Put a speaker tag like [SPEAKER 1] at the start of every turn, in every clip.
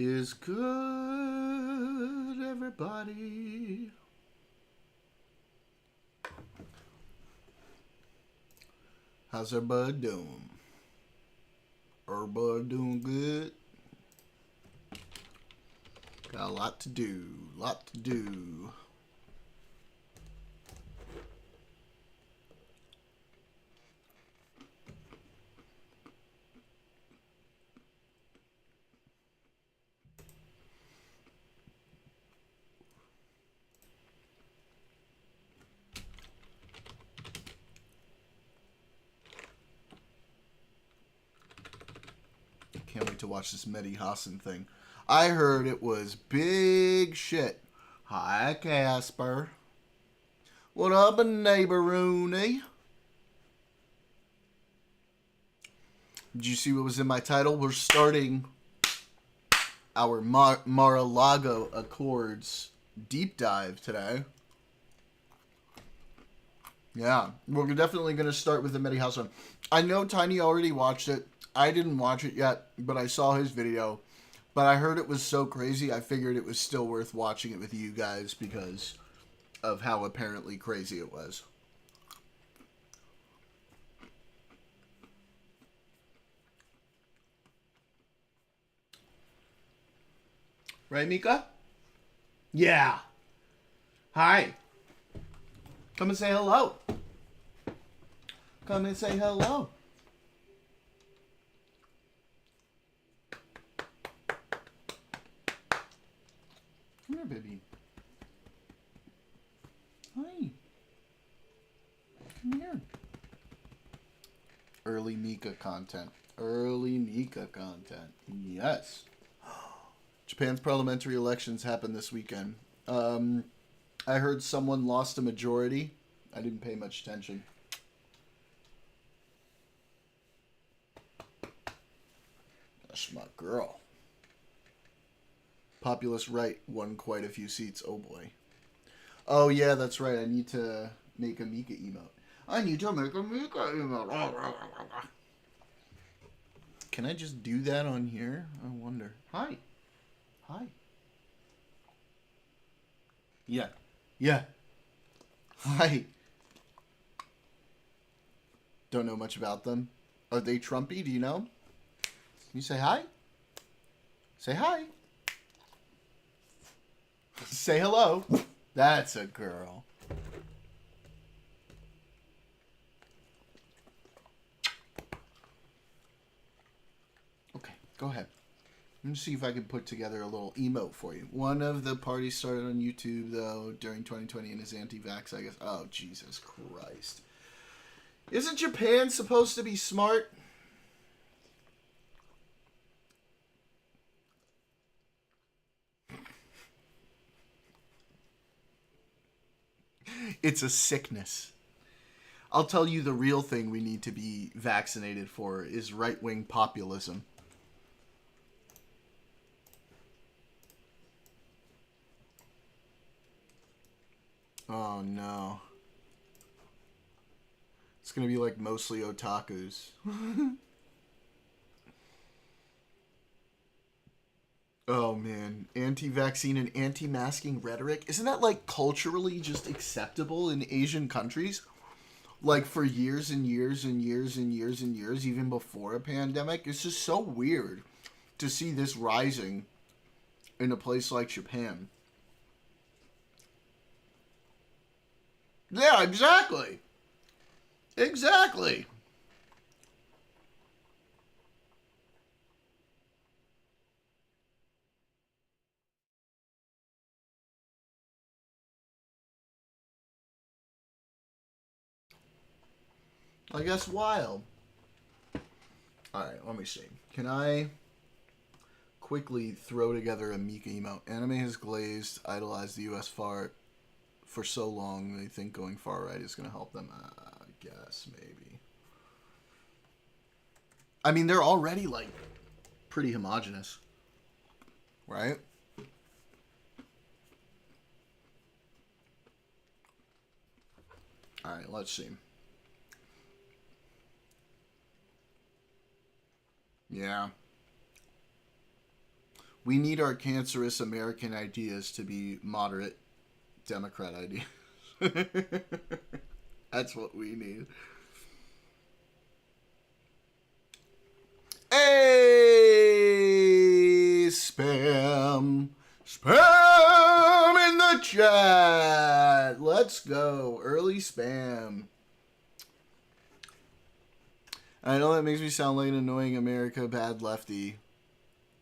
[SPEAKER 1] is good, everybody? How's everybody doing? Everybody doing good? Got a lot to do. Lot to do. Can't wait to watch this Medhi Hasan thing. I heard it was big shit. Hi, Casper. What up, neighbor Rooney? Did you see what was in my title? We're starting our Mar-a-Lago Accords deep dive today. Yeah, we're definitely going to start with the Medhi Hasan. I know Tiny already watched it. I didn't watch it yet, but I saw his video. But I heard it was so crazy, I figured it was still worth watching it with you guys because of how apparently crazy it was. Right, Mika? Yeah. Hi. Come and say hello. Come and say hello. Come here, baby. Hi. Come here. Early Mika content. Early Mika content. Yes. Japan's parliamentary elections happened this weekend. I heard someone lost a majority. I didn't pay much attention. That's my girl. Populist right won quite a few seats. Oh boy. Oh yeah, that's right. I need to make a Mika emote. I need to make a Mika emote. Can I just do that on here? I wonder. Hi. Hi. Yeah. Yeah. Hi. Don't know much about them. Are they Trumpy? Do you know? Can you say hi? Say hi. Say hello. That's a girl. Okay, go ahead. Let me see if I can put together a little emote for you. One of the parties started on YouTube, though, during 2020 and is anti-vax, I guess. Oh, Jesus Christ. Isn't Japan supposed to be smart? It's a sickness. I'll tell you the real thing we need to be vaccinated for is right-wing populism. Oh, no. It's going to be like mostly otakus. Oh, man. Anti-vaccine and anti-masking rhetoric. Isn't that, like, culturally just acceptable in Asian countries? Like, for years and years and years and years and years, even before a pandemic. It's just so weird to see this rising in a place like Japan. Yeah, exactly. Exactly. I guess wild. Alright, let me see. Can I quickly throw together a Mika emote? Anime has glazed, idolized the US for so long, they think going far right is going to help them. I guess, maybe. I mean, they're already, like, pretty homogenous. Right? Alright, let's see. Yeah. We need our cancerous American ideas to be moderate Democrat ideas. That's what we need. Hey, spam. Spam in the chat. Let's go. Early spam. I know that makes me sound like an annoying America bad lefty.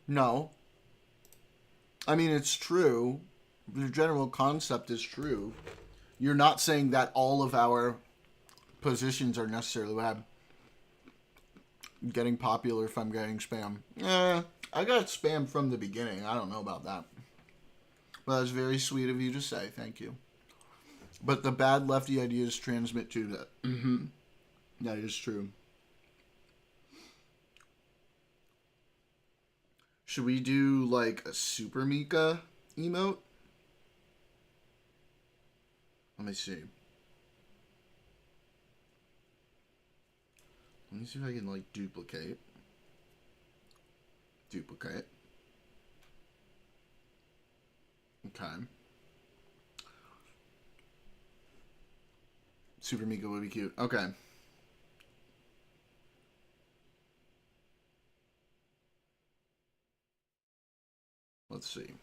[SPEAKER 1] No. I mean, it's true. The general concept is true. You're not saying that all of our positions are necessarily bad. Getting popular if I'm getting spam. I got spam from the beginning. I don't know about that. But that's very sweet of you to say. Thank you. But the bad lefty ideas transmit to that. Mm-hmm. That is true. Should we do like a Super Mika emote? Let me see. Let me see if I can like duplicate. Duplicate. Okay. Super Mika would be cute. Okay. Let's see.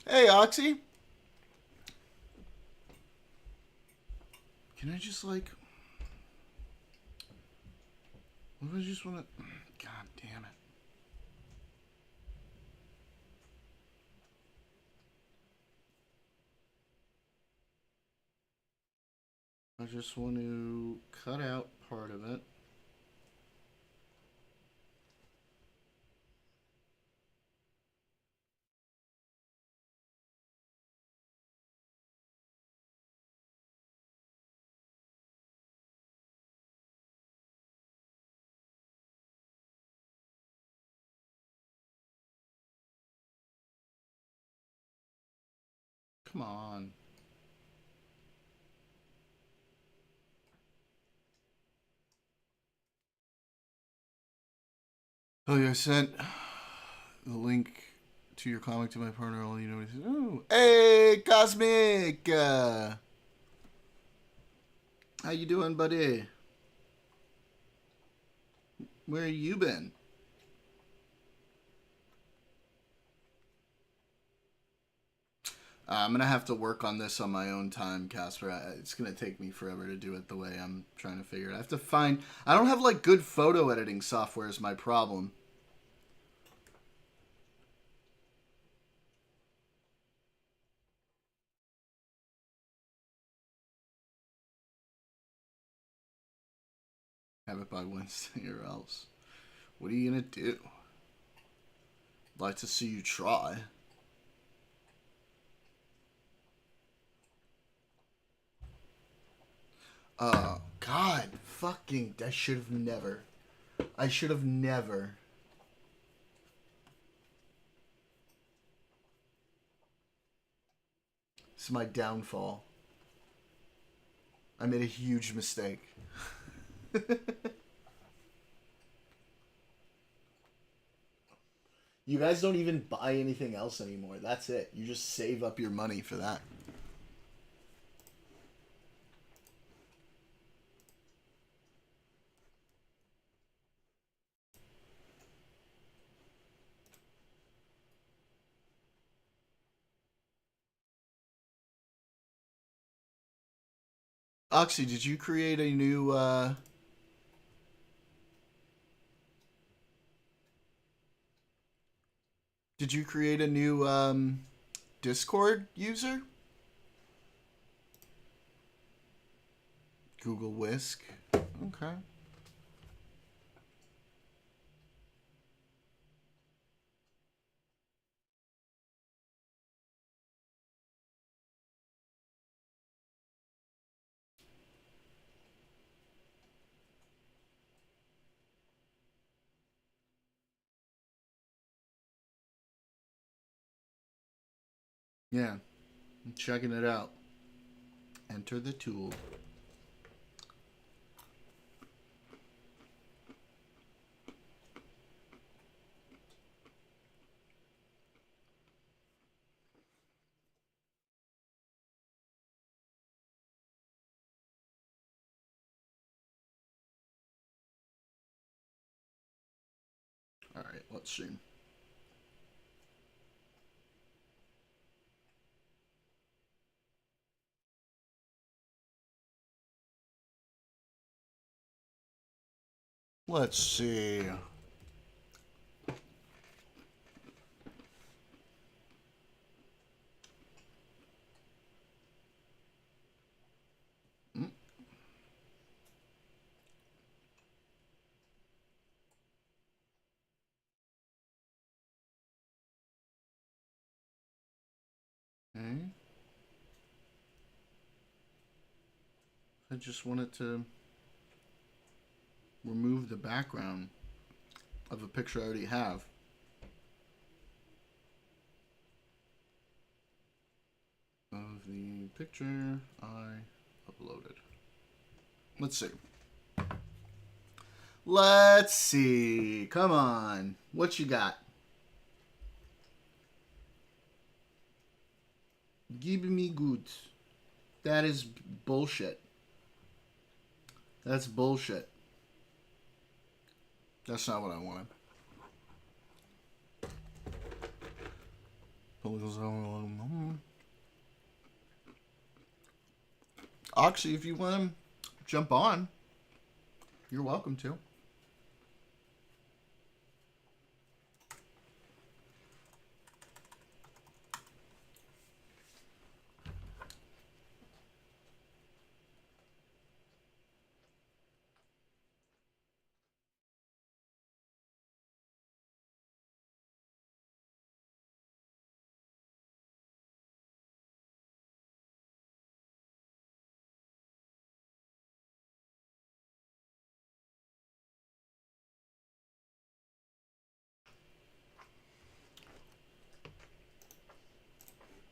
[SPEAKER 1] Hey, Oxy. Can I just like... What if I just want to... God damn it. I just want to cut out part of it. Come on. Oh, yeah, I sent the link to your comic to my partner. All you know is, oh, hey, Cosmic. How you doing, buddy? Where you been? I'm gonna have to work on this on my own time, Casper. It's gonna take me forever to do it the way I'm trying to figure it. I have to find. I don't have like good photo editing software. Is my problem. Have it by Wednesday or else. What are you gonna do? Like to see you try. God, fucking, I should have never. I should have never. This is my downfall. I made a huge mistake. You guys don't even buy anything else anymore. That's it. You just save up your money for that. Oxy, did you create a new Did you create a new Discord user? Google Whisk. Okay. Yeah, I'm checking it out. Enter the tool. All right, let's see. Let's see. Mm, okay. I just wanted to remove the background of a picture I already have. Of the picture I uploaded. Let's see. Let's see. Come on. What you got? Give me good. That is bullshit. That's bullshit. That's not what I wanted. Oxy, if you want to jump on, you're welcome to.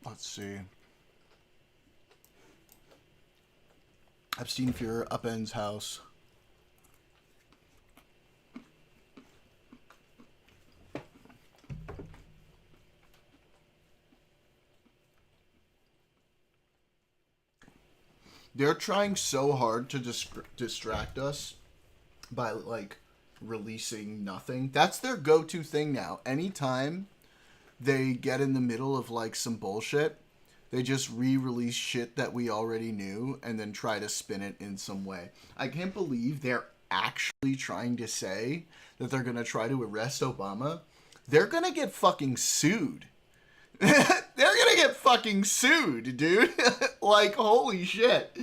[SPEAKER 1] Let's see. Epstein Fuhrer upends house. They're trying so hard to distract us by like releasing nothing. That's their go-to thing now. Anytime they get in the middle of like some bullshit, they just re-release shit that we already knew and then try to spin it in some way. I can't believe they're actually trying to say that they're going to try to arrest Obama. They're going to get fucking sued. They're going to get fucking sued, dude. Like, holy shit.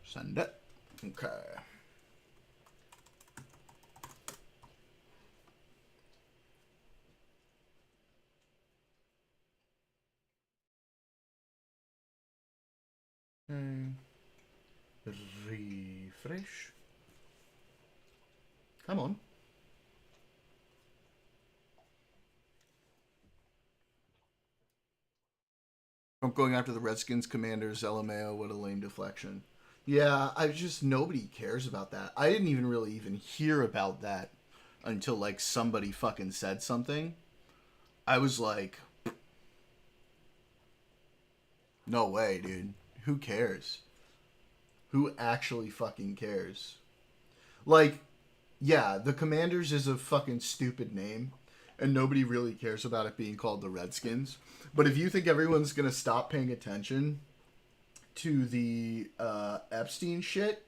[SPEAKER 1] Send it. Okay. Refresh. Come on. I'm going after the Redskins commanders. LMAO, what a lame deflection. Yeah, I just, nobody cares about that. I didn't even really even hear about that until like somebody fucking said something. I was like, no way, dude. Who cares? Who actually fucking cares? Like, yeah, the Commanders is a fucking stupid name. and nobody really cares about it being called the Redskins. But if you think everyone's gonna stop paying attention to the Epstein shit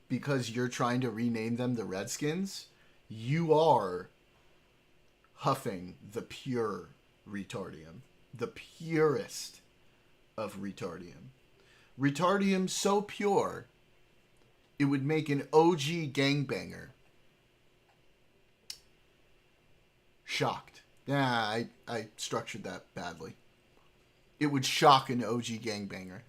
[SPEAKER 1] because you're trying to rename them the Redskins, you are huffing the pure retardium, the purest of retardium. Retardium so pure, it would make an OG gangbanger shocked. Yeah, I structured that badly. It would shock an OG gangbanger.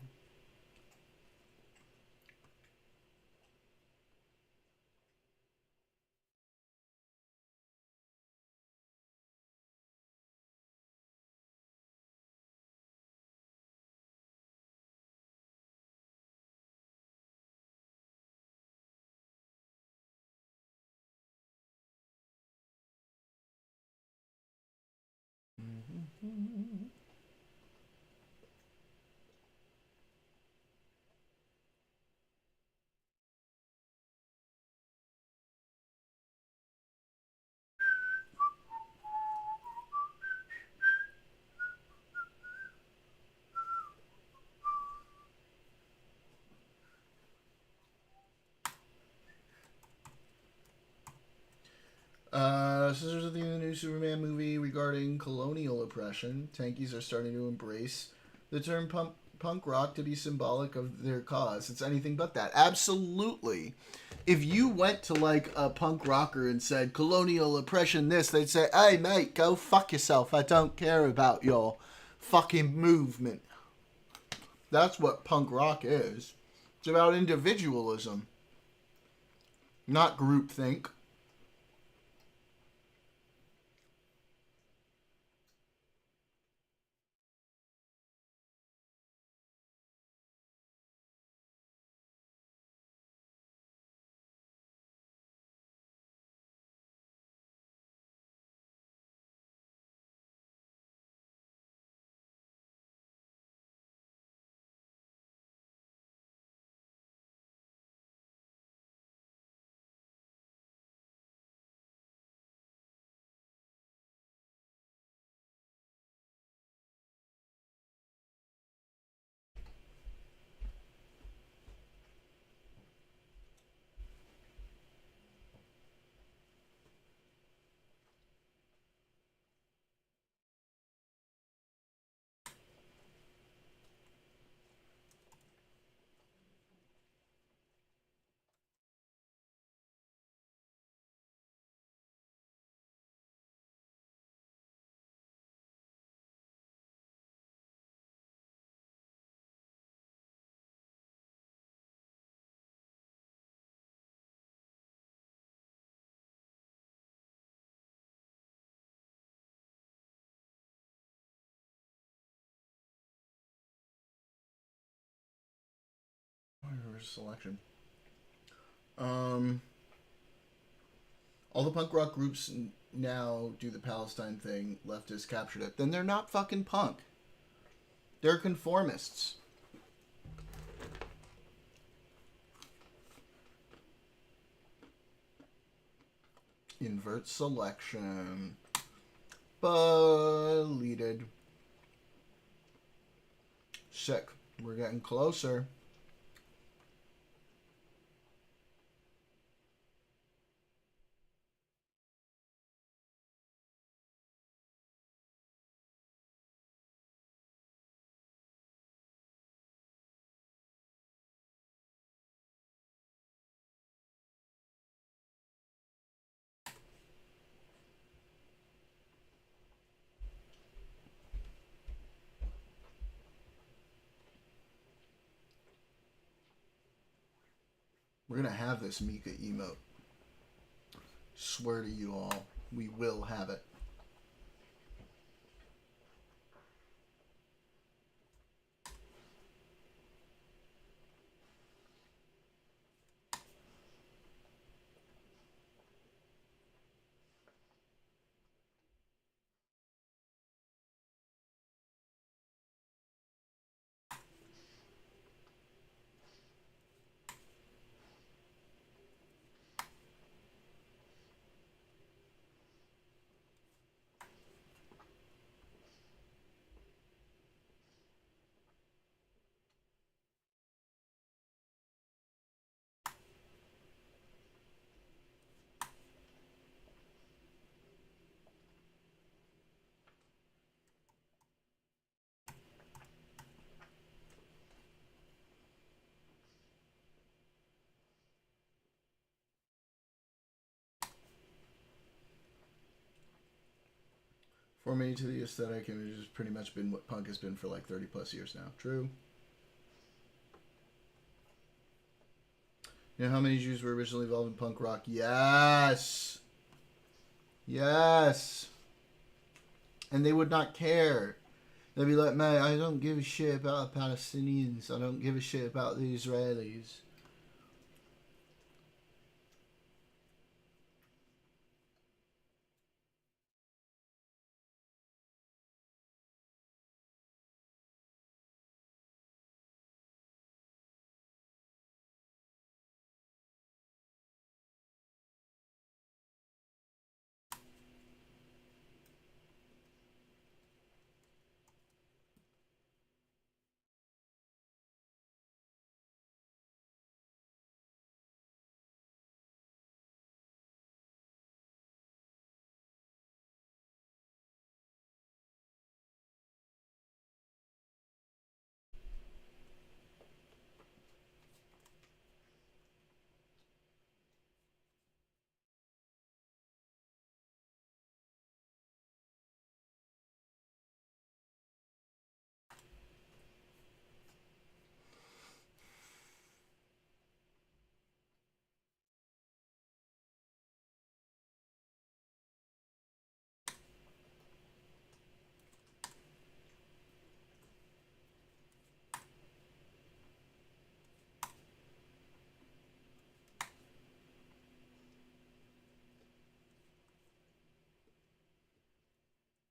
[SPEAKER 1] Sisters of the new Superman movie regarding colonial oppression. Tankies are starting to embrace the term punk rock to be symbolic of their cause. It's anything but that. Absolutely. If you went to like a punk rocker and said colonial oppression this, they'd say, hey mate, go fuck yourself. I don't care about your fucking movement. That's what punk rock is. It's about individualism, not groupthink. Where's selection? Um, all the punk rock groups now do the Palestine thing. Leftists captured it. Then they're not fucking punk. They're conformists. Invert selection. Deleted. Sick. We're getting closer. We're gonna have this Mika emote. Swear to you all, we will have it. For me, to the aesthetic, and it's just pretty much been what punk has been for like 30 plus years now. True. You know how many Jews were originally involved in punk rock? Yes. Yes. And they would not care. They'd be like, mate, I don't give a shit about the Palestinians. I don't give a shit about the Israelis.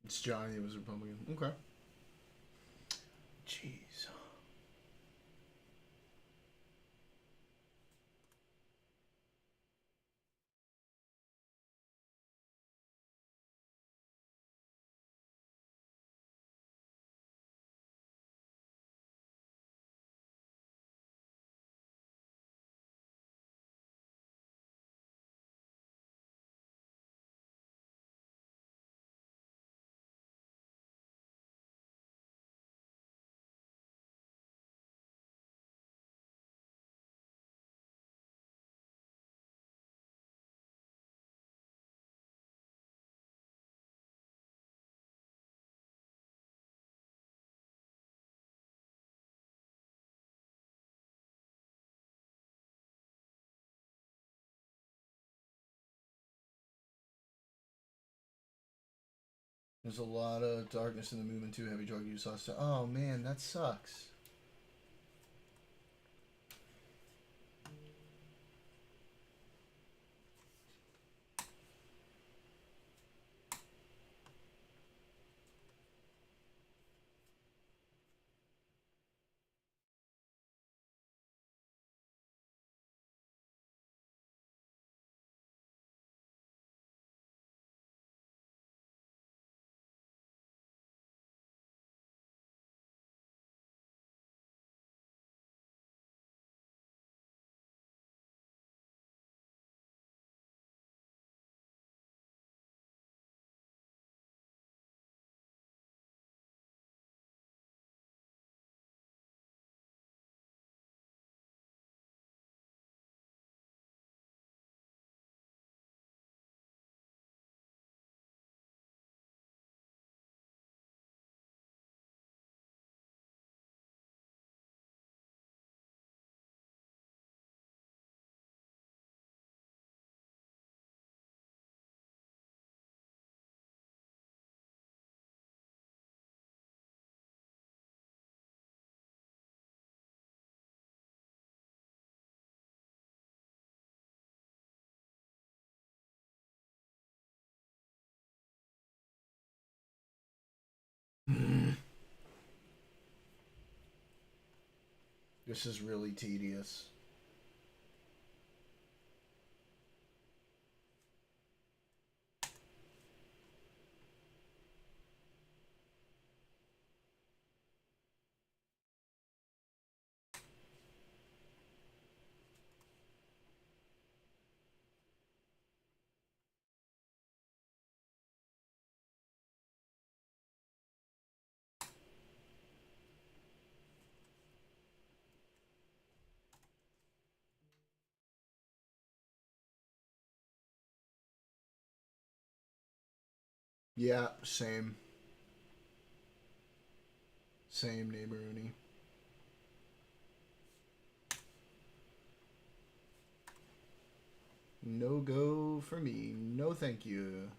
[SPEAKER 1] It's Johnny that was a Republican. Okay. Jeez. There's a lot of darkness in the movement too. Heavy drug use. Oh man, that sucks. This is really tedious. Yeah, same. same, neighborhoony. No go for me. No thank you.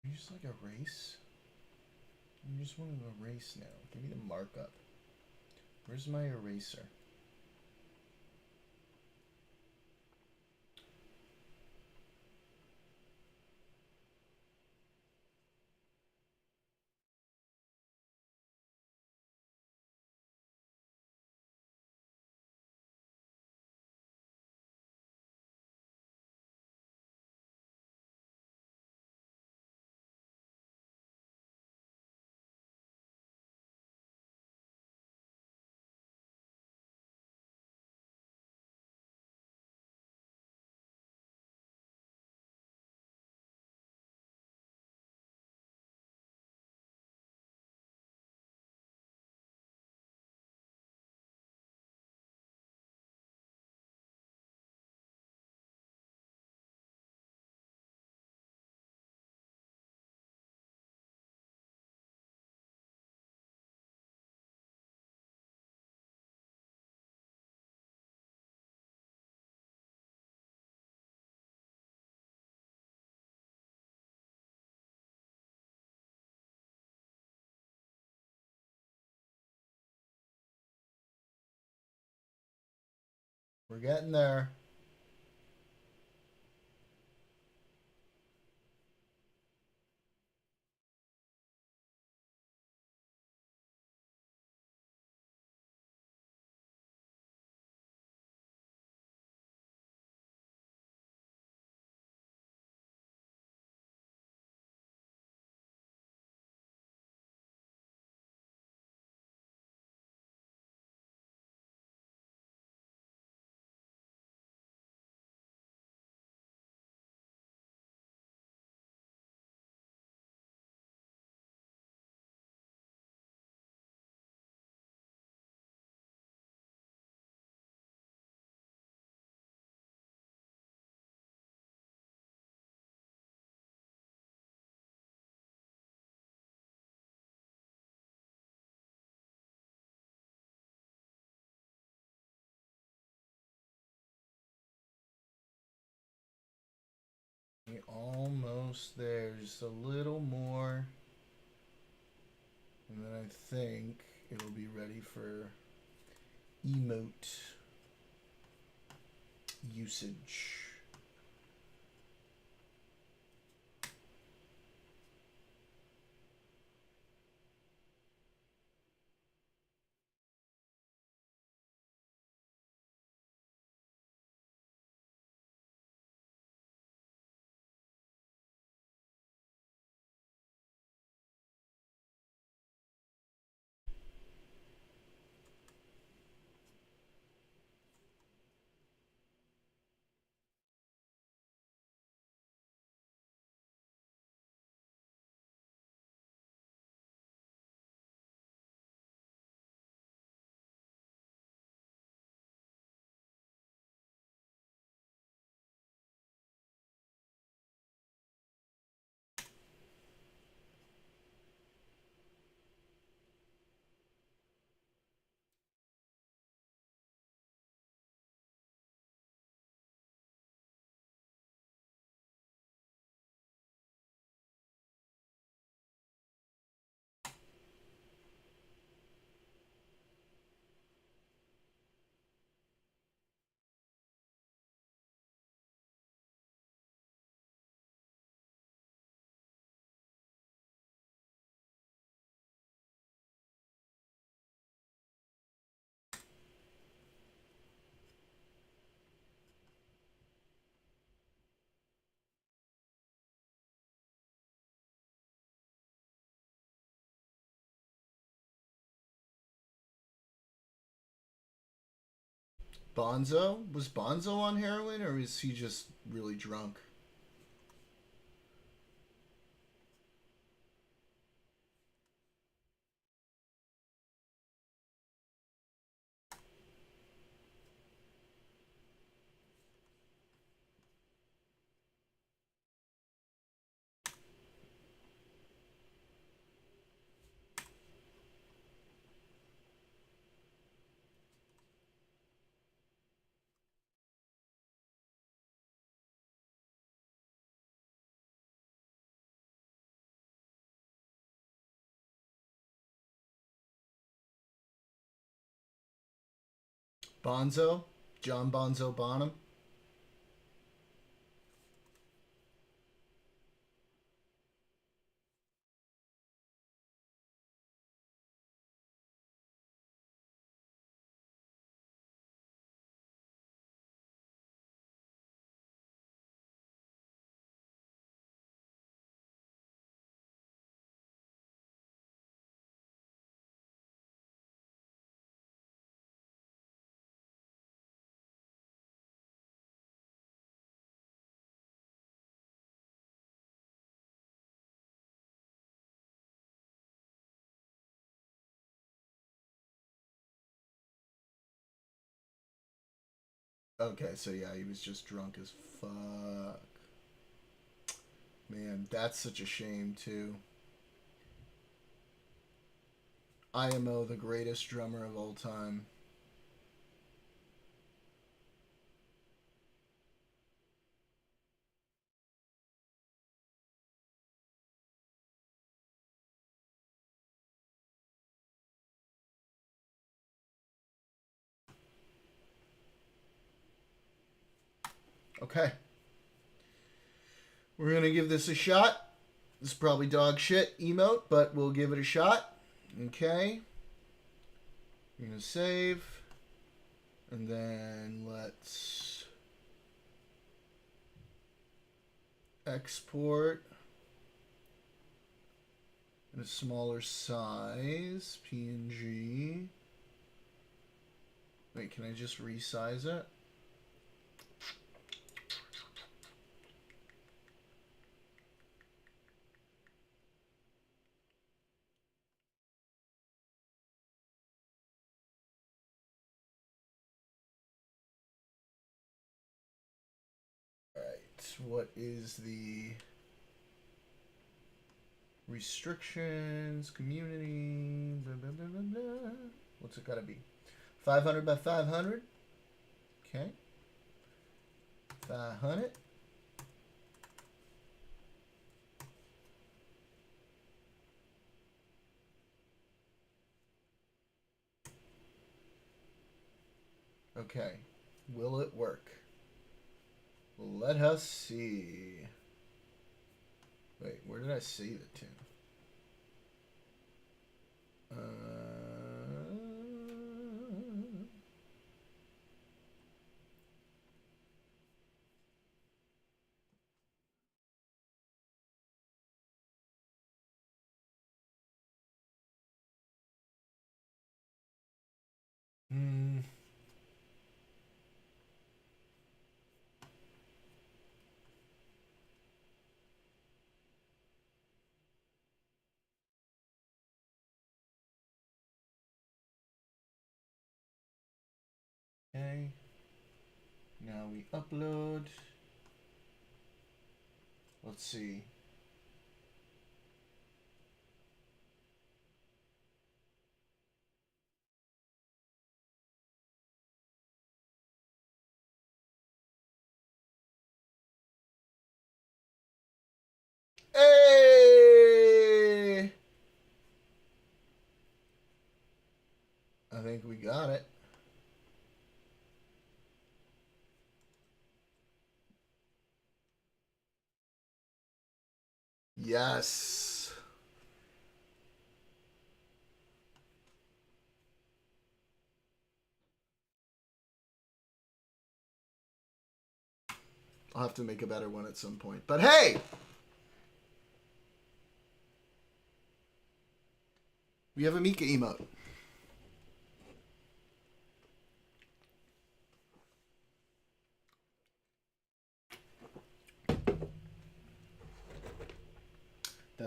[SPEAKER 1] You just like a race? You just want to erase now. Give me the markup. Where's my eraser? We're getting there. We're almost there. Just a little more. And then I think it'll be ready for emote usage. Bonzo? Was Bonzo on heroin, or is he just really drunk? Bonzo? John Bonzo Bonham? Okay, so yeah, he was just drunk as fuck. Man, that's such a shame, too. IMO, the greatest drummer of all time. Okay. We're going to give this a shot. This is probably dog shit emote, but we'll give it a shot. Okay. We're going to save. And then let's export in a smaller size. PNG. Wait, can I just resize it? Alright, what is the restrictions, community, blah, blah, blah, blah, blah. What's it gotta be? 500 by 500. Okay. 500. Okay. Will it work? Let us see. Wait, where did I save it to? Hmm. Okay. Now we upload. Let's see. Hey! I think we got it. Yes. I'll have to make a better one at some point. But hey! We have a Mika emote.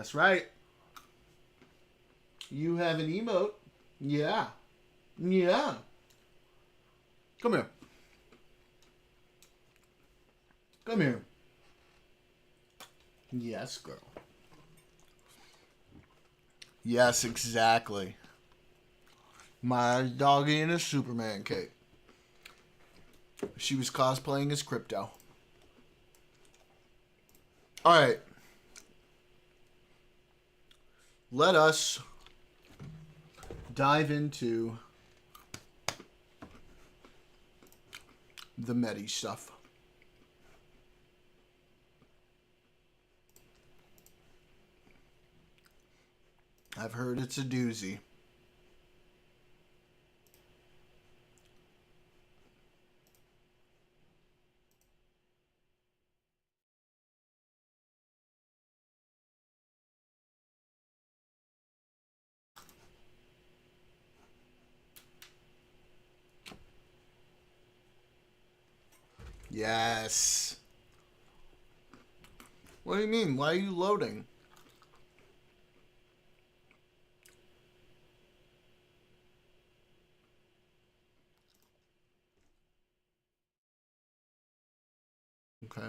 [SPEAKER 1] That's right. You have an emote. Yeah. Yeah. Come here. Come here. Yes, girl. Yes, exactly. My doggy in a Superman cape. She was cosplaying as Crypto. Alright. Let us dive into the Medhi stuff. I've heard it's a doozy. Yes. What do you mean? Why are you loading? Okay.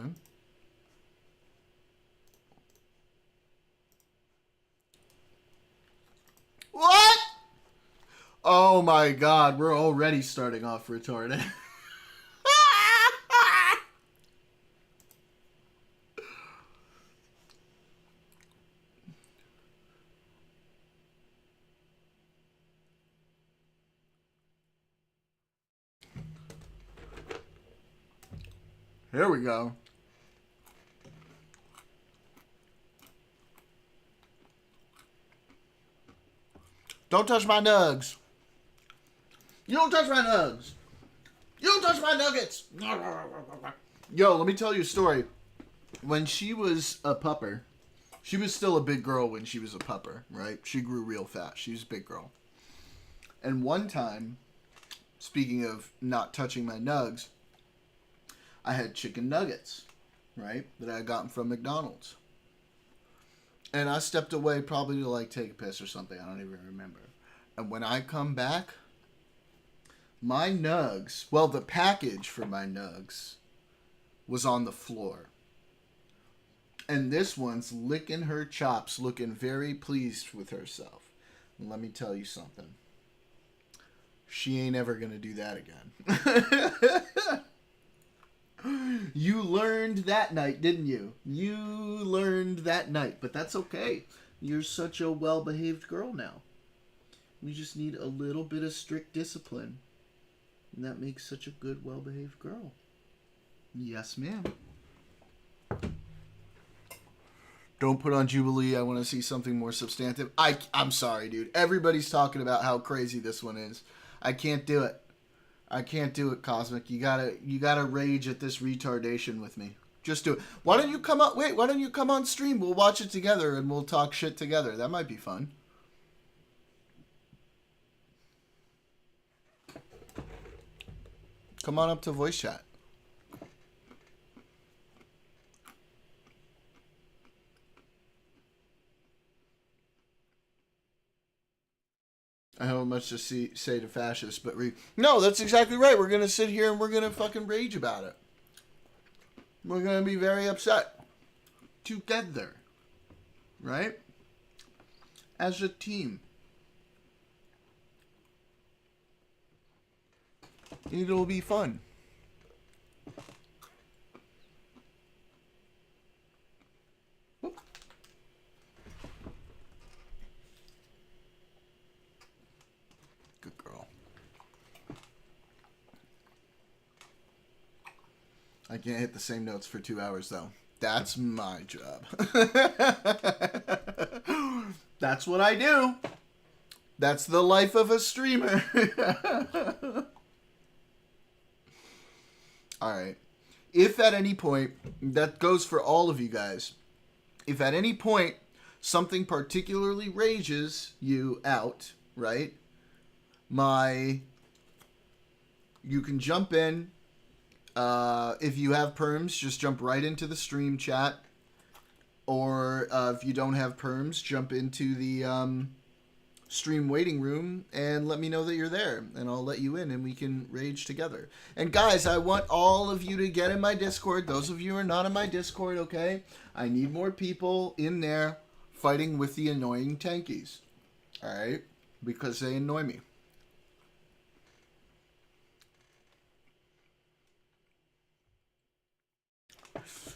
[SPEAKER 1] What? Oh my god, we're already starting off retarded. Here we go. Don't touch my nugs. You don't touch my nugs. You don't touch my nuggets. Yo, let me tell you a story. When she was a pupper, she was still a big girl when she was a pupper, right? She grew real fast. She was a big girl. And one time, speaking of not touching my nugs, I had chicken nuggets, right? That I had gotten from McDonald's. And I stepped away probably to like take a piss or something. I don't even remember. And when I come back, my nugs, well, the package for my nugs was on the floor. And this one's licking her chops, looking very pleased with herself. And let me tell you something. She ain't ever going to do that again. You learned that night, didn't you? You learned that night. But that's okay. You're such a well-behaved girl now. We just need a little bit of strict discipline. And that makes such a good, well-behaved girl. Yes, ma'am. Don't put on Jubilee. I want to see something more substantive. I'm sorry, dude. Everybody's talking about how crazy this one is. I can't do it. I can't do it, Cosmic. You gotta rage at this retardation with me. Just do it. Why don't you come on? Wait, why don't you come on stream? We'll watch it together and we'll talk shit together. That might be fun. Come on up to voice chat. I have much to say to fascists, but no, that's exactly right. We're gonna sit here and we're gonna fucking rage about it. We're gonna be very upset together, right? As a team. It'll be fun. Good girl. I can't hit the same notes for 2 hours, though. That's my job. That's what I do. That's the life of a streamer. Alright. If at any point, that goes for all of you guys, if at any point something particularly rages you out, right? You can jump in. If you have perms, just jump right into the stream chat. Or if you don't have perms, jump into the stream waiting room and let me know that you're there, and I'll let you in and we can rage together. And guys, I want all of you to get in my Discord. Those of you who are not in my Discord, okay? I need more people in there fighting with the annoying tankies. Alright? Because they annoy me.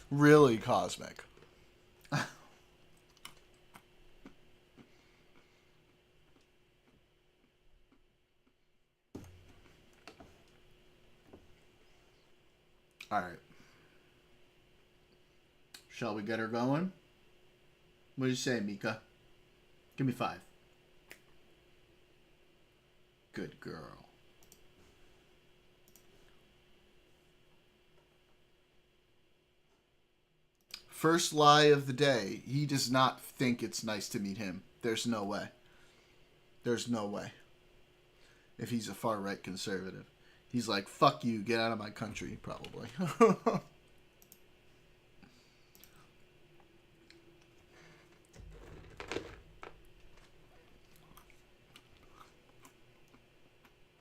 [SPEAKER 1] Really, Cosmic. Alright. Shall we get her going? What do you say, Mika? Give me 5. Good girl. First lie of the day. He does not think it's nice to meet him. There's no way. There's no way. If he's a far-right conservative. He's like, fuck you, get out of my country, probably.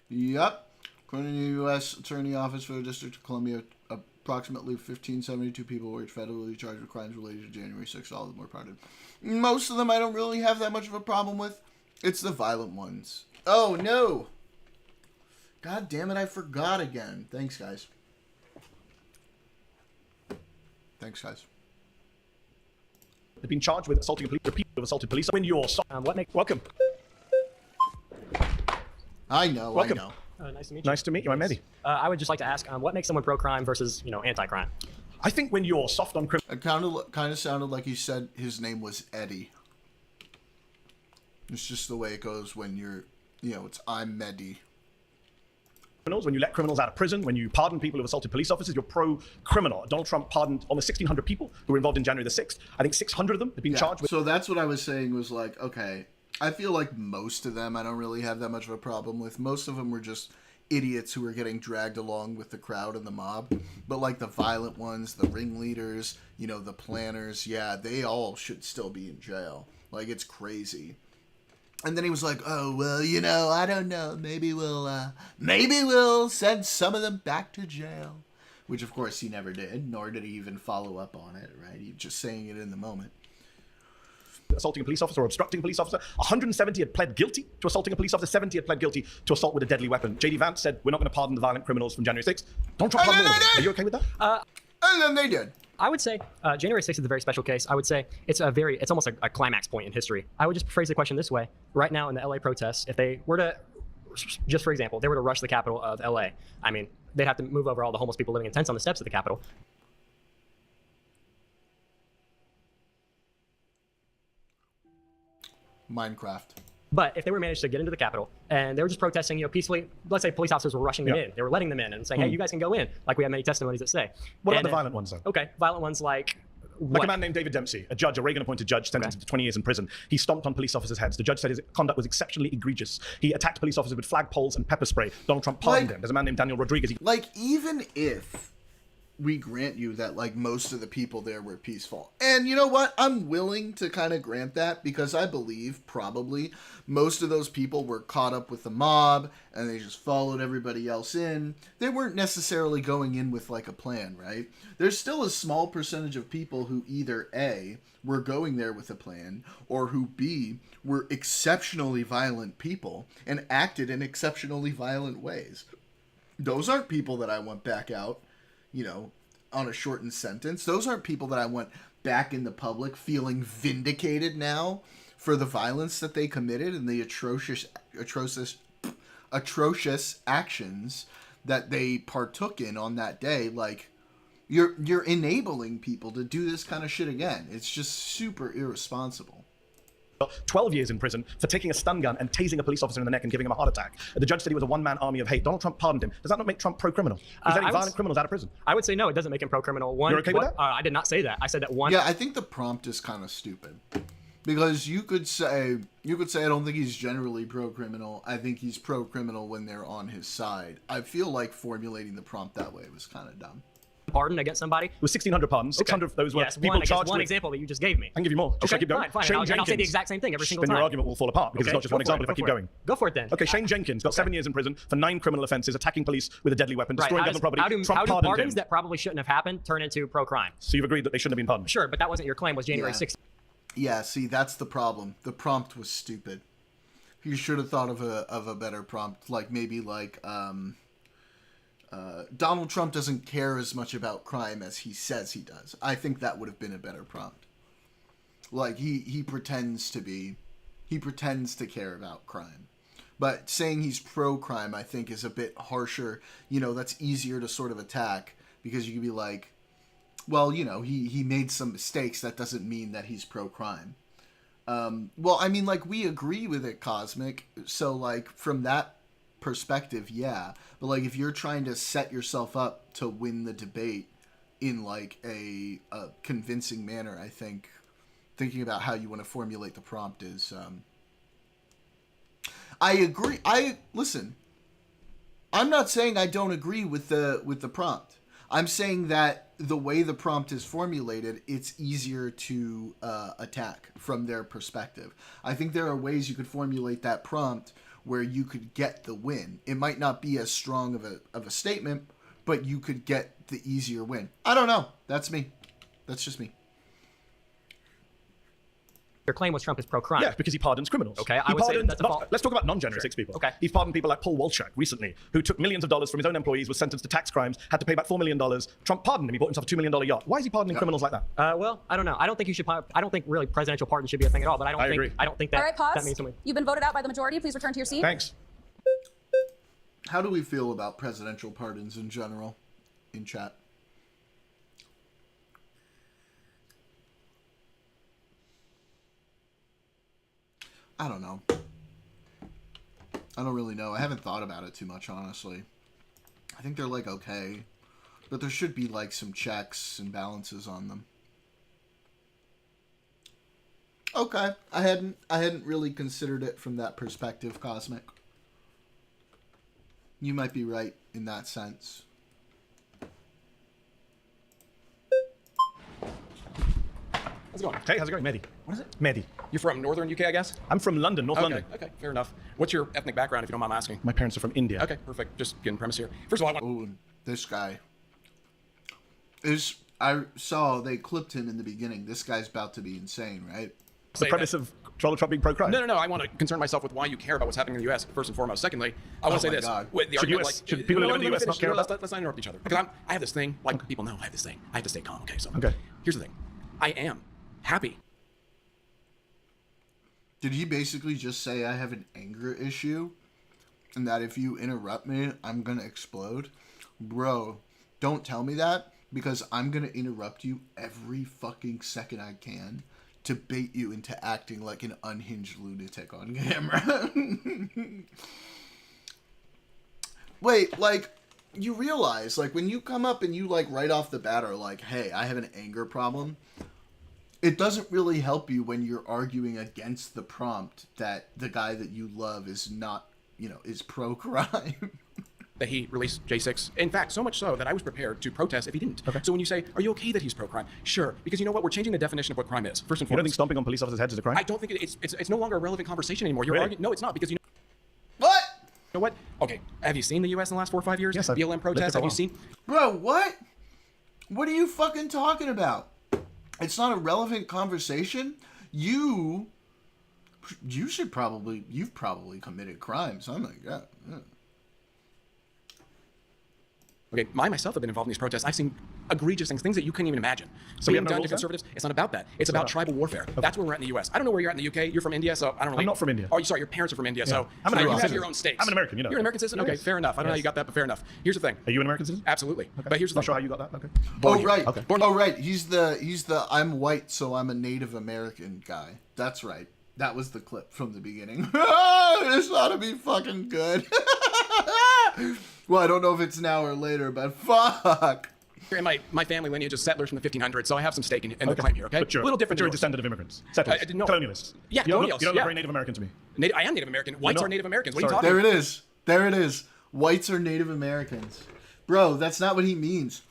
[SPEAKER 1] Yep. According to the U.S. Attorney Office for the District of Columbia, approximately 1,572 people were federally charged with crimes related to January 6th. All of them were pardoned. Most of them I don't really have that much of a problem with. It's the violent ones. Oh, no. God damn it, I forgot again. Thanks, guys. Thanks, guys.
[SPEAKER 2] They've been charged with assaulting a police, repeatedly assaulted police. When you're welcome.
[SPEAKER 1] I know,
[SPEAKER 2] welcome.
[SPEAKER 1] I know.
[SPEAKER 3] Nice to meet you.
[SPEAKER 2] Nice to meet you. I'm Medhi.
[SPEAKER 3] I would just like to ask, what makes someone pro-crime versus, anti-crime?
[SPEAKER 2] I think when you're soft on criminals...
[SPEAKER 1] It kind of sounded like he said his name was Eddie. It's just the way it goes when you're, it's I'm Medhi.
[SPEAKER 2] When you let criminals out of prison, when you pardon people who've assaulted police officers, you're pro-criminal. Donald Trump pardoned almost 1,600 people who were involved in January the 6th. I think 600 of them have been charged with...
[SPEAKER 1] So that's what I was saying was like, okay, I feel like most of them I don't really have that much of a problem with. Most of them were just idiots who were getting dragged along with the crowd and the mob. But like the violent ones, the ringleaders, the planners, yeah, they all should still be in jail. Like, it's crazy. And then he was like, oh, well, I don't know. Maybe we'll send some of them back to jail. Which, of course, he never did, nor did he even follow up on it, right? He was just saying it in the moment.
[SPEAKER 2] Assaulting a police officer or obstructing a police officer. 170 had pled guilty to assaulting a police officer. 70 had pled guilty to assault with a deadly weapon. J.D. Vance said, we're not going to pardon the violent criminals from January 6th. Don't try to pardon all of them. Are you okay with that?
[SPEAKER 1] And then they did.
[SPEAKER 3] I would say January 6th is a very special case. I would say it's almost a climax point in history. I would just phrase the question this way. Right now in the LA protests, if they were to, just for example, they were to rush the capital of LA, I mean, they'd have to move over all the homeless people living in tents on the steps of the Capitol.
[SPEAKER 1] Minecraft.
[SPEAKER 3] But if they were managed to get into the Capitol and they were just protesting, peacefully, let's say police officers were rushing them in. They were letting them in and saying, hey, you guys can go in, like we have many testimonies that say.
[SPEAKER 2] What about the violent ones, though?
[SPEAKER 3] Okay, violent ones like what?
[SPEAKER 2] Like a man named David Dempsey, a judge, a Reagan-appointed judge, sentenced to 20 years in prison. He stomped on police officers' heads. The judge said his conduct was exceptionally egregious. He attacked police officers with flagpoles and pepper spray. Donald Trump pardoned him. There's a man named Daniel Rodriguez.
[SPEAKER 1] Even if we grant you that, most of the people there were peaceful. And you know what? I'm willing to kind of grant that because I believe probably most of those people were caught up with the mob and they just followed everybody else in. They weren't necessarily going in with, a plan, right? There's still a small percentage of people who either A, were going there with a plan, or who B, were exceptionally violent people and acted in exceptionally violent ways. Those aren't people that I want back out, on a shortened sentence. Those aren't people that I want back in the public feeling vindicated now for the violence that they committed and the atrocious actions that they partook in on that day. You're enabling people to do this kind of shit again. It's just super irresponsible.
[SPEAKER 2] 12 years in prison for taking a stun gun and tasing a police officer in the neck and giving him a heart attack. The judge said he was a one-man army of hate. Donald Trump pardoned him. Does that not make Trump pro-criminal? He's letting violent criminals out of prison.
[SPEAKER 3] I would say no, it doesn't make him pro-criminal.
[SPEAKER 2] You're okay with that?
[SPEAKER 3] I did not say that. I said that one.
[SPEAKER 1] Yeah, I think the prompt is kind of stupid. Because you could say I don't think he's generally pro-criminal. I think he's pro-criminal when they're on his side. I feel like formulating the prompt that way was kind of dumb.
[SPEAKER 3] pardon against somebody.
[SPEAKER 2] It was 1,600 pardons. 600 of those were
[SPEAKER 3] yes,
[SPEAKER 2] people
[SPEAKER 3] one, I guess
[SPEAKER 2] charged
[SPEAKER 3] one
[SPEAKER 2] with...
[SPEAKER 3] example that you just gave me.
[SPEAKER 2] I can give you more. Should I keep going?
[SPEAKER 3] Fine.
[SPEAKER 2] Shane
[SPEAKER 3] And I'll say the
[SPEAKER 2] Jenkins.
[SPEAKER 3] exact same thing every single
[SPEAKER 2] Then
[SPEAKER 3] time.
[SPEAKER 2] your argument will fall apart because it's not just one example if I keep going.
[SPEAKER 3] Go for it then.
[SPEAKER 2] Okay, Shane Jenkins got 7 years in prison for 9 criminal offences, attacking police with a deadly weapon, destroying government property.
[SPEAKER 3] How do
[SPEAKER 2] Trump pardoned
[SPEAKER 3] pardons
[SPEAKER 2] him.
[SPEAKER 3] that probably shouldn't have happened turn into pro-crime?
[SPEAKER 2] So you've agreed that they shouldn't have been pardoned?
[SPEAKER 3] Sure, but that wasn't your claim. Was January 6th?
[SPEAKER 1] Yeah, see, that's the problem. The prompt was stupid. You should have thought of a better prompt, like maybe like Donald Trump doesn't care as much about crime as he says he does. I think that would have been a better prompt. Like he pretends to care about crime. But saying he's pro-crime, I think, is a bit harsher. You know, that's easier to sort of attack because you could be like, well, you know, he made some mistakes. That doesn't mean that he's pro-crime. Well, I mean, like, we agree with it, Cosmic. So, like, from that perspective, yeah. But, like, if you're trying to set yourself up to win the debate in, like, a convincing manner, I think thinking about how you want to formulate the prompt is... I agree. Listen, I'm not saying I don't agree with the prompt. I'm saying that the way the prompt is formulated, it's easier to attack from their perspective. I think there are ways you could formulate that prompt where you could get the win. It might not be as strong of a statement, but you could get the easier win. I don't know. That's me. That's just me.
[SPEAKER 3] Your claim was Trump is pro-crime.
[SPEAKER 2] Yeah, because he pardons criminals.
[SPEAKER 3] Okay, I would say that's a fault.
[SPEAKER 2] Let's talk about non-January 6 people.
[SPEAKER 3] Okay.
[SPEAKER 2] He's pardoned people like Paul Walchuk recently, who took millions of dollars from his own employees, was sentenced to tax crimes, had to pay back $4 million. Trump pardoned him. He bought himself a $2 million yacht. Why is he pardoning criminals like that?
[SPEAKER 3] Well, I don't know. I don't think you should. I don't think really presidential pardon should be a thing at all. But I
[SPEAKER 2] agree.
[SPEAKER 3] don't think that.
[SPEAKER 4] All right, pause.
[SPEAKER 3] That means something.
[SPEAKER 4] You've been voted out by the majority. Please return to your seat.
[SPEAKER 2] Thanks.
[SPEAKER 1] How do we feel about presidential pardons in general in chat? I don't know. I don't really know. I haven't thought about it too much, honestly. I think they're, like, okay. But there should be, like, some checks and balances on them. Okay. I hadn't really considered it from that perspective, Cosmic. You might be right in that sense.
[SPEAKER 5] How's it going?
[SPEAKER 2] Hey, how's it going? Medhi.
[SPEAKER 5] What is it?
[SPEAKER 2] Medhi.
[SPEAKER 5] You're from northern UK, I guess?
[SPEAKER 2] I'm from London, North London.
[SPEAKER 5] Okay, fair enough. What's your ethnic background, if you don't mind asking?
[SPEAKER 2] My parents are from India.
[SPEAKER 5] Okay, perfect. Just getting premise here. First of all, I want...
[SPEAKER 1] Oh, this guy. I saw they clipped him in the beginning. This guy's about to be insane, right?
[SPEAKER 2] The premise of Donald Trump being pro-crime.
[SPEAKER 5] No. I want to concern myself with why you care about what's happening in the U.S., first and foremost. Secondly, I want to say this.
[SPEAKER 1] God.
[SPEAKER 5] Wait, the
[SPEAKER 2] Should
[SPEAKER 5] argument,
[SPEAKER 2] should people who live in the US not care about...
[SPEAKER 5] Let's not interrupt each other. Because I have this thing, like people know I have this thing. I have to stay calm, okay? So
[SPEAKER 2] Okay.
[SPEAKER 5] Here's the thing. I am happy.
[SPEAKER 1] Did he basically just say I have an anger issue? And that if you interrupt me, I'm going to explode? Bro, don't tell me that, because I'm going to interrupt you every fucking second I can to bait you into acting like an unhinged lunatic on camera. Wait, like, you realize, like, when you come up and you, like, right off the bat are like, hey, I have an anger problem, it doesn't really help you when you're arguing against the prompt that the guy that you love is not, you know, is pro-crime.
[SPEAKER 5] That he released J6. In fact, so much so that I was prepared to protest if he didn't. Okay. So when you say, are you okay that he's pro-crime? Sure, because you know what? We're changing the definition of what crime is, first and
[SPEAKER 2] You don't think
[SPEAKER 5] foremost.
[SPEAKER 2] stomping on police officers' heads is a crime?
[SPEAKER 5] I don't think it's no longer a relevant conversation anymore. You're
[SPEAKER 2] Really?
[SPEAKER 5] arguing... No, it's not, because you know...
[SPEAKER 1] What?
[SPEAKER 5] You know what? Okay, have you seen the U.S. in the last 4 or 5 years?
[SPEAKER 2] Yes, I've
[SPEAKER 5] BLM
[SPEAKER 2] lived
[SPEAKER 5] protests,
[SPEAKER 2] there
[SPEAKER 5] have
[SPEAKER 2] for
[SPEAKER 5] you
[SPEAKER 2] a while.
[SPEAKER 5] seen...
[SPEAKER 1] Bro, what? What are you fucking talking about? It's not a relevant conversation. You've probably committed crimes. I'm like, yeah.
[SPEAKER 5] Okay, myself have been involved in these protests. I've seen egregious things that you couldn't even imagine.
[SPEAKER 2] So we
[SPEAKER 5] Being
[SPEAKER 2] have no
[SPEAKER 5] done to
[SPEAKER 2] rules then?
[SPEAKER 5] conservatives, it's not about that. It's about tribal warfare. That's where we're at in the U.S. I don't know where you're at in the UK. You're from India, so I don't really...
[SPEAKER 2] I'm not from India.
[SPEAKER 5] Oh, sorry, your parents are from India, so
[SPEAKER 2] I'm an
[SPEAKER 5] you
[SPEAKER 2] American
[SPEAKER 5] have your
[SPEAKER 2] citizen.
[SPEAKER 5] own stakes.
[SPEAKER 2] I'm an American, you know.
[SPEAKER 5] You're an American citizen? Okay,
[SPEAKER 2] Yes.
[SPEAKER 5] fair enough. I don't know how
[SPEAKER 2] Yes.
[SPEAKER 5] you got that, but fair enough. Here's the thing.
[SPEAKER 2] Are you an American citizen?
[SPEAKER 5] Absolutely. But here's the
[SPEAKER 2] Not
[SPEAKER 5] thing.
[SPEAKER 2] sure how you got that. Okay.
[SPEAKER 1] Oh right.
[SPEAKER 2] Okay.
[SPEAKER 1] Oh right. He's the I'm white, so I'm a Native American guy. That's right. That was the clip from the beginning. This ought to be fucking good. Well, I don't know if it's now or later, but fuck.
[SPEAKER 5] And my family lineage is settlers from the 1500s, so I have some stake in the claim here, okay?
[SPEAKER 2] But you're
[SPEAKER 5] a little different
[SPEAKER 2] But you're a
[SPEAKER 5] than yours.
[SPEAKER 2] descendant of immigrants. Settlers.
[SPEAKER 5] No.
[SPEAKER 2] Colonialists.
[SPEAKER 5] Yeah,
[SPEAKER 2] You don't
[SPEAKER 5] colonials,
[SPEAKER 2] look
[SPEAKER 5] yeah.
[SPEAKER 2] very Native American to me.
[SPEAKER 5] I am Native American. Whites
[SPEAKER 2] not.
[SPEAKER 5] are Native Americans. What are you
[SPEAKER 2] Sorry.
[SPEAKER 5] talking
[SPEAKER 1] There
[SPEAKER 5] about?
[SPEAKER 1] it is. There it is. Whites are Native Americans. Bro, that's not what he means.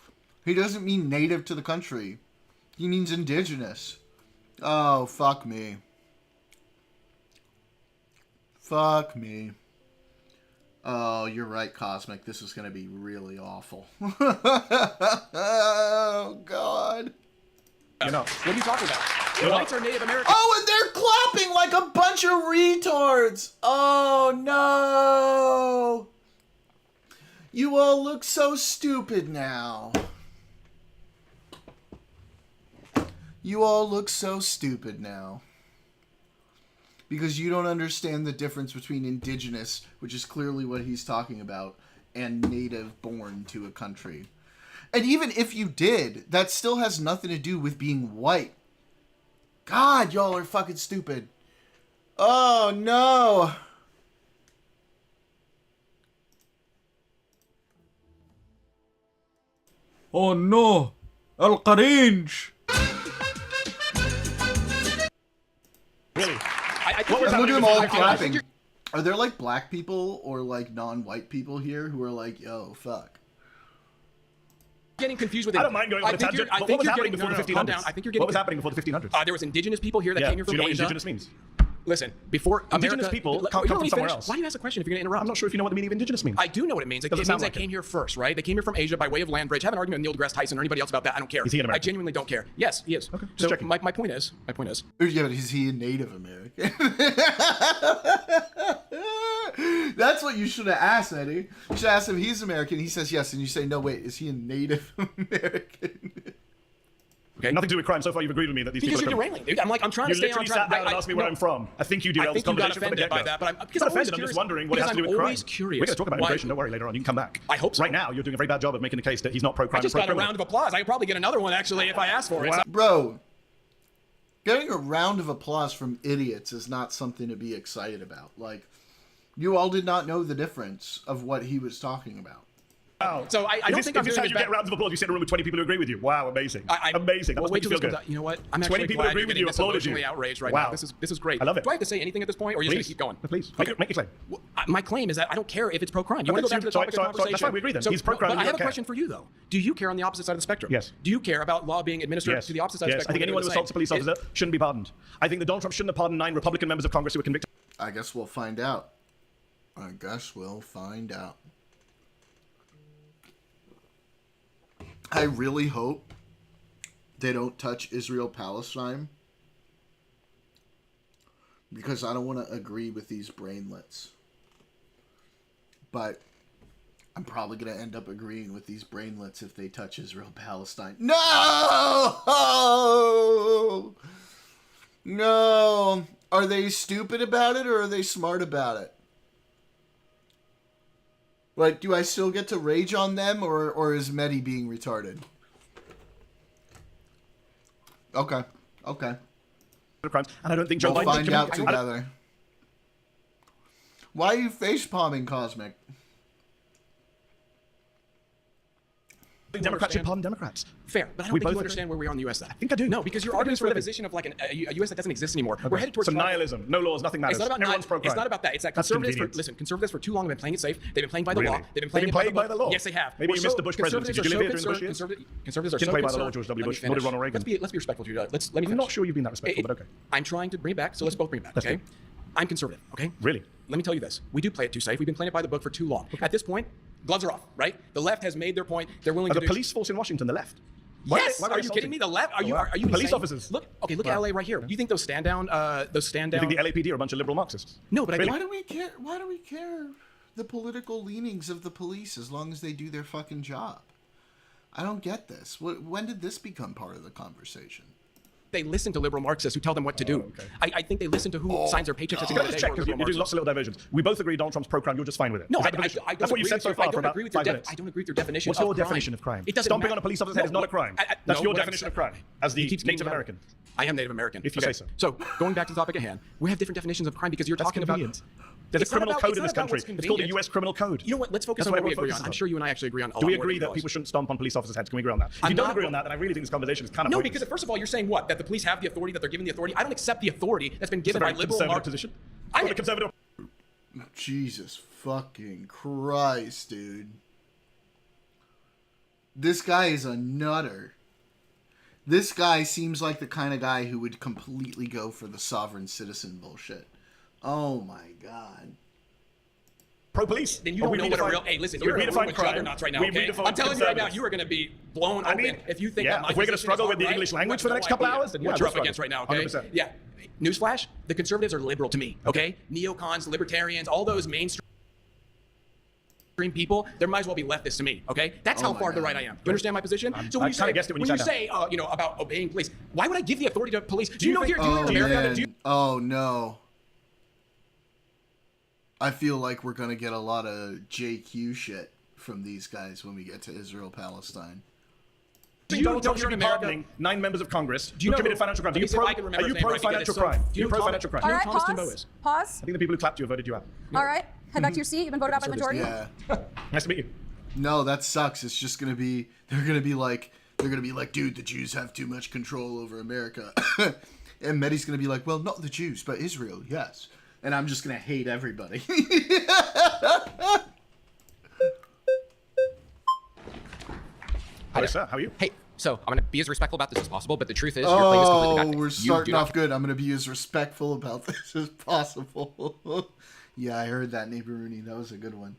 [SPEAKER 1] He doesn't mean native to the country. He means indigenous. Oh, fuck me. Fuck me. Oh, you're right, Cosmic. This is going to be really awful. Oh, God.
[SPEAKER 5] You're not. What are you talking about? The whites are Native American.
[SPEAKER 1] Oh, and they're clapping like a bunch of retards. Oh, no. You all look so stupid now. You all look so stupid now. Because you don't understand the difference between indigenous, which is clearly what he's talking about, and native born to a country. And even if you did, that still has nothing to do with being white. God, y'all are fucking stupid. Oh, no.
[SPEAKER 6] Oh no, القرينج.
[SPEAKER 2] Really?
[SPEAKER 5] I think
[SPEAKER 2] What was
[SPEAKER 1] And look at them
[SPEAKER 2] happening
[SPEAKER 1] all
[SPEAKER 2] with the
[SPEAKER 1] clapping. Are there like black people or like non-white people here who are like, yo, fuck?
[SPEAKER 5] getting confused with it.
[SPEAKER 2] I don't mind going on a tangent.
[SPEAKER 5] I
[SPEAKER 2] But
[SPEAKER 5] think
[SPEAKER 2] what was
[SPEAKER 5] you're
[SPEAKER 2] happening
[SPEAKER 5] getting,
[SPEAKER 2] before the 1500s?
[SPEAKER 5] calm down. I think you're getting.
[SPEAKER 2] What was happening before the 1500s?
[SPEAKER 5] There was indigenous people here that
[SPEAKER 2] Yeah.
[SPEAKER 5] came here
[SPEAKER 2] Do
[SPEAKER 5] from
[SPEAKER 2] you know what
[SPEAKER 5] Asia.
[SPEAKER 2] indigenous means?
[SPEAKER 5] Listen, before
[SPEAKER 2] Indigenous
[SPEAKER 5] America,
[SPEAKER 2] people
[SPEAKER 5] Wait,
[SPEAKER 2] can't
[SPEAKER 5] you
[SPEAKER 2] come
[SPEAKER 5] let me
[SPEAKER 2] from somewhere
[SPEAKER 5] finish.
[SPEAKER 2] else.
[SPEAKER 5] Why do you ask a question if you're going to interrupt?
[SPEAKER 2] I'm not sure if you know what the meaning of indigenous means.
[SPEAKER 5] I do know what it means. It
[SPEAKER 2] Doesn't
[SPEAKER 5] means
[SPEAKER 2] sound
[SPEAKER 5] they
[SPEAKER 2] like
[SPEAKER 5] came here first, right? They came here from Asia by way of land bridge. Have an argument with Neil deGrasse Tyson or anybody else about that. I don't care.
[SPEAKER 2] Is he an
[SPEAKER 5] I
[SPEAKER 2] American?
[SPEAKER 5] genuinely don't care. Yes, he is.
[SPEAKER 2] Okay, just
[SPEAKER 5] So
[SPEAKER 2] checking.
[SPEAKER 5] my point is,
[SPEAKER 1] Yeah, but is he a Native American? That's what you should have asked, Eddie. You should ask if he's American. He says yes, and you say, no, wait, is he a Native American?
[SPEAKER 5] okay.
[SPEAKER 2] Nothing to do with crime. So far, you've agreed with me that these
[SPEAKER 5] Because
[SPEAKER 2] people
[SPEAKER 5] you're
[SPEAKER 2] are criminals.
[SPEAKER 5] derailing, dude. I'm trying
[SPEAKER 2] You
[SPEAKER 5] to stay
[SPEAKER 2] literally
[SPEAKER 5] on
[SPEAKER 2] sat
[SPEAKER 5] track.
[SPEAKER 2] down and asked me where I'm from. I think you derailed
[SPEAKER 5] I
[SPEAKER 2] this
[SPEAKER 5] think you got
[SPEAKER 2] conversation from the
[SPEAKER 5] offended by
[SPEAKER 2] get-go.
[SPEAKER 5] that, but I'm
[SPEAKER 2] I'm
[SPEAKER 5] because
[SPEAKER 2] not
[SPEAKER 5] I'm always
[SPEAKER 2] offended. I'm
[SPEAKER 5] curious.
[SPEAKER 2] just wondering what it has to do with
[SPEAKER 5] I'm
[SPEAKER 2] crime.
[SPEAKER 5] always curious.
[SPEAKER 2] We're going to talk about
[SPEAKER 5] why-
[SPEAKER 2] immigration. Don't worry. Later on, you can come back.
[SPEAKER 5] I hope so.
[SPEAKER 2] Right now, you're doing a very bad job of making the case that he's not pro-crime.
[SPEAKER 5] I just
[SPEAKER 2] and
[SPEAKER 5] got a
[SPEAKER 2] pro-criminal.
[SPEAKER 5] round of applause. I could probably get another one actually if I asked for it.
[SPEAKER 2] Wow.
[SPEAKER 1] Bro, getting a round of applause from idiots is not something to be excited about. Like, you all did not know the difference of what he was talking about.
[SPEAKER 2] Wow.
[SPEAKER 5] So I don't think I'm
[SPEAKER 2] Is this
[SPEAKER 5] doing
[SPEAKER 2] how
[SPEAKER 5] as
[SPEAKER 2] you
[SPEAKER 5] bad-
[SPEAKER 2] get rounds of applause? You sit in a room with 20 people who agree with you. Wow, amazing. Amazing. That
[SPEAKER 5] Well,
[SPEAKER 2] must
[SPEAKER 5] wait
[SPEAKER 2] make you
[SPEAKER 5] till
[SPEAKER 2] feel
[SPEAKER 5] this
[SPEAKER 2] good.
[SPEAKER 5] comes out. You know what? I'm
[SPEAKER 2] 20
[SPEAKER 5] actually
[SPEAKER 2] people
[SPEAKER 5] glad
[SPEAKER 2] agree
[SPEAKER 5] you're
[SPEAKER 2] with
[SPEAKER 5] getting
[SPEAKER 2] you,
[SPEAKER 5] this
[SPEAKER 2] applauded you.
[SPEAKER 5] emotionally outraged right
[SPEAKER 2] Wow.
[SPEAKER 5] now. This is great.
[SPEAKER 2] I love it.
[SPEAKER 5] Do I have to say anything at this point, or are you just
[SPEAKER 2] Please.
[SPEAKER 5] going to keep going?
[SPEAKER 2] Please.
[SPEAKER 5] Okay.
[SPEAKER 2] Make your claim.
[SPEAKER 5] Well, my claim is that I don't care if it's pro-crime. You
[SPEAKER 2] Okay,
[SPEAKER 5] want to go back
[SPEAKER 2] so-
[SPEAKER 5] to the
[SPEAKER 2] so-
[SPEAKER 5] topic
[SPEAKER 2] so-
[SPEAKER 5] of
[SPEAKER 2] so-
[SPEAKER 5] conversation?
[SPEAKER 2] that's fine, we agree then. He's pro-crime,
[SPEAKER 5] But
[SPEAKER 2] you
[SPEAKER 5] I have
[SPEAKER 2] don't
[SPEAKER 5] a
[SPEAKER 2] care.
[SPEAKER 5] question for you, though. Do you care on the opposite side of the spectrum?
[SPEAKER 2] Yes.
[SPEAKER 5] Do you care about law being administered
[SPEAKER 2] Yes.
[SPEAKER 5] to the opposite side of the
[SPEAKER 2] Yes. I
[SPEAKER 5] spectrum?
[SPEAKER 2] think anyone who assaults a police officer shouldn't be pardoned. I think that Donald Trump shouldn't have pardoned 9 Republican members of Congress who were convicted.
[SPEAKER 1] I guess we'll find out. I guess we'll find out. I really hope they don't touch Israel-Palestine, because I don't want to agree with these brainlets. But I'm probably going to end up agreeing with these brainlets if they touch Israel-Palestine. No! No! Are they stupid about it, or are they smart about it? Like, do I still get to rage on them, or is Medhi being retarded? Okay. Okay.
[SPEAKER 2] Crimes, and I don't think Joe
[SPEAKER 1] We'll
[SPEAKER 2] Biden
[SPEAKER 1] find
[SPEAKER 2] can-
[SPEAKER 1] out
[SPEAKER 2] I don't-
[SPEAKER 1] together. Why are you face-palming, Cosmic?
[SPEAKER 2] Democrats should pardon Democrats.
[SPEAKER 5] Fair, but I don't
[SPEAKER 2] We
[SPEAKER 5] think you
[SPEAKER 2] both
[SPEAKER 5] understand where we are on the U.S. I
[SPEAKER 2] think I do.
[SPEAKER 5] No, because you're
[SPEAKER 2] I think
[SPEAKER 5] arguing
[SPEAKER 2] it's
[SPEAKER 5] from the
[SPEAKER 2] really-
[SPEAKER 5] position of like a U.S. that doesn't exist anymore. We're headed towards
[SPEAKER 2] So
[SPEAKER 5] Trump.
[SPEAKER 2] nihilism, no laws, nothing matters.
[SPEAKER 5] It's not about
[SPEAKER 2] Everyone's pro-crime.
[SPEAKER 5] It's not about that. It's that
[SPEAKER 2] That's
[SPEAKER 5] conservatives.
[SPEAKER 2] convenient.
[SPEAKER 5] Conservatives for too long have been playing it safe. They've been playing by the law.
[SPEAKER 2] Really?
[SPEAKER 5] They've been playing,
[SPEAKER 2] by the law?
[SPEAKER 5] Yes, they have.
[SPEAKER 2] Maybe you
[SPEAKER 5] We're
[SPEAKER 2] missed the Bush presidency.
[SPEAKER 5] conservatives
[SPEAKER 2] Did you
[SPEAKER 5] are
[SPEAKER 2] live here
[SPEAKER 5] so
[SPEAKER 2] during Bush
[SPEAKER 5] concerned-
[SPEAKER 2] years?
[SPEAKER 5] Conservatives are
[SPEAKER 2] Didn't
[SPEAKER 5] so
[SPEAKER 2] play by the law,
[SPEAKER 5] concerned-
[SPEAKER 2] George W.
[SPEAKER 5] Let me
[SPEAKER 2] Bush, nor did
[SPEAKER 5] finish.
[SPEAKER 2] Ronald Reagan.
[SPEAKER 5] Let's be respectful to you. Let me
[SPEAKER 2] I'm
[SPEAKER 5] finish.
[SPEAKER 2] not sure you've been that respectful, but okay.
[SPEAKER 5] I'm trying to bring it back, so let's both bring it back.
[SPEAKER 2] That's
[SPEAKER 5] Okay.
[SPEAKER 2] good.
[SPEAKER 5] I'm conservative. Okay.
[SPEAKER 2] Really?
[SPEAKER 5] Let me tell you this. We do play it too safe. We've been playing it by the book for too long. At this point, gloves are off. Right? The left has made their point. They're willing
[SPEAKER 2] Are
[SPEAKER 5] to
[SPEAKER 2] the
[SPEAKER 5] do.
[SPEAKER 2] police force in Washington the left?
[SPEAKER 5] Yes.
[SPEAKER 2] Why
[SPEAKER 5] Are you kidding me? The left? Are you? Are you
[SPEAKER 2] police
[SPEAKER 5] insane?
[SPEAKER 2] officers?
[SPEAKER 5] Look. Okay. Look
[SPEAKER 2] Wow.
[SPEAKER 5] at LA right here. Do you think those stand down? Those stand
[SPEAKER 2] You
[SPEAKER 5] down.
[SPEAKER 2] think the LAPD are a bunch of liberal Marxists?
[SPEAKER 5] No, but I
[SPEAKER 2] Really?
[SPEAKER 1] Why do we care? Why do we care the political leanings of the police as long as they do their fucking job? I don't get this. When did this become part of the conversation?
[SPEAKER 5] They listen to liberal Marxists who tell them what to do.
[SPEAKER 2] okay.
[SPEAKER 5] I think they listen to who signs their paychecks at the
[SPEAKER 2] Can I
[SPEAKER 5] end of the
[SPEAKER 2] just
[SPEAKER 5] day.
[SPEAKER 2] check,
[SPEAKER 5] who are
[SPEAKER 2] because you're
[SPEAKER 5] liberal
[SPEAKER 2] doing lots of little diversions. We both agree Donald Trump's pro-crime, you're just fine with it.
[SPEAKER 5] No,
[SPEAKER 2] Is
[SPEAKER 5] I
[SPEAKER 2] that the position?
[SPEAKER 5] don't
[SPEAKER 2] That's what you
[SPEAKER 5] agree
[SPEAKER 2] said
[SPEAKER 5] with
[SPEAKER 2] so
[SPEAKER 5] your-
[SPEAKER 2] far
[SPEAKER 5] I
[SPEAKER 2] for
[SPEAKER 5] don't
[SPEAKER 2] about
[SPEAKER 5] agree with
[SPEAKER 2] 5
[SPEAKER 5] your
[SPEAKER 2] minutes.
[SPEAKER 5] I don't agree with your definition
[SPEAKER 2] What's
[SPEAKER 5] of
[SPEAKER 2] your
[SPEAKER 5] crime.
[SPEAKER 2] definition of crime?
[SPEAKER 5] It doesn't
[SPEAKER 2] Stomping
[SPEAKER 5] matter.
[SPEAKER 2] on a police officer's head is not a crime. That's
[SPEAKER 5] no,
[SPEAKER 2] your
[SPEAKER 5] what I'm
[SPEAKER 2] definition of
[SPEAKER 5] saying-
[SPEAKER 2] crime, as the
[SPEAKER 5] He keeps
[SPEAKER 2] Native
[SPEAKER 5] getting better.
[SPEAKER 2] American.
[SPEAKER 5] I am Native American.
[SPEAKER 2] If you say so.
[SPEAKER 5] So going back to the topic at hand, we have different definitions of crime because you're
[SPEAKER 2] That's
[SPEAKER 5] talking
[SPEAKER 2] convenient.
[SPEAKER 5] about.
[SPEAKER 2] There's a
[SPEAKER 5] It's not
[SPEAKER 2] criminal
[SPEAKER 5] about-
[SPEAKER 2] code
[SPEAKER 5] it's
[SPEAKER 2] in
[SPEAKER 5] not
[SPEAKER 2] this
[SPEAKER 5] about
[SPEAKER 2] country.
[SPEAKER 5] what's
[SPEAKER 2] It's called the
[SPEAKER 5] convenient.
[SPEAKER 2] U.S. Criminal Code.
[SPEAKER 5] You know what? Let's focus
[SPEAKER 2] That's
[SPEAKER 5] on
[SPEAKER 2] what
[SPEAKER 5] what we
[SPEAKER 2] everyone
[SPEAKER 5] agree on.
[SPEAKER 2] focuses
[SPEAKER 5] I'm
[SPEAKER 2] on.
[SPEAKER 5] sure you and I actually agree on a lot
[SPEAKER 2] Do we
[SPEAKER 5] more
[SPEAKER 2] agree
[SPEAKER 5] than
[SPEAKER 2] that
[SPEAKER 5] those.
[SPEAKER 2] people shouldn't stomp on police officers' heads? Can we agree on that? If
[SPEAKER 5] I'm
[SPEAKER 2] you don't
[SPEAKER 5] not-
[SPEAKER 2] agree on that, then I really think this conversation is kind of
[SPEAKER 5] No,
[SPEAKER 2] pointless.
[SPEAKER 5] because first of all, you're saying what? That the police have the authority, that they're given the authority. I don't accept the authority that's been
[SPEAKER 2] It's a
[SPEAKER 5] given by
[SPEAKER 2] very
[SPEAKER 5] liberal
[SPEAKER 2] conservative
[SPEAKER 5] Marxists.
[SPEAKER 2] position.
[SPEAKER 5] I-
[SPEAKER 2] Well, the conservative.
[SPEAKER 1] Jesus fucking Christ, dude. This guy is a nutter. This guy seems like the kind of guy who would completely go for the sovereign citizen bullshit. Oh my god.
[SPEAKER 2] Pro-police.
[SPEAKER 5] Then you don't know what a real. Hey, listen, you're in a room with juggernauts right now. Okay? I'm telling you right now, you are going to be blown open if you think that my
[SPEAKER 2] if we're going to struggle with the
[SPEAKER 5] right,
[SPEAKER 2] English language for the next couple hours, then
[SPEAKER 5] what you're up against right now. Okay.
[SPEAKER 2] 100%.
[SPEAKER 5] Yeah. Newsflash: the conservatives are liberal to me. Okay. Neocons, libertarians, all those mainstream people, there might as well be leftists to me. Okay. That's how far to the right I am. You understand my position? So when you say, about obeying police, why would I give the authority to police? Do you know here in America?
[SPEAKER 1] Oh no. I feel like we're going to get a lot of JQ shit from these guys when we get to Israel-Palestine.
[SPEAKER 2] Do you know you're pardoning 9 members of Congress who committed financial crime? Are you pro-financial crime? Do you pro-financial crime?
[SPEAKER 4] All right,
[SPEAKER 5] Thomas
[SPEAKER 4] pause.
[SPEAKER 5] Timbo is?
[SPEAKER 4] Pause.
[SPEAKER 2] I think the people who clapped you voted you out.
[SPEAKER 4] All right, head back to your seat. You've been voted out by the majority.
[SPEAKER 1] Yeah.
[SPEAKER 2] Nice to meet you.
[SPEAKER 1] No, that sucks. It's just going to be, they're going to be like, dude, the Jews have too much control over America. And Medhi's going to be like, well, not the Jews, but Israel, yes. And I'm just going to hate everybody.
[SPEAKER 2] Hello, sir. How are you?
[SPEAKER 7] Hey, so I'm going to be as respectful about this as possible, but the truth is, you're playing this completely back.
[SPEAKER 1] We're starting off good. I'm going to be as respectful about this as possible. Yeah, I heard that, Neighbor Rooney. That was a good one.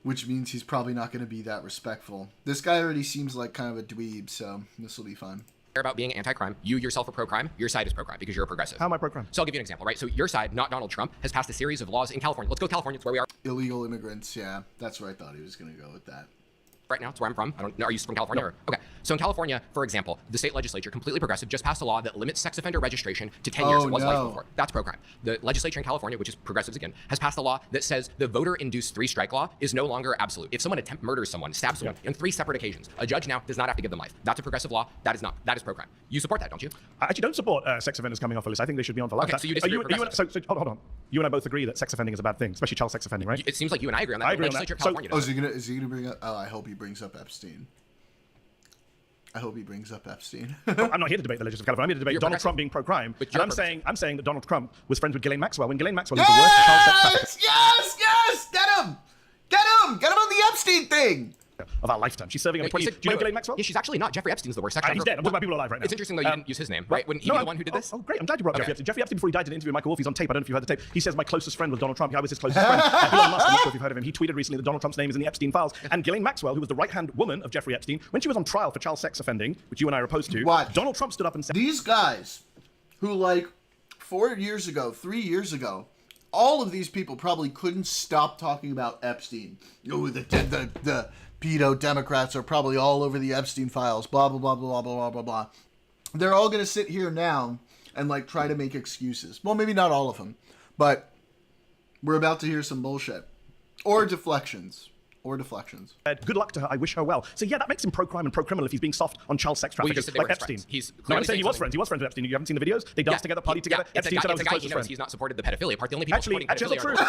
[SPEAKER 1] Which means he's probably not going to be that respectful. This guy already seems like kind of a dweeb, so this will be fun.
[SPEAKER 7] About being anti-crime, you yourself are pro-crime, your side is pro-crime because you're a progressive.
[SPEAKER 2] How am I pro-crime?
[SPEAKER 7] So I'll give you an example, right? So your side, not Donald Trump, has passed a series of laws in California. Let's go California, it's where we are
[SPEAKER 1] Illegal immigrants, yeah. That's where I thought he was going to go with that.
[SPEAKER 7] right now. It's where I'm from. I don't know. Are you from California?
[SPEAKER 2] No.
[SPEAKER 7] Or? Okay. So in California, for example, the state legislature, completely progressive, just passed a law that limits sex offender registration to 10 years. It was life before. That's pro-crime. The legislature in California, which is progressives again, has passed a law that says the voter-induced three-strike law is no longer absolute. If someone murders someone, stabs someone on 3 separate occasions, a judge now does not have to give them life. That's a progressive law. That is not. That is pro-crime. You support that, don't you?
[SPEAKER 2] I actually don't support sex offenders coming off a list. I think they should be on for life.
[SPEAKER 7] Okay, so you disagree with progressives.
[SPEAKER 2] Hold on. You and I both agree that sex offending is a bad thing, especially child sex offending, right?
[SPEAKER 7] It seems like you and I agree on that.
[SPEAKER 2] I agree on
[SPEAKER 7] legislature
[SPEAKER 2] that.
[SPEAKER 7] of California
[SPEAKER 1] Oh, is he gonna bring up? Oh, I hope he brings up Epstein. I hope he brings up Epstein.
[SPEAKER 2] I'm not here to debate the legislature of California. I'm here to debate
[SPEAKER 7] You're
[SPEAKER 2] Donald
[SPEAKER 7] progressive.
[SPEAKER 2] Trump being pro-crime.
[SPEAKER 7] But
[SPEAKER 2] And
[SPEAKER 7] you're
[SPEAKER 2] I'm saying that Donald Trump was friends with Ghislaine Maxwell when Ghislaine Maxwell is the worst child sex trafficker
[SPEAKER 1] Yes! Get him! Get him on the Epstein thing!
[SPEAKER 2] of our lifetime. She's serving on 20. Do you know Ghislaine Maxwell?
[SPEAKER 7] Yeah, she's actually not. Jeffrey Epstein's the worst sex
[SPEAKER 2] He's
[SPEAKER 7] trafficker.
[SPEAKER 2] dead. I'm talking about people alive right now.
[SPEAKER 7] It's interesting though you didn't use his name, right? Wouldn't he be the one who did this?
[SPEAKER 2] Oh, great. I'm glad you brought up
[SPEAKER 7] Okay.
[SPEAKER 2] Jeffrey Epstein. Jeffrey Epstein, before he died, did an interview with Michael Wolff. He's on tape. I don't know if you've heard the tape. He says, my closest friend was Donald Trump. I was his closest friend. Elon Musk, I'm not sure if you've heard of him. He tweeted recently that Donald Trump's name is in the Epstein files. And Ghislaine Maxwell, who was the right-hand woman of Jeffrey Epstein, when she was on trial for child sex offending, which you and I are opposed to,
[SPEAKER 1] What?
[SPEAKER 2] Donald Trump stood up and said,
[SPEAKER 1] These guys, who like 4 years ago, 3 years ago, all of these people probably couldn't stop talking about Epstein. Oh, the pedo Democrats are probably all over the Epstein files. Blah blah blah blah blah blah blah blah. They're all gonna sit here now and like try to make excuses. Well, maybe not all of them, but we're about to hear some bullshit or deflections.
[SPEAKER 2] good luck to her. I wish her well. So yeah, that makes him pro-crime and pro-criminal if he's being soft on child sex
[SPEAKER 7] Well, you
[SPEAKER 2] traffickers
[SPEAKER 7] just said they
[SPEAKER 2] like
[SPEAKER 7] were his
[SPEAKER 2] Epstein.
[SPEAKER 7] friends. He's
[SPEAKER 2] No, I'm
[SPEAKER 7] clearly
[SPEAKER 2] saying he was
[SPEAKER 7] saying
[SPEAKER 2] friends. He was friends with Epstein. You haven't seen the videos? They danced together, partied together.
[SPEAKER 7] It's a
[SPEAKER 2] Epstein said I was his
[SPEAKER 7] guy he
[SPEAKER 2] closest
[SPEAKER 7] knows.
[SPEAKER 2] friend.
[SPEAKER 7] He's not supported the pedophilia part. The only people
[SPEAKER 2] Actually,
[SPEAKER 7] supporting
[SPEAKER 2] that's
[SPEAKER 7] pedophilia
[SPEAKER 2] true.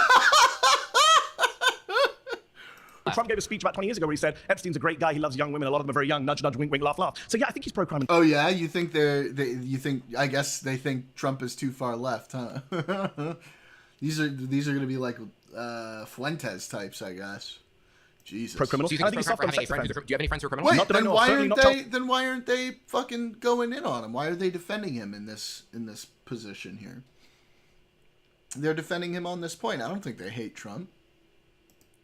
[SPEAKER 2] Trump gave a speech about 20 years ago where he said, Epstein's a great guy, he loves young women, a lot of them are very young, nudge, nudge, wink, wink, laugh, laugh. So yeah, I think he's pro-crime.
[SPEAKER 1] Oh yeah, you think I guess they think Trump is too far left, huh? These are going to be like Fuentes types, I guess. Jesus.
[SPEAKER 2] Pro-criminal.
[SPEAKER 7] Do you
[SPEAKER 2] I
[SPEAKER 7] think
[SPEAKER 2] think
[SPEAKER 7] he's pro-crime for
[SPEAKER 2] he's
[SPEAKER 7] having
[SPEAKER 2] soft
[SPEAKER 7] a
[SPEAKER 2] on
[SPEAKER 7] friend? Do you have any friends who are criminals?
[SPEAKER 1] Wait,
[SPEAKER 2] Not that I
[SPEAKER 1] then
[SPEAKER 2] know of,
[SPEAKER 1] why
[SPEAKER 2] certainly
[SPEAKER 1] aren't
[SPEAKER 2] not
[SPEAKER 1] why aren't they fucking going in on him? Why are they defending him in this position here? They're defending him on this point. I don't think they hate Trump.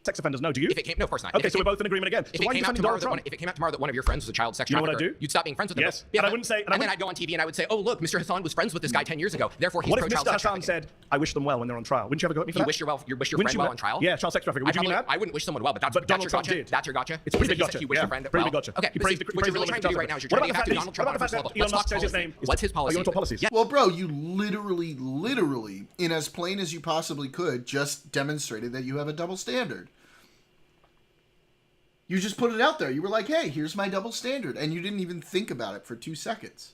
[SPEAKER 2] sex offenders. No, do you?
[SPEAKER 7] If it came, no, of course not.
[SPEAKER 2] Okay,
[SPEAKER 7] If
[SPEAKER 2] so
[SPEAKER 7] it
[SPEAKER 2] we're both in agreement again.
[SPEAKER 7] If
[SPEAKER 2] So why
[SPEAKER 7] it
[SPEAKER 2] are you
[SPEAKER 7] came out
[SPEAKER 2] defending
[SPEAKER 7] tomorrow
[SPEAKER 2] Donald Trump?
[SPEAKER 7] if it came out tomorrow that one of your friends was a child sex
[SPEAKER 2] You know what
[SPEAKER 7] trafficker,
[SPEAKER 2] I'd do?
[SPEAKER 7] you'd stop being friends with him.
[SPEAKER 2] Yes,
[SPEAKER 7] Yeah,
[SPEAKER 2] and I wouldn't say- and I
[SPEAKER 7] And then
[SPEAKER 2] wouldn't-
[SPEAKER 7] I'd go on TV and I would say, oh look, Mr. Hasan was friends with this guy 10 years ago. Therefore, he's
[SPEAKER 2] What if
[SPEAKER 7] pro-child
[SPEAKER 2] Mr.
[SPEAKER 7] sex
[SPEAKER 2] Hasan
[SPEAKER 7] trafficking.
[SPEAKER 2] said, I wish them well when they're on trial? Wouldn't you ever go at me for
[SPEAKER 7] You
[SPEAKER 2] that?
[SPEAKER 7] wish your friend
[SPEAKER 2] Wouldn't
[SPEAKER 7] well
[SPEAKER 2] you-
[SPEAKER 7] on trial?
[SPEAKER 2] Yeah, child sex trafficking. Would you be mad?
[SPEAKER 7] I wouldn't wish someone well, but that's
[SPEAKER 2] But
[SPEAKER 7] that's your
[SPEAKER 2] Donald Trump
[SPEAKER 7] gotcha.
[SPEAKER 2] did.
[SPEAKER 7] That's your gotcha.
[SPEAKER 2] It's a pretty big
[SPEAKER 7] You
[SPEAKER 2] gotcha.
[SPEAKER 7] said you wish your friend
[SPEAKER 2] Pretty
[SPEAKER 7] well.
[SPEAKER 2] big gotcha.
[SPEAKER 7] Okay,
[SPEAKER 2] He
[SPEAKER 7] but
[SPEAKER 2] praised
[SPEAKER 7] see,
[SPEAKER 2] the-
[SPEAKER 7] what
[SPEAKER 2] he
[SPEAKER 7] you're really
[SPEAKER 2] praised
[SPEAKER 7] trying
[SPEAKER 2] the
[SPEAKER 7] to do right now is you're trying to get back to Donald Trump on a personal level. Let's talk
[SPEAKER 2] says his name.
[SPEAKER 7] What's his policy?
[SPEAKER 2] Are you want to talk policies?
[SPEAKER 7] Yeah.
[SPEAKER 1] Well, bro, you literally, in as plain as you possibly could, just demonstrated that you have a double standard. You just put it out there. You were like, hey, here's my double standard. And you didn't even think about it for 2 seconds.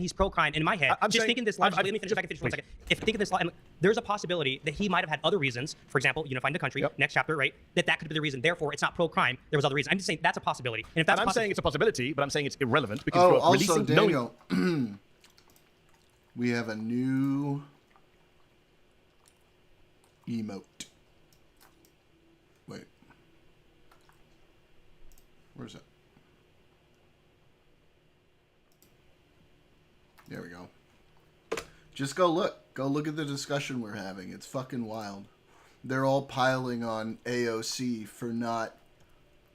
[SPEAKER 8] saying he's pro-crime in my head.
[SPEAKER 2] I'm
[SPEAKER 8] just
[SPEAKER 2] saying-
[SPEAKER 8] thinking this logic.
[SPEAKER 2] I'm-
[SPEAKER 8] Let me finish. If I can finish 1 second. If thinking this, there's a possibility that he might have had other reasons. For example, unifying the country.
[SPEAKER 2] Yep.
[SPEAKER 8] Next chapter, right? That could be the reason. Therefore, it's not pro-crime. There was other reasons. I'm just saying that's a possibility. And if that's
[SPEAKER 2] And I'm saying it's a possibility, but I'm saying it's irrelevant because
[SPEAKER 1] Oh,
[SPEAKER 2] you're
[SPEAKER 1] also,
[SPEAKER 2] releasing knowing.
[SPEAKER 1] Daniel, We have a new emote. Wait. Where's it? There we go. Just go look. Go look at the discussion we're having. It's fucking wild. They're all piling on AOC for not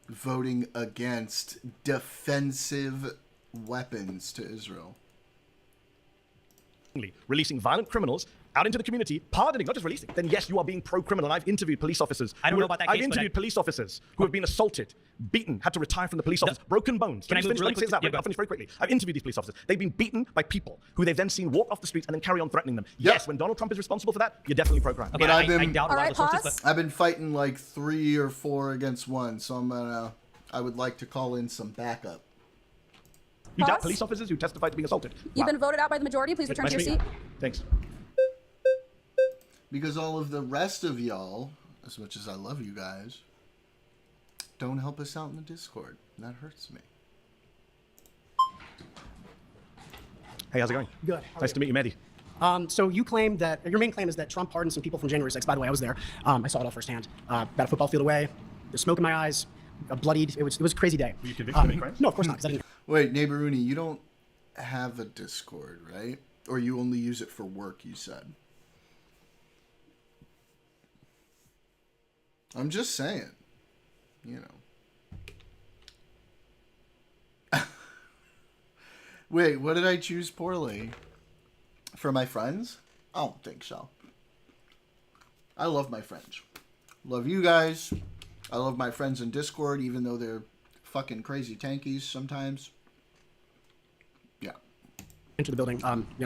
[SPEAKER 1] voting against defensive weapons to Israel.
[SPEAKER 2] Releasing violent criminals out into the community, pardoning, not just releasing, then yes, you are being pro-criminal. And I've interviewed police officers.
[SPEAKER 8] I don't know about that
[SPEAKER 2] I've
[SPEAKER 8] case,
[SPEAKER 2] interviewed police officers who have been assaulted, beaten, had to retire from the police office, broken bones.
[SPEAKER 8] Can I move really quickly?
[SPEAKER 2] I'll
[SPEAKER 8] Yeah,
[SPEAKER 2] finish very quickly. I've interviewed these police officers. They've been beaten by people who they've then seen walk off the streets and then carry on threatening them.
[SPEAKER 1] Yep.
[SPEAKER 2] Yes, when Donald Trump is responsible for that, you're definitely pro-crime.
[SPEAKER 8] Okay,
[SPEAKER 1] But
[SPEAKER 8] I,
[SPEAKER 1] I've been-
[SPEAKER 8] I doubt a
[SPEAKER 4] All
[SPEAKER 8] lot
[SPEAKER 4] right,
[SPEAKER 8] of the sources,
[SPEAKER 4] pause.
[SPEAKER 8] but
[SPEAKER 1] I've been fighting like 3 or 4 against 1, so I would like to call in some backup.
[SPEAKER 2] You doubt
[SPEAKER 4] Pause.
[SPEAKER 2] police officers who testified to being assaulted.
[SPEAKER 4] You've
[SPEAKER 2] Wow.
[SPEAKER 4] been voted out by the majority. Please return to your seat.
[SPEAKER 2] Thanks.
[SPEAKER 1] Because all of the rest of y'all, as much as I love you guys, don't help us out in the Discord. And that hurts me.
[SPEAKER 2] Hey, how's it going?
[SPEAKER 9] Good.
[SPEAKER 2] Nice to meet you, Medhi.
[SPEAKER 9] So you claim that your main claim is that Trump pardoned some people from January 6th. By the way, I was there. I saw it all firsthand. About a football field away. There's smoke in my eyes. Bloodied. It was a crazy day.
[SPEAKER 2] Were you convicted of any crimes?
[SPEAKER 9] No, of course not. 'Cause I didn't.
[SPEAKER 1] Wait, Neighbor Rooney, you don't have a Discord, right? Or you only use it for work, you said. I'm just saying. You know. Wait, what did I choose poorly? For my friends? I don't think so. I love my friends. Love you guys. I love my friends in Discord, even though they're fucking crazy tankies sometimes. Yeah.
[SPEAKER 9] Into the building,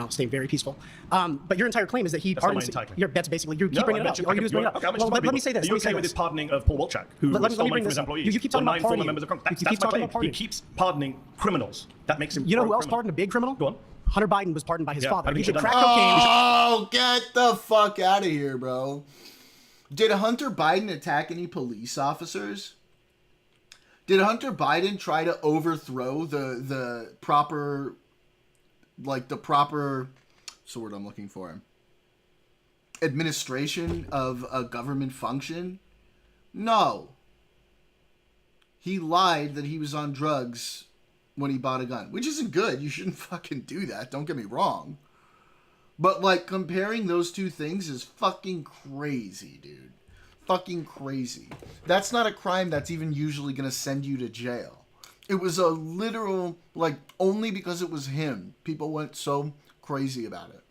[SPEAKER 9] staying very peaceful. But your entire claim is that he
[SPEAKER 2] That's not
[SPEAKER 9] pardoned.
[SPEAKER 2] my entire claim.
[SPEAKER 9] That's basically you keep bringing it up. All you do is bring it up.
[SPEAKER 2] Okay,
[SPEAKER 9] Well, let me say this.
[SPEAKER 2] Are you okay with his pardoning of Paul Wolchak, who
[SPEAKER 9] Let me
[SPEAKER 2] stole
[SPEAKER 9] bring
[SPEAKER 2] money from
[SPEAKER 9] this
[SPEAKER 2] his
[SPEAKER 9] up.
[SPEAKER 2] employees?
[SPEAKER 9] You keep talking
[SPEAKER 2] Or
[SPEAKER 9] about
[SPEAKER 2] 9 former
[SPEAKER 9] pardoning.
[SPEAKER 2] members of Congress.
[SPEAKER 9] You
[SPEAKER 2] That's
[SPEAKER 9] keep
[SPEAKER 2] my
[SPEAKER 9] talking
[SPEAKER 2] claim.
[SPEAKER 9] about pardoning.
[SPEAKER 2] He keeps pardoning criminals. That makes him.
[SPEAKER 9] You know who else
[SPEAKER 2] pro-criminal.
[SPEAKER 9] pardoned a big criminal?
[SPEAKER 2] Go on.
[SPEAKER 9] Hunter Biden was pardoned by his
[SPEAKER 2] Yeah,
[SPEAKER 9] father.
[SPEAKER 2] I think
[SPEAKER 9] He
[SPEAKER 2] he should
[SPEAKER 9] did
[SPEAKER 2] have
[SPEAKER 9] crack
[SPEAKER 2] done
[SPEAKER 9] cocaine.
[SPEAKER 1] Oh, get the fuck out of here, bro. Did Hunter Biden attack any police officers? Did Hunter Biden try to overthrow the proper, what's the word I'm looking for? Administration of a government function? No. He lied that he was on drugs when he bought a gun, which isn't good. You shouldn't fucking do that. Don't get me wrong. But, like, comparing those two things is fucking crazy, dude. Fucking crazy. That's not a crime that's even usually going to send you to jail. It was a literal, like, only because it was him. People went so crazy about it.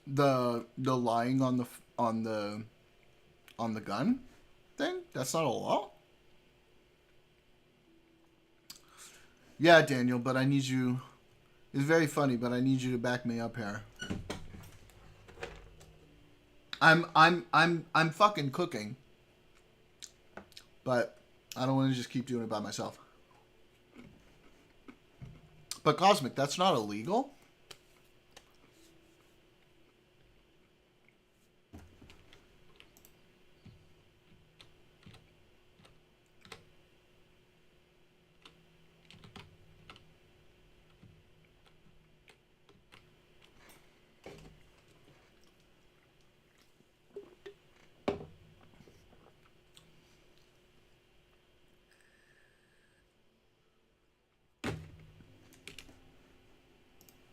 [SPEAKER 1] The lying on the gun thing? That's not a law? Yeah, Daniel, but I need you. It's very funny, but I need you to back me up here. I'm fucking cooking. But I don't want to just keep doing it by myself. But Cosmic, that's not illegal.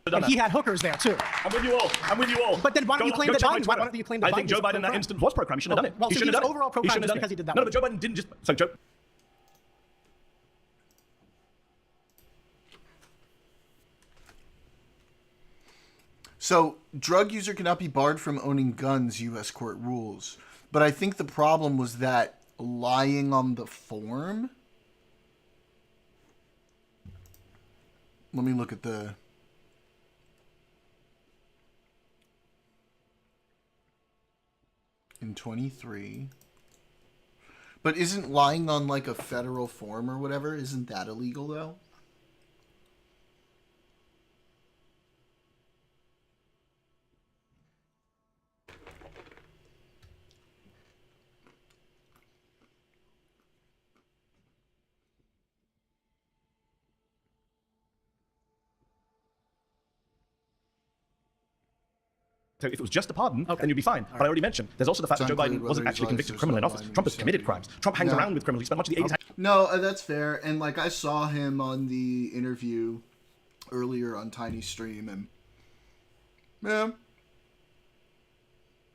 [SPEAKER 9] And he had hookers there too.
[SPEAKER 2] I'm with you all. I'm with you all.
[SPEAKER 9] But then why don't you claim that
[SPEAKER 2] check my
[SPEAKER 9] Biden? Why
[SPEAKER 2] Twitter.
[SPEAKER 9] don't you claim that
[SPEAKER 2] I think
[SPEAKER 9] Biden
[SPEAKER 2] Joe
[SPEAKER 9] was
[SPEAKER 2] Biden in that
[SPEAKER 9] pro-crime?
[SPEAKER 2] instance was pro-crime. He shouldn't have done it.
[SPEAKER 9] Well,
[SPEAKER 2] He
[SPEAKER 9] so
[SPEAKER 2] shouldn't
[SPEAKER 9] he
[SPEAKER 2] have
[SPEAKER 9] was
[SPEAKER 2] done it.
[SPEAKER 9] overall pro-crime
[SPEAKER 2] shouldn't have
[SPEAKER 9] just because he did that
[SPEAKER 2] No,
[SPEAKER 9] one.
[SPEAKER 2] but Joe Biden didn't just. So Joe.
[SPEAKER 1] So, drug user cannot be barred from owning guns, U.S. court rules. But I think the problem was that lying on the form. Let me look at the. In 23. But isn't lying on like a federal form or whatever, isn't that illegal though?
[SPEAKER 2] So if it was just a pardon, then you'd be fine. But I already mentioned, there's also the fact that Joe Biden wasn't actually convicted criminally in office. Trump has committed crimes. Trump hangs around with criminals. He spent much of the 80s.
[SPEAKER 1] No, that's fair. And like I saw him on the interview earlier on Tiny Stream, and yeah,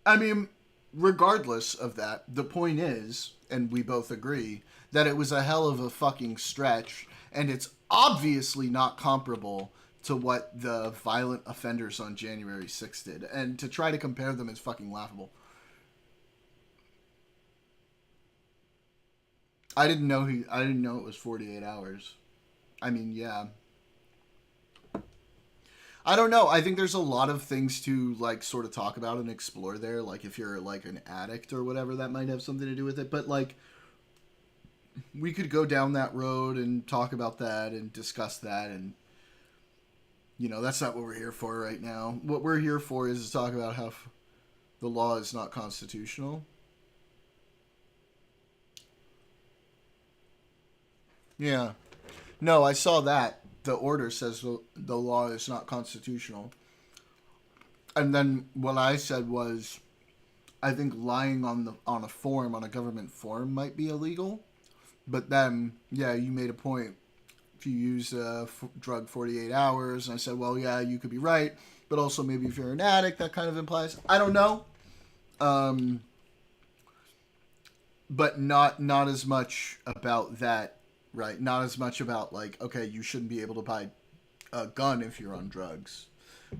[SPEAKER 1] I mean, regardless of that, the point is, and we both agree, that it was a hell of a fucking stretch, and it's obviously not comparable to what the violent offenders on January 6th did. And to try to compare them is fucking laughable. I didn't know it was 48 hours. I mean, yeah. I don't know. I think there's a lot of things to like sort of talk about and explore there. Like if you're like an addict or whatever, that might have something to do with it. But like, we could go down that road and talk about that and discuss that. And, you know, that's not what we're here for right now. What we're here for is to talk about how the law is not constitutional. Yeah. No, I saw that. The order says the law is not constitutional. And then what I said was, I think lying on a form, on a government form, might be illegal. But then, yeah, you made a point. If you use a drug 48 hours, and I said, well, yeah, you could be right. But also maybe if you're an addict, that kind of implies. I don't know. But not as much about that. Right, not as much about like, okay, you shouldn't be able to buy a gun if you're on drugs,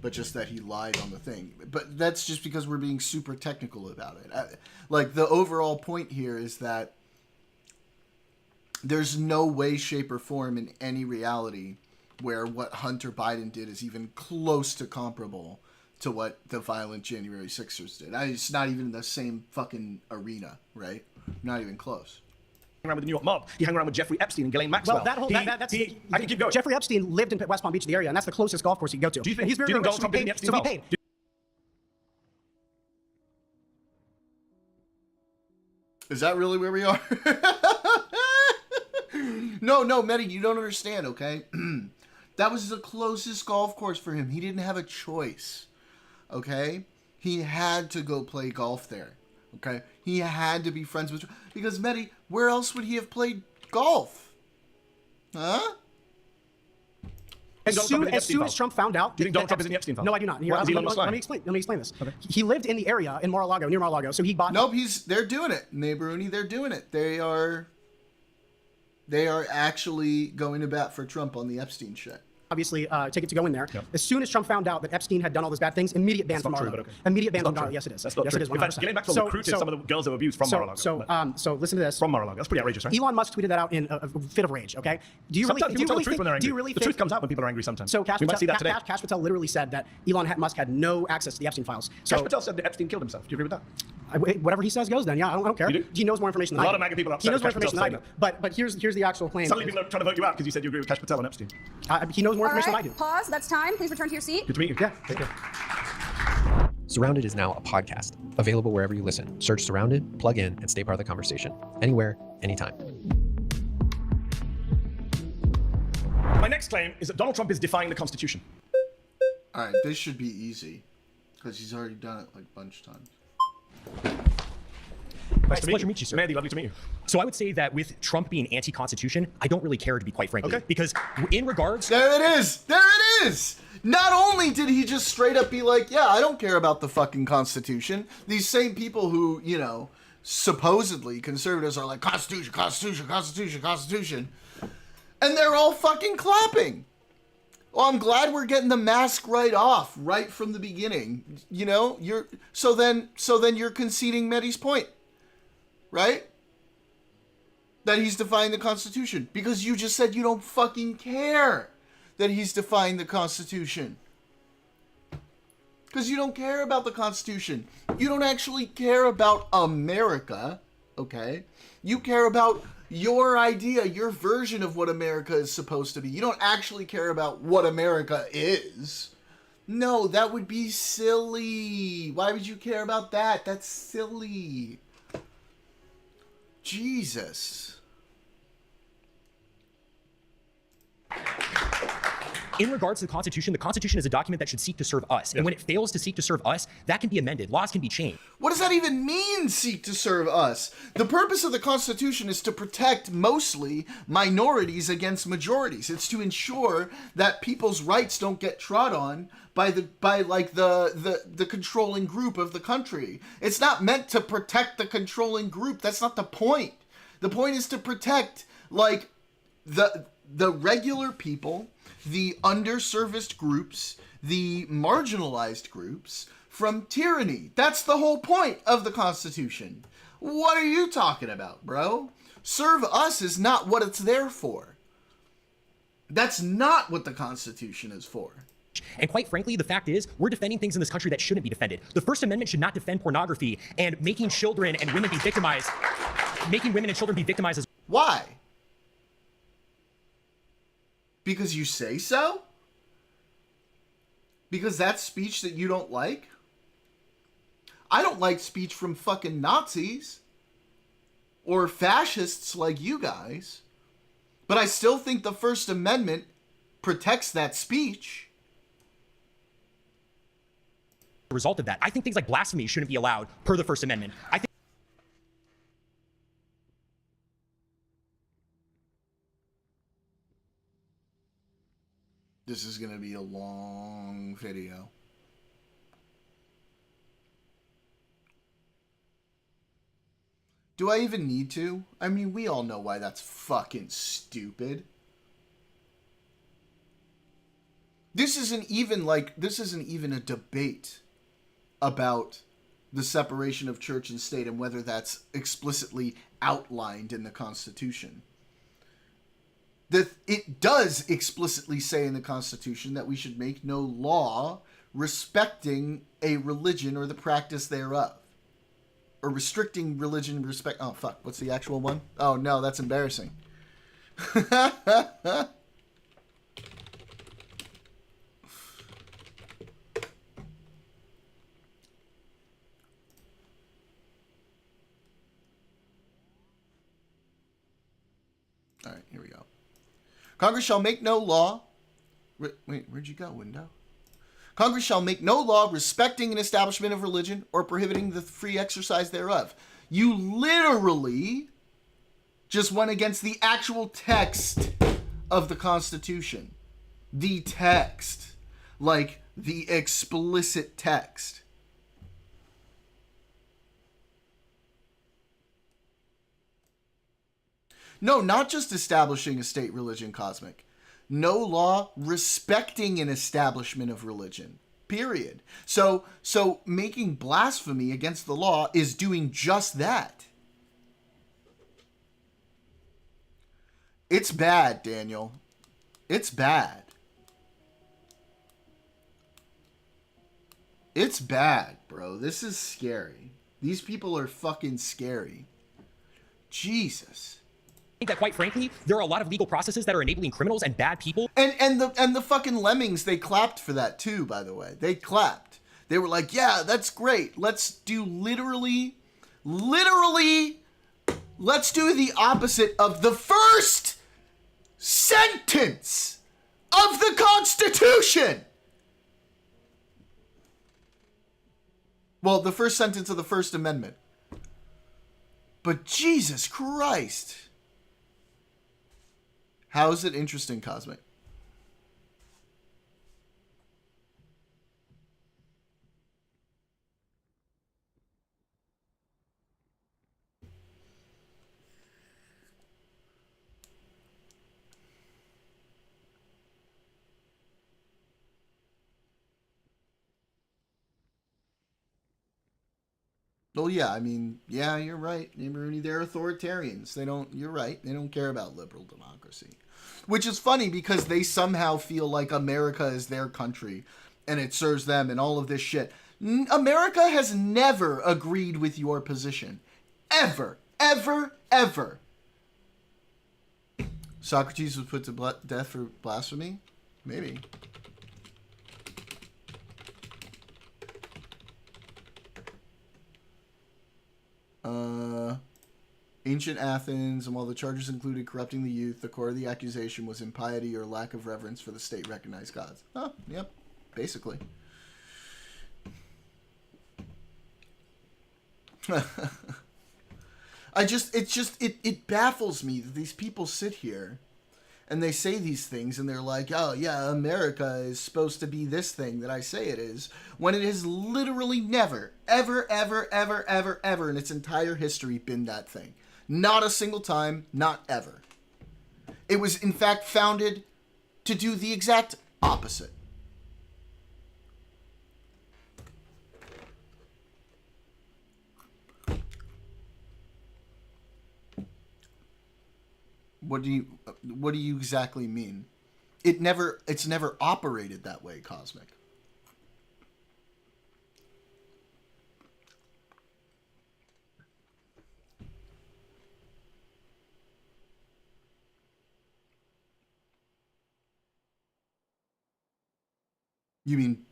[SPEAKER 1] but just that he lied on the thing. But that's just because we're being super technical about it. Like the overall point here is that there's no way, shape, or form in any reality where what Hunter Biden did is even close to comparable to what the violent January 6ers did. It's not even in the same fucking arena, right? Not even close.
[SPEAKER 2] Around with the New York mob. He hung around with Jeffrey Epstein and Ghislaine Maxwell.
[SPEAKER 9] Well, that's
[SPEAKER 2] I can keep going.
[SPEAKER 9] Jeffrey Epstein lived in West Palm Beach, the area, and that's the closest golf course he could go to.
[SPEAKER 2] Do you think,
[SPEAKER 9] he's very
[SPEAKER 2] do you think
[SPEAKER 9] rich,
[SPEAKER 2] Donald Trump is in the Epstein
[SPEAKER 9] so he
[SPEAKER 2] file?
[SPEAKER 9] paid.
[SPEAKER 1] Is that really where we are? No, Medhi, you don't understand, okay? That was the closest golf course for him. He didn't have a choice, okay? He had to go play golf there, okay? He had to be friends with... Because, Medhi, where else would he have played golf? Huh?
[SPEAKER 9] As soon as Trump found out...
[SPEAKER 2] Do you think Donald Trump is in the Epstein file?
[SPEAKER 9] No, I do not. Here,
[SPEAKER 2] Well,
[SPEAKER 9] let me explain this. Okay. He lived in the area in Mar-a-Lago, near Mar-a-Lago, so he bought...
[SPEAKER 1] Nope, they're doing it. Neighboruni, they're doing it. They are actually going to bat for Trump on the Epstein shit.
[SPEAKER 9] Obviously, ticket to go in there. Yep. As soon as Trump found out that Epstein had done all those bad things, immediate ban from Mar-a-Lago. Okay. Immediate ban from Mar-a-Lago. Yes, it is.
[SPEAKER 2] That's not
[SPEAKER 9] yes,
[SPEAKER 2] true.
[SPEAKER 9] it is. 100%.
[SPEAKER 2] In fact, Ghislaine Maxwell recruited some of the girls that were abused from Mar-a-Lago.
[SPEAKER 9] So listen to this.
[SPEAKER 2] From Mar-a-Lago. That's pretty outrageous, right?
[SPEAKER 9] Elon Musk tweeted that out in a fit of rage, okay? Do you
[SPEAKER 2] sometimes
[SPEAKER 9] really,
[SPEAKER 2] people tell the truth when they're angry.
[SPEAKER 9] Do you really
[SPEAKER 2] the
[SPEAKER 9] think...
[SPEAKER 2] truth comes out when people are angry sometimes.
[SPEAKER 9] So
[SPEAKER 2] we might see that today.
[SPEAKER 9] Kash Patel literally said that Elon Musk had no access to the Epstein files. So,
[SPEAKER 2] Kash Patel said that Epstein killed himself. Do you agree with that?
[SPEAKER 9] Whatever he says goes then. Yeah, I don't care. He knows more information than I do.
[SPEAKER 2] A lot of MAGA people are upset.
[SPEAKER 9] He knows more information than I do. But here's the actual claim.
[SPEAKER 2] Suddenly people are trying to vote you out because you said you agree with Kash Patel and Epstein.
[SPEAKER 9] He knows more information than I do.
[SPEAKER 4] Pause. That's time. Please return to your seat.
[SPEAKER 2] Good to meet you.
[SPEAKER 9] Yeah, thank you.
[SPEAKER 7] Surrounded is now a podcast, available wherever you listen. Search Surrounded, plug in, and stay part of the conversation. Anywhere, anytime.
[SPEAKER 2] My next claim is that Donald Trump is defying the Constitution.
[SPEAKER 1] All right, this should be easy because he's already done it like a bunch of times.
[SPEAKER 2] Nice to
[SPEAKER 8] pleasure to meet you, sir.
[SPEAKER 2] Medhi, lovely to meet you.
[SPEAKER 8] So I would say that with Trump being anti-constitution, I don't really care, to be quite frank. Okay. Because in regards...
[SPEAKER 1] There it is! There it is! Not only did he just straight up be like, yeah, I don't care about the fucking Constitution. These same people who, you know, supposedly conservatives are like, Constitution, Constitution, Constitution, Constitution. And they're all fucking clapping. Well, I'm glad we're getting the mask right off, right from the beginning. You know, so then you're conceding Medhi's point. Right? That he's defying the Constitution. Because you just said you don't fucking care that he's defying the Constitution. Because you don't care about the Constitution. You don't actually care about America, okay? You care about your idea, your version of what America is supposed to be. You don't actually care about what America is. No, that would be silly. Why would you care about that? That's silly. Jesus.
[SPEAKER 8] In regards to the Constitution is a document that should seek to serve us. And when it fails to seek to serve us, that can be amended. Laws can be changed.
[SPEAKER 1] What does that even mean, seek to serve us? The purpose of the Constitution is to protect mostly minorities against majorities. It's to ensure that people's rights don't get trod on by the controlling group of the country. It's not meant to protect the controlling group. That's not the point. The point is to protect like the regular people, the underserviced groups, the marginalized groups from tyranny. That's the whole point of the Constitution. What are you talking about, bro? Serve us is not what it's there for. That's not what the Constitution is for.
[SPEAKER 8] And quite frankly, the fact is, we're defending things in this country that shouldn't be defended. The First Amendment should not defend pornography and making children and women be victimized, making women and children be victimized as...
[SPEAKER 1] Why? Because you say so? Because that's speech that you don't like? I don't like speech from fucking Nazis or fascists like you guys, but I still think the First Amendment protects that speech.
[SPEAKER 8] a result of that. I think things like blasphemy shouldn't be allowed per the First Amendment. I think
[SPEAKER 1] this is going to be a long video. Do I even need to? I mean, we all know why that's fucking stupid. This isn't even a debate about the separation of church and state and whether that's explicitly outlined in the Constitution. It does explicitly say in the Constitution that we should make no law respecting a religion or the practice thereof. Or restricting religion respect... Oh, fuck. What's the actual one? Oh, no, that's embarrassing. All right, here we go. Congress shall make no law... Wait, where'd you go, window? Congress shall make no law respecting an establishment of religion or prohibiting the free exercise thereof. You literally just went against the actual text of the Constitution. The text. Like, the explicit text. No, not just establishing a state religion, Cosmic. No law respecting an establishment of religion. Period. So making blasphemy against the law is doing just that. It's bad, Daniel. It's bad. It's bad, bro. This is scary. These people are fucking scary. Jesus.
[SPEAKER 8] I think that, quite frankly, there are a lot of legal processes that are enabling criminals and bad people.
[SPEAKER 1] And the fucking lemmings, they clapped for that too, by the way. They clapped. They were like, yeah, that's great. Let's do literally, let's do the opposite of the first sentence of the Constitution. Well, the first sentence of the First Amendment. But Jesus Christ. How is it interesting, Cosmic? Well, yeah, I mean, yeah, you're right. Rooney, they're authoritarians. You're right. They don't care about liberal democracy. Which is funny because they somehow feel like America is their country and it serves them and all of this shit. America has never agreed with your position. Ever. Ever. Ever. Socrates was put to death for blasphemy? Maybe. Ancient Athens, and while the charges included corrupting the youth, the core of the accusation was impiety or lack of reverence for the state-recognized gods. Oh, yep, basically. It baffles me that these people sit here and they say these things and they're like, oh yeah, America is supposed to be this thing that I say it is, when it has literally never, ever, ever, ever, ever, ever in its entire history been that thing. Not a single time, not ever. It was in fact founded to do the exact opposite. What do you exactly mean? It's never operated that way, Cosmic. You mean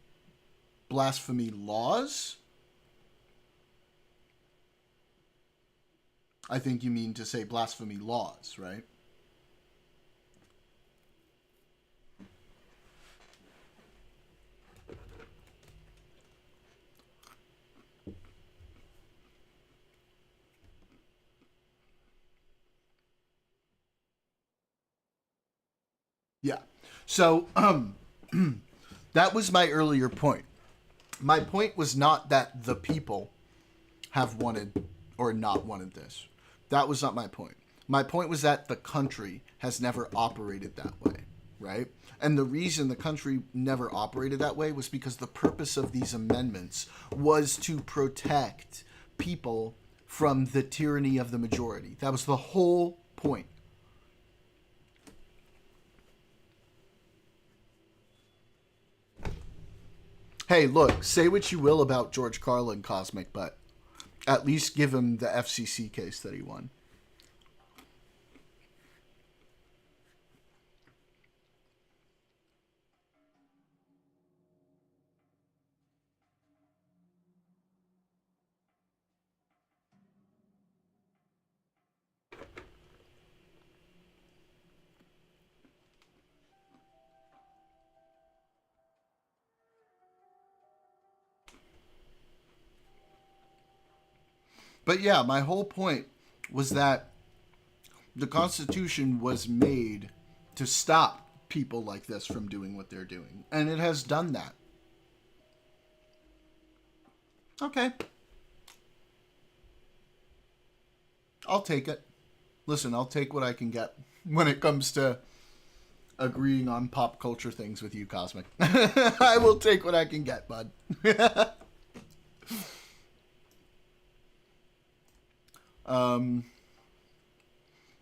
[SPEAKER 1] blasphemy laws? I think you mean to say blasphemy laws, right? Yeah. So, that was my earlier point. My point was not that the people have wanted or not wanted this. That was not my point. My point was that the country has never operated that way, right? And the reason the country never operated that way was because the purpose of these amendments was to protect people from the tyranny of the majority. That was the whole point. Hey, look, say what you will about George Carlin, Cosmic, but at least give him the FCC case that he won. But yeah, my whole point was that the Constitution was made to stop people like this from doing what they're doing. And it has done that. Okay. I'll take it. Listen, I'll take what I can get when it comes to agreeing on pop culture things with you, Cosmic. I will take what I can get, bud.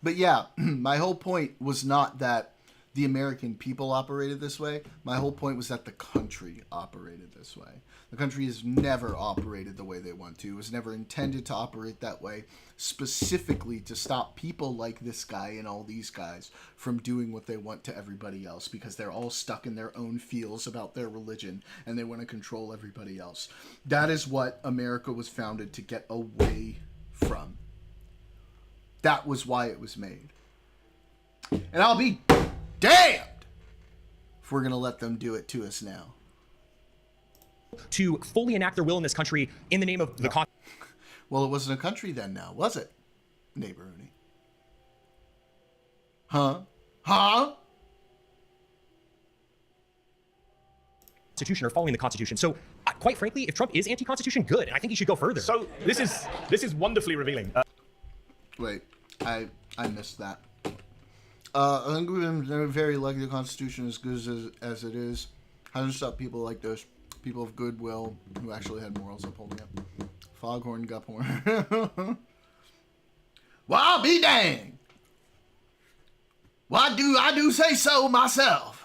[SPEAKER 1] But yeah, my whole point was not that the American people operated this way. My whole point was that the country operated this way. The country has never operated the way they want to. It was never intended to operate that way, specifically to stop people like this guy and all these guys from doing what they want to everybody else, because they're all stuck in their own feels about their religion and they want to control everybody else. That is what America was founded to get away from. That was why it was made. And I'll be damned if we're going to let them do it to us now.
[SPEAKER 8] To fully enact their will in this country in the name of the Constitution.
[SPEAKER 1] Well, it wasn't a country then now, was it? Neighbor Rooney. Huh?
[SPEAKER 8] Or following the Constitution. So, quite frankly, if Trump is anti-Constitution, good. And I think he should go further.
[SPEAKER 2] So this is wonderfully revealing.
[SPEAKER 1] Wait, I missed that. I think we've been very lucky the Constitution, as good as it is, hasn't stopped people like this. People of goodwill who actually had morals upholding it. Foghorn Guphorn. Well, I'll be dang. Well, I do say so myself.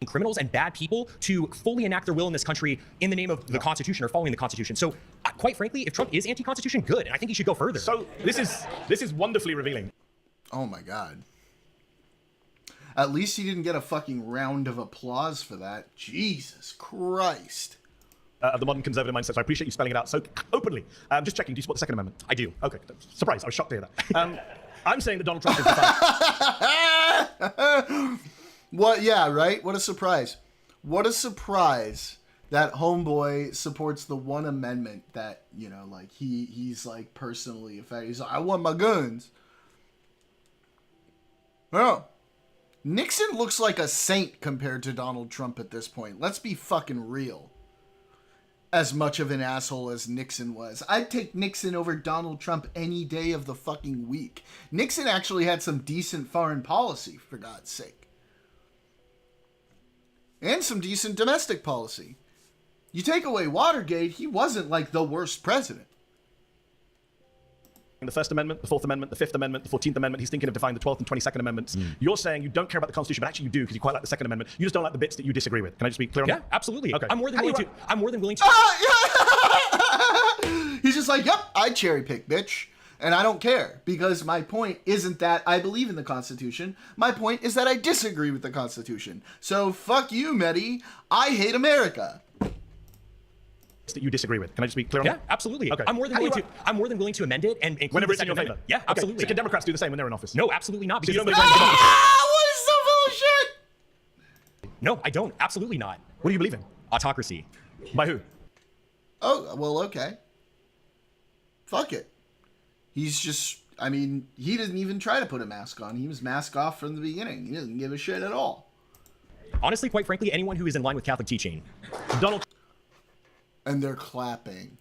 [SPEAKER 8] Criminals and bad people to fully enact their will in this country in the name of the Constitution or following the Constitution. So, quite frankly, if Trump is anti-Constitution, good. And I think he should go further.
[SPEAKER 2] So this is wonderfully revealing.
[SPEAKER 1] Oh my God. At least he didn't get a fucking round of applause for that. Jesus Christ.
[SPEAKER 2] of the modern conservative mindset, so I appreciate you spelling it out so openly. Just checking, do you support the Second Amendment?
[SPEAKER 8] I do.
[SPEAKER 2] Okay, surprise, I was shocked to hear that. I'm saying that Donald Trump is the
[SPEAKER 1] What? Yeah, right? What a surprise. What a surprise that homeboy supports the one amendment that, you know, like, he's like, personally affected. He's like, I want my guns. Well, Nixon looks like a saint compared to Donald Trump at this point. Let's be fucking real. As much of an asshole as Nixon was. I'd take Nixon over Donald Trump any day of the fucking week. Nixon actually had some decent foreign policy, for God's sake. And some decent domestic policy. You take away Watergate, he wasn't like the worst president.
[SPEAKER 2] the First Amendment, the Fourth Amendment, the Fifth Amendment, the 14th Amendment. He's thinking of defying the 12th and 22nd Amendments. You're saying you don't care about the Constitution, but actually you do because you quite like the Second Amendment. You just don't like the bits that you disagree with. Can I just be clear on that?
[SPEAKER 8] Yeah, absolutely.
[SPEAKER 2] Okay.
[SPEAKER 8] I'm more than willing to. I'm more than willing to.
[SPEAKER 1] He's just like, yep, I cherry pick, bitch. And I don't care, because my point isn't that I believe in the Constitution. My point is that I disagree with the Constitution. So fuck you, Medhi. I hate America.
[SPEAKER 2] That you disagree with. Can I just be clear on
[SPEAKER 8] Yeah,
[SPEAKER 2] that?
[SPEAKER 8] absolutely.
[SPEAKER 2] Okay.
[SPEAKER 8] I'm more than willing to. I'm more than willing to amend it and include
[SPEAKER 2] Whenever
[SPEAKER 8] the
[SPEAKER 2] it's in your
[SPEAKER 8] Second
[SPEAKER 2] favor.
[SPEAKER 8] Amendment. Yeah,
[SPEAKER 2] Okay.
[SPEAKER 8] absolutely.
[SPEAKER 2] So can Democrats do the same when they're in office?
[SPEAKER 8] No, absolutely not.
[SPEAKER 2] So
[SPEAKER 8] Because
[SPEAKER 2] you don't
[SPEAKER 8] it's
[SPEAKER 2] believe
[SPEAKER 8] the
[SPEAKER 2] in
[SPEAKER 1] Ah, what is so full of shit?
[SPEAKER 8] No, I don't. Absolutely not.
[SPEAKER 2] What do you believe in?
[SPEAKER 8] Autocracy.
[SPEAKER 2] By who?
[SPEAKER 1] Oh, well, okay. Fuck it. He's just, I mean, he didn't even try to put a mask on. He was mask off from the beginning. He doesn't give a shit at all.
[SPEAKER 8] Honestly, quite frankly, anyone who is in line with Catholic teaching.
[SPEAKER 2] Donald.
[SPEAKER 1] And they're clapping.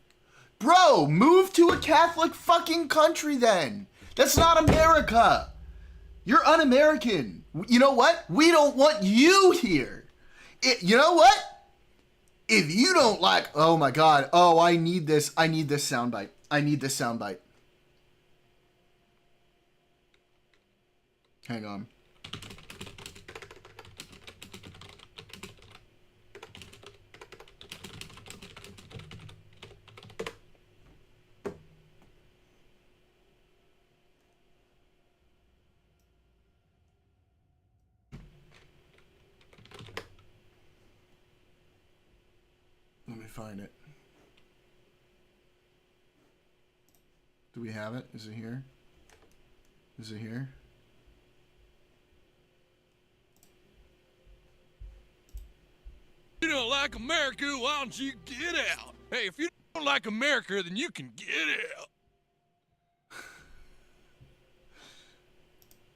[SPEAKER 1] Bro, move to a Catholic fucking country then. That's not America. You're un-American. You know what? We don't want you here. You know what? If you don't like, oh my God. Oh, I need this soundbite. I need this soundbite. Hang on. Let me find it. Do we have it? Is it here? Is it here?
[SPEAKER 10] You don't like America, why don't you get out? Hey, if you don't like America, then you can get out.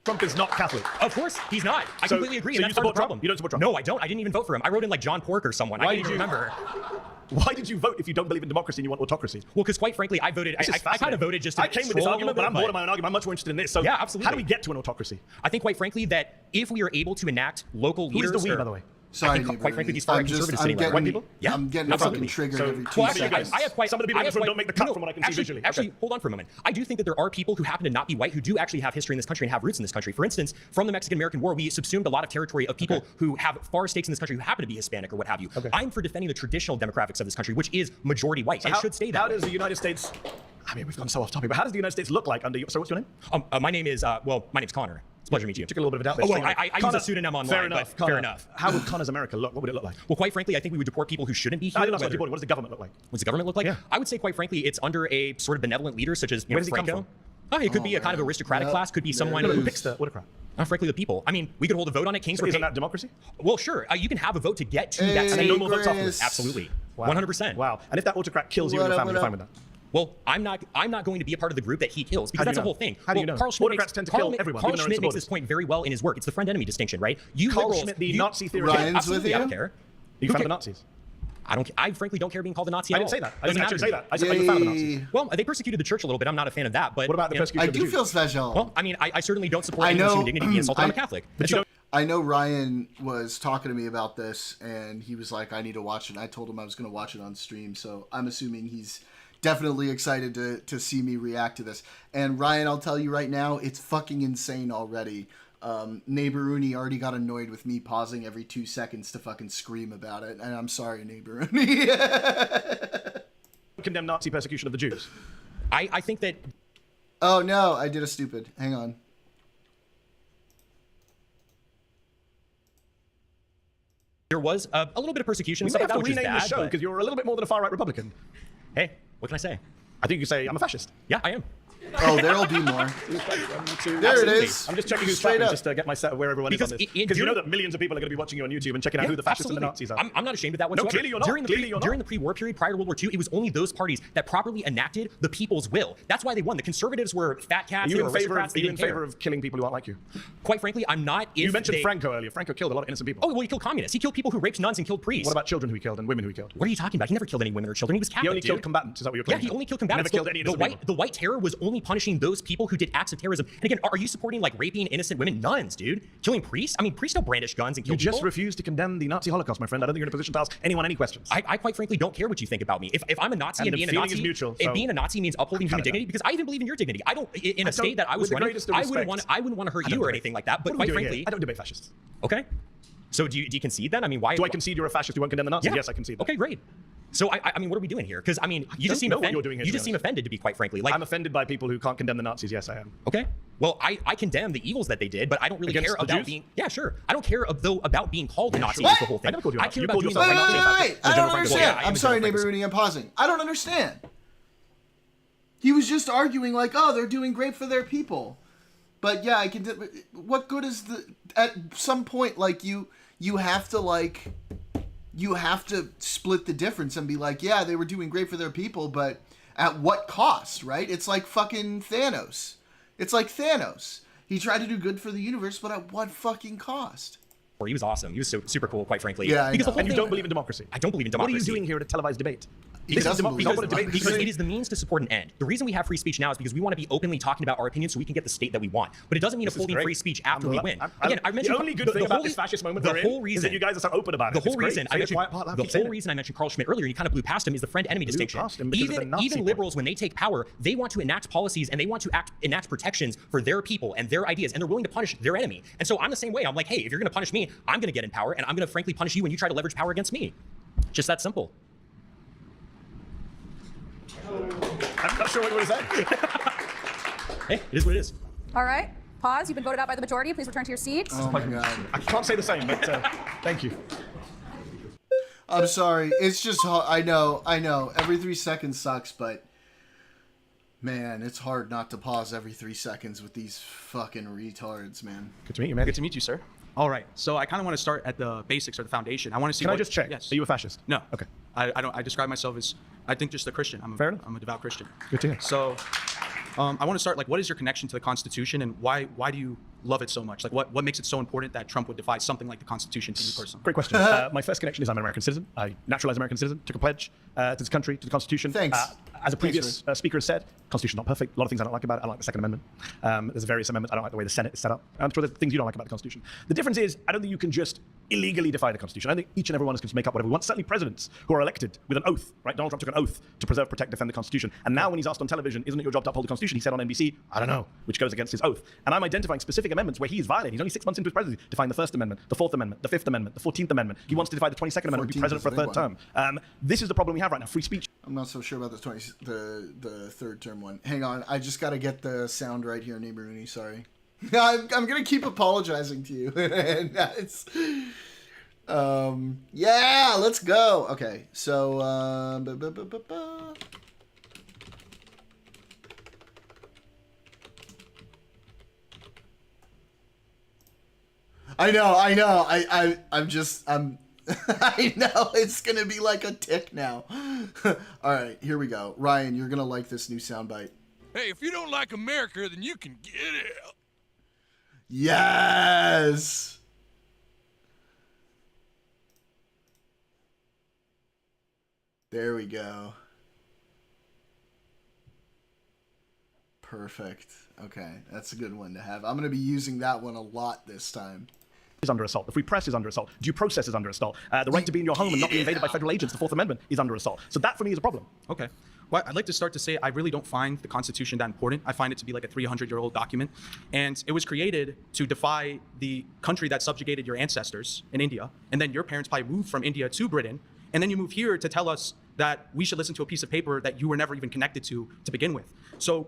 [SPEAKER 2] Trump is not Catholic.
[SPEAKER 8] Of course, he's not. I completely agree.
[SPEAKER 2] So
[SPEAKER 8] and
[SPEAKER 2] you
[SPEAKER 8] that's part of
[SPEAKER 2] support
[SPEAKER 8] the problem.
[SPEAKER 2] Trump? You don't support Trump?
[SPEAKER 8] No, I don't. I didn't even vote for him. I wrote in like John Pork or someone. I
[SPEAKER 2] Why
[SPEAKER 8] can't
[SPEAKER 2] did
[SPEAKER 8] even
[SPEAKER 2] you
[SPEAKER 8] remember.
[SPEAKER 2] Why did you vote if you don't believe in democracy and you want autocracy?
[SPEAKER 8] Well, because quite frankly, I voted. I kind of voted just to
[SPEAKER 2] I came with this
[SPEAKER 8] troll a
[SPEAKER 2] argument, but
[SPEAKER 8] little
[SPEAKER 2] I'm
[SPEAKER 8] bit,
[SPEAKER 2] bored of my own argument. I'm much more interested in this. So
[SPEAKER 8] Yeah, absolutely.
[SPEAKER 2] how do we get to an autocracy?
[SPEAKER 8] I think, quite frankly, that if we are able to enact local
[SPEAKER 2] Who is
[SPEAKER 8] leaders,
[SPEAKER 2] the we,
[SPEAKER 8] or-
[SPEAKER 2] by the way?
[SPEAKER 1] Sorry,
[SPEAKER 8] I think, quite frankly, these far-right conservatives sitting there.
[SPEAKER 2] White people?
[SPEAKER 8] Yeah,
[SPEAKER 1] I'm getting
[SPEAKER 8] absolutely.
[SPEAKER 1] fucking triggered
[SPEAKER 2] So,
[SPEAKER 1] every 2
[SPEAKER 8] Well, actually,
[SPEAKER 1] seconds.
[SPEAKER 8] I have quite.
[SPEAKER 2] Some of the people in
[SPEAKER 8] I
[SPEAKER 2] this
[SPEAKER 8] have
[SPEAKER 2] room
[SPEAKER 8] quite-
[SPEAKER 2] don't make the cut
[SPEAKER 8] no,
[SPEAKER 2] from what I can see
[SPEAKER 8] actually,
[SPEAKER 2] visually.
[SPEAKER 8] Actually,
[SPEAKER 2] Okay.
[SPEAKER 8] hold on for a moment. I do think that there are people who happen to not be white who do actually have history in this country and have roots in this country. For instance, from the Mexican-American War, we subsumed a lot of territory of people who have far stakes in this country who happen to be Hispanic or what have you. I'm for defending the traditional demographics of this country, which is majority white,
[SPEAKER 2] So
[SPEAKER 8] and should stay that
[SPEAKER 2] How
[SPEAKER 8] way.
[SPEAKER 2] does the United States... I mean, we've gone so off topic, but how does the United States look like under... So what's your name?
[SPEAKER 8] My name is, my name's Connor. It's a pleasure to meet you.
[SPEAKER 2] Took a little bit of a doubt there.
[SPEAKER 8] Oh, well,
[SPEAKER 2] Saying,
[SPEAKER 8] I use
[SPEAKER 2] Connor,
[SPEAKER 8] a pseudonym online,
[SPEAKER 2] fair
[SPEAKER 8] but
[SPEAKER 2] enough,
[SPEAKER 8] fair
[SPEAKER 2] Connor.
[SPEAKER 8] enough.
[SPEAKER 2] How would Connor's America look? What would it look like?
[SPEAKER 8] Well, quite frankly, I think we would deport people who shouldn't be here.
[SPEAKER 2] I don't know.
[SPEAKER 8] whether-
[SPEAKER 2] What does the government look like?
[SPEAKER 8] What's the government look like?
[SPEAKER 2] Yeah.
[SPEAKER 8] I would say, quite frankly, it's under a sort of benevolent leader, such as
[SPEAKER 2] Where does he come
[SPEAKER 8] Franco.
[SPEAKER 2] from?
[SPEAKER 8] Oh, it could be a kind of aristocratic class. Could be someone
[SPEAKER 2] No,
[SPEAKER 8] who
[SPEAKER 2] who picks the autocrat?
[SPEAKER 8] frankly, the people. I mean, we could hold a vote on it. Kings
[SPEAKER 2] So
[SPEAKER 8] were
[SPEAKER 2] isn't
[SPEAKER 8] paid-
[SPEAKER 2] that democracy?
[SPEAKER 8] Well, sure. You can have a vote to get to that
[SPEAKER 1] Hey,
[SPEAKER 2] And then
[SPEAKER 8] same.
[SPEAKER 2] no more votes
[SPEAKER 1] Chris.
[SPEAKER 2] afterwards?
[SPEAKER 8] Absolutely.
[SPEAKER 2] Wow.
[SPEAKER 8] 100%.
[SPEAKER 2] Wow. And if that autocrat kills you and your
[SPEAKER 1] What up,
[SPEAKER 2] family, you're
[SPEAKER 1] what
[SPEAKER 2] fine with
[SPEAKER 1] up?
[SPEAKER 2] that?
[SPEAKER 8] Well, I'm not going to be a part of the group that he kills because
[SPEAKER 2] How do
[SPEAKER 8] that's
[SPEAKER 2] you
[SPEAKER 8] the
[SPEAKER 2] know?
[SPEAKER 8] whole thing.
[SPEAKER 2] How do
[SPEAKER 8] well,
[SPEAKER 2] you know?
[SPEAKER 8] Carl Schmitt
[SPEAKER 2] Autocrats tend to kill everyone,
[SPEAKER 8] Carl
[SPEAKER 2] even their own
[SPEAKER 8] Schmitt makes this
[SPEAKER 2] supporters.
[SPEAKER 8] point very well in his work. It's the friend-enemy distinction, right? You
[SPEAKER 2] Carl
[SPEAKER 8] liberals,
[SPEAKER 2] Schmitt, the
[SPEAKER 8] you-
[SPEAKER 2] Nazi theorist.
[SPEAKER 1] Ryan's with
[SPEAKER 8] absolutely,
[SPEAKER 1] you?
[SPEAKER 8] I don't care.
[SPEAKER 2] Are you a fan of the Nazis?
[SPEAKER 8] I frankly don't care being called a Nazi.
[SPEAKER 2] I
[SPEAKER 8] at
[SPEAKER 2] didn't
[SPEAKER 8] all.
[SPEAKER 2] say that. I
[SPEAKER 8] Doesn't
[SPEAKER 2] didn't actually
[SPEAKER 8] matter
[SPEAKER 2] say
[SPEAKER 8] to me.
[SPEAKER 2] that. I said, are you a fan of the Nazis?
[SPEAKER 1] Yay.
[SPEAKER 8] Well, they persecuted the church a little bit. I'm not a fan of that. But
[SPEAKER 2] What about the
[SPEAKER 8] you know,
[SPEAKER 2] persecution
[SPEAKER 1] I
[SPEAKER 2] of the
[SPEAKER 1] do
[SPEAKER 2] Jews?
[SPEAKER 1] feel special.
[SPEAKER 8] Well, I mean, I certainly don't support
[SPEAKER 1] I
[SPEAKER 8] anyone's
[SPEAKER 1] know-
[SPEAKER 8] human dignity being insulted. I'm a
[SPEAKER 1] I-
[SPEAKER 8] Catholic.
[SPEAKER 2] But
[SPEAKER 8] And
[SPEAKER 2] you
[SPEAKER 8] so-
[SPEAKER 2] don't...
[SPEAKER 1] I know Ryan was talking to me about this, and he was like, I need to watch it. And I told him I was going to watch it on stream, so I'm assuming he's definitely excited to see me react to this. And Ryan, I'll tell you right now, it's fucking insane already. Neighbor Rooney already got annoyed with me pausing every 2 seconds to fucking scream about it, and I'm sorry, Neighbor Rooney.
[SPEAKER 2] condemn Nazi persecution of the Jews?
[SPEAKER 8] I think that
[SPEAKER 1] Oh no, I did a stupid. Hang on.
[SPEAKER 8] There was a little bit of persecution.
[SPEAKER 2] We
[SPEAKER 8] Some
[SPEAKER 2] may
[SPEAKER 8] of
[SPEAKER 2] have
[SPEAKER 8] that
[SPEAKER 2] to
[SPEAKER 8] which is
[SPEAKER 2] rename the
[SPEAKER 8] bad,
[SPEAKER 2] show
[SPEAKER 8] but-
[SPEAKER 2] because you're a little bit more than a far right Republican.
[SPEAKER 8] Hey, what can I say?
[SPEAKER 2] I think you say I'm a fascist.
[SPEAKER 8] Yeah, I am.
[SPEAKER 1] Oh, there'll be more. There it is.
[SPEAKER 2] I'm just checking who's
[SPEAKER 1] Straight
[SPEAKER 2] clapping
[SPEAKER 1] up.
[SPEAKER 2] just to get my set of where everyone
[SPEAKER 8] Because
[SPEAKER 2] is on this.
[SPEAKER 8] in-
[SPEAKER 2] Because you know
[SPEAKER 8] during-
[SPEAKER 2] that millions of people are going to be watching you on YouTube and checking out who the fascists and the Nazis are.
[SPEAKER 8] I'm not ashamed of that whatsoever.
[SPEAKER 2] clearly you're not. Clearly you're not.
[SPEAKER 8] During the pre-war period, prior to World War II, it was only those parties that properly enacted the people's will. That's why they won. The conservatives were fat cats.
[SPEAKER 2] Are
[SPEAKER 8] They
[SPEAKER 2] you
[SPEAKER 8] were
[SPEAKER 2] in favor
[SPEAKER 8] aristocrats.
[SPEAKER 2] of,
[SPEAKER 8] They
[SPEAKER 2] are you in
[SPEAKER 8] didn't
[SPEAKER 2] favor
[SPEAKER 8] care.
[SPEAKER 2] of killing people who aren't like you?
[SPEAKER 8] Quite frankly, I'm not. If
[SPEAKER 2] You mentioned
[SPEAKER 8] they-
[SPEAKER 2] Franco earlier. Franco killed a lot of innocent people.
[SPEAKER 8] Oh, well, he killed communists. He killed people who raped nuns and killed priests.
[SPEAKER 2] What about children who he killed and women who he killed?
[SPEAKER 8] What are you talking about? He never killed any women or children. He was Catholic.
[SPEAKER 2] He only
[SPEAKER 8] dude.
[SPEAKER 2] killed combatants. Is that what you're
[SPEAKER 8] Yeah,
[SPEAKER 2] claiming?
[SPEAKER 8] he only killed
[SPEAKER 2] He
[SPEAKER 8] combatants.
[SPEAKER 2] never killed any innocent people.
[SPEAKER 8] The white terror was only punishing those people who did acts of terrorism. And again, are you supporting like raping innocent women? Nuns, dude. Killing priests? I mean, priests don't brandish guns and kill
[SPEAKER 2] You just
[SPEAKER 8] people.
[SPEAKER 2] refuse to condemn the Nazi Holocaust, my friend. I don't think you're in a position to ask anyone any questions.
[SPEAKER 8] I quite frankly don't care what you think about me. If I'm a Nazi
[SPEAKER 2] And
[SPEAKER 8] and
[SPEAKER 2] the
[SPEAKER 8] being a
[SPEAKER 2] feeling
[SPEAKER 8] Nazi,
[SPEAKER 2] is mutual,
[SPEAKER 8] if
[SPEAKER 2] so-
[SPEAKER 8] being a Nazi means upholding human
[SPEAKER 2] Canada.
[SPEAKER 8] dignity, because I even believe in your dignity. I don't in
[SPEAKER 2] I
[SPEAKER 8] a state
[SPEAKER 2] don't-
[SPEAKER 8] that I was
[SPEAKER 2] with the
[SPEAKER 8] running,
[SPEAKER 2] greatest of
[SPEAKER 8] I wouldn't
[SPEAKER 2] respect,
[SPEAKER 8] want to hurt
[SPEAKER 2] I
[SPEAKER 8] you
[SPEAKER 2] don't
[SPEAKER 8] or
[SPEAKER 2] debate.
[SPEAKER 8] anything like that. But
[SPEAKER 2] What are we
[SPEAKER 8] quite
[SPEAKER 2] doing here?
[SPEAKER 8] frankly,
[SPEAKER 2] I don't debate fascists.
[SPEAKER 8] okay. So do you concede then? I mean, why
[SPEAKER 2] Do I concede you're a fascist who won't condemn the Nazis?
[SPEAKER 8] Yeah.
[SPEAKER 2] Yes, I concede that.
[SPEAKER 8] Okay, great. So I mean, what are we doing here? Because I mean, you
[SPEAKER 2] don't
[SPEAKER 8] just seem
[SPEAKER 2] know what
[SPEAKER 8] offended.
[SPEAKER 2] you're doing here,
[SPEAKER 8] You
[SPEAKER 2] to be
[SPEAKER 8] just seem
[SPEAKER 2] honest.
[SPEAKER 8] offended, to be quite frankly. Like,
[SPEAKER 2] I'm offended by people who can't condemn the Nazis. Yes, I am.
[SPEAKER 8] okay. Well, I condemn the evils that they did, but I don't really
[SPEAKER 2] Against
[SPEAKER 8] care
[SPEAKER 2] the
[SPEAKER 8] about
[SPEAKER 2] Jews?
[SPEAKER 8] being. Yeah, sure. I don't care though about being called a Nazi.
[SPEAKER 2] sure.
[SPEAKER 8] Is the whole thing.
[SPEAKER 2] I never called you a
[SPEAKER 8] I
[SPEAKER 2] Nazi.
[SPEAKER 8] care
[SPEAKER 2] You
[SPEAKER 8] about
[SPEAKER 2] called
[SPEAKER 8] doing
[SPEAKER 2] yourself
[SPEAKER 8] the
[SPEAKER 2] a
[SPEAKER 8] right
[SPEAKER 2] Nazi.
[SPEAKER 8] thing.
[SPEAKER 1] Wait. I
[SPEAKER 2] General
[SPEAKER 1] don't
[SPEAKER 2] Franco.
[SPEAKER 1] understand.
[SPEAKER 8] Yeah, I am
[SPEAKER 1] I'm
[SPEAKER 8] a
[SPEAKER 1] sorry,
[SPEAKER 8] General
[SPEAKER 1] neighbor
[SPEAKER 8] Franco.
[SPEAKER 1] Rooney. I'm pausing. I don't understand. He was just arguing like, oh, they're doing great for their people. But yeah, I can. What good is the? At some point, like you have to like, you have to split the difference and be like, yeah, they were doing great for their people, but at what cost, right? It's like fucking Thanos. It's like Thanos. He tried to do good for the universe, but at what fucking cost?
[SPEAKER 8] He was awesome. He was super cool, quite frankly.
[SPEAKER 1] Yeah, I
[SPEAKER 8] because the
[SPEAKER 1] know.
[SPEAKER 8] whole
[SPEAKER 2] And you
[SPEAKER 8] thing-
[SPEAKER 2] don't believe in democracy.
[SPEAKER 8] I don't believe in
[SPEAKER 2] What are
[SPEAKER 8] democracy.
[SPEAKER 2] you doing here at a televised debate?
[SPEAKER 1] He
[SPEAKER 2] This is
[SPEAKER 1] doesn't
[SPEAKER 2] democracy.
[SPEAKER 1] believe
[SPEAKER 2] Not
[SPEAKER 1] in
[SPEAKER 2] a debate.
[SPEAKER 1] democracy.
[SPEAKER 8] Because it is the means to support an end. The reason we have free speech now is because we want to be openly talking about our opinions so we can get the state that we want. But it doesn't mean
[SPEAKER 2] This is
[SPEAKER 8] upholding
[SPEAKER 2] great.
[SPEAKER 8] free speech after we win.
[SPEAKER 2] I'm-
[SPEAKER 8] Again, I mentioned
[SPEAKER 2] the only good thing about this fascist moment
[SPEAKER 8] the
[SPEAKER 2] we're
[SPEAKER 8] whole
[SPEAKER 2] in
[SPEAKER 8] reason
[SPEAKER 2] is that you guys are so open about it.
[SPEAKER 8] The whole
[SPEAKER 2] It's great.
[SPEAKER 8] reason
[SPEAKER 2] Say
[SPEAKER 8] I
[SPEAKER 2] this
[SPEAKER 8] mentioned
[SPEAKER 2] quiet part, I'll
[SPEAKER 8] the
[SPEAKER 2] keep saying
[SPEAKER 8] whole
[SPEAKER 2] it.
[SPEAKER 8] reason I mentioned Carl Schmitt earlier, you kind of blew past him, is the friend enemy distinction.
[SPEAKER 2] past him because of the Nazi
[SPEAKER 8] Even
[SPEAKER 2] part.
[SPEAKER 8] liberals, when they take power, they want to enact policies and they want to enact protections for their people and their ideas, and they're willing to punish their enemy. And so I'm the same way. I'm like, hey, if you're going to punish me, I'm going to get in power, and I'm going to frankly punish you when you try to leverage power against me. Just that simple.
[SPEAKER 2] I'm not sure what you want to say.
[SPEAKER 8] Hey, it is what it is.
[SPEAKER 4] All right. Pause. You've been voted out by the majority. Please return to your seats.
[SPEAKER 1] Oh my god.
[SPEAKER 2] I can't say the same, but thank you.
[SPEAKER 1] I'm sorry. It's just I know. Every 3 seconds sucks, but man, it's hard not to pause every 3 seconds with these fucking retards, man.
[SPEAKER 2] Good to meet you, man.
[SPEAKER 11] Good to meet you, sir. All right. So I kind of want to start at the basics or the foundation. I want to see.
[SPEAKER 2] Can I
[SPEAKER 11] what-
[SPEAKER 2] just check?
[SPEAKER 11] Yes.
[SPEAKER 2] Are you a fascist?
[SPEAKER 11] No.
[SPEAKER 2] Okay.
[SPEAKER 11] I don't. I describe myself as. I think just a Christian.
[SPEAKER 2] Fair enough.
[SPEAKER 11] I'm a devout Christian.
[SPEAKER 2] Good to hear.
[SPEAKER 11] So, I want to start like, what is your connection to the Constitution, and why do you love it so much? Like, what makes it so important that Trump would defy something like the Constitution to you personally?
[SPEAKER 2] Great question. My first connection is I'm an American citizen. I naturalized American citizen, took a pledge to this country, to the Constitution.
[SPEAKER 1] Thanks.
[SPEAKER 2] As a previous speaker has said, Constitution not perfect. A lot of things I don't like about it. I don't like the Second Amendment. There's various amendments. I don't like the way the Senate is set up. I'm sure there's things you don't like about the Constitution. The difference is, I don't think you can just illegally defy the Constitution. I think each and every one of us can just make up whatever we want. Certainly presidents who are elected with an oath, right? Donald Trump took an oath to preserve, protect, defend the Constitution. And now when he's asked on television, isn't it your job to uphold the Constitution? He said on NBC, I don't know, which goes against his oath. And I'm identifying specific amendments where he is violating. He's only 6 months into his presidency, defying the First Amendment, the Fourth Amendment, the Fifth Amendment, the 14th Amendment. He wants to defy the 22nd Amendment and be
[SPEAKER 1] 14th
[SPEAKER 2] president
[SPEAKER 1] is
[SPEAKER 2] for a
[SPEAKER 1] the
[SPEAKER 2] third
[SPEAKER 1] big
[SPEAKER 2] term. This is the problem we have right now, free speech.
[SPEAKER 1] I'm not so sure about the third term one. Hang on, I just got to get the sound right here, neighbor Rooney. Sorry. I'm gonna keep apologizing to you. And it's yeah, let's go. Okay, so I know. I'm I know it's gonna be like a tick now. All right, here we go. Ryan, you're gonna like this new soundbite.
[SPEAKER 10] Hey, if you don't like America, then you can get out.
[SPEAKER 1] Yes. There we go. Perfect. Okay, that's a good one to have. I'm gonna be using that one a lot this time.
[SPEAKER 2] Is under assault. The free press is under assault. Due process is under assault. The right to be in your home and not be invaded by federal agents, the Fourth Amendment, is under assault. So that for me is a problem.
[SPEAKER 11] Okay. Well, I'd like to start to say I really don't find the Constitution that important. I find it to be like a 300-year-old document. And it was created to defy the country that subjugated your ancestors in India. And then your parents probably moved from India to Britain. And then you move here to tell us that we should listen to a piece of paper that you were never even connected to begin with. So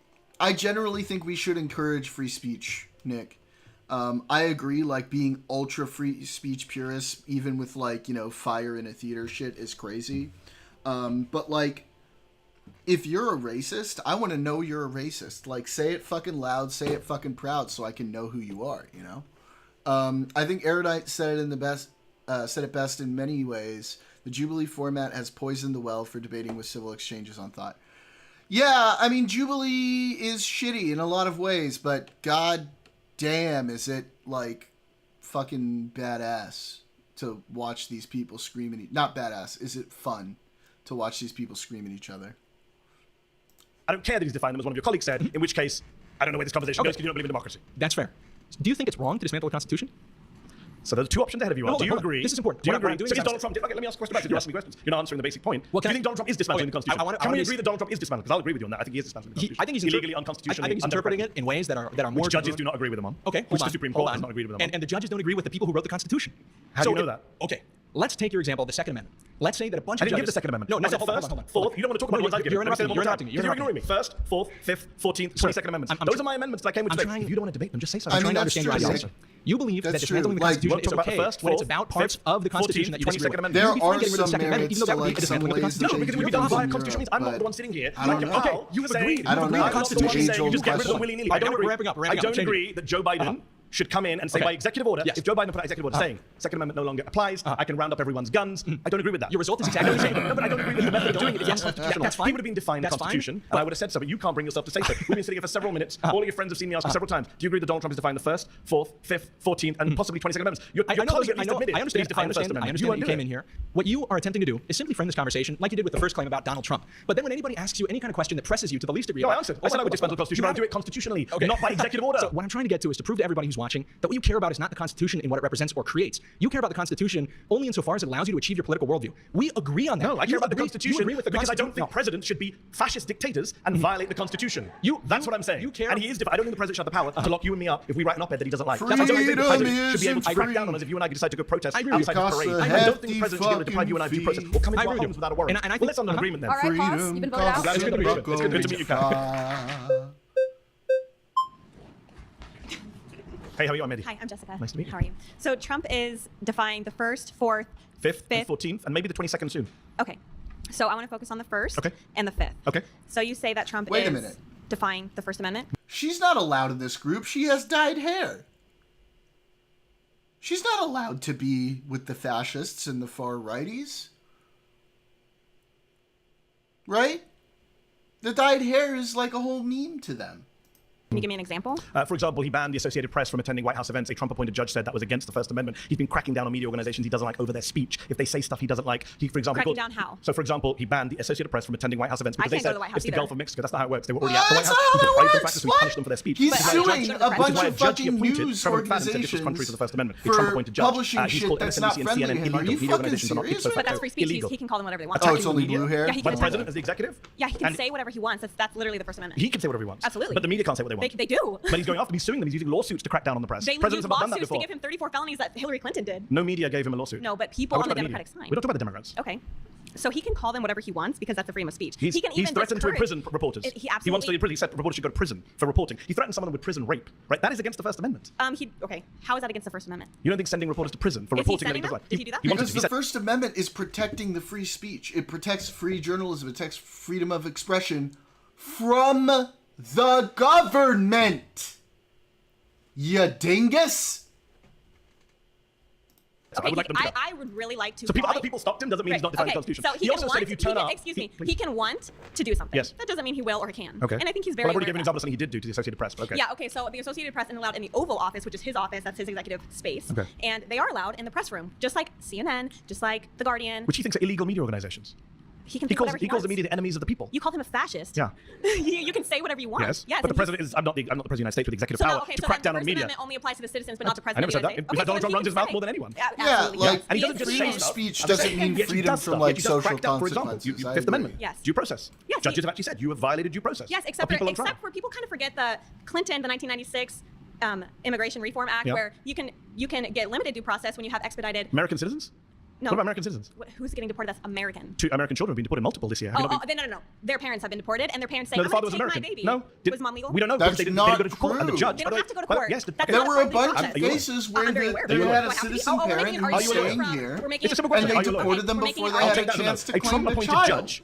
[SPEAKER 1] I generally think we should encourage free speech, Nick. I agree, like, being ultra free speech purists, even with, like, you know, fire in a theater shit is crazy. But, like, if you're a racist, I want to know you're a racist. Like, say it fucking loud, say it fucking proud, so I can know who you are, you know? I think Erudite said it best in many ways. The Jubilee format has poisoned the well for debating with civil exchanges on thought. Yeah, I mean, Jubilee is shitty in a lot of ways, but god damn, is it, like, fucking badass to watch these people scream at not badass, is it fun to watch these people scream at each other?
[SPEAKER 2] I don't care that he's defined them, as one of your colleagues said, in which case, I don't know where this conversation goes because you don't believe in democracy.
[SPEAKER 8] That's fair. Do you think it's wrong to dismantle the Constitution?
[SPEAKER 2] So there's two options ahead of you.
[SPEAKER 8] No,
[SPEAKER 2] Do you
[SPEAKER 8] hold on.
[SPEAKER 2] agree?
[SPEAKER 8] This is important.
[SPEAKER 2] Do you
[SPEAKER 8] What I'm
[SPEAKER 2] agree?
[SPEAKER 8] doing
[SPEAKER 2] So
[SPEAKER 8] is
[SPEAKER 2] is Donald Trump? Okay, let me ask a question back. You're asking me questions. You're not answering the basic point.
[SPEAKER 8] Well,
[SPEAKER 2] do you think Donald Trump is dismantling the Constitution? Can we agree that Donald Trump is dismantling? Because I'll agree with you on that. I think he is dismantling the Constitution.
[SPEAKER 8] I think he's
[SPEAKER 2] illegally, unconstitutionally.
[SPEAKER 8] I think he's interpreting it in ways that are more.
[SPEAKER 2] Which judges do not agree with him on.
[SPEAKER 8] Okay,
[SPEAKER 2] which the Supreme Court does not agree with him on.
[SPEAKER 8] And the judges don't agree with the people who wrote the Constitution.
[SPEAKER 2] How do you know that?
[SPEAKER 8] Okay, let's take your example of the Second Amendment. Let's say that a bunch of
[SPEAKER 2] I didn't give
[SPEAKER 8] judges.
[SPEAKER 2] the Second Amendment.
[SPEAKER 8] No,
[SPEAKER 2] I said
[SPEAKER 8] hold on,
[SPEAKER 2] first,
[SPEAKER 8] hold on.
[SPEAKER 2] fourth. You don't want to talk about the ones I've given.
[SPEAKER 8] You're interrupting me.
[SPEAKER 2] You're ignoring me. First, fourth, fifth, 14th, 22nd Amendments. Those are my amendments that I came with today. If you don't want to debate them, just say so.
[SPEAKER 8] I'm trying to understand your ideology. You believe that dismantling the Constitution is okay when it's about parts of the Constitution that you disagree with.
[SPEAKER 1] There are some merits to, like, some ways
[SPEAKER 2] No, because when you don't buy a constitution means I'm not the one sitting here.
[SPEAKER 1] I don't know.
[SPEAKER 2] Okay, you have agreed.
[SPEAKER 1] I don't know.
[SPEAKER 2] I'm not the one saying you
[SPEAKER 1] Age-old
[SPEAKER 2] just get rid of them
[SPEAKER 1] question.
[SPEAKER 2] willy-nilly. I don't agree that Joe Biden should come in and say by executive order, if Joe Biden put out executive order saying Second Amendment no longer applies, I can round up everyone's guns. I don't agree with that.
[SPEAKER 8] Your result is exactly the same.
[SPEAKER 2] No, but I don't agree with the method of doing it. It's unconstitutional.
[SPEAKER 8] That's fine.
[SPEAKER 2] He would have been defined the Constitution, and I would have said so, but you can't bring yourself to say so. We've been sitting here for several minutes. All of your friends have seen me ask you several times. Do you agree that Donald Trump has defined the first, fourth, fifth, 14th, and possibly 22nd Amendments?
[SPEAKER 8] I understand that you came in here. What you are attempting to do is simply frame this conversation like you did with the first claim about Donald Trump. But then when anybody asks you any kind of question that presses you to the least degree,
[SPEAKER 2] I answered. I said I would dismantle the Constitution, but I do it constitutionally, not by executive order.
[SPEAKER 8] So what I'm trying to get to is to prove to everybody who's watching that what you care about is not the Constitution and what it represents or creates. You care about the Constitution only insofar as it allows you to achieve your political worldview. We agree on that.
[SPEAKER 2] No, I care about the Constitution because I don't think
[SPEAKER 8] president
[SPEAKER 2] presidents should be fascist dictators and violate the Constitution. That's what I'm saying.
[SPEAKER 8] You care.
[SPEAKER 2] And he is. I don't think the president should have the power to lock you and me up if we write an op-ed that he doesn't like.
[SPEAKER 1] Freedom
[SPEAKER 2] That's why I think the president should be able to
[SPEAKER 1] isn't
[SPEAKER 2] crack down
[SPEAKER 1] free.
[SPEAKER 2] on us if you and I decide to go protest
[SPEAKER 8] I agree with
[SPEAKER 2] outside
[SPEAKER 1] you.
[SPEAKER 2] the parade.
[SPEAKER 1] Costs a
[SPEAKER 2] I don't think the
[SPEAKER 1] hefty
[SPEAKER 2] president should be able to deprive you and I of due process or come into our homes without a warrant.
[SPEAKER 8] And I
[SPEAKER 2] Well,
[SPEAKER 8] think
[SPEAKER 2] let's on an agreement then.
[SPEAKER 4] All right, pause. You've been voted out.
[SPEAKER 2] It's good to meet you. It's good to meet you, Hey, how are you? I'm Medhi.
[SPEAKER 12] Hi, I'm Jessica.
[SPEAKER 2] Nice to meet you.
[SPEAKER 12] How are you? So Trump is defying the first, fourth,
[SPEAKER 2] Fifth, and 14th, and maybe the 22nd soon.
[SPEAKER 12] Okay. So I want to focus on the first and the fifth.
[SPEAKER 2] Okay.
[SPEAKER 12] So you say that Trump
[SPEAKER 1] Wait a
[SPEAKER 12] is
[SPEAKER 1] minute.
[SPEAKER 12] defying the First Amendment?
[SPEAKER 1] She's not allowed in this group. She has dyed hair. She's not allowed to be with the fascists and the far righties. Right? The dyed hair is like a whole meme to them.
[SPEAKER 12] Can you give me an example?
[SPEAKER 2] For example, he banned the Associated Press from attending White House events. A Trump-appointed judge said that was against the First Amendment. He's been cracking down on media organizations he doesn't like over their speech. If they say stuff he doesn't like, for example,
[SPEAKER 12] Cracking down how?
[SPEAKER 2] So, for example, he banned the Associated Press from attending White House events because
[SPEAKER 12] I
[SPEAKER 2] they
[SPEAKER 12] can't go
[SPEAKER 2] said
[SPEAKER 12] to the White House
[SPEAKER 2] it's the
[SPEAKER 12] either.
[SPEAKER 2] Gulf of Mexico. That's not how it works. They were already
[SPEAKER 1] Well,
[SPEAKER 2] at the White
[SPEAKER 1] that's
[SPEAKER 2] House.
[SPEAKER 1] not
[SPEAKER 2] He
[SPEAKER 1] how it
[SPEAKER 2] deprived them
[SPEAKER 1] works.
[SPEAKER 2] practice, so he
[SPEAKER 1] What?
[SPEAKER 2] punished them for their speech.
[SPEAKER 1] He's
[SPEAKER 12] But
[SPEAKER 1] suing
[SPEAKER 12] a
[SPEAKER 1] a
[SPEAKER 12] bunch
[SPEAKER 1] bunch
[SPEAKER 2] why a
[SPEAKER 1] of
[SPEAKER 2] judge he
[SPEAKER 1] fucking
[SPEAKER 2] appointed,
[SPEAKER 1] news
[SPEAKER 2] Trevor McFadden, said this was contrary to the First Amendment. A Trump-appointed judge.
[SPEAKER 1] publishing
[SPEAKER 2] He's
[SPEAKER 1] shit
[SPEAKER 2] called
[SPEAKER 1] that's
[SPEAKER 2] MSNBC
[SPEAKER 1] not
[SPEAKER 2] and
[SPEAKER 1] friendly to
[SPEAKER 2] CNN
[SPEAKER 1] him. Are
[SPEAKER 2] illegal.
[SPEAKER 1] you
[SPEAKER 2] Media
[SPEAKER 1] fucking
[SPEAKER 2] organizations are not keep
[SPEAKER 1] serious?
[SPEAKER 12] But that's free speech.
[SPEAKER 2] illegal.
[SPEAKER 12] He can call them whatever they want.
[SPEAKER 1] Oh, it's only blue hair?
[SPEAKER 12] Yeah, he
[SPEAKER 2] By
[SPEAKER 12] can
[SPEAKER 2] the president as the executive?
[SPEAKER 12] Yeah, he can
[SPEAKER 2] And
[SPEAKER 12] say whatever he wants. That's literally the First Amendment.
[SPEAKER 2] He can say whatever he wants.
[SPEAKER 12] Absolutely.
[SPEAKER 2] But the media can't say what they want.
[SPEAKER 12] They do.
[SPEAKER 2] But he's going after them. He's suing them. He's using lawsuits to crack down on the press.
[SPEAKER 12] They
[SPEAKER 2] Presidents
[SPEAKER 12] used
[SPEAKER 2] have not done that
[SPEAKER 12] lawsuits to
[SPEAKER 2] before.
[SPEAKER 12] give him 34 felonies that Hillary Clinton did.
[SPEAKER 2] No media gave him a lawsuit.
[SPEAKER 12] No, but people
[SPEAKER 2] I
[SPEAKER 12] on the
[SPEAKER 2] talk about
[SPEAKER 12] Democratic
[SPEAKER 2] media.
[SPEAKER 12] side.
[SPEAKER 2] We don't talk about the Democrats.
[SPEAKER 12] Okay. So he can call them whatever he wants because that's the freedom of speech.
[SPEAKER 2] He's
[SPEAKER 12] he can even
[SPEAKER 2] threatened to
[SPEAKER 12] discourage-
[SPEAKER 2] imprison reporters.
[SPEAKER 12] He
[SPEAKER 2] wants to
[SPEAKER 12] absolutely.
[SPEAKER 2] imprison. He said reporters should go to prison for reporting. He threatened someone with prison rape. Right? That is against the First Amendment.
[SPEAKER 12] Okay. How is that against the First Amendment?
[SPEAKER 2] You don't think sending reporters to prison for
[SPEAKER 12] Is he
[SPEAKER 2] reporting
[SPEAKER 12] sending
[SPEAKER 2] that he
[SPEAKER 12] them?
[SPEAKER 2] doesn't like?
[SPEAKER 12] Did he do that?
[SPEAKER 2] He wanted
[SPEAKER 1] Because
[SPEAKER 2] to. He
[SPEAKER 1] the
[SPEAKER 2] said,
[SPEAKER 1] First Amendment is protecting the free speech. It protects free journalism. It protects freedom of expression from the government. You dingus.
[SPEAKER 2] I would like them to go.
[SPEAKER 12] I would really like to.
[SPEAKER 2] So other people stopped him doesn't mean he's not defending the Constitution.
[SPEAKER 12] So he
[SPEAKER 2] also
[SPEAKER 12] can
[SPEAKER 2] said if you turn up,
[SPEAKER 12] excuse me, he can want to do something.
[SPEAKER 2] Yes.
[SPEAKER 12] That doesn't mean he will or he can.
[SPEAKER 2] Okay.
[SPEAKER 12] And I think he's very.
[SPEAKER 2] Well, I've already
[SPEAKER 12] aware
[SPEAKER 2] given an
[SPEAKER 12] of
[SPEAKER 2] example of something he did do to the Associated Press. But okay.
[SPEAKER 12] Yeah. Okay. So the Associated Press isn't allowed in the Oval Office, which is his office. That's his executive space.
[SPEAKER 2] Okay.
[SPEAKER 12] And they are allowed in the press room, just like CNN, just like The Guardian.
[SPEAKER 2] Which he thinks are illegal media organizations.
[SPEAKER 12] He can
[SPEAKER 2] He
[SPEAKER 12] think
[SPEAKER 2] calls
[SPEAKER 12] whatever he
[SPEAKER 2] the
[SPEAKER 12] wants.
[SPEAKER 2] media the enemies of the people.
[SPEAKER 12] You called him a fascist.
[SPEAKER 2] Yeah.
[SPEAKER 12] you can say whatever you want.
[SPEAKER 2] Yes.
[SPEAKER 12] Yes.
[SPEAKER 2] But the
[SPEAKER 12] and
[SPEAKER 2] president is. I'm not the president of the United States with executive
[SPEAKER 12] So
[SPEAKER 2] power
[SPEAKER 12] no, okay,
[SPEAKER 2] to
[SPEAKER 12] so
[SPEAKER 2] crack
[SPEAKER 12] then
[SPEAKER 2] down
[SPEAKER 12] the
[SPEAKER 2] on
[SPEAKER 12] First
[SPEAKER 2] media.
[SPEAKER 12] Amendment only applies to the citizens, but not the
[SPEAKER 2] I
[SPEAKER 12] president.
[SPEAKER 2] never said
[SPEAKER 12] of the
[SPEAKER 2] that.
[SPEAKER 12] United
[SPEAKER 2] Donald
[SPEAKER 12] States.
[SPEAKER 2] Trump runs his
[SPEAKER 12] Okay,
[SPEAKER 2] mouth more than anyone.
[SPEAKER 12] Yeah,
[SPEAKER 1] Yeah,
[SPEAKER 12] absolutely.
[SPEAKER 1] like
[SPEAKER 12] Yes.
[SPEAKER 2] And he doesn't just say
[SPEAKER 1] free
[SPEAKER 2] stuff.
[SPEAKER 1] speech
[SPEAKER 2] I'm
[SPEAKER 1] doesn't
[SPEAKER 2] saying
[SPEAKER 1] mean
[SPEAKER 2] he actually
[SPEAKER 1] freedom
[SPEAKER 2] does
[SPEAKER 1] from
[SPEAKER 2] stuff.
[SPEAKER 1] like
[SPEAKER 2] He just
[SPEAKER 1] social
[SPEAKER 2] cracked down, for example,
[SPEAKER 1] consequences. I
[SPEAKER 2] Fifth
[SPEAKER 1] agree.
[SPEAKER 2] Amendment.
[SPEAKER 12] Yes.
[SPEAKER 2] Due process.
[SPEAKER 12] Yes,
[SPEAKER 2] Judges have actually said you have violated due process.
[SPEAKER 12] Yes,
[SPEAKER 2] of
[SPEAKER 12] except
[SPEAKER 2] people on trial.
[SPEAKER 12] for people kind of forget the Clinton, the 1996 Immigration Reform Act,
[SPEAKER 2] Yep.
[SPEAKER 12] where you can get limited due process when you have expedited.
[SPEAKER 2] American citizens?
[SPEAKER 12] No.
[SPEAKER 2] What about American citizens?
[SPEAKER 12] Who's getting deported? That's American.
[SPEAKER 2] 2 American children have been deported multiple this year. Have you not been-
[SPEAKER 12] No. Their parents have been deported, and their parents say,
[SPEAKER 2] No,
[SPEAKER 12] "I'm
[SPEAKER 2] the father
[SPEAKER 12] going
[SPEAKER 2] was
[SPEAKER 12] to take
[SPEAKER 2] American.
[SPEAKER 12] my baby."
[SPEAKER 2] No,
[SPEAKER 12] Was mom legal?
[SPEAKER 2] We don't know
[SPEAKER 1] That's
[SPEAKER 2] because they didn't
[SPEAKER 1] not
[SPEAKER 2] go to court. And the
[SPEAKER 1] true.
[SPEAKER 2] judge.
[SPEAKER 12] They don't have to go to
[SPEAKER 2] Well,
[SPEAKER 12] court.
[SPEAKER 2] yes,
[SPEAKER 12] That's
[SPEAKER 1] There
[SPEAKER 12] not
[SPEAKER 1] were a
[SPEAKER 12] part
[SPEAKER 1] bunch
[SPEAKER 12] the
[SPEAKER 1] of
[SPEAKER 12] process.
[SPEAKER 1] cases where
[SPEAKER 12] I'm very aware.
[SPEAKER 1] they
[SPEAKER 12] Do
[SPEAKER 1] had
[SPEAKER 12] I
[SPEAKER 1] a
[SPEAKER 12] have to be-
[SPEAKER 1] citizen
[SPEAKER 12] we're
[SPEAKER 1] parent
[SPEAKER 12] making
[SPEAKER 1] who
[SPEAKER 12] an
[SPEAKER 1] was
[SPEAKER 12] argument
[SPEAKER 1] staying
[SPEAKER 12] from-
[SPEAKER 1] here,
[SPEAKER 12] we're making
[SPEAKER 2] It's a simple
[SPEAKER 1] and
[SPEAKER 2] question.
[SPEAKER 1] they
[SPEAKER 2] Are you a lawyer?
[SPEAKER 1] deported them
[SPEAKER 12] We're making
[SPEAKER 1] before
[SPEAKER 12] an
[SPEAKER 1] they had a
[SPEAKER 12] argument.
[SPEAKER 1] chance to
[SPEAKER 2] A
[SPEAKER 1] claim the
[SPEAKER 2] Trump-appointed
[SPEAKER 1] child.
[SPEAKER 2] judge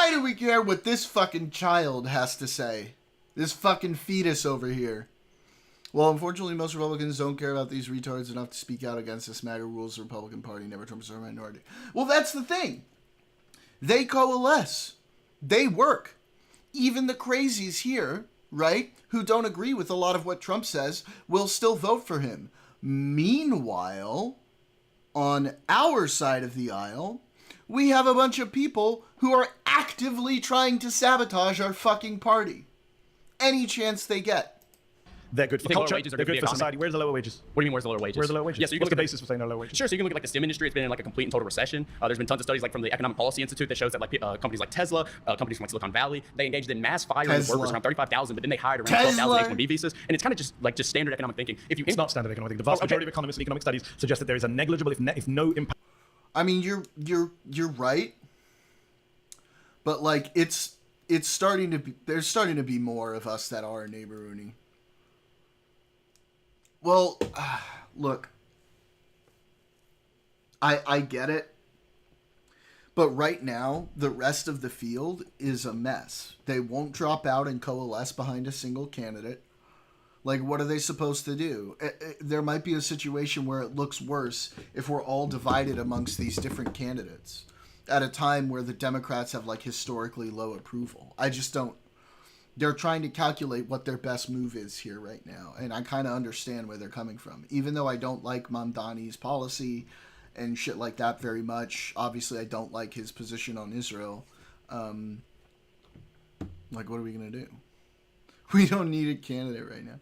[SPEAKER 1] Why do we care what this fucking child has to say? This fucking fetus over here. Well, unfortunately, most Republicans don't care about these retards enough to speak out against this matter. Rules the Republican Party, never Trump or a minority. Well, that's the thing. They coalesce. They work. Even the crazies here, right, who don't agree with a lot of what Trump says, will still vote for him. Meanwhile, on our side of the aisle, We have a bunch of people who are actively trying to sabotage our fucking party. Any chance they get.
[SPEAKER 2] They're good for culture. They're good for society. Where's the lower wages?
[SPEAKER 5] What do you mean, where's the lower wages?
[SPEAKER 2] Where's the lower wages?
[SPEAKER 5] Yeah, so you can
[SPEAKER 2] What's the
[SPEAKER 5] look at
[SPEAKER 2] basis for saying no lower wages?
[SPEAKER 5] Sure, so you can look at like the STEM industry. It's been in like a complete and total recession. There's been tons of studies like from the Economic Policy Institute that shows that like companies like Tesla, companies from like Silicon Valley, they engaged in mass firing of workers, around 35,000, but then they hired around 12,000 H-1B visas. And it's kind of just standard economic thinking.
[SPEAKER 2] It's not standard economic thinking. The vast majority of economists and economic studies suggest that there is a negligible, if no impact.
[SPEAKER 1] I mean, you're right, but like it's starting to be, there's starting to be more of us that are neighborhoody. Well, look, I get it, but right now the rest of the field is a mess. They won't drop out and coalesce behind a single candidate. Like, what are they supposed to do? There might be a situation where it looks worse if we're all divided amongst these different candidates at a time where the Democrats have, like, historically low approval. I just don't... They're trying to calculate what their best move is here right now, and I kind of understand where they're coming from. Even though I don't like Mamdani's policy and shit like that very much, obviously I don't like his position on Israel. Like, what are we going to do? We don't need a candidate right now.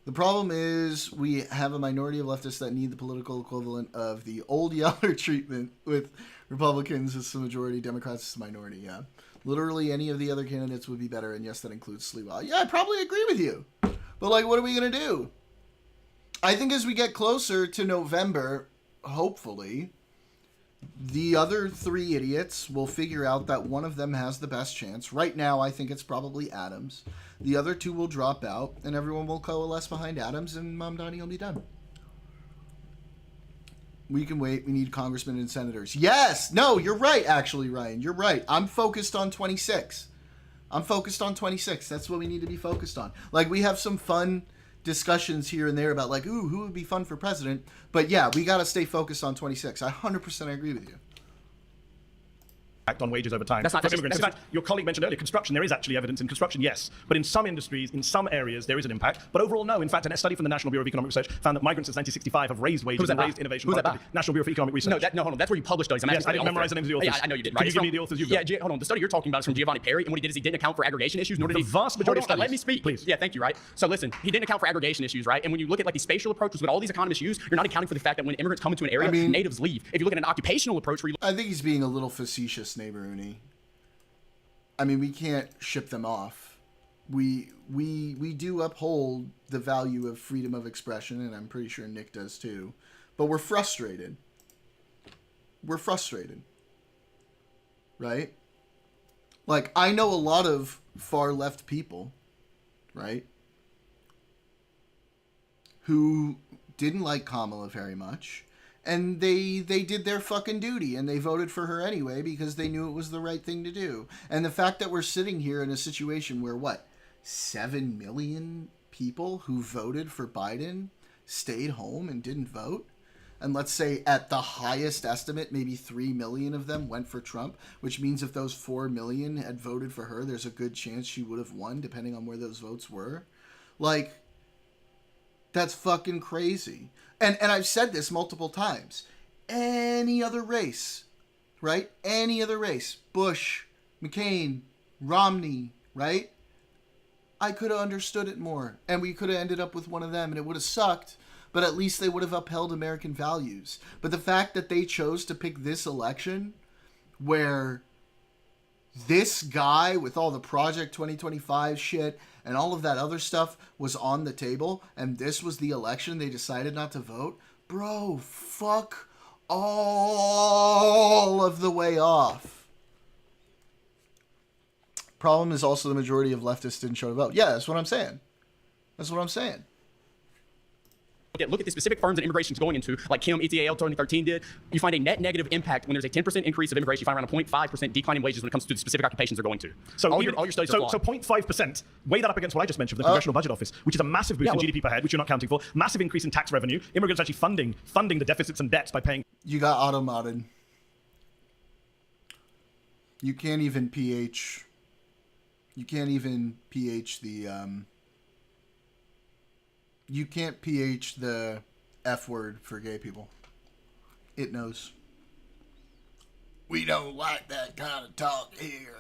[SPEAKER 1] The problem is we have a minority of leftists that need the political equivalent of the old Yeller treatment with Republicans as the majority, Democrats as the minority, yeah. Literally any of the other candidates would be better, and yes, that includes Sliwa. Yeah, I probably agree with you. But, like, what are we going to do? I think as we get closer to November, hopefully, the other three idiots will figure out that one of them has the best chance. Right now, I think it's probably Adams. The other two will drop out, and everyone will coalesce behind Adams, and Mamdani will be done. We can wait. We need congressmen and senators. Yes! No, you're right, actually, Ryan. You're right. I'm focused on 26. I'm focused on 26. That's what we need to be focused on. Like, we have some fun discussions here and there about, like, ooh, who would be fun for president? But, yeah, we got to stay focused on 26. I 100% agree with you.
[SPEAKER 2] On wages over time.
[SPEAKER 5] That's not
[SPEAKER 2] for immigrants. In fact, your colleague mentioned earlier, construction, there is actually evidence in construction, yes. But in some industries, in some areas, there is an impact. But overall, no. In fact, a study from the National Bureau of Economic Research found that migrants since 1965 have raised wages and raised innovation.
[SPEAKER 5] Who's that?
[SPEAKER 2] National Bureau of Economic Research.
[SPEAKER 5] No, hold on. That's where you publish studies.
[SPEAKER 2] Yes, I didn't memorize the names of the authors.
[SPEAKER 5] Yeah, I know you did.
[SPEAKER 2] Can you give me the authors you've got?
[SPEAKER 5] Yeah, hold on. The study you're talking about is from Giovanni Perry, and what he did is he didn't account for aggregation issues, nor did he...
[SPEAKER 2] The vast majority of studies.
[SPEAKER 5] Let me speak.
[SPEAKER 2] Please.
[SPEAKER 5] Yeah, thank you, right? So listen, he didn't account for aggregation issues, right? And when you look at like the spatial approach, which is what all these economists use, you're not accounting for the fact that when immigrants come into an area, natives leave. If you look at an occupational approach where you...
[SPEAKER 1] I think he's being a little facetious, Neighborhoony. I mean, we can't ship them off. We do uphold the value of freedom of expression, and I'm pretty sure Nick does too. But we're frustrated. We're frustrated. Right? Like, I know a lot of far left people, right, who didn't like Kamala very much. And they did their fucking duty, and they voted for her anyway because they knew it was the right thing to do. And the fact that we're sitting here in a situation where, 7 million people who voted for Biden stayed home and didn't vote? And let's say at the highest estimate, maybe 3 million of them went for Trump, which means if those 4 million had voted for her, there's a good chance she would have won, depending on where those votes were. Like, that's fucking crazy. And I've said this multiple times. Any other race, right? Any other race. Bush, McCain, Romney, right? I could have understood it more. And we could have ended up with one of them. And it would have sucked. But at least they would have upheld American values. But the fact that they chose to pick this election where this guy with all the Project 2025 shit and all of that other stuff was on the table, and this was the election they decided not to vote, bro, fuck all of the way off. Problem is also the majority of leftists didn't show to vote. Yeah, that's what I'm saying. That's what I'm saying.
[SPEAKER 5] Look at the specific firms that immigration is going into, like Kim, ETAL 2013 did. You find a net negative impact when there's a 10% increase of immigration. You find around a 0.5% decline in wages when it comes to the specific occupations they're going to.
[SPEAKER 2] So
[SPEAKER 5] all your studies are flawed.
[SPEAKER 2] So 0.5%, weigh that up against what I just mentioned from the Congressional Budget Office, which is a massive boost in GDP per head, which you're not counting for, massive increase in tax revenue, immigrants actually funding the deficits and debts by paying.
[SPEAKER 1] You got auto-modded. You can't even PH the you can't PH the F word for gay people. It knows. We don't like that kind of talk here.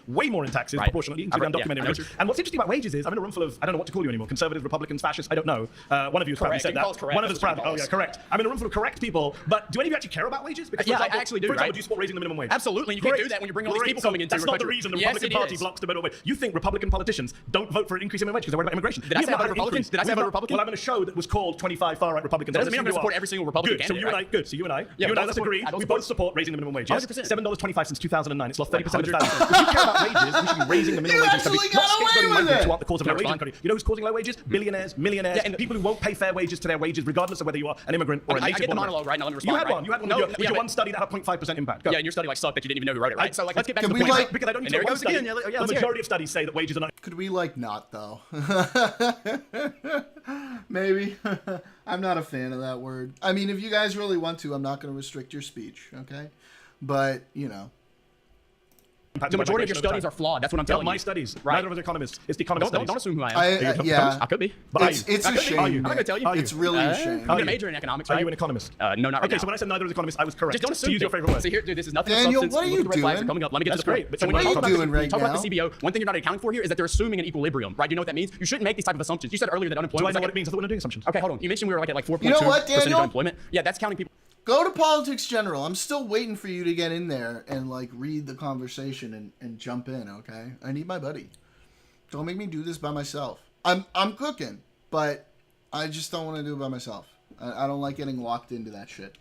[SPEAKER 2] Way more in taxes proportionally to the undocumented immigrants. And what's interesting about wages is I'm in a room full of, I don't know what to call you anymore, conservatives, Republicans, fascists, I don't know. One of you has probably said that. One of us proud. Oh yeah, correct. I'm in a room full of correct people, but do any of you actually care about wages? Because,
[SPEAKER 5] Yeah, I
[SPEAKER 2] example,
[SPEAKER 5] actually do,
[SPEAKER 2] For example,
[SPEAKER 5] right?
[SPEAKER 2] do you support raising the minimum wage?
[SPEAKER 5] Absolutely. You can't do that when you're bringing all these people coming into
[SPEAKER 2] That's
[SPEAKER 5] your
[SPEAKER 2] not the
[SPEAKER 5] country.
[SPEAKER 2] reason the
[SPEAKER 5] Yes,
[SPEAKER 2] Republican
[SPEAKER 5] it
[SPEAKER 2] Party
[SPEAKER 5] is.
[SPEAKER 2] blocks the minimum wage. You think Republican politicians don't vote for an increase in minimum wage because they're worried about immigration?
[SPEAKER 5] Did I say I vote Republican? Did I say I vote Republican?
[SPEAKER 2] Well, I'm in a show that was called 25 far-right Republicans.
[SPEAKER 5] That doesn't mean I'm going to support every single Republican
[SPEAKER 2] Good.
[SPEAKER 5] candidate,
[SPEAKER 2] So you and I,
[SPEAKER 5] right?
[SPEAKER 2] good. So you and I,
[SPEAKER 5] Yeah,
[SPEAKER 2] you and I,
[SPEAKER 5] don't
[SPEAKER 2] let's
[SPEAKER 5] support-
[SPEAKER 2] agree.
[SPEAKER 5] I don't
[SPEAKER 2] We
[SPEAKER 5] support-
[SPEAKER 2] both support raising the minimum wage. Yes,
[SPEAKER 5] 100%.
[SPEAKER 2] $7.25 since 2009. It's lost 30% of its value. If you care about wages, we should be raising the minimum wage.
[SPEAKER 1] actually got away with
[SPEAKER 2] migrants
[SPEAKER 1] it.
[SPEAKER 2] who aren't the cause of low wages. You know who's causing low wages? Billionaires, millionaires,
[SPEAKER 5] and
[SPEAKER 2] people who won't pay fair wages to their wages, regardless of whether you are an immigrant or a
[SPEAKER 5] I
[SPEAKER 2] native
[SPEAKER 5] get the
[SPEAKER 2] born
[SPEAKER 5] monologue right now. Let me
[SPEAKER 2] You
[SPEAKER 5] respond.
[SPEAKER 2] had
[SPEAKER 5] right?
[SPEAKER 2] one. You had one.
[SPEAKER 5] No,
[SPEAKER 2] with your
[SPEAKER 5] but-
[SPEAKER 2] one study that had a 0.5% impact. Go.
[SPEAKER 5] Yeah, and your study like sucked that you didn't even know who wrote it, right? So like, let's get back to
[SPEAKER 1] can
[SPEAKER 5] the
[SPEAKER 1] we,
[SPEAKER 5] point.
[SPEAKER 1] like-
[SPEAKER 2] Because I don't need
[SPEAKER 5] And
[SPEAKER 2] to
[SPEAKER 5] there it
[SPEAKER 2] one
[SPEAKER 5] goes
[SPEAKER 2] study.
[SPEAKER 5] again. Yeah,
[SPEAKER 2] The
[SPEAKER 5] let's hear it.
[SPEAKER 2] majority of studies say that wages are not.
[SPEAKER 1] Could we like not though? Maybe. I'm not a fan of that word. I mean, if you guys really want to, I'm not going to restrict your speech, okay? But, you know.
[SPEAKER 5] The majority of your studies are flawed. That's what I'm telling
[SPEAKER 2] my
[SPEAKER 5] you.
[SPEAKER 2] studies.
[SPEAKER 5] Right.
[SPEAKER 2] Neither of us are economists. It's the economist
[SPEAKER 5] Don't
[SPEAKER 2] studies.
[SPEAKER 5] assume who I am.
[SPEAKER 1] Yeah.
[SPEAKER 5] I could be.
[SPEAKER 2] But
[SPEAKER 1] It's a shame.
[SPEAKER 5] I'm not going to tell you.
[SPEAKER 1] It's really a shame.
[SPEAKER 5] I'm going to major in economics,
[SPEAKER 2] Are
[SPEAKER 5] right?
[SPEAKER 2] you an economist?
[SPEAKER 5] No, not right
[SPEAKER 2] Okay,
[SPEAKER 5] now.
[SPEAKER 2] so when I said neither of us economists, I was correct.
[SPEAKER 5] Just don't assume.
[SPEAKER 2] To use your favorite word.
[SPEAKER 5] See here, dude, this is nothing
[SPEAKER 1] Daniel,
[SPEAKER 5] of substance.
[SPEAKER 1] what are
[SPEAKER 5] Look
[SPEAKER 1] you
[SPEAKER 5] at the red flags
[SPEAKER 1] doing?
[SPEAKER 5] are coming up. Let me get
[SPEAKER 2] That's
[SPEAKER 5] to the
[SPEAKER 2] great,
[SPEAKER 5] point.
[SPEAKER 2] but
[SPEAKER 5] So
[SPEAKER 2] what
[SPEAKER 5] when
[SPEAKER 2] are
[SPEAKER 5] you
[SPEAKER 2] you
[SPEAKER 5] talk about
[SPEAKER 1] doing
[SPEAKER 5] this-
[SPEAKER 1] right
[SPEAKER 5] talk about
[SPEAKER 1] now?
[SPEAKER 5] the CBO, one thing you're not accounting for here is that they're assuming an equilibrium, right? You know what that means? You shouldn't make these type of assumptions. You said earlier that
[SPEAKER 2] Do I
[SPEAKER 5] unemployment
[SPEAKER 2] know
[SPEAKER 5] was
[SPEAKER 2] what
[SPEAKER 5] like
[SPEAKER 2] it means? I thought we were doing assumptions.
[SPEAKER 5] Okay, hold on. You mentioned we were like at like 4.2%
[SPEAKER 1] You know what, Daniel?
[SPEAKER 5] unemployment. Yeah, that's counting people.
[SPEAKER 1] Go to Politics General. I'm still waiting for you to get in there and like read the conversation and jump in, okay? I need my buddy. Don't make me do this by myself. I'm cooking, but I just don't want to do it by myself. I don't like getting locked into that shit.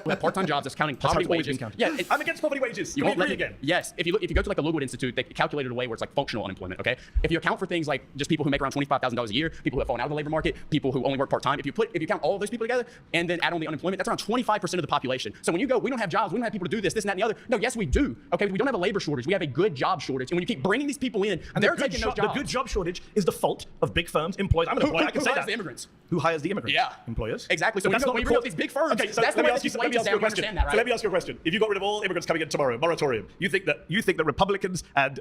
[SPEAKER 5] With part-time jobs, that's counting poverty
[SPEAKER 2] how it's always
[SPEAKER 5] wages.
[SPEAKER 2] been counted.
[SPEAKER 5] Yeah,
[SPEAKER 2] I'm against poverty wages.
[SPEAKER 5] You
[SPEAKER 2] Can we
[SPEAKER 5] won't let
[SPEAKER 2] agree
[SPEAKER 5] me
[SPEAKER 2] again?
[SPEAKER 5] Yes, if you go to like the Lago Institute, they calculate it a way where it's like functional unemployment. Okay, if you account for things like just people who make around $25,000 a year, people who have fallen out of the labor market, people who only work part time, if you count all of those people together and then add on the unemployment, that's around 25% of the population. So when you go, we don't have jobs, we don't have people to do this, and that, and the other. No, yes, we do. Okay, we don't have a labor shortage. We have a good job shortage, and when you keep bringing these people in,
[SPEAKER 2] And
[SPEAKER 5] they're
[SPEAKER 2] the good
[SPEAKER 5] taking those
[SPEAKER 2] the
[SPEAKER 5] jobs.
[SPEAKER 2] good job shortage is the fault of big firms, employers. I'm an employer. I can
[SPEAKER 5] who
[SPEAKER 2] say
[SPEAKER 5] hires
[SPEAKER 2] that.
[SPEAKER 5] the immigrants?
[SPEAKER 2] Who hires the immigrants?
[SPEAKER 5] Yeah.
[SPEAKER 2] Employers.
[SPEAKER 5] Exactly. So
[SPEAKER 2] But
[SPEAKER 5] when
[SPEAKER 2] that's
[SPEAKER 5] you
[SPEAKER 2] not
[SPEAKER 5] bring up
[SPEAKER 2] the
[SPEAKER 5] these big firms,
[SPEAKER 2] Okay, so
[SPEAKER 5] that's the
[SPEAKER 2] let
[SPEAKER 5] way
[SPEAKER 2] me
[SPEAKER 5] that
[SPEAKER 2] ask you
[SPEAKER 5] these
[SPEAKER 2] let me
[SPEAKER 5] wages
[SPEAKER 2] ask you a
[SPEAKER 5] down. You
[SPEAKER 2] question.
[SPEAKER 5] understand that,
[SPEAKER 2] So let
[SPEAKER 5] right?
[SPEAKER 2] me ask you a question. If you got rid of all immigrants coming in tomorrow, moratorium, you think that Republicans and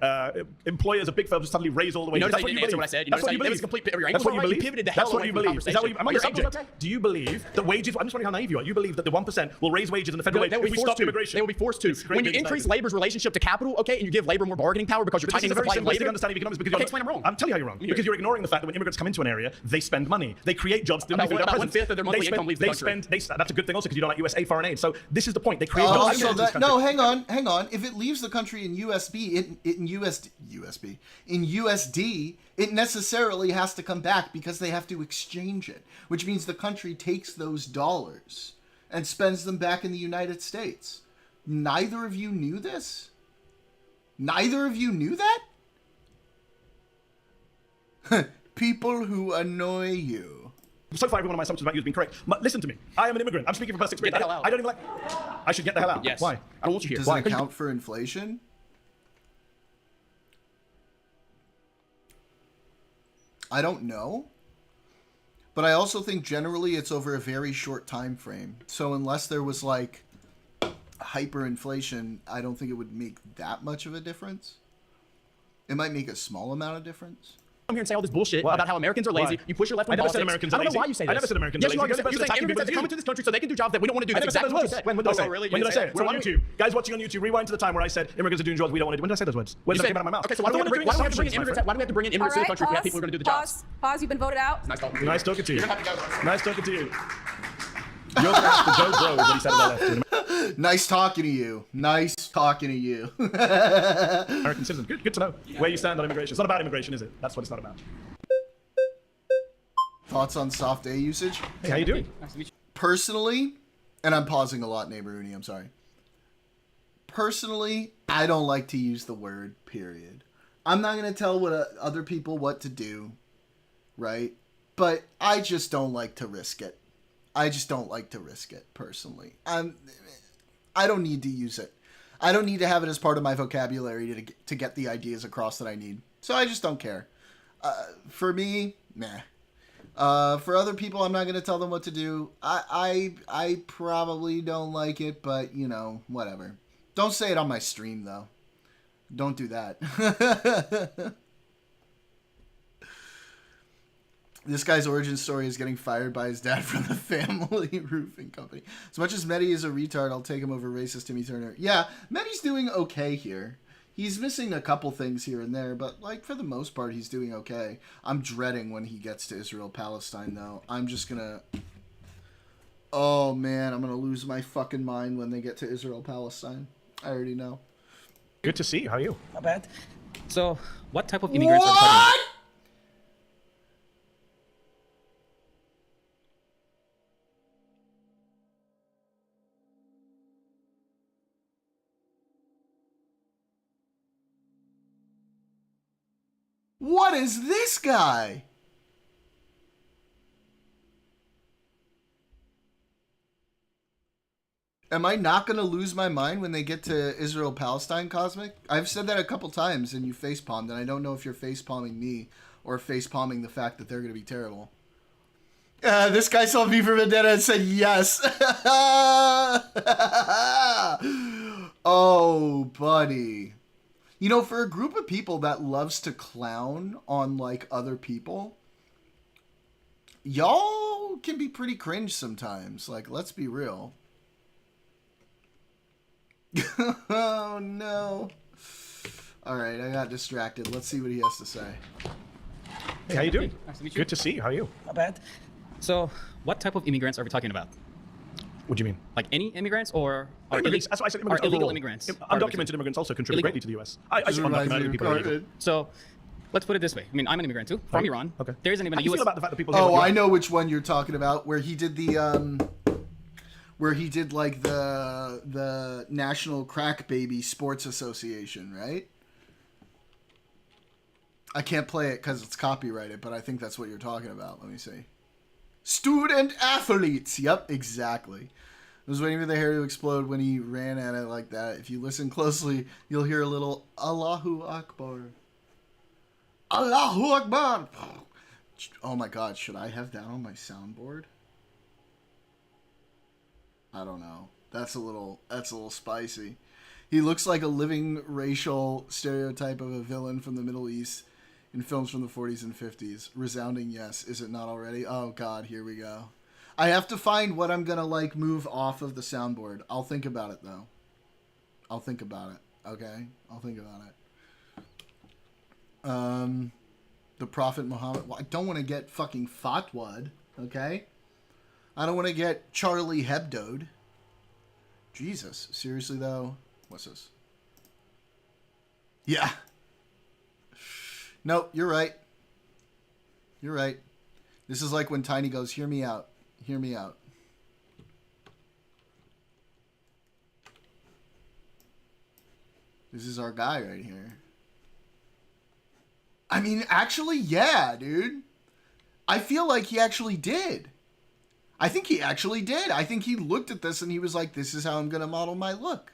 [SPEAKER 2] employers of big firms suddenly raise all the wages?
[SPEAKER 5] notice how you didn't answer what I said. You
[SPEAKER 2] That's what
[SPEAKER 5] notice
[SPEAKER 2] you
[SPEAKER 5] how you-
[SPEAKER 2] believe.
[SPEAKER 5] that was complete- your
[SPEAKER 2] That's
[SPEAKER 5] angles
[SPEAKER 2] what
[SPEAKER 5] were
[SPEAKER 2] you
[SPEAKER 5] right. You
[SPEAKER 2] believe.
[SPEAKER 5] pivoted the
[SPEAKER 2] That's
[SPEAKER 5] hell
[SPEAKER 2] what
[SPEAKER 5] away
[SPEAKER 2] you
[SPEAKER 5] from the
[SPEAKER 2] believe. Is that what you?
[SPEAKER 5] conversation.
[SPEAKER 2] I'm on
[SPEAKER 5] On
[SPEAKER 2] your
[SPEAKER 5] your angles,
[SPEAKER 2] subject.
[SPEAKER 5] okay?
[SPEAKER 2] Do you believe that wages? I'm just wondering how naive you are. You believe that the 1% will raise wages in the federal wage
[SPEAKER 5] They
[SPEAKER 2] if
[SPEAKER 5] will
[SPEAKER 2] we
[SPEAKER 5] be
[SPEAKER 2] stop
[SPEAKER 5] forced to.
[SPEAKER 2] immigration?
[SPEAKER 5] They will be forced to.
[SPEAKER 2] It's great
[SPEAKER 5] When you
[SPEAKER 2] being
[SPEAKER 5] increase
[SPEAKER 2] excited.
[SPEAKER 5] labor's relationship to capital, okay, and you give labor more bargaining power because you're
[SPEAKER 2] But this
[SPEAKER 5] tightening
[SPEAKER 2] is
[SPEAKER 5] the
[SPEAKER 2] a very
[SPEAKER 5] supply of
[SPEAKER 2] simplistic
[SPEAKER 5] labor.
[SPEAKER 2] understanding of economics because
[SPEAKER 5] Okay,
[SPEAKER 2] you're
[SPEAKER 5] explain I'm wrong.
[SPEAKER 2] I'm telling you how you're wrong. Because you're ignoring the fact that when immigrants come into an area, they spend money. They create jobs.
[SPEAKER 5] About one-fifth of their monthly income leaves the country.
[SPEAKER 2] That's a good thing also because you don't like USA foreign aid. So this is the point. They create jobs.
[SPEAKER 1] Also,
[SPEAKER 2] in this country.
[SPEAKER 1] no, hang on. If it leaves the country in USD, it necessarily has to come back because they have to exchange it, which means the country takes those dollars and spends them back in the United States. Neither of you knew this? Neither of you knew that? People who annoy you.
[SPEAKER 2] So far, every one of my assumptions about you has been correct. But listen to me. I am an immigrant. I'm speaking from personal experience.
[SPEAKER 5] Get the hell out.
[SPEAKER 2] I don't even like. I should get the hell out.
[SPEAKER 5] Yes.
[SPEAKER 2] Why?
[SPEAKER 5] I don't want you here.
[SPEAKER 1] Does
[SPEAKER 5] Why?
[SPEAKER 1] it account for inflation? I don't know. But I also think generally it's over a very short time frame. So unless there was like hyperinflation, I don't think it would make that much of a difference. It might make a small amount of difference.
[SPEAKER 5] Come here and say all this bullshit
[SPEAKER 2] Why?
[SPEAKER 5] about how Americans are lazy.
[SPEAKER 2] Why?
[SPEAKER 5] You push your left
[SPEAKER 2] I
[SPEAKER 5] wing
[SPEAKER 2] never
[SPEAKER 5] politics.
[SPEAKER 2] said Americans
[SPEAKER 5] I
[SPEAKER 2] are
[SPEAKER 5] don't know
[SPEAKER 2] lazy.
[SPEAKER 5] why you say this.
[SPEAKER 2] I never said Americans
[SPEAKER 5] yes,
[SPEAKER 2] are
[SPEAKER 5] you
[SPEAKER 2] lazy.
[SPEAKER 5] are. You're saying
[SPEAKER 2] Attacking
[SPEAKER 5] immigrants have to
[SPEAKER 2] people
[SPEAKER 5] come
[SPEAKER 2] with
[SPEAKER 5] into this country so they can do jobs that we don't want to do.
[SPEAKER 2] I never
[SPEAKER 5] That's
[SPEAKER 2] said
[SPEAKER 5] exactly
[SPEAKER 2] those
[SPEAKER 5] what you
[SPEAKER 2] words.
[SPEAKER 5] said.
[SPEAKER 2] When did I say
[SPEAKER 5] Oh,
[SPEAKER 2] it?
[SPEAKER 5] really?
[SPEAKER 2] When did I say it? It's
[SPEAKER 5] Well,
[SPEAKER 2] on
[SPEAKER 5] why don't
[SPEAKER 2] YouTube. Guys watching on YouTube, rewind to the time where I said immigrants are doing jobs we don't want to do. When did I say those words? When did they come out of my mouth?
[SPEAKER 5] Okay, so why do we have to bring immigrants? Why do we have to bring in
[SPEAKER 4] All
[SPEAKER 5] immigrants to the
[SPEAKER 4] right,
[SPEAKER 5] country if we have
[SPEAKER 4] pause,
[SPEAKER 5] people who are going to do the jobs?
[SPEAKER 4] Pause. You've been voted out.
[SPEAKER 5] Nice talking to you.
[SPEAKER 2] Nice talking to you.
[SPEAKER 5] You're gonna have to go.
[SPEAKER 2] Nice talking to you. You're going to have to Joe Bro is what he said on the left.
[SPEAKER 1] Nice talking to you. Nice talking to you.
[SPEAKER 2] American citizens. Good to know where you stand on immigration. It's not about immigration, is it? That's what it's not about.
[SPEAKER 1] Thoughts on soft A usage?
[SPEAKER 2] Hey, how you doing?
[SPEAKER 1] Personally, and I'm pausing a lot, neighbor Uni, I'm sorry. Personally, I don't like to use the word period. I'm not going to tell other people what to do, right? But I just don't like to risk it. I just don't like to risk it, personally. I don't need to use it. I don't need to have it as part of my vocabulary to get the ideas across that I need. So I just don't care. For me, meh. For other people, I'm not going to tell them what to do. I probably don't like it, but, you know, whatever. Don't say it on my stream, though. Don't do that. This guy's origin story is getting fired by his dad from the family roofing company. As much as Medhi is a retard, I'll take him over racist Timmy Turner. Yeah, Medhi's doing okay here. He's missing a couple things here and there, but like for the most part, he's doing okay. I'm dreading when he gets to Israel-Palestine, though. I'm just gonna... Oh, man, I'm gonna lose my fucking mind when they get to Israel-Palestine. I already know.
[SPEAKER 2] Good to see you. How are you?
[SPEAKER 13] Not bad. So, what type of immigrants are we talking about?
[SPEAKER 1] What is this guy? Am I not going to lose my mind when they get to Israel-Palestine, Cosmic? I've said that a couple times and you facepalmed, and I don't know if you're facepalming me or facepalming the fact that they're going to be terrible. This guy saw V for Vendetta and said yes. Oh, buddy. You know, for a group of people that loves to clown on, like, other people, y'all can be pretty cringe sometimes. Like, let's be real. Oh, no. All right, I got distracted. Let's see what he has to say.
[SPEAKER 2] Hey, how you doing?
[SPEAKER 13] Nice to meet you.
[SPEAKER 2] Good to see you. How are you?
[SPEAKER 13] Not bad. So, what type of immigrants are we talking about?
[SPEAKER 2] What do you mean?
[SPEAKER 13] Like any immigrants or are
[SPEAKER 2] immigrants? That's what I said. Immigrants
[SPEAKER 13] illegal
[SPEAKER 2] overall.
[SPEAKER 13] immigrants?
[SPEAKER 2] Undocumented immigrants also contribute greatly to the U.S. I see undocumented people are illegal.
[SPEAKER 13] So, let's put it this way. I mean, I'm an immigrant too, from Iran.
[SPEAKER 2] Okay.
[SPEAKER 13] There isn't even a
[SPEAKER 2] How do you
[SPEAKER 13] U.S.
[SPEAKER 2] feel about the fact that people?
[SPEAKER 1] Oh, I know which one you're talking about. Where he did the like the National Crack Baby Sports Association, right? I can't play it because it's copyrighted, but I think that's what you're talking about. Let me see. Student athletes. Yep, exactly. I was waiting for the hair to explode when he ran at it like that. If you listen closely, you'll hear a little Allahu Akbar. Allahu Akbar. Oh my God, should I have that on my soundboard? I don't know. That's a little spicy. He looks like a living racial stereotype of a villain from the Middle East in films from the 40s and 50s. Resounding yes. Is it not already? Oh God, here we go. I have to find what I'm gonna like move off of the soundboard. I'll think about it though. I'll think about it. Okay? I'll think about it. The Prophet Muhammad. Well, I don't want to get fucking fatwa'd. Okay? I don't want to get Charlie Hebdo'd. Jesus. Seriously though? What's this? Yeah. No, you're right. You're right. This is like when Tiny goes, hear me out. Hear me out. This is our guy right here. I mean, actually, yeah, dude. I feel like he actually did. I think he actually did. I think he looked at this and he was like, this is how I'm going to model my look.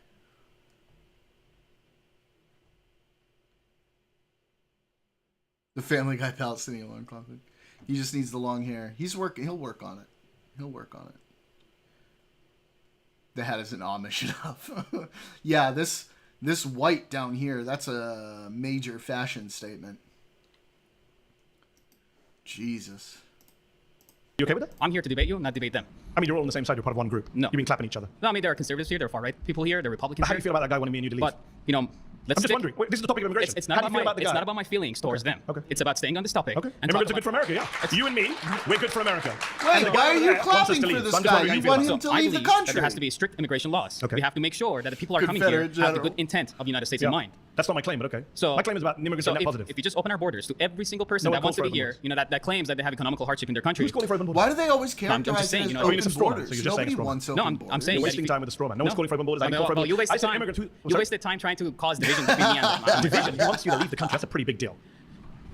[SPEAKER 1] The Family Guy Palestinian alarm clock. He just needs the long hair. He's working. He'll work on it. He'll work on it. The hat isn't Amish enough. Yeah, this white down here, that's a major fashion statement. Jesus.
[SPEAKER 2] You okay with that?
[SPEAKER 13] I'm here to debate you, not debate them.
[SPEAKER 2] I mean, you're all on the same side. You're part of one group.
[SPEAKER 13] No.
[SPEAKER 2] You've been clapping each other.
[SPEAKER 13] No, I mean, there are conservatives here, there are far-right people here, there are Republicans
[SPEAKER 2] How
[SPEAKER 13] here.
[SPEAKER 2] do you feel about that guy wanting me and you to leave?
[SPEAKER 13] But, you know,
[SPEAKER 2] I'm just wondering. Wait, this is the topic of immigration.
[SPEAKER 13] It's not
[SPEAKER 2] How do you feel about the guy?
[SPEAKER 13] It's not about my feelings towards them.
[SPEAKER 2] Okay.
[SPEAKER 13] It's about staying on this topic.
[SPEAKER 2] Okay.
[SPEAKER 13] And
[SPEAKER 2] Immigrants are good for America, yeah. You and me, we're good for America.
[SPEAKER 1] Wait, why are you clapping for this guy? You want him to
[SPEAKER 13] I
[SPEAKER 1] leave the
[SPEAKER 13] believe
[SPEAKER 1] country.
[SPEAKER 13] that there has to be strict immigration laws.
[SPEAKER 2] Okay.
[SPEAKER 13] We have to make sure that the people who are coming here have the good intent of the United States in mind.
[SPEAKER 2] That's not my claim, but okay.
[SPEAKER 13] So
[SPEAKER 2] my claim is about immigrants are net positive.
[SPEAKER 13] If you just open our borders to every single person
[SPEAKER 2] No one
[SPEAKER 13] that wants to
[SPEAKER 2] calls
[SPEAKER 13] be
[SPEAKER 2] for
[SPEAKER 13] here,
[SPEAKER 2] open
[SPEAKER 13] you know, that claims that they have economical hardship in their country.
[SPEAKER 2] Who's calling for open borders?
[SPEAKER 1] Why do they always
[SPEAKER 13] I'm just
[SPEAKER 1] characterize
[SPEAKER 13] saying,
[SPEAKER 1] it
[SPEAKER 13] you
[SPEAKER 1] as
[SPEAKER 13] know,
[SPEAKER 1] open
[SPEAKER 2] it's a straw man,
[SPEAKER 1] borders?
[SPEAKER 2] so you're just saying
[SPEAKER 1] Nobody
[SPEAKER 2] straw man.
[SPEAKER 1] wants
[SPEAKER 13] No,
[SPEAKER 1] open borders.
[SPEAKER 13] I'm saying
[SPEAKER 2] You're
[SPEAKER 13] that
[SPEAKER 2] wasting time with the straw man. No one's
[SPEAKER 13] No.
[SPEAKER 2] calling for open borders.
[SPEAKER 13] I mean, well, you wasted time. You wasted time trying to cause division between me and
[SPEAKER 2] division. He wants you to leave the country. That's a pretty big deal.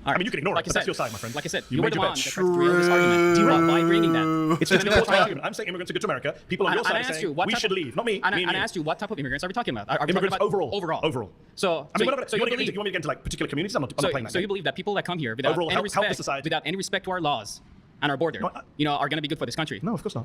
[SPEAKER 2] I mean, you can ignore it, but that's your side, my friend.
[SPEAKER 13] Like I said,
[SPEAKER 2] you
[SPEAKER 13] were
[SPEAKER 2] made
[SPEAKER 13] the
[SPEAKER 2] your
[SPEAKER 13] one
[SPEAKER 2] bed.
[SPEAKER 13] that tried to create this argument by bringing that.
[SPEAKER 2] It's just an important argument. I'm saying immigrants are good to America. People on your side are saying we should leave. Not me.
[SPEAKER 13] And I asked you, what type of immigrants are we talking about? Are we
[SPEAKER 2] immigrants
[SPEAKER 13] talking about
[SPEAKER 2] overall. Overall.
[SPEAKER 13] So,
[SPEAKER 2] I mean,
[SPEAKER 13] so
[SPEAKER 2] you want me to get into like particular communities? I'm not playing that.
[SPEAKER 13] So you believe that people that come here without
[SPEAKER 2] overall,
[SPEAKER 13] any
[SPEAKER 2] help the
[SPEAKER 13] respect,
[SPEAKER 2] society.
[SPEAKER 13] without any respect to our laws and our border, you know, are going to be good for this country?
[SPEAKER 2] No, of course not.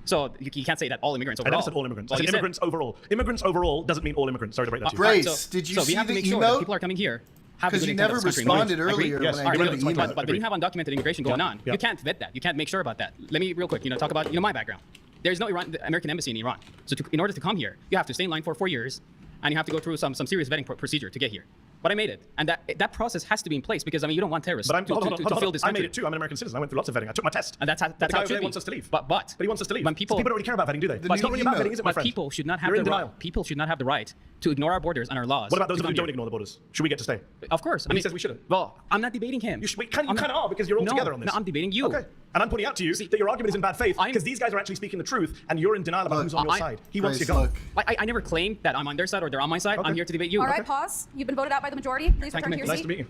[SPEAKER 13] So you can't say that all immigrants overall.
[SPEAKER 2] I never said all immigrants.
[SPEAKER 13] Well,
[SPEAKER 2] I said immigrants overall. Immigrants overall doesn't mean all immigrants. Sorry to break that to you.
[SPEAKER 1] Grace, did you
[SPEAKER 13] so
[SPEAKER 1] see
[SPEAKER 13] we have to
[SPEAKER 1] the
[SPEAKER 13] make sure that
[SPEAKER 1] emote?
[SPEAKER 13] people are coming here have a
[SPEAKER 1] Because
[SPEAKER 13] good
[SPEAKER 1] you
[SPEAKER 13] intent
[SPEAKER 1] never
[SPEAKER 13] of this country.
[SPEAKER 1] responded
[SPEAKER 13] Agree?
[SPEAKER 1] earlier
[SPEAKER 2] Yes.
[SPEAKER 1] when
[SPEAKER 13] All
[SPEAKER 1] I
[SPEAKER 13] right,
[SPEAKER 1] read
[SPEAKER 13] really,
[SPEAKER 1] the email.
[SPEAKER 13] but when you have undocumented immigration going on,
[SPEAKER 2] Yeah.
[SPEAKER 13] you can't vet that. You can't make sure about that. Let me real quick, talk about my background. There's no American embassy in Iran. So in order to come here, you have to stay in line for 4 years, and you have to go through some serious vetting procedure to get here. But I made it, and that process has to be in place because you don't want terrorists
[SPEAKER 2] But
[SPEAKER 13] to fill this
[SPEAKER 2] I
[SPEAKER 13] country.
[SPEAKER 2] made it too. I'm an American citizen. I went through lots of vetting. I took my test.
[SPEAKER 13] And that's
[SPEAKER 2] the
[SPEAKER 13] how
[SPEAKER 2] guy
[SPEAKER 13] it
[SPEAKER 2] over
[SPEAKER 13] should
[SPEAKER 2] there
[SPEAKER 13] be.
[SPEAKER 2] wants us to leave.
[SPEAKER 13] But
[SPEAKER 2] he wants us to leave.
[SPEAKER 13] when people
[SPEAKER 2] don't really care about vetting, do they?
[SPEAKER 1] The
[SPEAKER 2] It's not
[SPEAKER 1] new
[SPEAKER 2] really about
[SPEAKER 1] email.
[SPEAKER 2] vetting, is it, my
[SPEAKER 13] But
[SPEAKER 2] friend?
[SPEAKER 13] people should not have
[SPEAKER 2] You're in
[SPEAKER 13] the
[SPEAKER 2] denial.
[SPEAKER 13] right. People should not have the right to ignore our borders and our laws.
[SPEAKER 2] What about those
[SPEAKER 13] to
[SPEAKER 2] of us who
[SPEAKER 13] come
[SPEAKER 2] don't
[SPEAKER 13] here.
[SPEAKER 2] ignore the borders? Should we get to stay?
[SPEAKER 13] Of course.
[SPEAKER 2] He says we shouldn't.
[SPEAKER 13] Well, I'm not debating him.
[SPEAKER 2] You kind of are because you're all together on this.
[SPEAKER 13] No, I'm debating you.
[SPEAKER 2] Okay. And I'm pointing out to you that your argument is in bad faith because these guys are actually speaking the truth and you're in denial about who's on your side. He wants you gone.
[SPEAKER 13] I never claimed that I'm on their side or they're on my side.
[SPEAKER 2] Okay.
[SPEAKER 13] I'm here to debate you.
[SPEAKER 4] All right, pause. You've been voted out by the majority. Please return to your
[SPEAKER 2] Nice
[SPEAKER 4] seat.
[SPEAKER 2] to meet you.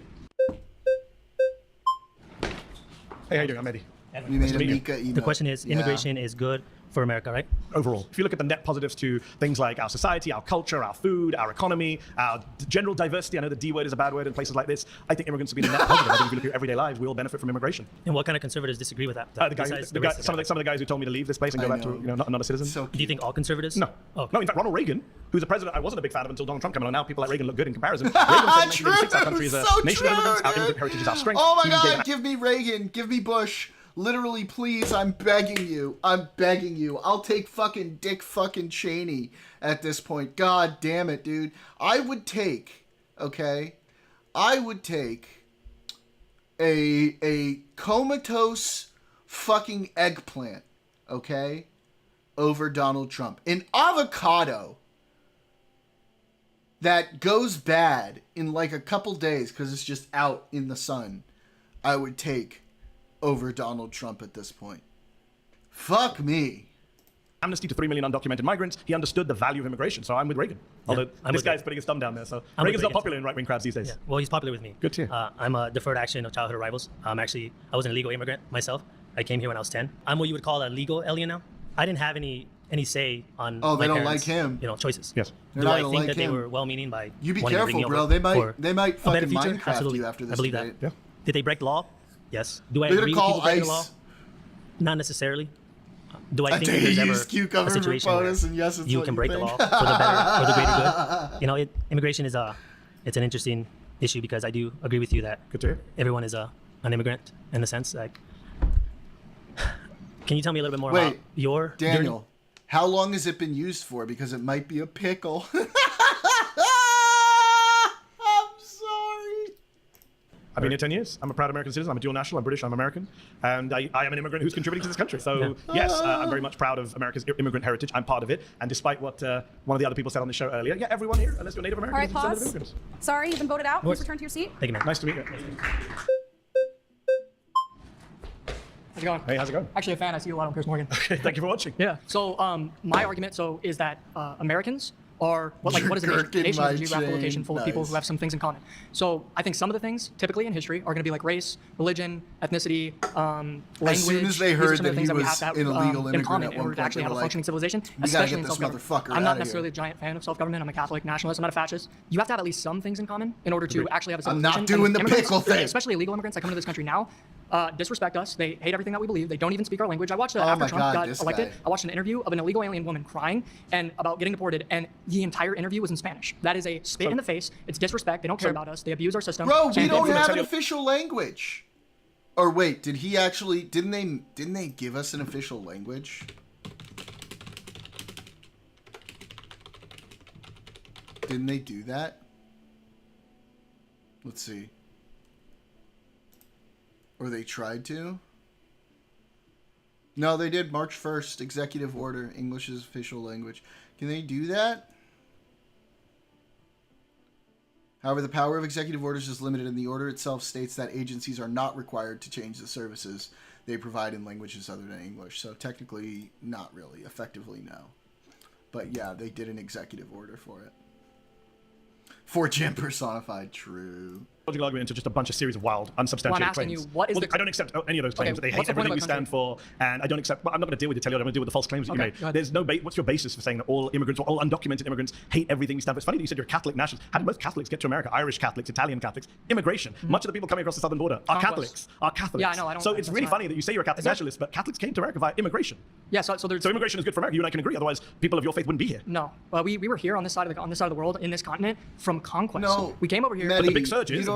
[SPEAKER 2] Hey, how you doing? I'm Medhi.
[SPEAKER 1] You made a Mika email.
[SPEAKER 14] The question is, immigration is good for America, right?
[SPEAKER 2] Overall, if you look at the net positives to things like our society, our culture, our food, our economy, our general diversity, I know the D word is a bad word in places like this. I think immigrants have been a net positive. I think if you look at your everyday lives, we all benefit from immigration.
[SPEAKER 14] And what kind of conservatives disagree with that?
[SPEAKER 2] Some of the guys who told me to leave this place and go back to not a citizen.
[SPEAKER 14] Do you think all conservatives?
[SPEAKER 2] No.
[SPEAKER 14] Oh.
[SPEAKER 2] No, in fact, Ronald Reagan, who's a president I wasn't a big fan of until Donald Trump came along. Now people like Reagan look good in comparison. Reagan said in 1986 our country is a nation of immigrants. Our immigrant heritage is our strength.
[SPEAKER 1] Oh my
[SPEAKER 2] He gave
[SPEAKER 1] God!
[SPEAKER 2] an
[SPEAKER 1] Give me Reagan. Give me Bush. Literally, please, I'm begging you. I'm begging you. I'll take fucking Dick fucking Cheney at this point. God damn it, dude. I would take a comatose fucking eggplant, okay, over Donald Trump. An avocado that goes bad in like a couple days because it's just out in the sun, I would take over Donald Trump at this point. Fuck me.
[SPEAKER 2] Amnesty to 3 million undocumented migrants. He understood the value of immigration, so I'm with Reagan. Although this guy's putting his thumb down there, so Reagan's not popular in right-wing crowds these days.
[SPEAKER 14] Yeah. Well, he's popular with me.
[SPEAKER 2] Good to hear.
[SPEAKER 14] I'm a deferred action of childhood arrivals. I was an illegal immigrant myself. I came here when I was 10. I'm what you would call a legal alien now. I didn't have any say on
[SPEAKER 1] Oh, they
[SPEAKER 14] my
[SPEAKER 1] don't
[SPEAKER 14] parents',
[SPEAKER 1] like him.
[SPEAKER 14] Choices.
[SPEAKER 2] Yes.
[SPEAKER 1] They're
[SPEAKER 14] Do
[SPEAKER 1] not
[SPEAKER 14] I
[SPEAKER 1] gonna
[SPEAKER 14] think
[SPEAKER 1] like
[SPEAKER 14] that
[SPEAKER 1] him.
[SPEAKER 14] they were well-meaning by
[SPEAKER 1] You be
[SPEAKER 14] wanting to bring
[SPEAKER 1] careful,
[SPEAKER 14] me
[SPEAKER 1] bro.
[SPEAKER 14] over
[SPEAKER 1] They might
[SPEAKER 14] for a better
[SPEAKER 1] fucking
[SPEAKER 14] future?
[SPEAKER 1] Minecraft
[SPEAKER 14] Absolutely.
[SPEAKER 1] you after this
[SPEAKER 14] I believe
[SPEAKER 1] debate.
[SPEAKER 14] that. Did they break the law? Yes. Do I
[SPEAKER 1] They're
[SPEAKER 14] agree
[SPEAKER 1] gonna
[SPEAKER 14] with people
[SPEAKER 1] call
[SPEAKER 14] breaking the law?
[SPEAKER 1] ICE.
[SPEAKER 14] Not necessarily. Do I
[SPEAKER 1] A
[SPEAKER 14] think
[SPEAKER 1] day
[SPEAKER 14] that there's
[SPEAKER 1] you
[SPEAKER 14] ever
[SPEAKER 1] use cucumber
[SPEAKER 14] a
[SPEAKER 1] for
[SPEAKER 14] situation where
[SPEAKER 1] bonus, and yes, it's
[SPEAKER 14] you
[SPEAKER 1] what
[SPEAKER 14] can
[SPEAKER 1] you
[SPEAKER 14] break the
[SPEAKER 1] think.
[SPEAKER 14] law for the better, for the greater good? Immigration is it's an interesting issue because I do agree with you that everyone is an immigrant in a sense. Like, can you tell me a little bit more about your
[SPEAKER 1] Daniel? How long has it been used for? Because it might be a pickle.
[SPEAKER 2] I've been here 10 years. I'm a proud American citizen. I'm a dual national. I'm British. I'm American. And I am an immigrant who's contributing to this country. So, yes, I'm very much proud of America's immigrant heritage. I'm part of it. And despite what one of the other people said on the show earlier, yeah, everyone here, unless you're Native
[SPEAKER 4] All right,
[SPEAKER 2] American, is descendant of
[SPEAKER 4] pause.
[SPEAKER 2] immigrants.
[SPEAKER 4] Sorry, you've been voted out. Please return to your seat.
[SPEAKER 14] Thank you, man.
[SPEAKER 2] Nice to meet you.
[SPEAKER 9] How's it going?
[SPEAKER 2] Hey, how's it going?
[SPEAKER 9] Actually, a fan. I see you a lot on Piers Morgan.
[SPEAKER 2] Okay, thank you for watching.
[SPEAKER 9] Yeah. So my argument is that Americans are what is a nation? A nation is a geographical location full of people who have some things in common. So I think some of the things typically in history are going to be like race, religion, ethnicity, language.
[SPEAKER 1] As soon as they
[SPEAKER 9] These are
[SPEAKER 1] heard
[SPEAKER 9] some of
[SPEAKER 1] that
[SPEAKER 9] the things
[SPEAKER 1] he
[SPEAKER 9] we
[SPEAKER 1] was
[SPEAKER 9] have to have,
[SPEAKER 1] an illegal
[SPEAKER 9] in
[SPEAKER 1] immigrant
[SPEAKER 9] common
[SPEAKER 1] at
[SPEAKER 9] in
[SPEAKER 1] one
[SPEAKER 9] order to
[SPEAKER 1] point,
[SPEAKER 9] actually
[SPEAKER 1] they
[SPEAKER 9] have
[SPEAKER 1] were
[SPEAKER 9] a functioning
[SPEAKER 1] like,
[SPEAKER 9] civilization,
[SPEAKER 1] "We gotta
[SPEAKER 9] especially
[SPEAKER 1] get
[SPEAKER 9] in
[SPEAKER 1] this
[SPEAKER 9] self-government.
[SPEAKER 1] motherfucker
[SPEAKER 9] I'm not
[SPEAKER 1] outta
[SPEAKER 9] necessarily
[SPEAKER 1] here."
[SPEAKER 9] a giant fan of self-government. I'm a Catholic nationalist. I'm not a fascist. You have to have at least some things in common in order to actually have a
[SPEAKER 1] I'm
[SPEAKER 9] civilization.
[SPEAKER 1] not doing
[SPEAKER 9] And
[SPEAKER 1] the
[SPEAKER 9] immigrants,
[SPEAKER 1] pickle thing.
[SPEAKER 9] especially illegal immigrants that come to this country now, disrespect us. They hate everything that we believe. They don't even speak our language. I watched
[SPEAKER 1] Oh
[SPEAKER 9] after
[SPEAKER 1] my
[SPEAKER 9] Trump
[SPEAKER 1] God,
[SPEAKER 9] got
[SPEAKER 1] this
[SPEAKER 9] elected.
[SPEAKER 1] guy.
[SPEAKER 9] I watched an interview of an illegal alien woman crying and about getting deported, and the entire interview was in Spanish. That is a spit in the face. It's disrespect. They don't care about us. They abuse our system.
[SPEAKER 1] Bro, we
[SPEAKER 9] And
[SPEAKER 1] don't
[SPEAKER 9] they-
[SPEAKER 1] have an official language. Or wait, did he actually? Didn't they give us an official language? Didn't they do that? Let's see. Or they tried to? No, they did. March 1st, executive order, English is official language. Can they do that? However, the power of executive orders is limited, and the order itself states that agencies are not required to change the services they provide in languages other than English. So technically, not really. Effectively, no. But yeah, they did an executive order for it. 4chan personified, true.
[SPEAKER 2] Logical argument into just a bunch of series of wild, unsubstantiated
[SPEAKER 9] Well, I'm asking
[SPEAKER 2] claims.
[SPEAKER 9] you, what is the-
[SPEAKER 2] I don't accept any of those claims.
[SPEAKER 9] Okay,
[SPEAKER 2] They
[SPEAKER 9] what's
[SPEAKER 2] hate
[SPEAKER 9] the point
[SPEAKER 2] everything
[SPEAKER 9] of
[SPEAKER 2] we
[SPEAKER 9] a
[SPEAKER 2] stand for, and I don't accept. Well, I'm not going to deal with the tell you. I'm going to deal with the false claims that you
[SPEAKER 9] Okay,
[SPEAKER 2] made.
[SPEAKER 9] go ahead.
[SPEAKER 2] There's no. What's your basis for saying that all immigrants or all undocumented immigrants hate everything we stand for? It's funny that you said you're a Catholic nationalist. How did most Catholics get to America? Irish Catholics, Italian Catholics, immigration. Much of the people coming across the southern border are
[SPEAKER 9] Conquest.
[SPEAKER 2] Catholics.
[SPEAKER 9] Yeah, I know. I don't.
[SPEAKER 2] So it's
[SPEAKER 9] that's
[SPEAKER 2] really
[SPEAKER 9] not-
[SPEAKER 2] funny that you say you're a Catholic
[SPEAKER 9] Is there-
[SPEAKER 2] nationalist, but Catholics came to America via immigration.
[SPEAKER 9] Yeah, so there's.
[SPEAKER 2] So immigration is good for America. You and I can agree. Otherwise, people of your faith wouldn't be here.
[SPEAKER 9] No, we were here on this side of the world, in this continent, from conquest.
[SPEAKER 1] No,
[SPEAKER 9] we came over here.
[SPEAKER 1] Medhi,
[SPEAKER 2] But the big surge is
[SPEAKER 1] you
[SPEAKER 2] the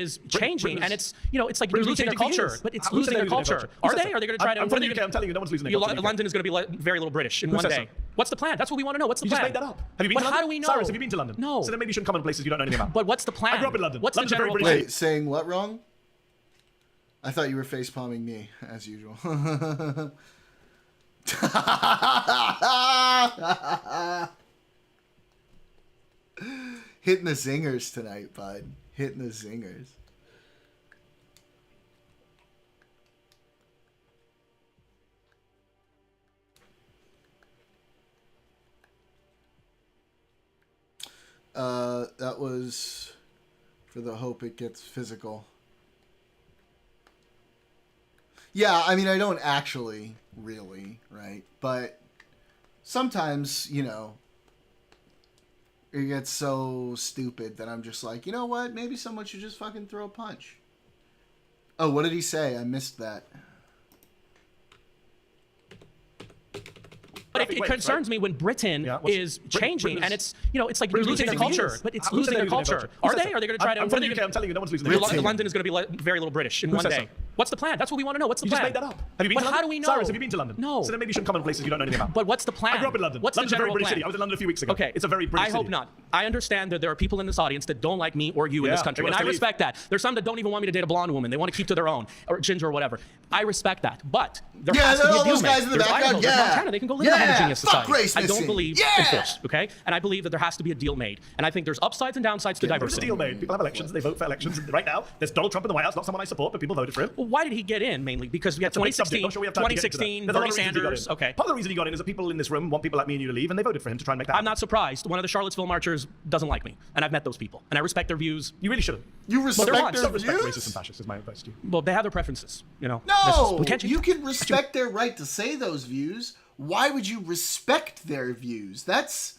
[SPEAKER 5] is changing, and it's it's like
[SPEAKER 2] Britain's
[SPEAKER 5] losing their
[SPEAKER 2] changing for
[SPEAKER 5] culture.
[SPEAKER 2] years.
[SPEAKER 5] But it's
[SPEAKER 2] Who
[SPEAKER 5] losing
[SPEAKER 2] said
[SPEAKER 5] their
[SPEAKER 2] they're losing
[SPEAKER 5] culture.
[SPEAKER 2] Who
[SPEAKER 5] Are
[SPEAKER 2] said
[SPEAKER 5] they?
[SPEAKER 2] so?
[SPEAKER 5] Are they going to try to?
[SPEAKER 2] I'm from the UK. I'm telling you, no one's losing their culture.
[SPEAKER 5] London is going to be very little British in
[SPEAKER 2] Who
[SPEAKER 5] one
[SPEAKER 2] says
[SPEAKER 5] day.
[SPEAKER 2] so?
[SPEAKER 5] What's the plan? That's what we want to know. What's the
[SPEAKER 2] You
[SPEAKER 5] plan?
[SPEAKER 2] just made that up. Have you been
[SPEAKER 5] But
[SPEAKER 2] to London?
[SPEAKER 5] how do we know?
[SPEAKER 2] Cyrus, have you been to London?
[SPEAKER 5] No.
[SPEAKER 2] So then maybe you shouldn't comment on places you don't know anything about.
[SPEAKER 5] But what's the plan?
[SPEAKER 2] I grew up in London.
[SPEAKER 5] What's
[SPEAKER 2] London's
[SPEAKER 5] the
[SPEAKER 2] a very
[SPEAKER 5] general
[SPEAKER 2] British
[SPEAKER 5] plan?
[SPEAKER 1] Wait, saying what wrong? I thought you were face palming me, as usual. Hitting the zingers tonight, bud. Hitting the zingers. That was for the hope it gets physical. Yeah, I mean, I don't actually, really, right? But sometimes, you know, it gets so stupid that I'm just like, you know what? Maybe someone should just fucking throw a punch. Oh, what did he say? I missed that.
[SPEAKER 5] But it concerns me when Britain is changing, and it's, you know, it's like losing their culture. But it's losing their culture. Are they? Are they going to try to?
[SPEAKER 2] I'm telling you, no one's losing their culture.
[SPEAKER 5] London is going to be very little British in one day. What's the plan? That's what we want to know. What's the
[SPEAKER 2] You
[SPEAKER 5] plan?
[SPEAKER 2] just made that up. Have you been to London?
[SPEAKER 5] How do we know?
[SPEAKER 2] Cyrus, have you been to London?
[SPEAKER 5] No.
[SPEAKER 2] So then maybe you shouldn't comment on places you don't know anything about.
[SPEAKER 5] But what's the plan?
[SPEAKER 2] I grew up in London.
[SPEAKER 5] What's
[SPEAKER 2] London's
[SPEAKER 5] the
[SPEAKER 2] a very
[SPEAKER 5] general
[SPEAKER 2] British
[SPEAKER 5] plan?
[SPEAKER 2] city. I was in London a few weeks ago.
[SPEAKER 5] Okay.
[SPEAKER 2] It's a very British
[SPEAKER 5] I
[SPEAKER 2] city.
[SPEAKER 5] hope not. I understand that there are people in this audience that don't like me or you in this country, and I respect that. There's some that don't even want me to date a blonde woman. They want to keep to their own, or ginger or whatever. I respect that. But there has to be a deal
[SPEAKER 1] those guys in the
[SPEAKER 5] There's
[SPEAKER 1] background.
[SPEAKER 5] Idaho, there's Montana. They can go live in a homogeneous
[SPEAKER 1] fuck
[SPEAKER 5] society.
[SPEAKER 1] race
[SPEAKER 5] I don't
[SPEAKER 1] missing.
[SPEAKER 5] believe in force, okay? And I believe that there has to be a deal made. And I think there's upsides and downsides to
[SPEAKER 2] There's a
[SPEAKER 5] diversity.
[SPEAKER 2] deal made. People have elections. They vote for elections. And right now, there's Donald Trump in the White House. Not someone I support, but people voted for him.
[SPEAKER 5] Well, why did he get in? Mainly because we had 2016,
[SPEAKER 2] I'm sure we have time to get into that.
[SPEAKER 5] 2016,
[SPEAKER 2] There's a lot
[SPEAKER 5] Bernie
[SPEAKER 2] of reasons he got
[SPEAKER 5] Sanders.
[SPEAKER 2] in.
[SPEAKER 5] Okay.
[SPEAKER 2] Part of the reason he got in is that people in this room want people like me and you to leave, and they voted for him to try and make that
[SPEAKER 5] I'm not surprised. One of the Charlottesville marchers doesn't like me, and I've met those people, and I respect their views.
[SPEAKER 2] You really shouldn't.
[SPEAKER 1] You respect their
[SPEAKER 2] Don't respect
[SPEAKER 1] views?
[SPEAKER 2] racists and fascists, is my advice to you.
[SPEAKER 5] Well, they have their preferences, you know. That's just-
[SPEAKER 1] No,
[SPEAKER 5] we can't change
[SPEAKER 1] you
[SPEAKER 5] that.
[SPEAKER 1] can respect their right to say those views. Why would you respect their views? That's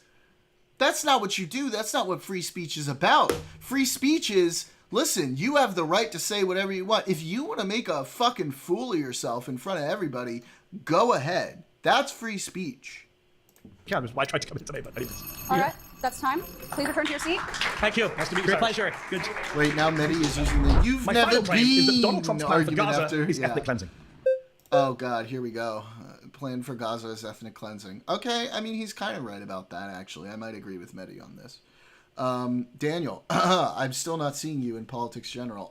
[SPEAKER 1] not what you do. That's not what free speech is about. Free speech is, listen, you have the right to say whatever you want. If you want to make a fucking fool of yourself in front of everybody, go ahead. That's free speech.
[SPEAKER 2] Yeah, that's why I tried to come in today, but anyways.
[SPEAKER 4] All right, that's time. Please return to your seat.
[SPEAKER 5] Thank you.
[SPEAKER 2] Nice to meet you.
[SPEAKER 5] Great
[SPEAKER 2] Cyrus.
[SPEAKER 5] pleasure.
[SPEAKER 2] Good.
[SPEAKER 1] Wait, now Medhi is using the "you've
[SPEAKER 2] My
[SPEAKER 1] never
[SPEAKER 2] final claim is that
[SPEAKER 1] been"
[SPEAKER 2] Donald Trump's plan for
[SPEAKER 1] argument
[SPEAKER 2] Gaza
[SPEAKER 1] after.
[SPEAKER 2] is ethnic cleansing.
[SPEAKER 1] Oh God, here we go. Plan for Gaza is ethnic cleansing. Okay, I mean he's kind of right about that. Actually, I might agree with Medhi on this. Daniel, I'm still not seeing you in politics general.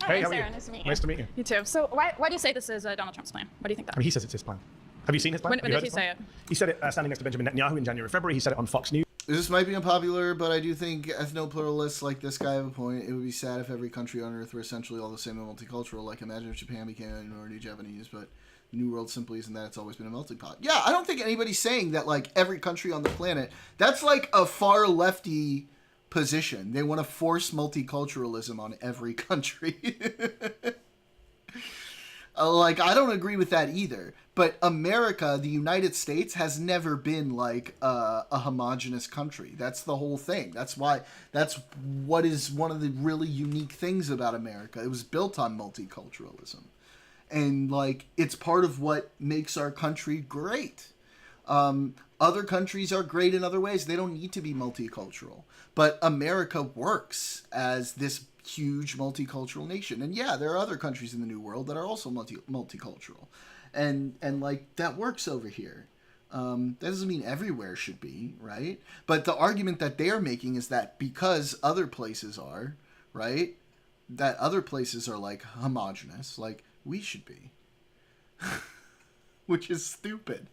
[SPEAKER 2] Hey, how are you?
[SPEAKER 12] Sarah, nice to meet you.
[SPEAKER 2] Nice to meet you.
[SPEAKER 12] You too. So why do you say this is Donald Trump's plan? Why do you think that?
[SPEAKER 2] I mean, he says it's his plan. Have you seen his plan?
[SPEAKER 12] When
[SPEAKER 2] Have you
[SPEAKER 12] did
[SPEAKER 2] heard
[SPEAKER 12] he
[SPEAKER 2] his plan?
[SPEAKER 12] say it?
[SPEAKER 2] He said it standing next to Benjamin Netanyahu in January, February. He said it on Fox News.
[SPEAKER 1] This might be unpopular, but I do think ethno-pluralists like this guy have a point. It would be sad if every country on Earth were essentially all the same and multicultural. Like, imagine if Japan became a minority Japanese, but the New World simply isn't that. It's always been a melting pot. Yeah, I don't think anybody's saying that, like, every country on the planet... That's, like, a far lefty position. They want to force multiculturalism on every country. Like, I don't agree with that either. But America, the United States, has never been like a homogenous country. That's the whole thing. That's what is one of the really unique things about America. It was built on multiculturalism. And, like, it's part of what makes our country great. Other countries are great in other ways. They don't need to be multicultural. But America works as this huge multicultural nation. And yeah, there are other countries in the New World that are also multicultural. And like, that works over here. That doesn't mean everywhere should be, right? But the argument that they're making is that because other places are, right, that other places are, like, homogenous, like, we should be. Which is stupid.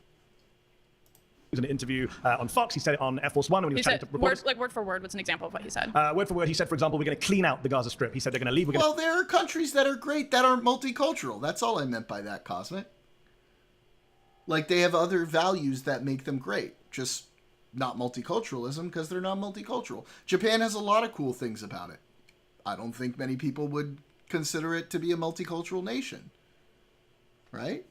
[SPEAKER 2] Was in an interview on Fox. He said it on Air Force One when he was
[SPEAKER 12] He
[SPEAKER 2] chatting
[SPEAKER 12] said,
[SPEAKER 2] to reporters.
[SPEAKER 12] word for word, what's an example of what he said?
[SPEAKER 2] Word for word, he said, for example, we're going to clean out the Gaza Strip. He said they're going to leave.
[SPEAKER 1] Well, there are countries that are great that aren't multicultural. That's all I meant by that, Cosmic. Like, they have other values that make them great. Just not multiculturalism because they're not multicultural. Japan has a lot of cool things about it. I don't think many people would consider it to be a multicultural nation. Right?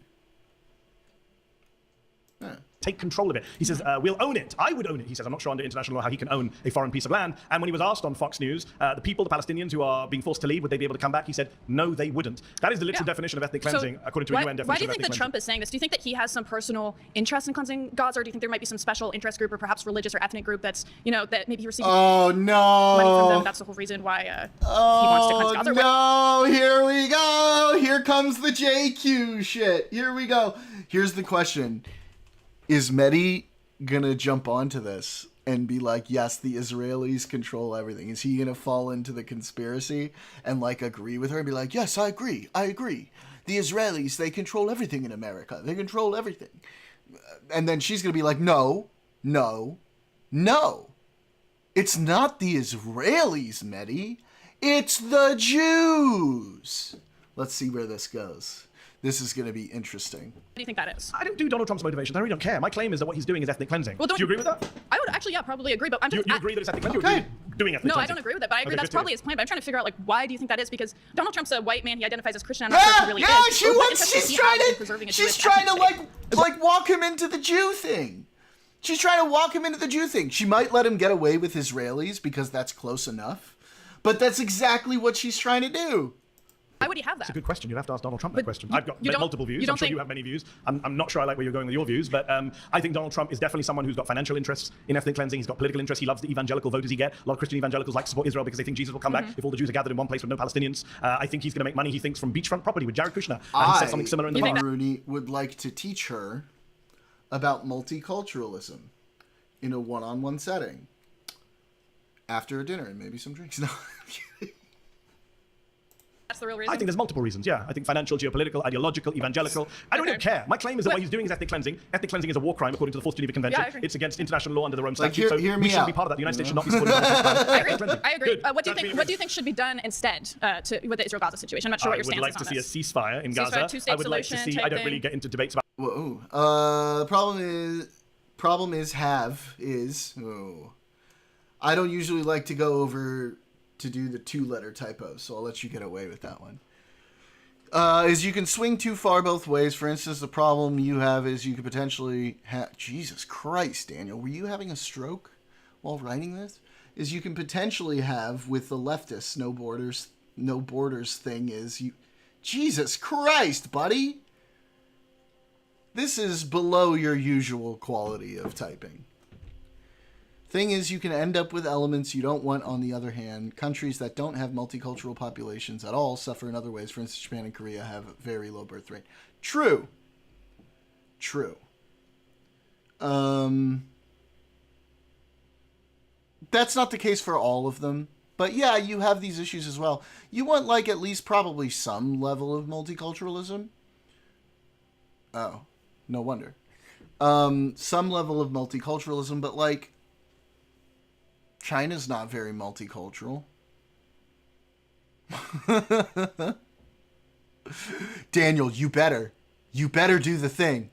[SPEAKER 1] Yeah.
[SPEAKER 2] take control of it. He says, we'll own it. I would own it. He says, I'm not sure under international law how he can own a foreign piece of land. And when he was asked on Fox News, the people, the Palestinians who are being forced to leave, would they be able to come back? He said, no, they wouldn't. That is the literal definition of ethnic cleansing, according to a UN definition.
[SPEAKER 4] Why do you think that Trump is saying this? Do you think that he has some personal interest in cleansing Gaza, or do you think there might be some special interest group or perhaps religious or ethnic group that's, that maybe he received money from them? That's the whole reason why he wants to cleanse Gaza.
[SPEAKER 1] No, here we go. Here comes the JQ shit. Here we go. Here's the question. Is Medhi gonna jump onto this and be like, yes, the Israelis control everything? Is he gonna fall into the conspiracy and agree with her and be like, yes, I agree. The Israelis, they control everything in America. They control everything. And then she's gonna be like, no. It's not the Israelis, Medhi. It's the Jews. Let's see where this goes. This is going to be interesting.
[SPEAKER 4] What do you think that is?
[SPEAKER 2] I don't do Donald Trump's motivations. I really don't care. My claim is that what he's doing is ethnic cleansing. Well, do you agree with that?
[SPEAKER 4] I would actually, probably agree. But I'm just.
[SPEAKER 2] You agree that it's ethnic cleansing? Okay. Doing ethnic
[SPEAKER 4] cleansing? No, I don't agree with it. But I agree that's probably his plan. But I'm trying to figure out why do you think that is? Because Donald Trump's a white man. He identifies as Christian. I'm not sure if he really is.
[SPEAKER 1] She's trying to walk him into the Jew thing. She's trying to walk him into the Jew thing. She might let him get away with Israelis because that's close enough. But that's exactly what she's trying to do.
[SPEAKER 4] Why would he have that?
[SPEAKER 2] It's a good question. You'd have to ask Donald Trump that question. I've got multiple views. I'm sure you have many views. I'm not sure I like where you're going with your views, but I think Donald Trump is definitely someone who's got financial interests in ethnic cleansing. He's got political interests. He loves the evangelical voters he gets. A lot of Christian evangelicals like to support Israel because they think Jesus will come back if all the Jews are gathered in one place with no Palestinians. I think he's going to make money, he thinks, from beachfront property with Jared Kushner. And he said something similar in the past.
[SPEAKER 1] Rooney would like to teach her about multiculturalism in a one-on-one setting after a dinner and maybe some drinks. No.
[SPEAKER 4] That's the real reason?
[SPEAKER 2] I think there's multiple reasons, yeah. I think financial, geopolitical, ideological, evangelical. I don't care. My claim is that what he's doing is ethnic cleansing. Ethnic cleansing is a war crime according to the Fourth Geneva Convention.
[SPEAKER 4] Yeah,
[SPEAKER 2] it's against international law under the Rome Statute, so we shouldn't be part of that. The United States should not be supporting
[SPEAKER 4] I agree. What do you think should be done instead with the Israel-Gaza situation? I'm not sure what your stance is on this.
[SPEAKER 2] I would like to see a ceasefire in Gaza. I would like to see, I don't really get into debates about...
[SPEAKER 1] Whoa. The problem is, I don't usually like to go over to do the 2-letter typos, so I'll let you get away with that one. Is you can swing too far both ways. For instance, the problem you have is you could potentially have... Jesus Christ, Daniel, were you having a stroke while writing this? Is you can potentially have with the leftists, no borders thing is you... Jesus Christ, buddy! This is below your usual quality of typing. Thing is, you can end up with elements you don't want. On the other hand, countries that don't have multicultural populations at all suffer in other ways. For instance, Japan and Korea have a very low birth rate. True. That's not the case for all of them. But yeah, you have these issues as well. You want, at least probably some level of multiculturalism. Oh, no wonder. Some level of multiculturalism, but China's not very multicultural. Daniel, you better do the thing.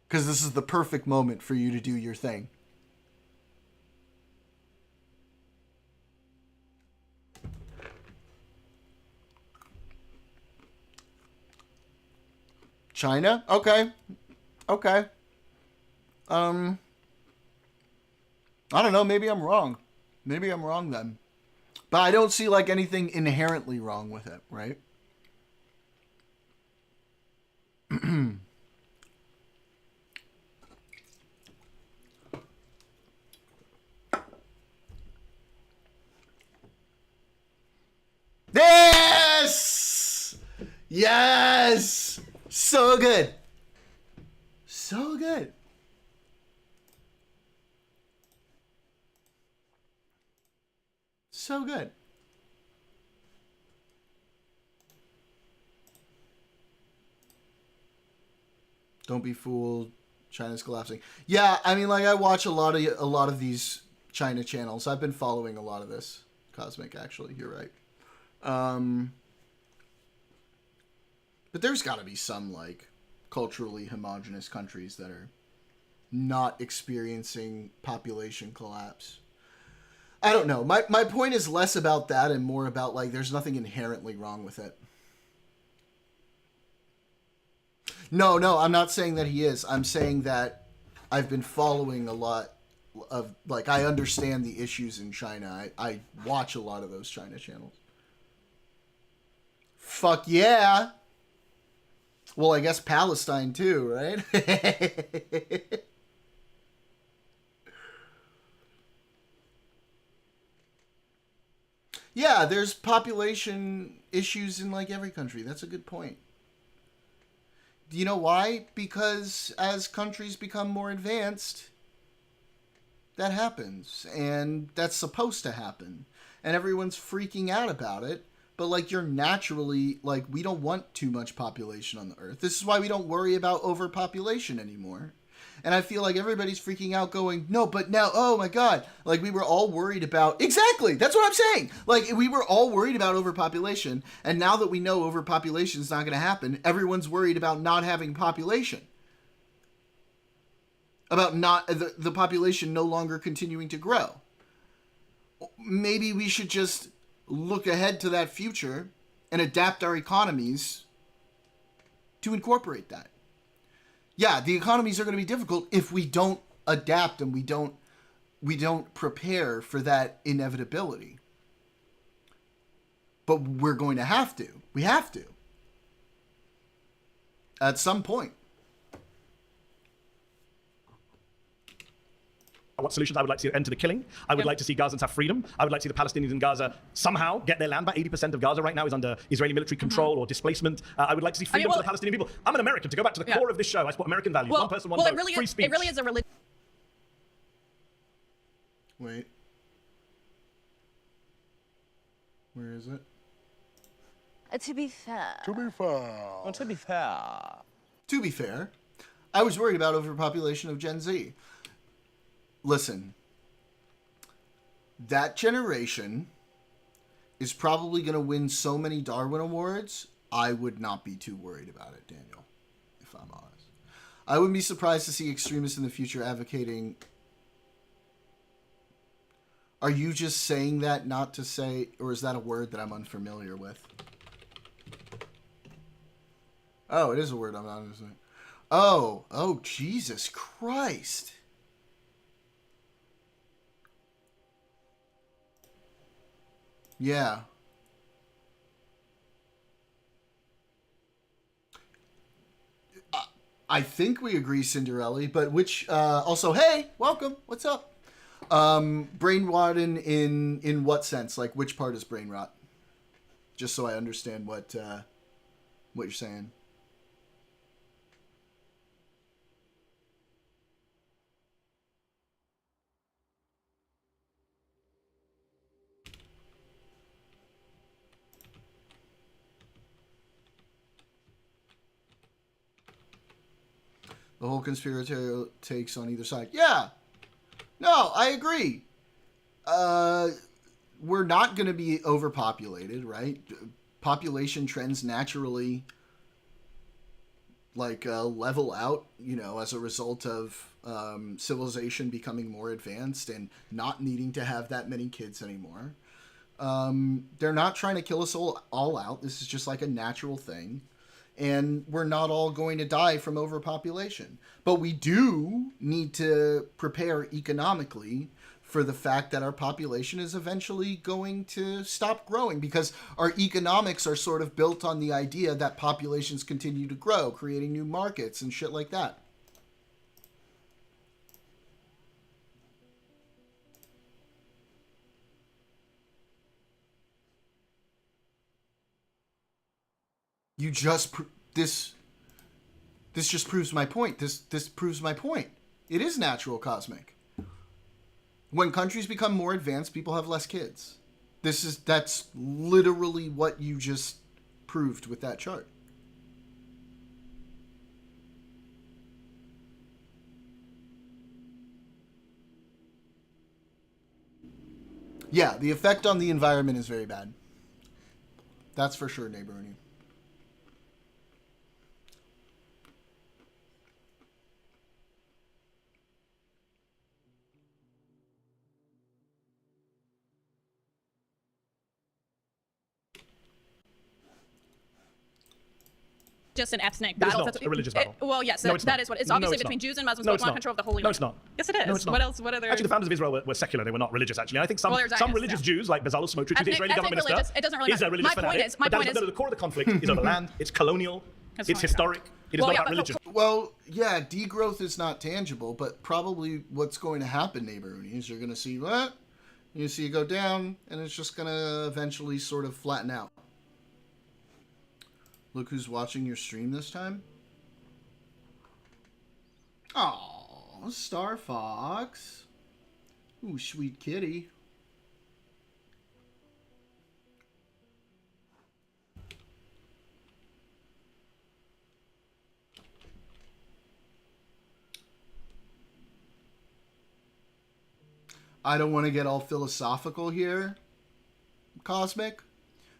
[SPEAKER 1] Because this is the perfect moment for you to do your thing. China? Okay. I don't know, maybe I'm wrong. Then. But I don't see anything inherently wrong with it, right? Yes! So good. So good. Don't be fooled. China's collapsing. Yeah, I mean, I watch a lot of these China channels. I've been following a lot of this. Cosmic, actually, you're right. But there's got to be some culturally homogenous countries that are not experiencing population collapse. I don't know. My point is less about that and more about there's nothing inherently wrong with it. No, I'm not saying that he is. I'm saying that I've been following a lot of, like, I understand the issues in China. I watch a lot of those China channels. Fuck yeah. Well, I guess Palestine too, right? Yeah, there's population issues in like every country. That's a good point. Do you know why? Because as countries become more advanced, that happens. And that's supposed to happen. And everyone's freaking out about it. But, like, you're naturally, like, we don't want too much population on the Earth. This is why we don't worry about overpopulation anymore. And I feel like everybody's freaking out going, no, but now, oh my God. Like, we were all worried about, exactly, that's what I'm saying. Like, we were all worried about overpopulation. And now that we know overpopulation is not going to happen, everyone's worried about not having population. About not, the population no longer continuing to grow. Maybe we should just look ahead to that future and adapt our economies to incorporate that. Yeah, the economies are going to be difficult if we don't adapt and we don't prepare for that inevitability. But we're going to have to. We have to. At some point.
[SPEAKER 2] What solutions I would like to see end to the killing. I would like to see Gazans have freedom. I would like to see the Palestinians in Gaza somehow get their land back. 80% of Gaza right now is under Israeli military control or displacement. I would like to see freedom for the Palestinian people. I'm an American. To go back to the core of this show, I support American values. One person, one vote, free speech.
[SPEAKER 4] It really is a religion.
[SPEAKER 1] Wait. Where is it?
[SPEAKER 15] To be fair.
[SPEAKER 1] To be fair. Well, to be fair. To be fair, I was worried about overpopulation of Gen Z. Listen, that generation is probably going to win so many Darwin Awards, I would not be too worried about it, Daniel, if I'm honest. I wouldn't be surprised to see extremists in the future advocating... Are you just saying that not to say, or is that a word that I'm unfamiliar with? Oh, it is a word I'm not understanding. Oh, Jesus Christ. Yeah. I think we agree, Cinderella, but which, also, hey, welcome, what's up? Brain rot in what sense? Like, which part is brain rot? Just so I understand what you're saying. The whole conspiratorial takes on either side. Yeah. No, I agree. We're not going to be overpopulated, right? Population trends naturally level out, as a result of civilization becoming more advanced and not needing to have that many kids anymore. They're not trying to kill us all out. This is just like a natural thing. And we're not all going to die from overpopulation. But we do need to prepare economically for the fact that our population is eventually going to stop growing, because our economics are sort of built on the idea that populations continue to grow, creating new markets and shit like that. You just this just proves my point. This proves my point. It is natural cosmic. When countries become more advanced, people have less kids. That's literally what you just proved with that chart. Yeah, the effect on the environment is very bad. That's for sure, neighborhood.
[SPEAKER 4] just an ethnic
[SPEAKER 2] It is
[SPEAKER 4] battle.
[SPEAKER 2] not a religious battle.
[SPEAKER 4] Well, yes,
[SPEAKER 2] No, it's
[SPEAKER 4] that
[SPEAKER 2] not.
[SPEAKER 4] is what it's
[SPEAKER 2] No,
[SPEAKER 4] obviously
[SPEAKER 2] it's
[SPEAKER 4] between
[SPEAKER 2] not.
[SPEAKER 4] Jews and Muslims
[SPEAKER 2] No,
[SPEAKER 4] both
[SPEAKER 2] it's
[SPEAKER 4] want
[SPEAKER 2] not.
[SPEAKER 4] control of the Holy
[SPEAKER 2] No,
[SPEAKER 4] Land.
[SPEAKER 2] it's not.
[SPEAKER 4] Yes, it is.
[SPEAKER 2] No, it's not.
[SPEAKER 4] What else? What other?
[SPEAKER 2] Actually, the founders of Israel were secular. They were not religious, actually. I think some,
[SPEAKER 4] Well, there's
[SPEAKER 2] some
[SPEAKER 4] Zionists,
[SPEAKER 2] religious
[SPEAKER 4] yeah.
[SPEAKER 2] Jews, like Bezalel Smotrich, who the
[SPEAKER 4] Ethnic-
[SPEAKER 2] Israeli government
[SPEAKER 4] ethnic
[SPEAKER 2] minister,
[SPEAKER 4] religious, it doesn't really
[SPEAKER 2] is a
[SPEAKER 4] matter.
[SPEAKER 2] religious
[SPEAKER 4] My point
[SPEAKER 2] fanatic.
[SPEAKER 4] is- my
[SPEAKER 2] but that
[SPEAKER 4] point
[SPEAKER 2] doesn't
[SPEAKER 4] is-
[SPEAKER 2] matter. The core of the conflict is over land, it's colonial,
[SPEAKER 4] That's
[SPEAKER 2] it's
[SPEAKER 4] fine.
[SPEAKER 2] historic. It is
[SPEAKER 4] Well,
[SPEAKER 2] not
[SPEAKER 4] yeah,
[SPEAKER 2] about
[SPEAKER 4] but-
[SPEAKER 2] religion.
[SPEAKER 1] Well, yeah, degrowth is not tangible, but probably what's going to happen, neighbor Uni, is you're going to see what? You see it go down, and it's just going to eventually sort of flatten out. Look who's watching your stream this time. Oh, Star Fox. Ooh, sweet kitty. I don't want to get all philosophical here, Cosmic,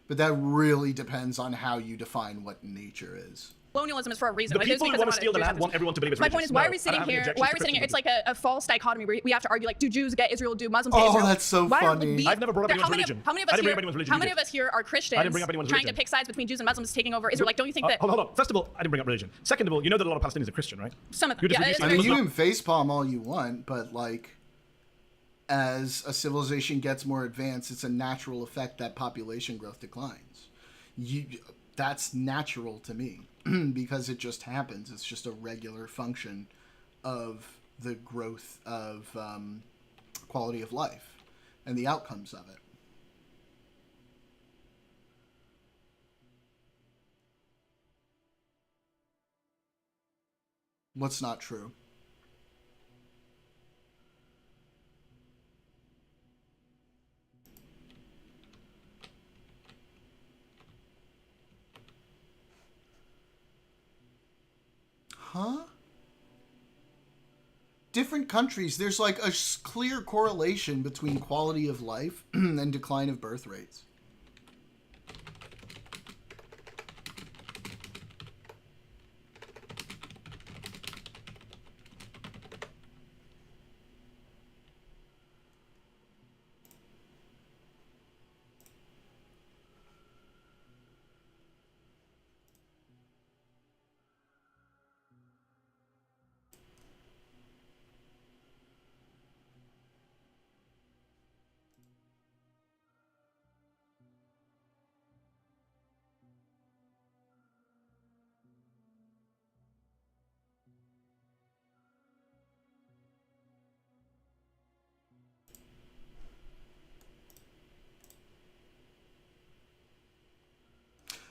[SPEAKER 1] but that really depends on how you define what nature is.
[SPEAKER 4] Colonialism is for a reason.
[SPEAKER 2] The
[SPEAKER 4] Like, just
[SPEAKER 2] people who
[SPEAKER 4] because
[SPEAKER 2] want to
[SPEAKER 4] I
[SPEAKER 2] steal the
[SPEAKER 4] do
[SPEAKER 2] land
[SPEAKER 4] something.
[SPEAKER 2] want everyone to believe it's
[SPEAKER 4] My
[SPEAKER 2] religious.
[SPEAKER 4] point is, why
[SPEAKER 2] No,
[SPEAKER 4] are we
[SPEAKER 2] I
[SPEAKER 4] sitting
[SPEAKER 2] don't have any
[SPEAKER 4] here?
[SPEAKER 2] objections
[SPEAKER 4] Why
[SPEAKER 2] to
[SPEAKER 4] are we sitting here? It's
[SPEAKER 2] Christianity.
[SPEAKER 4] like a false dichotomy where we have to argue like, do Jews get Israel, do Muslims get
[SPEAKER 1] Oh,
[SPEAKER 4] Israel?
[SPEAKER 1] that's so
[SPEAKER 4] Why are
[SPEAKER 1] funny.
[SPEAKER 2] I've never brought up
[SPEAKER 4] How
[SPEAKER 2] anyone's
[SPEAKER 4] many,
[SPEAKER 2] religion.
[SPEAKER 4] how many of
[SPEAKER 2] I
[SPEAKER 4] us
[SPEAKER 2] didn't bring
[SPEAKER 4] here?
[SPEAKER 2] up anyone's religion
[SPEAKER 4] How many
[SPEAKER 2] either.
[SPEAKER 4] of us here are Christians?
[SPEAKER 2] I didn't bring up anyone's
[SPEAKER 4] trying
[SPEAKER 2] religion.
[SPEAKER 4] to pick sides between Jews and Muslims taking over Israel. Like, don't you think that?
[SPEAKER 2] Hold on. First of all, I didn't bring up religion. Second of all, you know that a lot of Palestinians are Christian, right?
[SPEAKER 4] Some of them.
[SPEAKER 2] You just
[SPEAKER 4] Yeah,
[SPEAKER 2] reduced
[SPEAKER 4] it's
[SPEAKER 2] it
[SPEAKER 1] I
[SPEAKER 2] to
[SPEAKER 1] mean, you
[SPEAKER 2] Muslim.
[SPEAKER 1] can facepalm all you want, but like, as a civilization gets more advanced, it's a natural effect that population growth declines. That's natural to me because it just happens. It's just a regular function of the growth of quality of life and the outcomes of it. What's not true? Huh? Different countries, there's like a clear correlation between quality of life and decline of birth rates.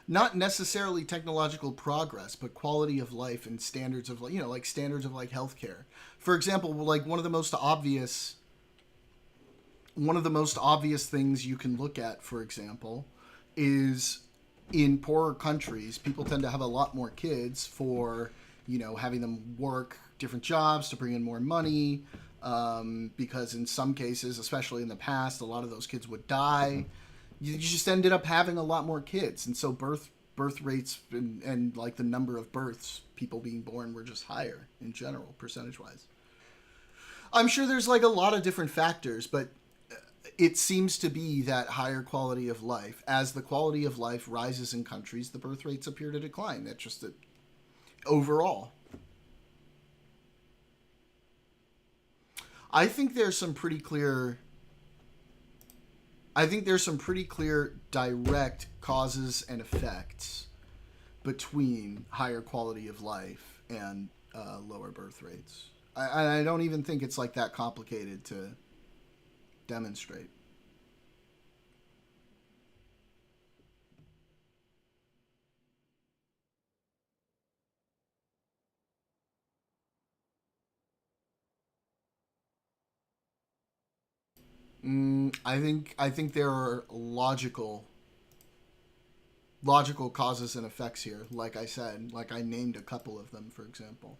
[SPEAKER 1] Not necessarily technological progress, but quality of life and standards of, you know, like standards of like healthcare. For example, like one of the most obvious things you can look at, for example, is in poorer countries, people tend to have a lot more kids for, you know, having them work different jobs to bring in more money, because in some cases, especially in the past, a lot of those kids would die. You just ended up having a lot more kids, and so birth rates and like the number of births, people being born, were just higher in general, percentage wise. I'm sure there's like a lot of different factors, but it seems to be that higher quality of life, as the quality of life rises in countries, the birth rates appear to decline. That's just it overall. I think there's some pretty clear direct causes and effects between higher quality of life and lower birth rates. I don't even think it's like that complicated to demonstrate. I think there are logical causes and effects here. Like I said, like I named a couple of them, for example.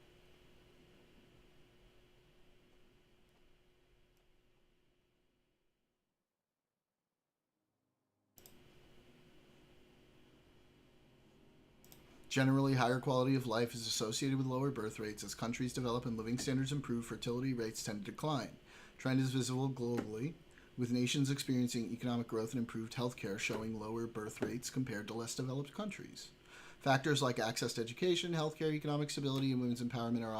[SPEAKER 1] Generally, higher quality of life is associated with lower birth rates. As countries develop and living standards improve, fertility rates tend to decline. Trend is visible globally, with nations experiencing economic growth and improved healthcare showing lower birth rates compared to less developed countries. Factors like access to education, healthcare, economic stability, and women's empowerment are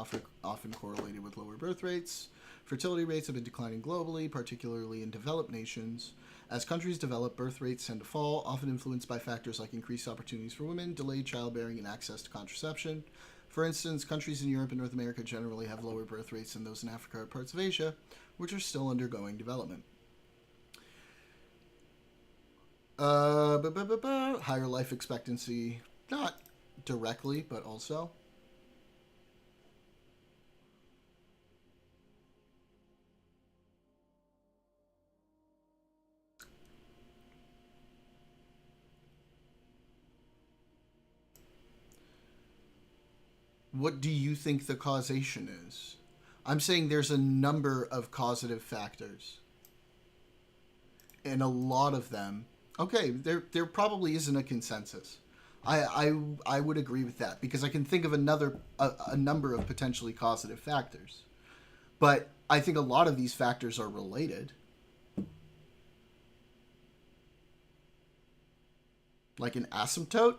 [SPEAKER 1] often correlated with lower birth rates. Fertility rates have been declining globally, particularly in developed nations. As countries develop, birth rates tend to fall, often influenced by factors like increased opportunities for women, delayed childbearing, and access to contraception. For instance, countries in Europe and North America generally have lower birth rates than those in Africa or parts of Asia, which are still undergoing development. Higher life expectancy, not directly, but also. What do you think the causation is? I'm saying there's a number of causative factors. And a lot of them, okay, there probably isn't a consensus. I would agree with that because I can think of a number of potentially causative factors. But I think a lot of these factors are related. Like an asymptote?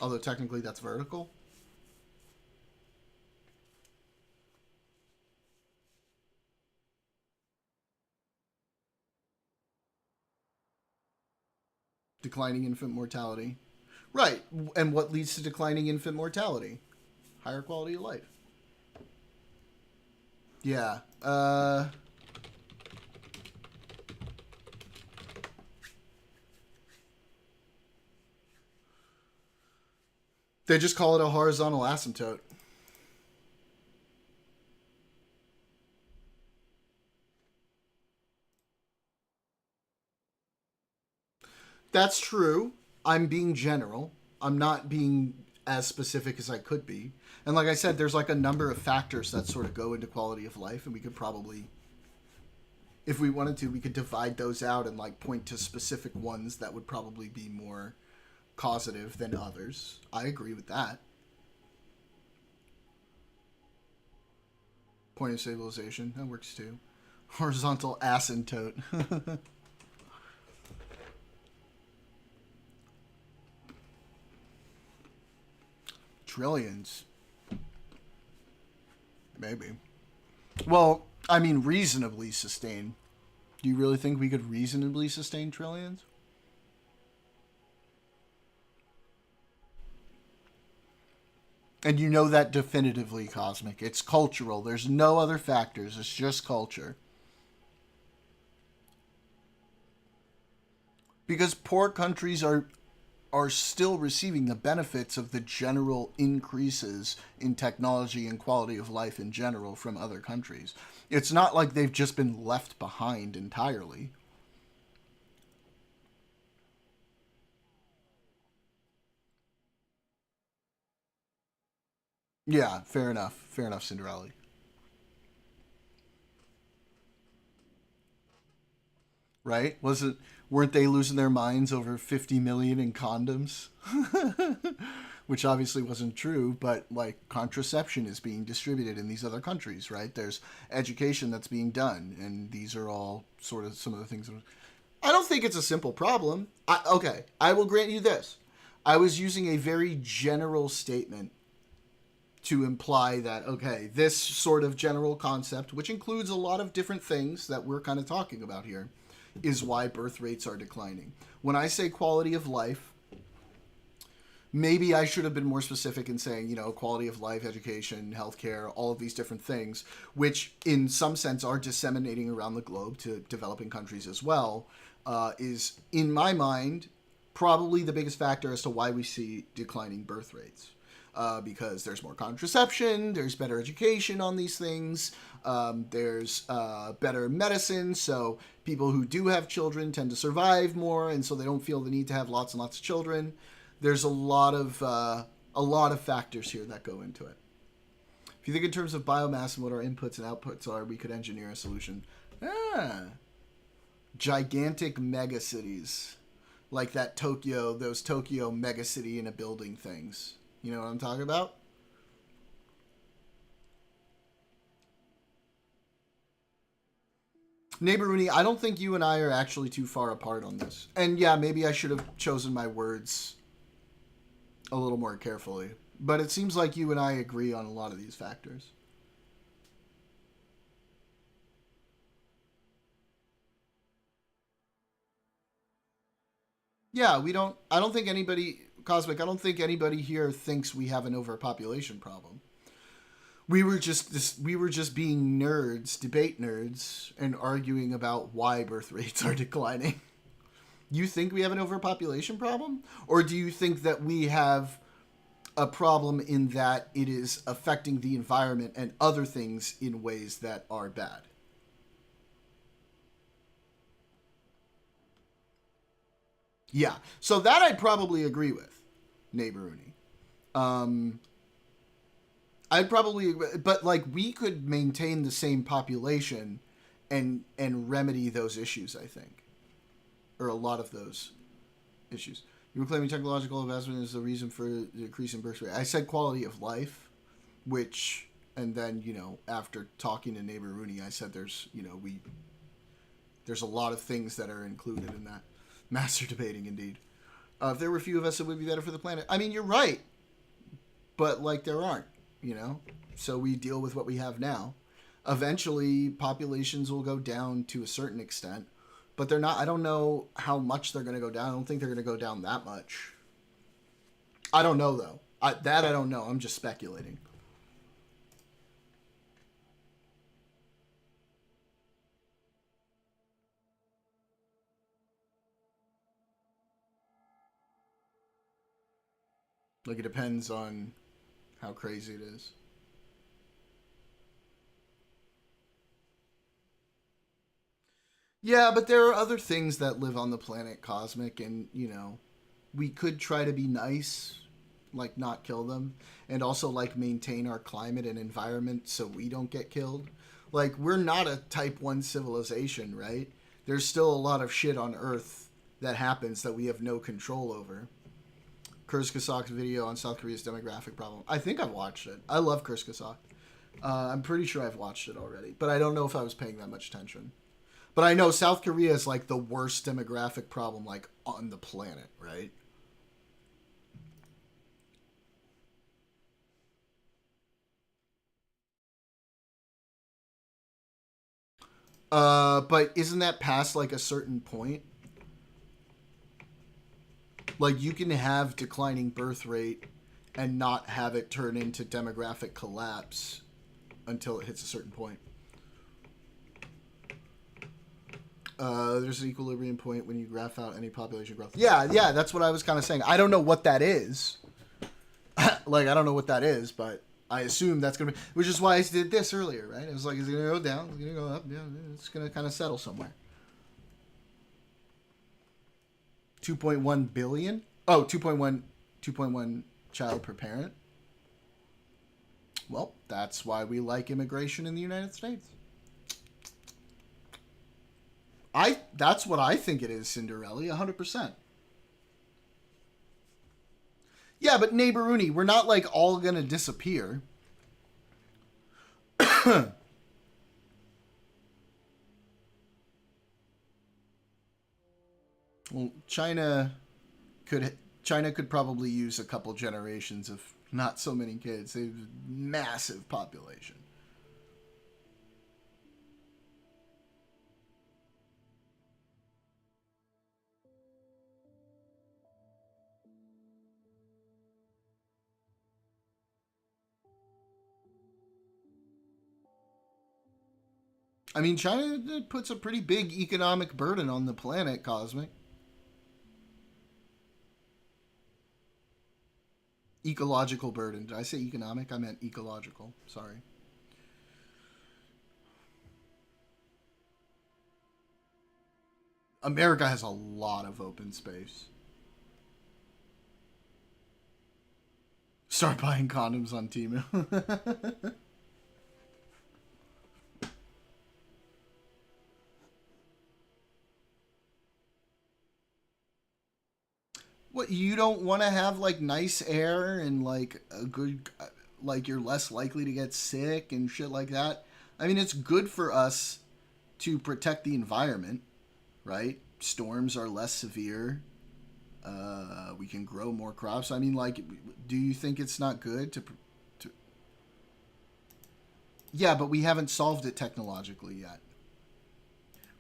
[SPEAKER 1] Although technically that's vertical. Declining infant mortality. Right. And what leads to declining infant mortality? Higher quality of life. Yeah. They just call it a horizontal asymptote. That's true. I'm being general. I'm not being as specific as I could be. And like I said, there's like a number of factors that sort of go into quality of life, and we could probably, if we wanted to, we could divide those out and like point to specific ones that would probably be more causative than others. I agree with that. Point of stabilization, that works too. Horizontal asymptote. Trillions. Maybe. Well, I mean, reasonably sustain. Do you really think we could reasonably sustain trillions? And you know that definitively, Cosmic. It's cultural. There's no other factors. It's just culture. Because poor countries are still receiving the benefits of the general increases in technology and quality of life in general from other countries. It's not like they've just been left behind entirely. Yeah, fair enough. Fair enough, Cinderella. Right? Weren't they losing their minds over 50 million in condoms? Which obviously wasn't true, but like contraception is being distributed in these other countries, right? There's education that's being done, and these are all sort of some of the things. I don't think it's a simple problem. Okay, I will grant you this. I was using a very general statement to imply that, okay, this sort of general concept, which includes a lot of different things that we're kind of talking about here, is why birth rates are declining. When I say quality of life, maybe I should have been more specific in saying, quality of life, education, healthcare, all of these different things, which in some sense are disseminating around the globe to developing countries as well, is, in my mind, probably the biggest factor as to why we see declining birth rates. Because there's more contraception, there's better education on these things, there's better medicine, so people who do have children tend to survive more, and so they don't feel the need to have lots and lots of children. There's a lot of factors here that go into it. If you think in terms of biomass and what our inputs and outputs are, we could engineer a solution. Gigantic megacities, like those Tokyo megacity in a building things. You know what I'm talking about? Neighbor Rooney, I don't think you and I are actually too far apart on this. And yeah, maybe I should have chosen my words a little more carefully. But it seems like you and I agree on a lot of these factors. Yeah, I don't think anybody, Cosmic, I don't think anybody here thinks we have an overpopulation problem. We were just being nerds, debate nerds, and arguing about why birth rates are declining. You think we have an overpopulation problem? Or do you think that we have a problem in that it is affecting the environment and other things in ways that are bad? Yeah, so that I'd probably agree with, Neighbor Rooney. I'd probably, but like we could maintain the same population and remedy those issues, I think, or a lot of those issues. You were claiming technological advancement is the reason for the decrease in birth rate. I said quality of life, which, and then, you know, after talking to Neighbor Rooney, I said there's a lot of things that are included in that. Master debating, indeed. If there were few of us, it would be better for the planet. I mean, you're right, but like there aren't. You know, so we deal with what we have now. Eventually, populations will go down to a certain extent, but they're not. I don't know how much they're going to go down. I don't think they're going to go down that much. I don't know though. I don't know. I'm just speculating. Like it depends on how crazy it is. Yeah, but there are other things that live on the planet, Cosmic, and, you know, we could try to be nice, like not kill them, and also like maintain our climate and environment so we don't get killed. Like, we're not a type 1 civilization, right? There's still a lot of shit on Earth that happens that we have no control over. Kurskasak's video on South Korea's demographic problem. I think I've watched it. I love Kurskasak. I'm pretty sure I've watched it already, but I don't know if I was paying that much attention. But I know South Korea is like the worst demographic problem like on the planet, right? But isn't that past like a certain point? Like, you can have declining birth rate and not have it turn into demographic collapse until it hits a certain point. There's an equilibrium point when you graph out any population growth. Yeah, that's what I was kind of saying. I don't know what that is. Like, I don't know what that is, but I assume that's going to be... Which is why I did this earlier, right? It was like, is it going to go down? Is it going to go up? Yeah, it's going to kind of settle somewhere. 2.1 billion? Oh, 2.1 child per parent. Well, that's why we like immigration in the United States. That's what I think it is, Cinderella, 100%. Yeah, but Neighbor Rooney, we're not like all gonna disappear. Well, China could probably use a couple generations of not so many kids. They have a massive population. I mean, China puts a pretty big economic burden on the planet, Cosmic. Ecological burden. Did I say economic? I meant ecological. Sorry. America has a lot of open space. Start buying condoms on Temu. What, you don't want to have like nice air and like a good, like you're less likely to get sick and shit like that? I mean, it's good for us to protect the environment, right? Storms are less severe. We can grow more crops. I mean, like, do you think it's not good to... Yeah, but we haven't solved it technologically yet.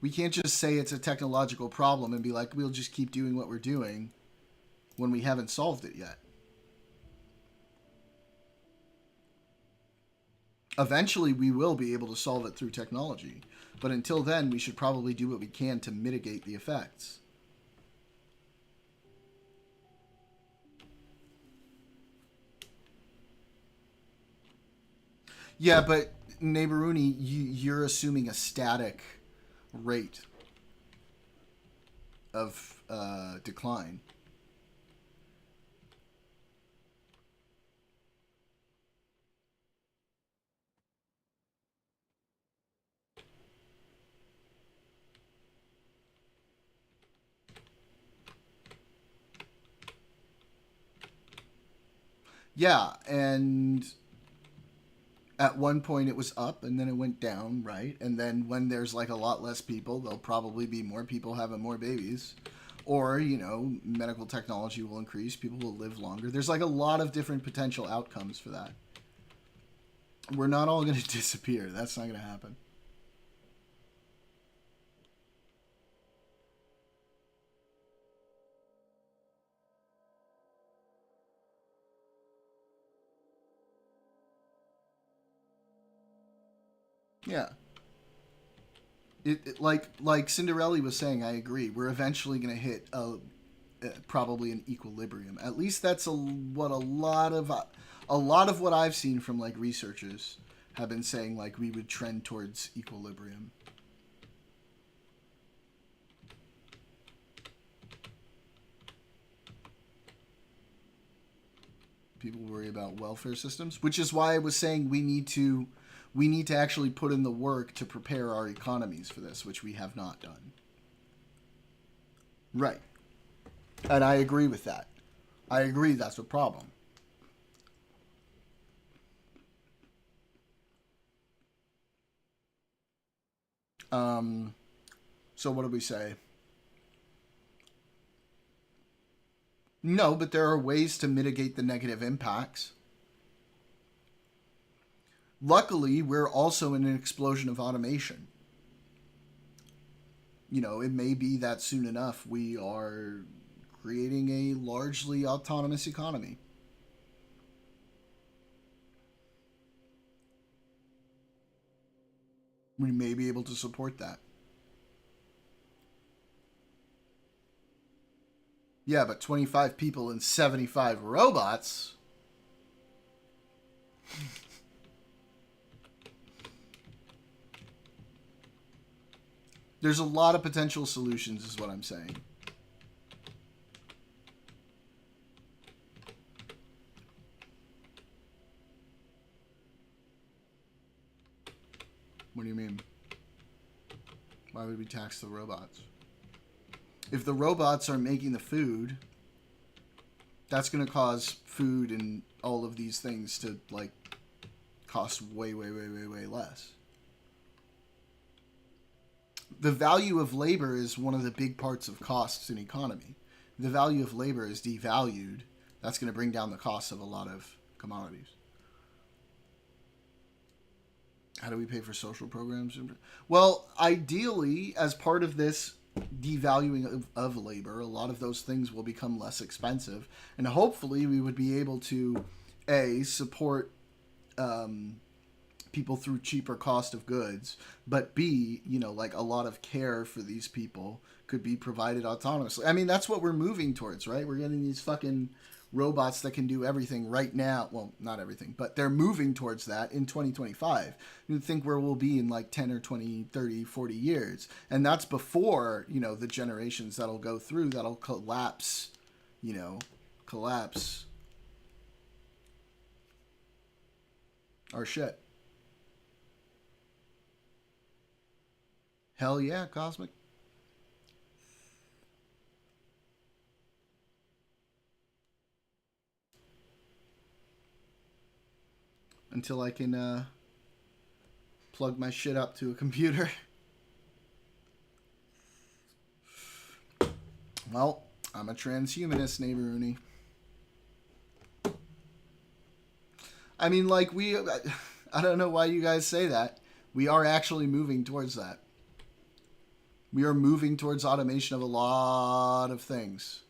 [SPEAKER 1] We can't just say it's a technological problem and be like, we'll just keep doing what we're doing when we haven't solved it yet. Eventually, we will be able to solve it through technology. But until then, we should probably do what we can to mitigate the effects. Yeah, but Neighboruni, you're assuming a static rate of decline. Yeah, and at one point it was up and then it went down, right? And then when there's like a lot less people, there'll probably be more people having more babies. Or, you know, medical technology will increase, people will live longer. There's like a lot of different potential outcomes for that. We're not all going to disappear. That's not going to happen. Yeah. Like Cinderella was saying, I agree. We're eventually going to hit probably an equilibrium. At least that's what a lot of what I've seen from like researchers have been saying. Like we would trend towards equilibrium. People worry about welfare systems, which is why I was saying we need to actually put in the work to prepare our economies for this, which we have not done. Right. And I agree with that. I agree that's a problem. So what do we say? No, but there are ways to mitigate the negative impacts. Luckily, we're also in an explosion of automation. You know, it may be that soon enough we are creating a largely autonomous economy. We may be able to support that. Yeah, but 25 people and 75 robots... There's a lot of potential solutions, is what I'm saying. What do you mean? Why would we tax the robots? If the robots are making the food, that's going to cause food and all of these things to, like, cost way, way, way, way, way less. The value of labor is one of the big parts of costs in economy. The value of labor is devalued. That's going to bring down the cost of a lot of commodities. How do we pay for social programs? Well, ideally, as part of this devaluing of labor, a lot of those things will become less expensive. And hopefully we would be able to, A, support people through cheaper cost of goods, but B, you know, like a lot of care for these people could be provided autonomously. I mean, that's what we're moving towards, right? We're getting these fucking robots that can do everything right now. Well, not everything, but they're moving towards that in 2025. You think where we'll be in like 10 or 20, 30, 40 years. And that's before, you know, the generations that'll go through that'll collapse our shit. Hell yeah, Cosmic. Until I can plug my shit up to a computer. Well, I'm a transhumanist, neighbor Rooney. I mean, like, I don't know why you guys say that. We are actually moving towards that. We are moving towards automation of a lot of things.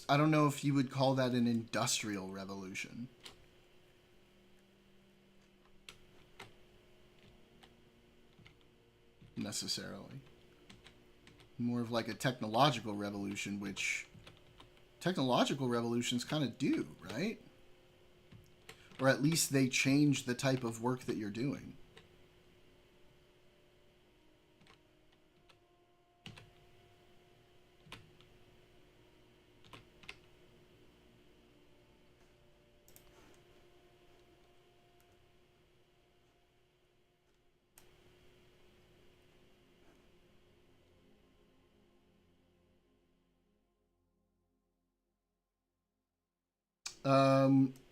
[SPEAKER 1] I don't know if you would call that an industrial revolution. Necessarily. More of like a technological revolution, which technological revolutions kind of do, right? Or at least they change the type of work that you're doing.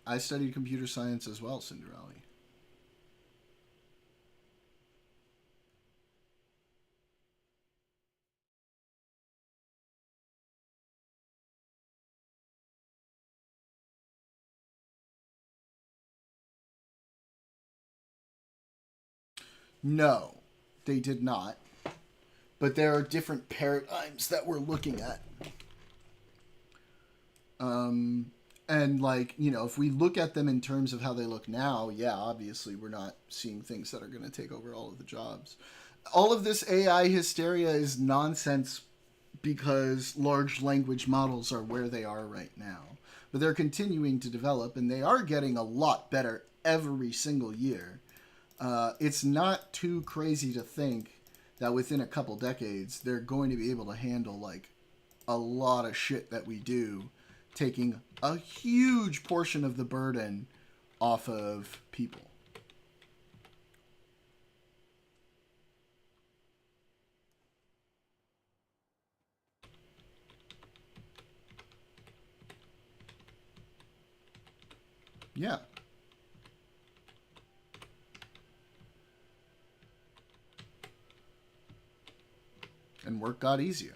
[SPEAKER 1] I studied computer science as well, Cinderella. No, they did not. But there are different paradigms that we're looking at. And like, you know, if we look at them in terms of how they look now, yeah, obviously we're not seeing things that are going to take over all of the jobs. All of this AI hysteria is nonsense because large language models are where they are right now. But they're continuing to develop, and they are getting a lot better every single year. It's not too crazy to think that within a couple decades, they're going to be able to handle like a lot of shit that we do, taking a huge portion of the burden off of people. Yeah. And work got easier.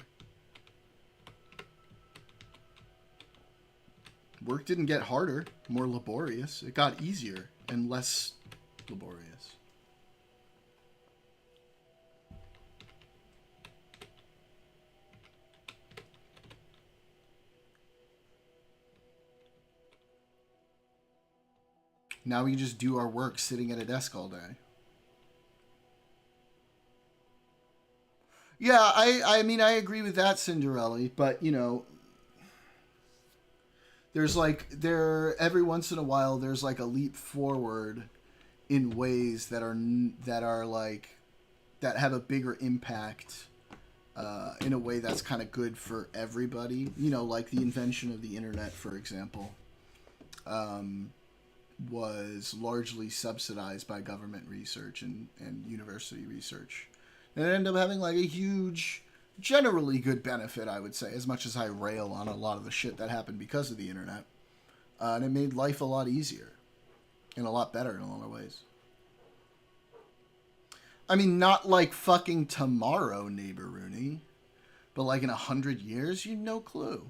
[SPEAKER 1] Work didn't get harder, more laborious. It got easier and less laborious. Now we can just do our work sitting at a desk all day. Yeah, I mean, I agree with that, Cinderella, but, you know, there's like, every once in a while, there's like a leap forward in ways that are like, that have a bigger impact in a way that's kind of good for everybody. You know, like the invention of the internet, for example, was largely subsidized by government research and university research. And it ended up having like a huge, generally good benefit, I would say, as much as I rail on a lot of the shit that happened because of the internet. And it made life a lot easier and a lot better in a lot of ways. I mean, not like fucking tomorrow, neighbor Rooney, but like in 100 years, you no clue.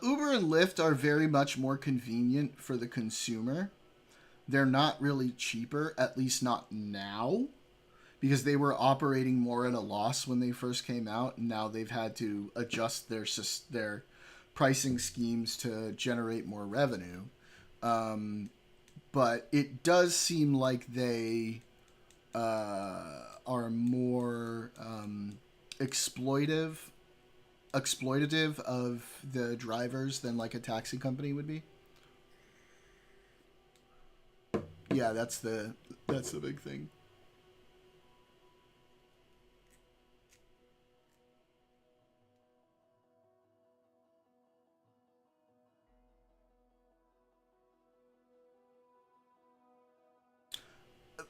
[SPEAKER 1] Uber and Lyft are very much more convenient for the consumer. They're not really cheaper, at least not now. because they were operating more at a loss when they first came out, and now they've had to adjust their pricing schemes to generate more revenue. But it does seem like they are more exploitative of the drivers than like a taxi company would be. Yeah, that's the big thing.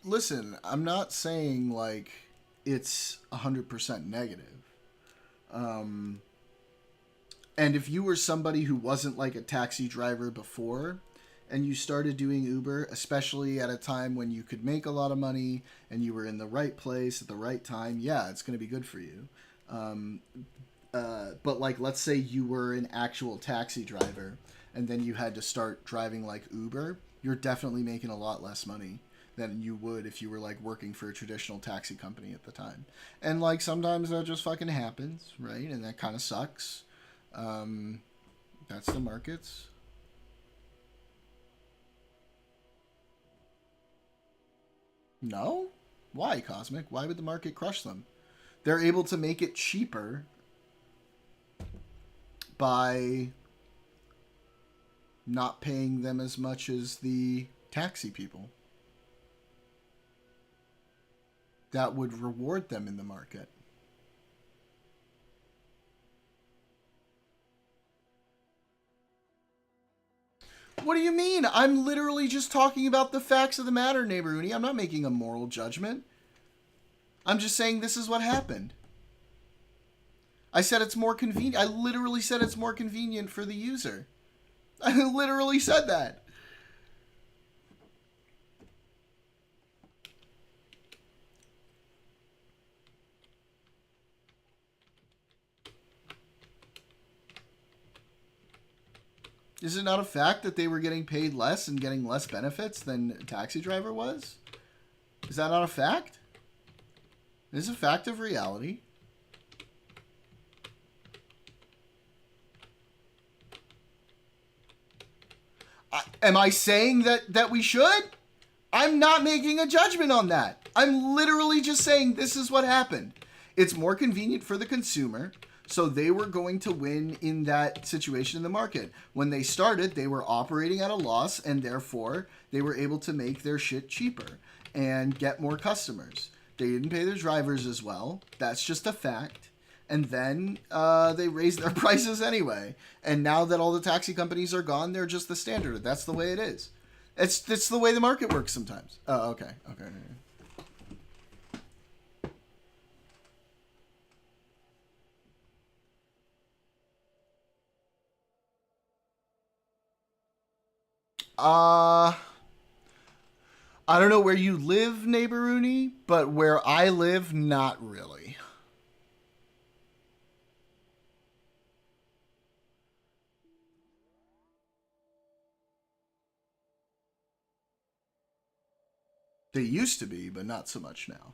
[SPEAKER 1] Listen, I'm not saying like it's 100% negative. And if you were somebody who wasn't like a taxi driver before and you started doing Uber, especially at a time when you could make a lot of money and you were in the right place at the right time, yeah, it's going to be good for you. But like, let's say you were an actual taxi driver and then you had to start driving like Uber, you're definitely making a lot less money than you would if you were like working for a traditional taxi company at the time. And like sometimes that just fucking happens, right? And that kind of sucks. That's the markets. No? Why, Cosmic? Why would the market crush them? They're able to make it cheaper by not paying them as much as the taxi people. That would reward them in the market. What do you mean? I'm literally just talking about the facts of the matter, neighbor Uni. I'm not making a moral judgment. I'm just saying this is what happened. I said it's more convenient. I literally said it's more convenient for the user. I literally said that. Is it not a fact that they were getting paid less and getting less benefits than a taxi driver was? Is that not a fact? It is a fact of reality. Am I saying that we should? I'm not making a judgment on that. I'm literally just saying this is what happened. It's more convenient for the consumer. So they were going to win in that situation in the market. When they started, they were operating at a loss, and therefore they were able to make their shit cheaper and get more customers. They didn't pay their drivers as well. That's just a fact. And then they raised their prices anyway. And now that all the taxi companies are gone, they're just the standard. That's the way it is. It's the way the market works sometimes. Oh, okay. Okay. I don't know where you live, neighbor Rooney, but where I live, not really. They used to be, but not so much now.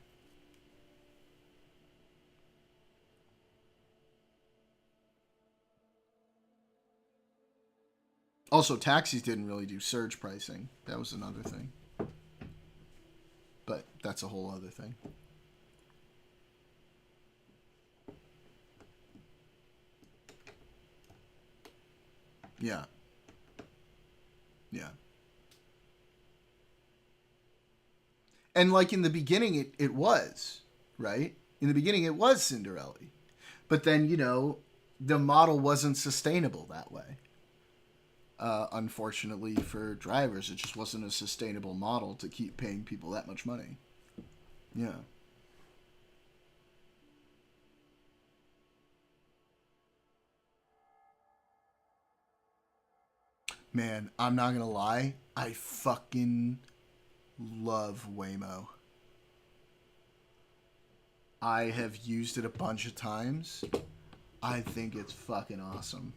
[SPEAKER 1] Also, taxis didn't really do surge pricing. That was another thing. But that's a whole other thing. Yeah. Yeah. And like in the beginning, it was, right? In the beginning, it was Cinderella. But then, you know, the model wasn't sustainable that way. Unfortunately for drivers, it just wasn't a sustainable model to keep paying people that much money. Yeah. Man, I'm not gonna lie. I fucking love Waymo. I have used it a bunch of times. I think it's fucking awesome.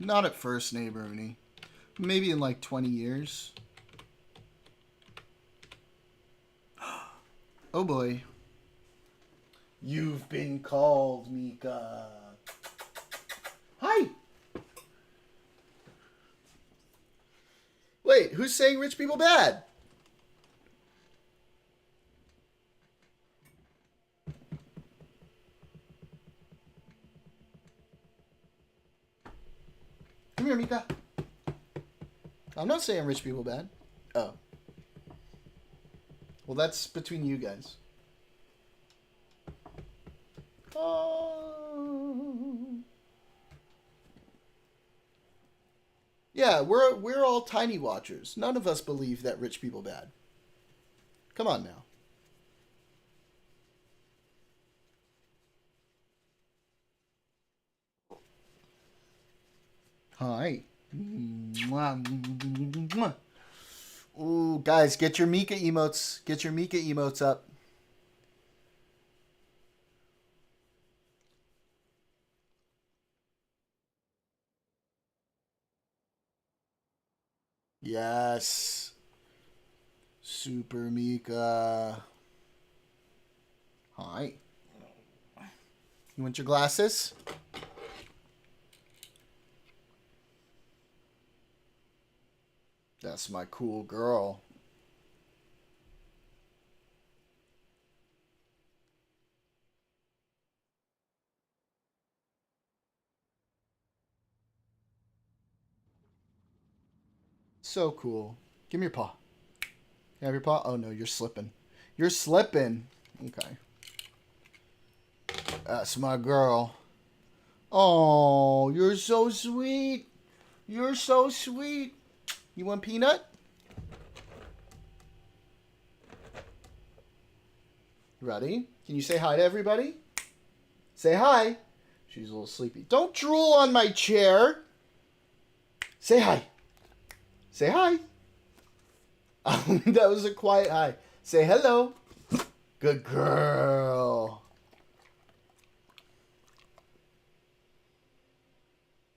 [SPEAKER 1] Not at first, neighborhoony. Maybe in like 20 years. Oh boy. You've been called, Mika. Hi. Wait, who's saying rich people bad? Come here, Mika. I'm not saying rich people bad. Oh. Well, that's between you guys. Yeah, we're all tiny watchers. None of us believe that rich people bad. Come on now. Hi. Ooh, guys, get your Mika emotes. Get your Mika emotes up. Yes. Super Mika. Hi. You want your glasses? That's my cool girl. So cool. Give me your paw. You have your paw? Oh no, you're slipping. You're slipping. Okay. That's my girl. Oh, you're so sweet. You're so sweet. You want peanut? Ready? Can you say hi to everybody? Say hi. She's a little sleepy. Don't drool on my chair. Say hi. Say hi. That was a quiet hi. Say hello. Good girl.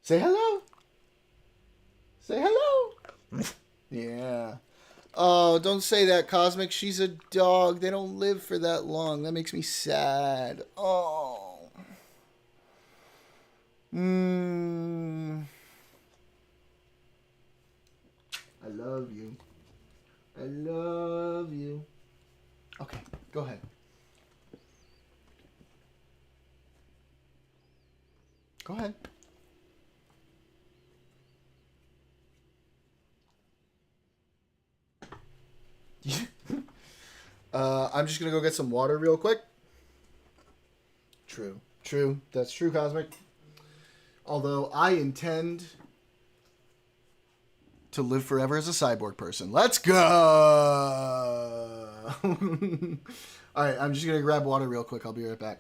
[SPEAKER 1] Say hello. Say hello. Yeah. Oh, don't say that, Cosmic. She's a dog. They don't live for that long. That makes me sad. Oh. I love you. I love you. Okay, go ahead. Go ahead. I'm just gonna go get some water real quick. True. True. That's true, Cosmic. Although I intend to live forever as a cyborg person. Let's go! Alright, I'm just gonna grab water real quick. I'll be right back.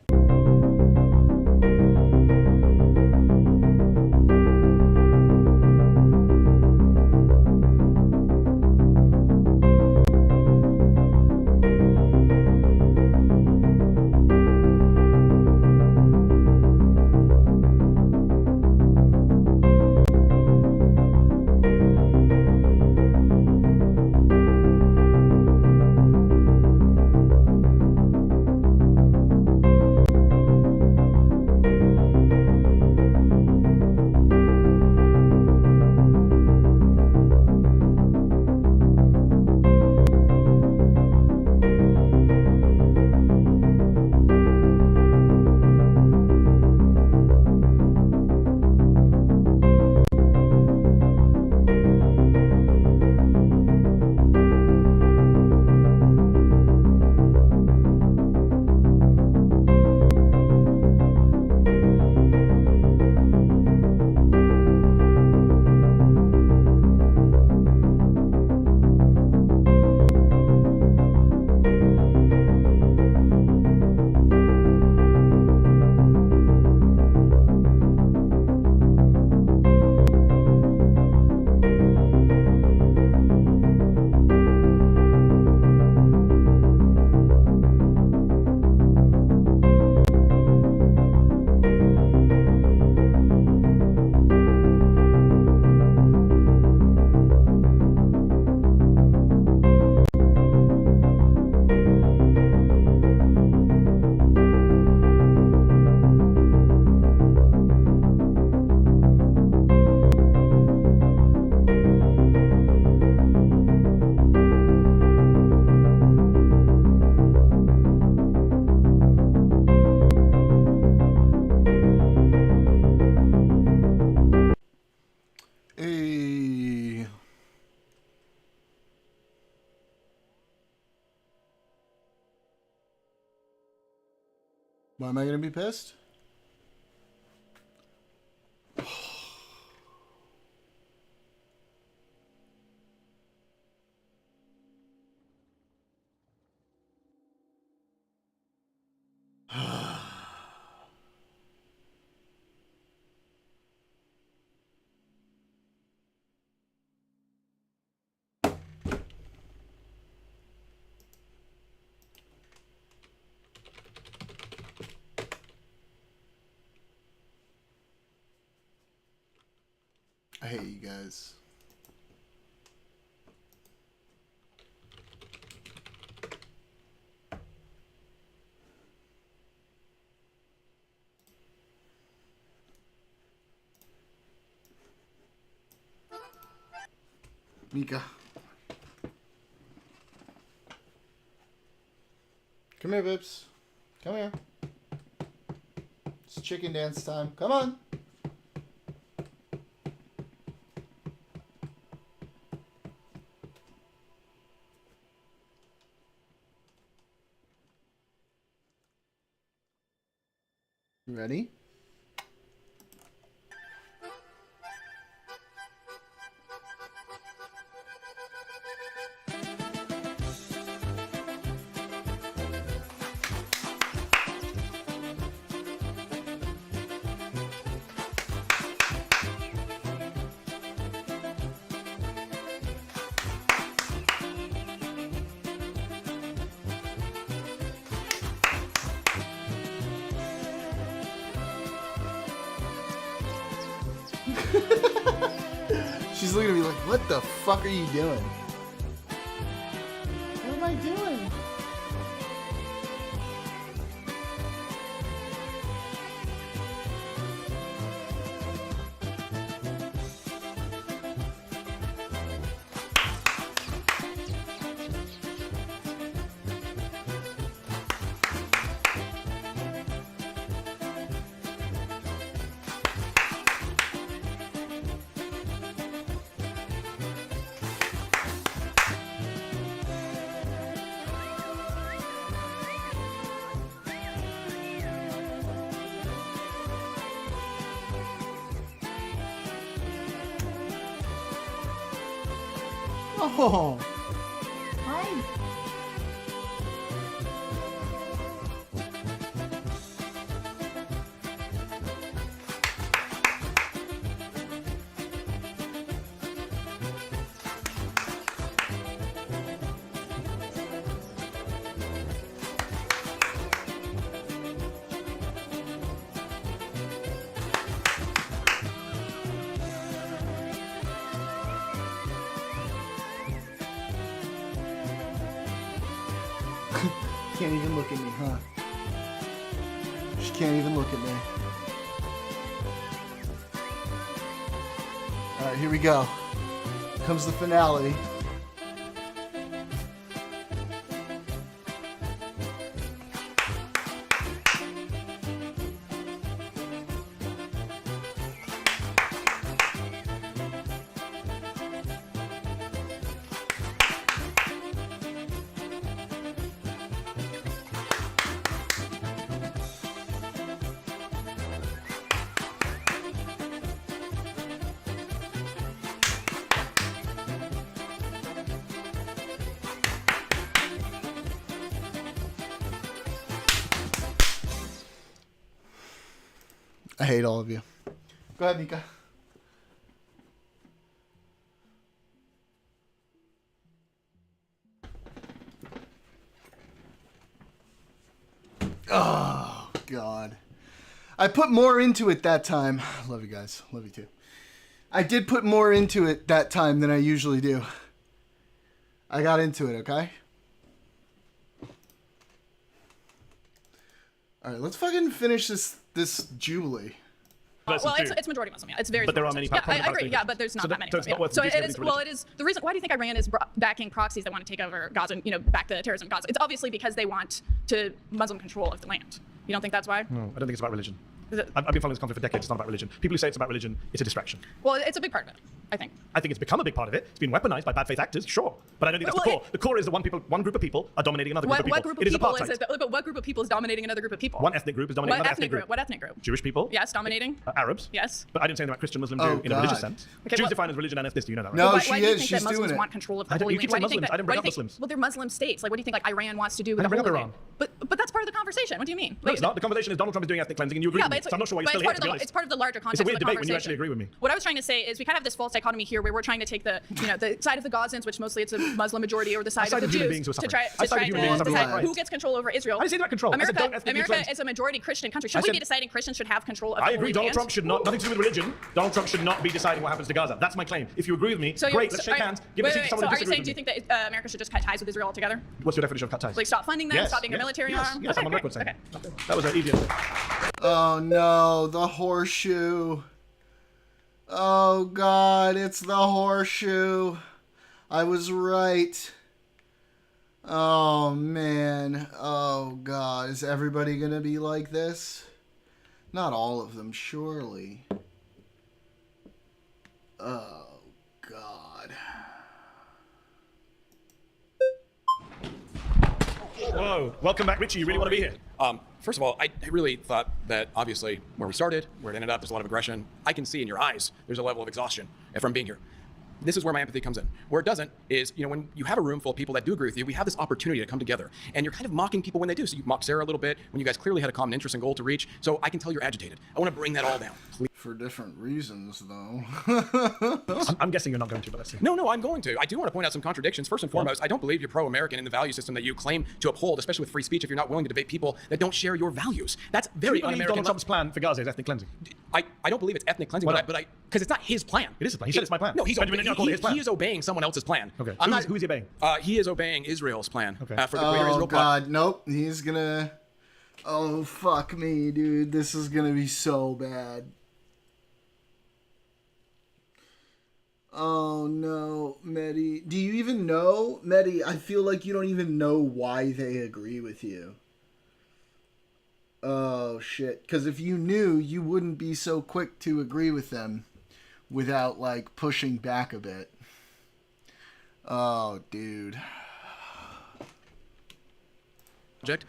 [SPEAKER 1] Why am I going to be pissed? I hate you guys. Mika. Come here, Vips. Come here. It's chicken dance time. Come on. Ready? She's looking at me like, what the fuck are you doing? What am I doing? Oh, hi. Can't even look at me, huh? She can't even look at me. Alright, here we go. Comes the finale. I hate all of you. Go ahead, Mika. Oh, God. I put more into it that time. Love you guys. Love you too. I did put more into it that time than I usually do. I got into it, okay? All right, let's fucking finish this Jubilee.
[SPEAKER 4] Well, it's majority Muslim. Yeah, it's very.
[SPEAKER 2] But there are many.
[SPEAKER 4] Yeah, I agree. Yeah, but there's not that many. So it is. Well, it is. The reason. Why do you think Iran is backing proxies that want to take over Gaza and back the terrorism in Gaza? It's obviously because they want to Muslim control of the land. You don't think that's why?
[SPEAKER 2] No, I don't think it's about religion. I've been following this conflict for decades. It's not about religion. People who say it's about religion, it's a distraction.
[SPEAKER 4] Well, it's a big part of it. I think.
[SPEAKER 2] I think it's become a big part of it. It's been weaponized by bad faith actors, sure. But I don't think that's the core. The core is that one group of people are dominating another group of people.
[SPEAKER 4] What group of
[SPEAKER 2] it is
[SPEAKER 4] people
[SPEAKER 2] apartheid.
[SPEAKER 4] is it? But what group of people is dominating another group of people?
[SPEAKER 2] One ethnic group is dominating another ethnic group.
[SPEAKER 4] What ethnic group?
[SPEAKER 2] Jewish people.
[SPEAKER 4] Yes, dominating.
[SPEAKER 2] Arabs.
[SPEAKER 4] Yes.
[SPEAKER 2] But I didn't say anything about Christian, Muslim, Jew in a religious sense.
[SPEAKER 4] Okay,
[SPEAKER 2] Jews defined as religion and ethnicity, you know that, right?
[SPEAKER 1] No,
[SPEAKER 4] why
[SPEAKER 1] she
[SPEAKER 4] do you
[SPEAKER 1] is.
[SPEAKER 4] think
[SPEAKER 1] She's
[SPEAKER 4] that Muslims
[SPEAKER 1] doing it.
[SPEAKER 4] want control of the
[SPEAKER 2] I don't-
[SPEAKER 4] Holy
[SPEAKER 2] you keep
[SPEAKER 4] Land?
[SPEAKER 2] saying Muslims. I didn't bring up Muslims.
[SPEAKER 4] Well, they're Muslim states. Like, what do you think? Like Iran wants to do with
[SPEAKER 2] I
[SPEAKER 4] the
[SPEAKER 2] didn't bring
[SPEAKER 4] Holy
[SPEAKER 2] up
[SPEAKER 4] Land? But that's part of the conversation. What do you mean?
[SPEAKER 2] No, it's not. The conversation is Donald Trump is doing ethnic cleansing, and you agree
[SPEAKER 4] Yeah,
[SPEAKER 2] with me.
[SPEAKER 4] but
[SPEAKER 2] So I'm not sure why you're
[SPEAKER 4] but
[SPEAKER 2] still
[SPEAKER 4] it's
[SPEAKER 2] here,
[SPEAKER 4] part
[SPEAKER 2] to be
[SPEAKER 4] of
[SPEAKER 2] honest.
[SPEAKER 4] it's part of the larger
[SPEAKER 2] It's
[SPEAKER 4] context
[SPEAKER 2] a weird
[SPEAKER 4] of the
[SPEAKER 2] debate when you
[SPEAKER 4] conversation.
[SPEAKER 2] actually agree with me.
[SPEAKER 4] What I was trying to say is we kind of have this false dichotomy here where we're trying to take the the side of the Gazans, which mostly it's a Muslim majority, or the side of the
[SPEAKER 2] human
[SPEAKER 4] Jews
[SPEAKER 2] beings who are
[SPEAKER 4] to
[SPEAKER 2] suffering.
[SPEAKER 4] try
[SPEAKER 2] I sided
[SPEAKER 4] to
[SPEAKER 2] human beings who are
[SPEAKER 4] decide
[SPEAKER 2] suffering.
[SPEAKER 4] who gets control over Israel.
[SPEAKER 2] I didn't say about control. I said
[SPEAKER 4] America,
[SPEAKER 2] don't ethnically
[SPEAKER 4] America
[SPEAKER 2] cleanse.
[SPEAKER 4] is a majority Christian country.
[SPEAKER 2] I
[SPEAKER 4] Should we
[SPEAKER 2] said-
[SPEAKER 4] be deciding Christians should have control of the
[SPEAKER 2] I
[SPEAKER 4] Holy
[SPEAKER 2] agree. Donald
[SPEAKER 4] Land?
[SPEAKER 2] Trump should not, nothing to do with religion. Donald Trump should not be deciding what happens to Gaza. That's my claim. If you agree with me, great, let's shake hands. Give it to someone who
[SPEAKER 4] are you saying,
[SPEAKER 2] disagrees
[SPEAKER 4] do you
[SPEAKER 2] with
[SPEAKER 4] think
[SPEAKER 2] me.
[SPEAKER 4] that America should just cut ties with Israel altogether?
[SPEAKER 2] What's your definition of cut ties?
[SPEAKER 4] Like stop funding them,
[SPEAKER 2] Yes,
[SPEAKER 4] stop being a
[SPEAKER 2] yes,
[SPEAKER 4] military
[SPEAKER 2] yes,
[SPEAKER 4] arm?
[SPEAKER 2] Yes, I'm on record saying
[SPEAKER 4] Okay.
[SPEAKER 2] that was an easy answer.
[SPEAKER 1] Oh no, the horseshoe. Oh God, it's the horseshoe. I was right. Oh man. Oh God, is everybody gonna be like this? Not all of them, surely. Oh God.
[SPEAKER 2] Whoa, welcome back, Richie. You really want to be here?
[SPEAKER 5] First of all, I really thought that obviously where we started, where it ended up, there's a lot of aggression. I can see in your eyes there's a level of exhaustion from being here. This is where my empathy comes in. Where it doesn't is, when you have a room full of people that do agree with you, we have this opportunity to come together. And you're kind of mocking people when they do. So you mock Sarah a little bit when you guys clearly had a common interest and goal to reach. So I can tell you're agitated. I want to bring that all down.
[SPEAKER 1] For different reasons, though.
[SPEAKER 2] I'm guessing you're not going to, but let's see.
[SPEAKER 5] No, I'm going to. I do want to point out some contradictions. First and foremost, I don't believe you're pro-American in the value system that you claim to uphold, especially with free speech, if you're not willing to debate people that don't share your values. That's very
[SPEAKER 2] Do you believe
[SPEAKER 5] un-American.
[SPEAKER 2] Donald Trump's plan for Gaza is ethnic cleansing?
[SPEAKER 5] I don't believe it's ethnic cleansing,
[SPEAKER 2] Why
[SPEAKER 5] but
[SPEAKER 2] not?
[SPEAKER 5] because it's not his plan.
[SPEAKER 2] It is his plan. He said it's my plan.
[SPEAKER 5] No, he's
[SPEAKER 2] Benjamin Netanyahu called it his plan.
[SPEAKER 5] he is obeying someone else's plan.
[SPEAKER 2] Okay.
[SPEAKER 5] I'm
[SPEAKER 2] Who is he obeying?
[SPEAKER 5] He is obeying Israel's plan for the Greater
[SPEAKER 1] Oh
[SPEAKER 5] Israel
[SPEAKER 1] God, nope. He's gonna. Oh fuck me, dude. This is gonna be so bad. Oh no, Medhi. Do you even know, Medhi? I feel like you don't even know why they agree with you. Oh shit. Because if you knew, you wouldn't be so quick to agree with them without like pushing back a bit. Oh, dude.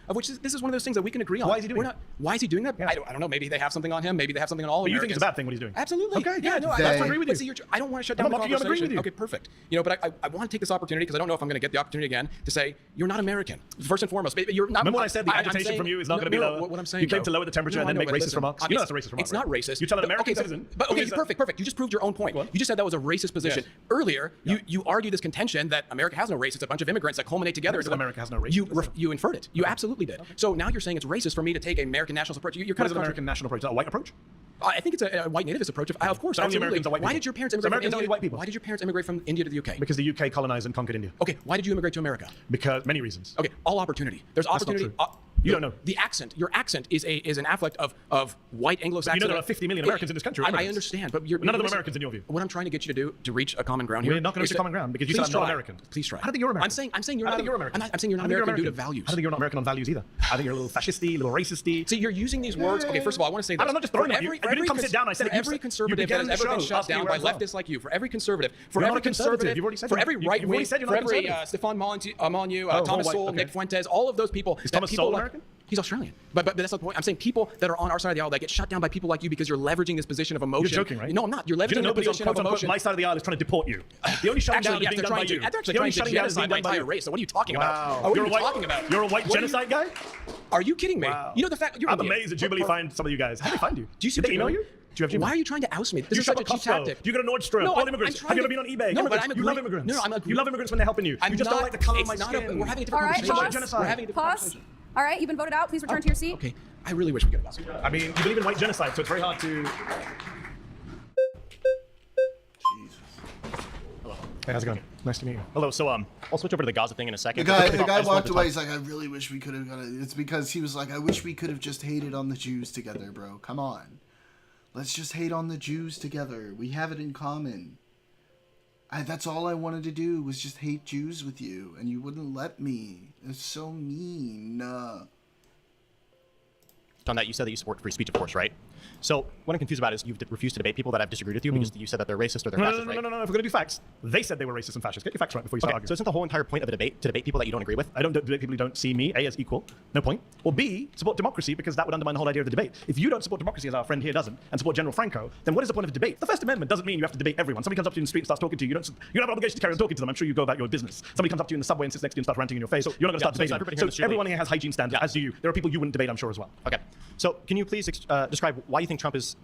[SPEAKER 5] Of which this is one of those things that we can agree on.
[SPEAKER 2] Why is he doing
[SPEAKER 5] it? Why is he doing that? I don't know. Maybe they have something on him. Maybe they have something on all
[SPEAKER 2] But you
[SPEAKER 5] Americans.
[SPEAKER 2] think it's a bad thing what he's doing?
[SPEAKER 5] Absolutely.
[SPEAKER 2] Okay,
[SPEAKER 5] Yeah,
[SPEAKER 2] good.
[SPEAKER 5] no,
[SPEAKER 2] They-
[SPEAKER 5] I agree with you. I don't want to shut down
[SPEAKER 2] I'm
[SPEAKER 5] the
[SPEAKER 2] not mocking you, I'm agreeing
[SPEAKER 5] conversation.
[SPEAKER 2] with you.
[SPEAKER 5] Okay, perfect. But I want to take this opportunity because I don't know if I'm going to get the opportunity again to say you're not American. First and foremost, you're not.
[SPEAKER 2] Remember when I said the
[SPEAKER 5] I'm
[SPEAKER 2] agitation
[SPEAKER 5] saying-
[SPEAKER 2] from you is not going to be lower?
[SPEAKER 5] What I'm saying.
[SPEAKER 2] You claim
[SPEAKER 5] though-
[SPEAKER 2] to lower the temperature
[SPEAKER 5] No,
[SPEAKER 2] and then
[SPEAKER 5] I know,
[SPEAKER 2] make
[SPEAKER 5] but
[SPEAKER 2] racist
[SPEAKER 5] listen,
[SPEAKER 2] remarks. You know that's a racist remark.
[SPEAKER 5] It's not
[SPEAKER 2] right?
[SPEAKER 5] racist.
[SPEAKER 2] You tell an American
[SPEAKER 5] Okay,
[SPEAKER 2] citizen.
[SPEAKER 5] But
[SPEAKER 2] who
[SPEAKER 5] okay,
[SPEAKER 2] is,
[SPEAKER 5] perfect. You just proved your own point. You just said that was a racist position.
[SPEAKER 2] Yes.
[SPEAKER 5] Earlier, you argued this contention that America has no race. It's a bunch of immigrants that culminate together.
[SPEAKER 2] Never said America has no race.
[SPEAKER 5] You inferred it. You absolutely did. So now you're saying it's racist for me to take an American nationalist approach. You're
[SPEAKER 2] What
[SPEAKER 5] kind
[SPEAKER 2] is
[SPEAKER 5] of
[SPEAKER 2] an American national approach? Is that a white approach?
[SPEAKER 5] I think it's a white nativist approach. Of course,
[SPEAKER 2] Only
[SPEAKER 5] absolutely.
[SPEAKER 2] Americans are white
[SPEAKER 5] Why
[SPEAKER 2] people.
[SPEAKER 5] did your parents
[SPEAKER 2] So
[SPEAKER 5] immigrate from
[SPEAKER 2] Americans are
[SPEAKER 5] India?
[SPEAKER 2] only white people.
[SPEAKER 5] Why did your parents immigrate from India to the UK?
[SPEAKER 2] Because the UK colonized and conquered India.
[SPEAKER 5] Okay, why did you immigrate to America?
[SPEAKER 2] Because many reasons.
[SPEAKER 5] Okay, all opportunity. There's
[SPEAKER 2] That's not
[SPEAKER 5] opportunity.
[SPEAKER 2] true. You don't know.
[SPEAKER 5] The accent. Your accent is an afflict of white Anglo-Saxon.
[SPEAKER 2] You know there are 50 million Americans in this country.
[SPEAKER 5] I understand, but
[SPEAKER 2] none of them Americans in your view.
[SPEAKER 5] What I'm trying to get you to do to reach a common ground here.
[SPEAKER 2] We're not going to reach a common ground because you said I'm not American.
[SPEAKER 5] Please try.
[SPEAKER 2] I don't think you're American.
[SPEAKER 5] I'm saying you're
[SPEAKER 2] I
[SPEAKER 5] not.
[SPEAKER 2] don't think you're American.
[SPEAKER 5] I'm saying you're not American due to values.
[SPEAKER 2] I don't think you're not American on values either. I think you're a little fascisty, a little racisty.
[SPEAKER 5] See, you're using these words. Okay, first of all, I want to say this.
[SPEAKER 2] I'm not just throwing at you. You didn't come sit down. I said
[SPEAKER 5] for every conservative that has ever been shut down by leftists like you, for every conservative, for every conservative,
[SPEAKER 2] you've already said
[SPEAKER 5] for every right wing, for every Stefan Molyneux, Thomas Sowell, Nick Fuentes, all of those people.
[SPEAKER 2] Is Thomas Sowell American?
[SPEAKER 5] He's Australian. But that's not the point. I'm saying people that are on our side of the aisle that get shut down by people like you because you're leveraging this position of emotion.
[SPEAKER 2] You're joking, right?
[SPEAKER 5] No, I'm not. You're leveraging the
[SPEAKER 2] nobody on
[SPEAKER 5] position of emotion.
[SPEAKER 2] my side of the aisle is trying to deport you. The only shutting down is being done by you.
[SPEAKER 5] They're actually trying to genocide my entire race. So what are you talking about? What are you talking about?
[SPEAKER 2] You're a white genocide guy?
[SPEAKER 5] Are you kidding me?
[SPEAKER 2] Wow.
[SPEAKER 5] You know the fact.
[SPEAKER 2] I'm amazed that Jubilee find some of you guys. How do they find you?
[SPEAKER 5] Do you see
[SPEAKER 2] Did they email you? Do you have Gmail?
[SPEAKER 5] Why are you trying to oust me? This
[SPEAKER 2] You
[SPEAKER 5] is
[SPEAKER 2] shop
[SPEAKER 5] such
[SPEAKER 2] at
[SPEAKER 5] a cheap
[SPEAKER 2] Costco.
[SPEAKER 5] tactic.
[SPEAKER 2] You go to Nordstrom.
[SPEAKER 5] No,
[SPEAKER 2] all
[SPEAKER 5] I'm
[SPEAKER 2] immigrants.
[SPEAKER 5] trying
[SPEAKER 2] Have you
[SPEAKER 5] to-
[SPEAKER 2] ever been on eBay?
[SPEAKER 5] No, but
[SPEAKER 2] Immigrants.
[SPEAKER 5] I'm
[SPEAKER 2] You love
[SPEAKER 5] agree-
[SPEAKER 2] immigrants.
[SPEAKER 5] No, I'm
[SPEAKER 2] You love immigrants when they're helping you. You just don't like the color of my
[SPEAKER 5] It's not
[SPEAKER 2] skin.
[SPEAKER 5] we're having a
[SPEAKER 16] All
[SPEAKER 5] different
[SPEAKER 16] right,
[SPEAKER 5] conversation.
[SPEAKER 16] pause.
[SPEAKER 2] Genocide.
[SPEAKER 5] We're having a different
[SPEAKER 16] Pause.
[SPEAKER 5] conversation.
[SPEAKER 16] All right, you've been voted out. Please return to your seat.
[SPEAKER 5] Okay, I really wish we could have gotten.
[SPEAKER 2] I mean, you believe in white genocide, so it's very hard to. Hey, how's it going? Nice to meet you. Hello. So,
[SPEAKER 8] I'll switch over to the Gaza thing in a second.
[SPEAKER 1] The guy walked away. He's like, I really wish we could have got it. It's because he was like, I wish we could have just hated on the Jews together, bro. Come on. Let's just hate on the Jews together. We have it in common. That's all I wanted to do was just hate Jews with you, and you wouldn't let me. It's so mean.
[SPEAKER 8] On that, you said that you support free speech, of course, right?
[SPEAKER 2] So what I'm confused about is you've refused to debate people that have disagreed with you because you said that they're racist or they're fascist. No. If we're going to do facts, they said they were racist and fascist. Get your facts right before you start arguing. So isn't the whole entire point of a debate to debate people that you don't agree with? I don't debate people who don't see me, A, as equal, no point, or B, support democracy because that would undermine the whole idea of the debate. If you don't support democracy, as our friend here doesn't, and support General Franco, then what is the point of a debate? The First Amendment doesn't mean you have to debate everyone. Somebody comes up to you in the street and starts talking to you. You don't have an obligation to carry on talking to them. I'm sure you go about your business. Somebody comes up to you in the subway and sits next to you and starts ranting in your face. So you're not going to start debating. So everyone here has hygiene standards, as do you. There are people you wouldn't debate, I'm sure, as well. Okay. So can you please describe why you think Trump is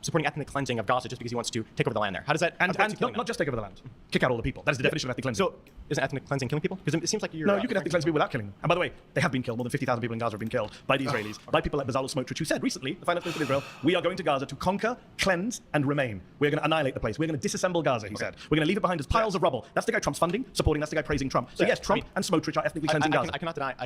[SPEAKER 2] supporting ethnic cleansing of Gaza just because he wants to take over the land there? How does that... And not just take over the land. Kick out all the people. That is the definition of ethnic cleansing. So isn't ethnic cleansing killing people? Because it seems like you're... No, you can ethnic cleanse people without killing them. And by the way, they have been killed. More than 50,000 people in Gaza have been killed by the Israelis, by people like Bezalel Smotrich, who said recently, the finance minister of Israel, we are going to Gaza to conquer, cleanse, and remain. We're going to annihilate the place. We're going to disassemble Gaza, he said. We're going to leave it behind as piles of rubble. That's the guy Trump's funding, supporting. That's the guy praising Trump. So yes, Trump and Smotrich are ethnically cleansing Gaza. I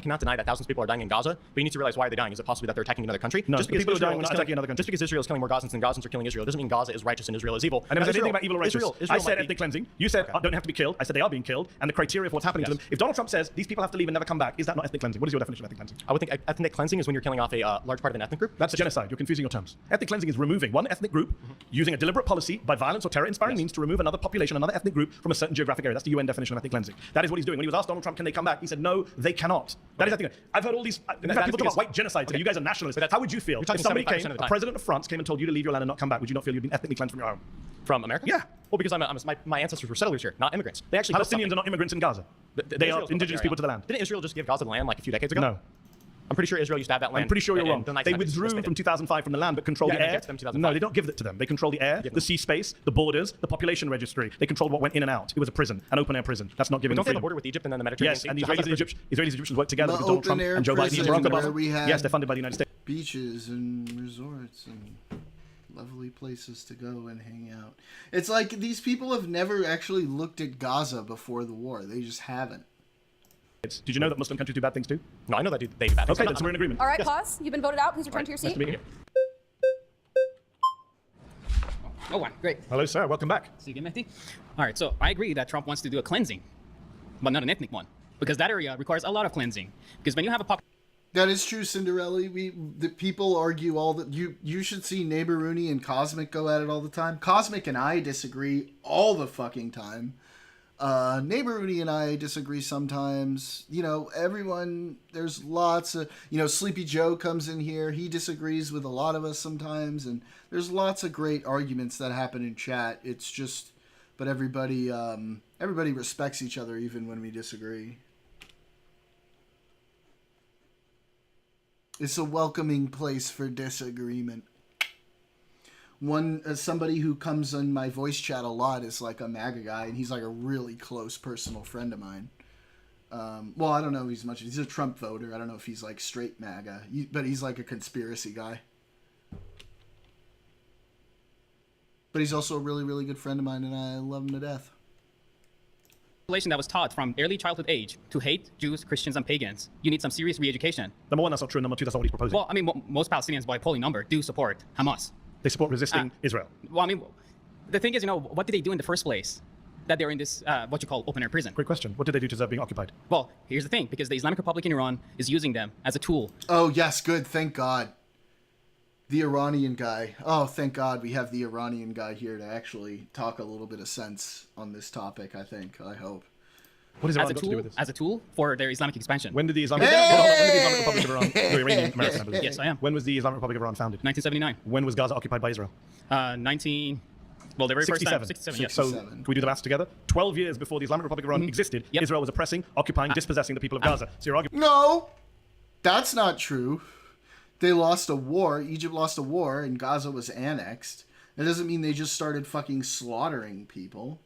[SPEAKER 2] cannot deny that thousands of people are dying in Gaza, but you need to realize why are they dying. Is it possibly that they're attacking another country?
[SPEAKER 1] No,
[SPEAKER 2] just because
[SPEAKER 1] people are dying, we're not attacking another country.
[SPEAKER 2] Just because Israel is killing more Gazans than Gazans are killing Israel doesn't mean Gaza is righteous and Israel is evil.
[SPEAKER 1] I never said anything about evil or righteous. I said ethnic cleansing. You said don't have to be killed. I said they are being killed, and the criteria for what's happening to them. If Donald Trump says these people have to leave and never come back, is that not ethnic cleansing? What is your definition of ethnic cleansing?
[SPEAKER 2] I would think ethnic cleansing is when you're killing off a large part of an ethnic group.
[SPEAKER 1] That's a genocide. You're confusing your terms. Ethnic cleansing is removing one ethnic group using a deliberate policy by violence or terror-inspiring means to remove another population, another ethnic group from a certain geographic area. That's the UN definition of ethnic cleansing. That is what he's doing. When he was asked Donald Trump, can they come back? He said, no, they cannot. That is ethnic. I've heard all these. People talk about white genocide today. You guys are nationalists. How would you feel if somebody came, a president of France came and told you to leave your land and not come back? Would you not feel you'd been ethnically cleansed from your home?
[SPEAKER 2] From America?
[SPEAKER 1] Yeah.
[SPEAKER 2] Well, because my ancestors were settlers here, not immigrants. They actually
[SPEAKER 1] Palestinians are not immigrants in Gaza. They are indigenous people to the land.
[SPEAKER 2] Didn't Israel just give Gaza the land like a few decades ago?
[SPEAKER 1] No.
[SPEAKER 2] I'm pretty sure Israel used to have that land.
[SPEAKER 1] I'm pretty sure you're wrong. They withdrew from 2005 from the land, but controlled the air. No, they don't give it to them. They control the air, the sea space, the borders, the population registry. They controlled what went in and out. It was a prison, an open-air prison. That's not giving them freedom.
[SPEAKER 2] Don't they have a border with Egypt and then the Mediterranean
[SPEAKER 1] Sea? Yes, and the Israelis and Egyptians work together with Donald Trump and Joe Biden. Yes, they're funded by the United States.
[SPEAKER 17] Beaches and resorts and lovely places to go and hang out. It's like these people have never actually looked at Gaza before the war. They just haven't.
[SPEAKER 1] Did you know that Muslim countries do bad things too?
[SPEAKER 2] No, I know that they do bad things.
[SPEAKER 1] Okay, then, so we're in agreement.
[SPEAKER 16] All right, pause. You've been voted out. Please return to your seat.
[SPEAKER 1] Nice to meet you.
[SPEAKER 13] Oh, wow, great.
[SPEAKER 1] Hello, sir. Welcome back.
[SPEAKER 13] See you again, Medhi. All right, so I agree that Trump wants to do a cleansing, but not an ethnic one, because that area requires a lot of cleansing. Because when you have a
[SPEAKER 17] that is true, Cinderella. The people argue all that. You should see Neighbor Rooney and Cosmic go at it all the time. Cosmic and I disagree all the fucking time. Neighbor Rooney and I disagree sometimes. You know, everyone, there's lots of, Sleepy Joe comes in here. He disagrees with a lot of us sometimes. And there's lots of great arguments that happen in chat. It's just, but everybody respects each other even when we disagree. It's a welcoming place for disagreement. Somebody who comes in my voice chat a lot is like a MAGA guy, and he's like a really close personal friend of mine. Well, I don't know if he's much. He's a Trump voter. I don't know if he's like straight MAGA, but he's like a conspiracy guy. But he's also a really, really good friend of mine, and I love him to death.
[SPEAKER 13] Population that was taught from early childhood age to hate Jews, Christians, and pagans. You need some serious re-education.
[SPEAKER 1] Number one, that's not true. Number two, that's not what he's proposing.
[SPEAKER 13] Well, I mean, most Palestinians, by polling number, do support Hamas.
[SPEAKER 1] They support resisting Israel.
[SPEAKER 13] Well, I mean, the thing is, what did they do in the first place that they're in this, what you call open-air prison?
[SPEAKER 1] Great question. What did they do to deserve being occupied?
[SPEAKER 13] Well, here's the thing, because the Islamic Republic in Iran is using them as a tool.
[SPEAKER 17] Oh, yes, good. Thank God. The Iranian guy. Oh, thank God we have the Iranian guy here to actually talk a little bit of sense on this topic, I hope.
[SPEAKER 1] What is
[SPEAKER 13] Iran got to do with this? As a tool for their Islamic expansion.
[SPEAKER 1] When did the Islamic Republic of Iran... You're Iranian American, I believe.
[SPEAKER 13] Yes, I am.
[SPEAKER 1] When was the Islamic Republic of Iran founded?
[SPEAKER 13] 1979.
[SPEAKER 1] When was Gaza occupied by Israel?
[SPEAKER 13] Well, the very first time, 67, yes.
[SPEAKER 1] So, can we do the maths together? 12 years before the Islamic Republic of Iran existed, Israel was oppressing, occupying, dispossessing the people of Gaza. So you're arguing...
[SPEAKER 17] No! That's not true. They lost a war. Egypt lost a war, and Gaza was annexed. That doesn't mean they just started fucking slaughtering people.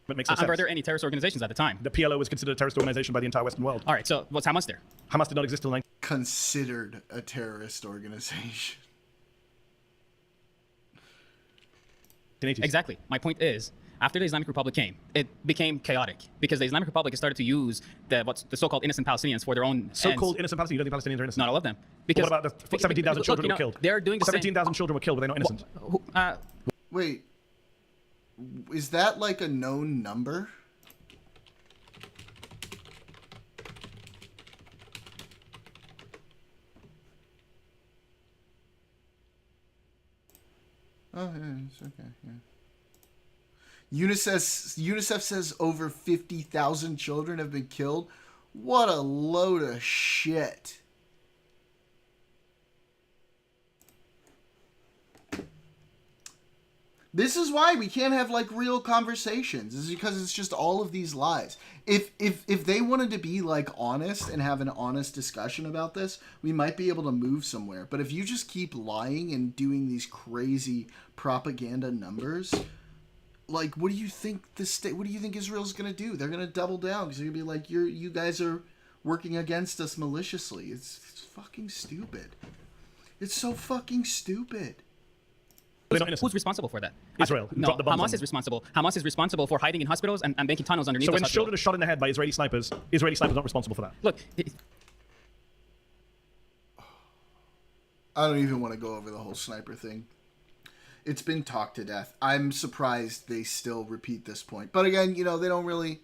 [SPEAKER 13] But makes no sense. Were there any terrorist organizations at the time?
[SPEAKER 1] The PLO was considered a terrorist organization by the entire Western world.
[SPEAKER 13] All right, so what's Hamas there?
[SPEAKER 1] Hamas did not exist until
[SPEAKER 17] considered a terrorist organization.
[SPEAKER 13] Exactly. My point is, after the Islamic Republic came, it became chaotic because the Islamic Republic has started to use the so-called innocent Palestinians for their own
[SPEAKER 1] so-called innocent Palestinians. You don't think Palestinians are innocent?
[SPEAKER 13] Not all of them. Because
[SPEAKER 1] what about the 17,000 children who were killed?
[SPEAKER 13] They're doing the
[SPEAKER 1] 17,000 children were killed. Were they not innocent?
[SPEAKER 17] Wait. Is that like a known number? Oh, yeah, it's okay. Yeah. UNICEF says over 50,000 children have been killed. What a load of shit. This is why we can't have like real conversations. This is because it's just all of these lies. If they wanted to be like honest and have an honest discussion about this, we might be able to move somewhere. But if you just keep lying and doing these crazy propaganda numbers, like what do you think what do you think Israel's gonna do? They're gonna double down because they're gonna be like, you guys are working against us maliciously. It's fucking stupid. It's so fucking stupid.
[SPEAKER 13] Who's responsible for that?
[SPEAKER 2] Israel.
[SPEAKER 13] No,
[SPEAKER 2] Dropped the bombs on
[SPEAKER 13] Hamas is responsible. Hamas is responsible for hiding in hospitals and making tunnels underneath.
[SPEAKER 2] So when
[SPEAKER 13] those
[SPEAKER 2] children are
[SPEAKER 13] hospitals.
[SPEAKER 2] shot in the head by Israeli snipers are not responsible for that.
[SPEAKER 13] Look,
[SPEAKER 17] I don't even want to go over the whole sniper thing. It's been talked to death. I'm surprised they still repeat this point. But again, they don't really...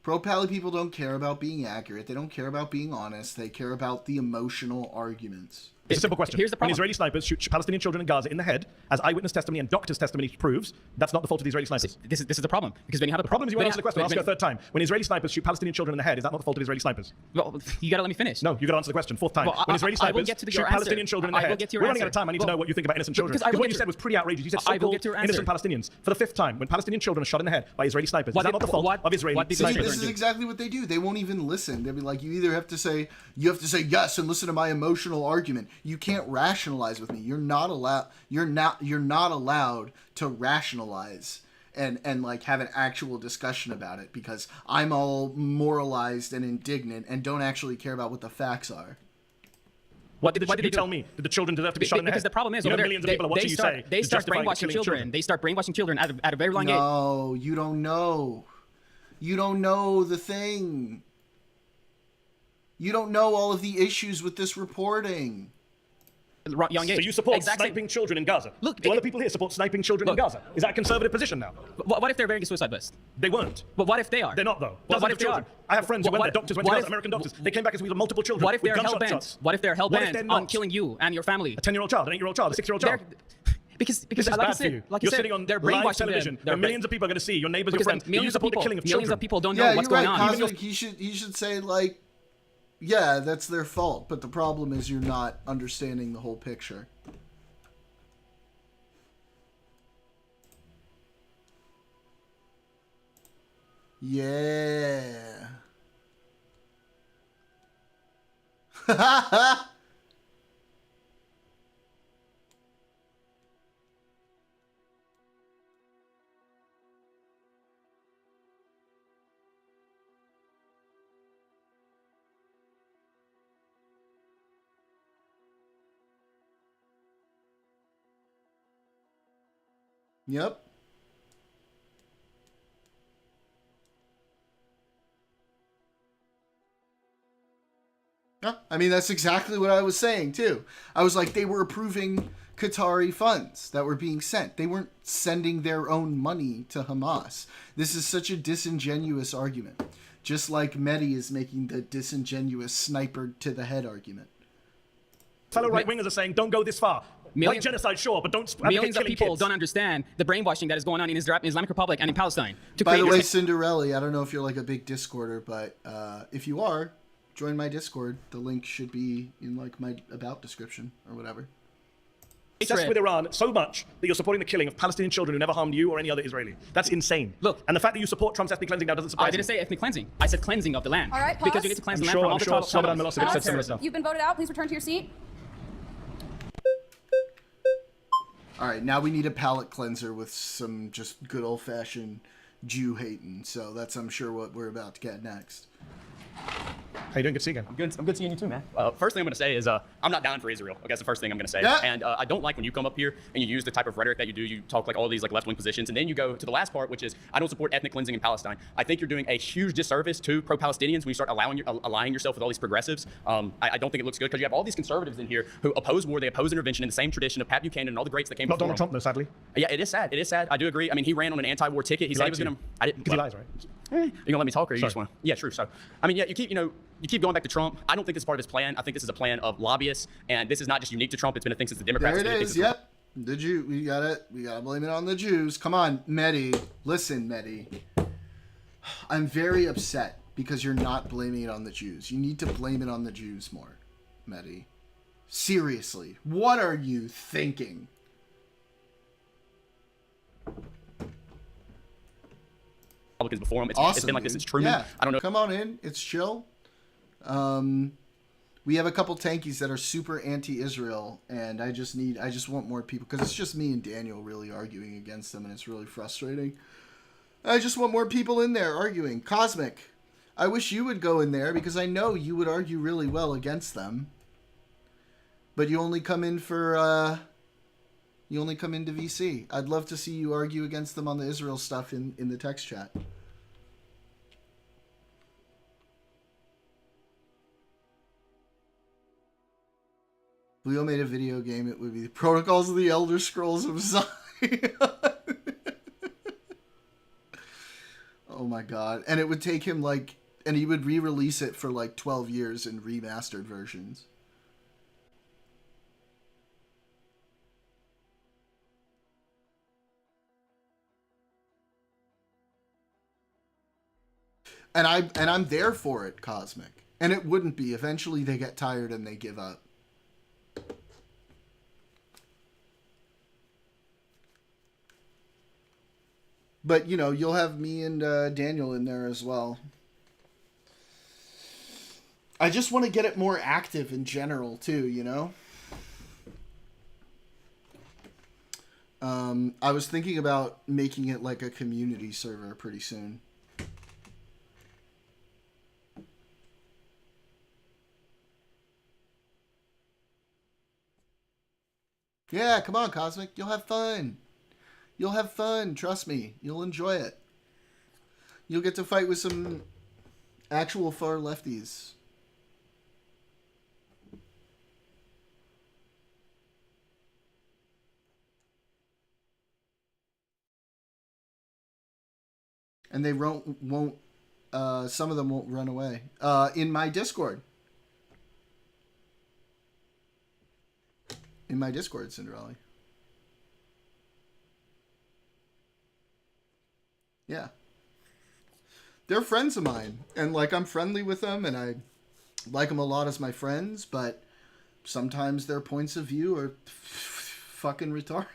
[SPEAKER 17] Pro-Pally people don't care about being accurate. They don't care about being honest. They care about the emotional arguments.
[SPEAKER 2] It's a simple question.
[SPEAKER 13] Here's the problem.
[SPEAKER 2] When Israeli snipers shoot Palestinian children in Gaza in the head, as eyewitness testimony and doctor's testimony proves, that's not the fault of the Israeli snipers.
[SPEAKER 13] This is the problem. Because when you have
[SPEAKER 2] the problem is you won't answer the question. I'll ask you a third time. When Israeli snipers shoot Palestinian children in the head, is that not the fault of Israeli snipers?
[SPEAKER 13] Well, you gotta let me finish.
[SPEAKER 2] No, you gotta answer the question. Fourth time.
[SPEAKER 13] Well,
[SPEAKER 2] when Israeli snipers shoot Palestinian
[SPEAKER 13] answer.
[SPEAKER 2] children in the
[SPEAKER 13] I will
[SPEAKER 2] head,
[SPEAKER 13] get to your
[SPEAKER 2] we're running
[SPEAKER 13] answer.
[SPEAKER 2] out of time. I need to know what you think about innocent children.
[SPEAKER 13] Because
[SPEAKER 2] what you said was pretty outrageous. You said
[SPEAKER 13] I will
[SPEAKER 2] so-called
[SPEAKER 13] get to your
[SPEAKER 2] innocent
[SPEAKER 13] answer.
[SPEAKER 2] Palestinians. For the fifth time, when Palestinian children are shot in the head by Israeli snipers, is that not the fault of Israeli snipers?
[SPEAKER 17] This is exactly what they do. They won't even listen. They'll be like, you either have to say yes and listen to my emotional argument. You can't rationalize with me. You're not allowed to rationalize and like have an actual discussion about it because I'm all moralized and indignant and don't actually care about what the facts are.
[SPEAKER 2] What did you tell me? Did the children deserve to be shot in the head?
[SPEAKER 13] Because the problem is,
[SPEAKER 2] millions of people are watching you say
[SPEAKER 13] they start brainwashing children. They start brainwashing children at a very young age.
[SPEAKER 17] No, you don't know. You don't know the thing. You don't know all of the issues with this reporting.
[SPEAKER 13] Young age.
[SPEAKER 2] So you support sniping children in Gaza?
[SPEAKER 13] Look,
[SPEAKER 2] do other people here support sniping children in Gaza? Is that a conservative position now?
[SPEAKER 13] What if they're wearing a suicide vest?
[SPEAKER 2] They weren't.
[SPEAKER 13] But what if they are?
[SPEAKER 2] They're not, though.
[SPEAKER 13] What if they are?
[SPEAKER 2] I have friends who went there, doctors went to Gaza, American doctors. They came back with multiple children.
[SPEAKER 13] What if they're
[SPEAKER 2] with gunshot
[SPEAKER 13] hell-bent?
[SPEAKER 2] shots.
[SPEAKER 13] What if they're hell-bent on killing you and your family?
[SPEAKER 2] A 10-year-old child, an 8-year-old child, a 6-year-old child.
[SPEAKER 13] Because
[SPEAKER 2] this is
[SPEAKER 13] like
[SPEAKER 2] bad
[SPEAKER 13] I said,
[SPEAKER 2] for you.
[SPEAKER 13] like
[SPEAKER 2] You're
[SPEAKER 13] said,
[SPEAKER 2] sitting on
[SPEAKER 13] they're
[SPEAKER 2] live
[SPEAKER 13] brainwashing
[SPEAKER 2] television.
[SPEAKER 13] them.
[SPEAKER 2] Millions of people are going to see your neighbors, your friends.
[SPEAKER 13] Millions
[SPEAKER 2] You support the killing of children.
[SPEAKER 13] Millions of people don't know what's going on.
[SPEAKER 17] Cosmic, he should say like, yeah, that's their fault. But the problem is you're not understanding the whole picture. Yeah. Yep. Yeah, I mean, that's exactly what I was saying, too. I was like, they were approving Qatari funds that were being sent. They weren't sending their own money to Hamas. This is such a disingenuous argument. Just like Medhi is making the disingenuous sniper to the head argument.
[SPEAKER 2] Fellow right-wingers are saying, don't go this far. Like genocide, sure, but don't...
[SPEAKER 13] Millions of people don't understand the brainwashing that is going on in Islamic Republic and in Palestine.
[SPEAKER 17] By the way, Cinderella, I don't know if you're like a big Discorder, but if you are, join my Discord. The link should be in like my about description or whatever.
[SPEAKER 2] Obsessed with Iran so much that you're supporting the killing of Palestinian children who never harmed you or any other Israeli. That's insane.
[SPEAKER 13] Look,
[SPEAKER 2] and the fact that you support Trump's ethnic cleansing now doesn't surprise me.
[SPEAKER 13] I didn't say ethnic cleansing. I said cleansing of the land.
[SPEAKER 16] All right, pause.
[SPEAKER 13] Because you need to cleanse the land from all the
[SPEAKER 2] Slobodan Milosevic said similar stuff.
[SPEAKER 16] You've been voted out. Please return to your seat.
[SPEAKER 17] All right, now we need a palate cleanser with some just good old-fashioned Jew hating. So that's, I'm sure, what we're about to get next.
[SPEAKER 2] How you doing? Good to see you again.
[SPEAKER 5] I'm good seeing you too, man. First thing I'm going to say is I'm not down for Israel. I guess the first thing I'm going to say.
[SPEAKER 17] Yeah.
[SPEAKER 5] And I don't like when you come up here and you use the type of rhetoric that you do. You talk like all these like left-wing positions, and then you go to the last part, which is I don't support ethnic cleansing in Palestine. I think you're doing a huge disservice to pro-Palestinians when you start aligning yourself with all these progressives. I don't think it looks good because you have all these conservatives in here who oppose war. They oppose intervention in the same tradition of Pat Buchanan and all the greats that came before.
[SPEAKER 2] Not Donald Trump, though, sadly.
[SPEAKER 5] Yeah, it is sad. It is sad. I do agree. I mean, he ran on an anti-war ticket. He said he was going to. I didn't.
[SPEAKER 2] Because he lies, right?
[SPEAKER 5] You gonna let me talk, or you just want? Yeah, true. So, I mean, yeah, you keep going back to Trump. I don't think this is part of his plan. I think this is a plan of lobbyists, and this is not just unique to Trump. It's been a thing since the Democrats.
[SPEAKER 17] There it is. Yep. The Jew, we gotta blame it on the Jews. Come on, Medhi. Listen, Medhi. I'm very upset because you're not blaming it on the Jews. You need to blame it on the Jews more, Medhi. Seriously, what are you thinking?
[SPEAKER 5] Republicans before him.
[SPEAKER 17] Awesome,
[SPEAKER 5] it's been like this
[SPEAKER 17] dude.
[SPEAKER 5] since Truman.
[SPEAKER 17] Yeah.
[SPEAKER 5] I don't know.
[SPEAKER 17] Come on in. It's chill. We have a couple tankies that are super anti-Israel, and I just want more people, because it's just me and Daniel really arguing against them, and it's really frustrating. I just want more people in there arguing. Cosmic, I wish you would go in there, because I know you would argue really well against them. But you only come in for, you only come into VC. I'd love to see you argue against them on the Israel stuff in the text chat. If Leo made a video game, it would be the Protocols of the Elder Scrolls of Zion. Oh my god. And it would take him like, and he would re-release it for like 12 years in remastered versions. And I'm there for it, Cosmic. And it wouldn't be. Eventually they get tired and they give up. But, you know, you'll have me and Daniel in there as well. I just want to get it more active in general, too, you know? I was thinking about making it like a community server pretty soon. Yeah, come on, Cosmic. You'll have fun. You'll have fun. Trust me. You'll enjoy it. You'll get to fight with some actual far lefties. And they won't some of them won't run away. In my Discord. In my Discord, Cinderella. Yeah. They're friends of mine. And, like, I'm friendly with them, and I like them a lot as my friends, but sometimes their points of view are fucking retarded.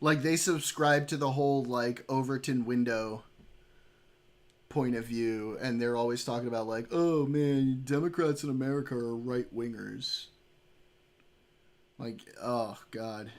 [SPEAKER 17] Like, they subscribe to the whole, like, Overton window point of view, and they're always talking about, like, oh, man, Democrats in America are right-wingers. Like, oh, God.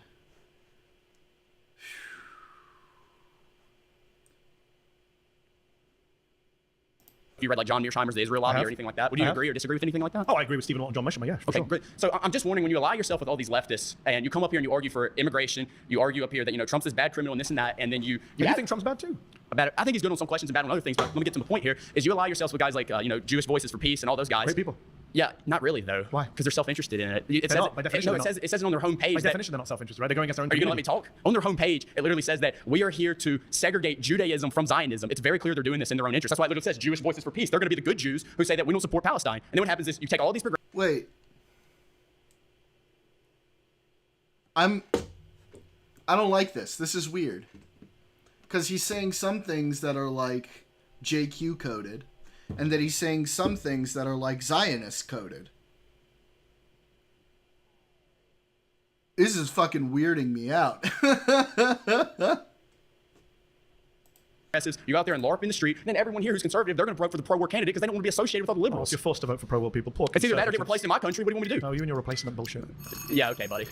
[SPEAKER 5] You read like John Mearsheimer's The Israel Lobby or anything like that? Would you agree or disagree with anything like that?
[SPEAKER 2] Oh, I agree with Stephen Walt and John Mearsheimer, yeah, for sure.
[SPEAKER 5] Great. So I'm just wondering, when you ally yourself with all these leftists and you come up here and you argue for immigration, you argue up here that, you know, Trump's this bad criminal and this and that, and then you
[SPEAKER 2] think Trump's bad too?
[SPEAKER 5] I think he's good on some questions and bad on other things, but let me get to the point here, is you ally yourselves with guys like, you know, Jewish Voices for Peace and all those guys.
[SPEAKER 2] Great people.
[SPEAKER 5] Yeah, not really though.
[SPEAKER 2] Why?
[SPEAKER 5] Because they're self-interested in it. It says it on their homepage.
[SPEAKER 2] By definition, they're not self-interested, right? They're going against their own
[SPEAKER 5] Are you
[SPEAKER 2] community.
[SPEAKER 5] gonna let me talk? On their homepage, it literally says that we are here to segregate Judaism from Zionism. It's very clear they're doing this in their own interest. That's why it literally says Jewish Voices for Peace. They're gonna be the good Jews who say that we don't support Palestine. And then what happens is you take all these
[SPEAKER 17] Wait. I don't like this. This is weird. Because he's saying some things that are like JQ coded, and that he's saying some things that are like Zionist coded. This is fucking weirding me out.
[SPEAKER 5] You go out there and LARP in the street, and then everyone here who's conservative, they're going to vote for the pro-war candidate because they don't want to be associated with all the liberals.
[SPEAKER 2] Well, you're forced to vote for pro-war people. Poor
[SPEAKER 5] It's either that or get replaced in my country. What do you want me to do?
[SPEAKER 2] No, you and your replacement bullshit.
[SPEAKER 5] Yeah, okay, buddy.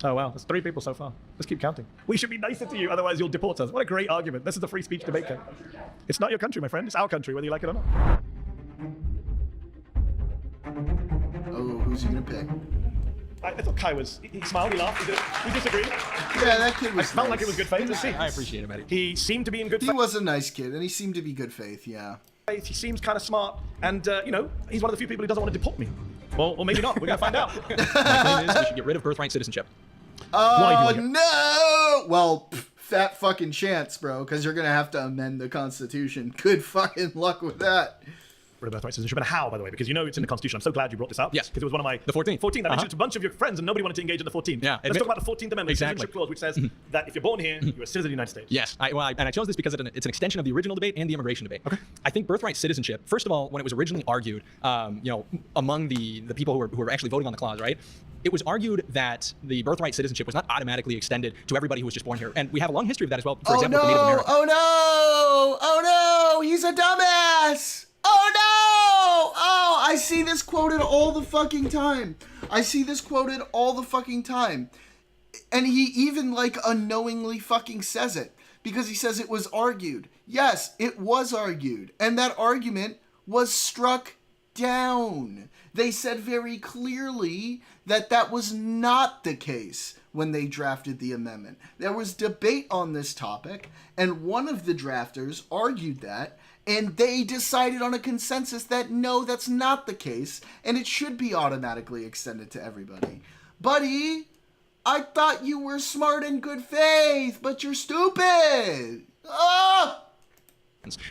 [SPEAKER 2] Oh, wow. There's 3 people so far. Let's keep counting. We should be nicer to you, otherwise you'll deport us. What a great argument. This is the free speech debate camp. It's not your country, my friend. It's our country, whether you like it or not.
[SPEAKER 17] Oh, who's he going to pick?
[SPEAKER 2] I thought Kai was... He smiled, he laughed, we disagreed.
[SPEAKER 17] Yeah, that kid was
[SPEAKER 2] I felt
[SPEAKER 17] nice.
[SPEAKER 2] like it was good faith.
[SPEAKER 7] I appreciate it, buddy.
[SPEAKER 2] He seemed to be in good faith.
[SPEAKER 17] He was a nice kid, and he seemed to be good faith, yeah.
[SPEAKER 2] He seems kind of smart, and, you know, he's one of the few people who doesn't want to deport me. Well, maybe not. We're going to find out.
[SPEAKER 8] My claim is we should get rid of birthright citizenship.
[SPEAKER 17] Oh, no! Well, fat fucking chance, bro, because you're going to have to amend the Constitution. Good fucking luck with that.
[SPEAKER 2] Birthright citizenship, and how, by the way, because you know it's in the Constitution. I'm so glad you brought this up.
[SPEAKER 8] Yes.
[SPEAKER 2] Because it was one of my...
[SPEAKER 8] The 14th.
[SPEAKER 2] 14th. I mentioned it to a bunch of your friends, and nobody wanted to engage in the 14th.
[SPEAKER 8] Yeah.
[SPEAKER 2] Let's talk about the 14th Amendment,
[SPEAKER 8] Exactly.
[SPEAKER 2] citizenship clause, which says that if you're born here, you're a citizen of the United States.
[SPEAKER 8] Yes. And I chose this because it's an extension of the original debate and the immigration debate. Okay. I think birthright citizenship, first of all, when it was originally argued, among the people who were actually voting on the clause, right? It was argued that the birthright citizenship was not automatically extended to everybody who was just born here. And we have a long history of that as well. For example, with the Native Americans.
[SPEAKER 17] Oh, no! Oh, no! He's a dumbass! Oh, no! Oh, I see this quoted all the fucking time. And he even, like, unknowingly fucking says it. Because he says it was argued. Yes, it was argued. And that argument was struck down. They said very clearly that that was not the case when they drafted the amendment. There was debate on this topic, and one of the drafters argued that, and they decided on a consensus that no, that's not the case, and it should be automatically extended to everybody. Buddy, I thought you were smart and good faith, but you're stupid. Ah!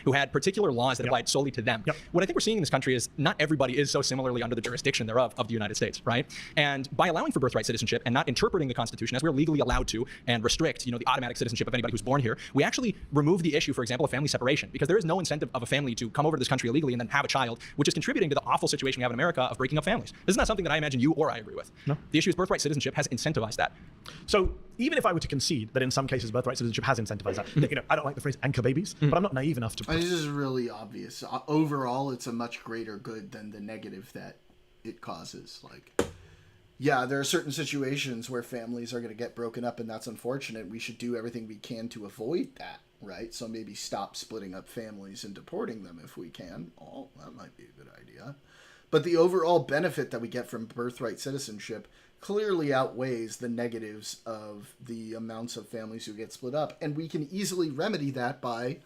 [SPEAKER 8] Who had particular laws that applied solely to them. What I think we're seeing in this country is not everybody is so similarly under the jurisdiction thereof of the United States, right? And by allowing for birthright citizenship and not interpreting the Constitution as we're legally allowed to and restrict, the automatic citizenship of anybody who's born here, we actually remove the issue, for example, of family separation, because there is no incentive of a family to come over to this country illegally and then have a child, which is contributing to the awful situation we have in America of breaking up families. This is not something that I imagine you or I agree with. No. The issue is birthright citizenship has incentivized that.
[SPEAKER 2] So even if I were to concede that in some cases birthright citizenship has incentivized that, I don't like the phrase anchor babies, but I'm not naive enough to...
[SPEAKER 17] This is really obvious. Overall, it's a much greater good than the negative that it causes. Like, yeah, there are certain situations where families are going to get broken up, and that's unfortunate. We should do everything we can to avoid that, right? So maybe stop splitting up families and deporting them if we can. Oh, that might be a good idea. But the overall benefit that we get from birthright citizenship clearly outweighs the negatives of the amounts of families who get split up. And we can easily remedy that by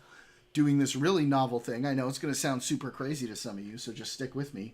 [SPEAKER 17] doing this really novel thing. I know it's going to sound super crazy to some of you, so just stick with me.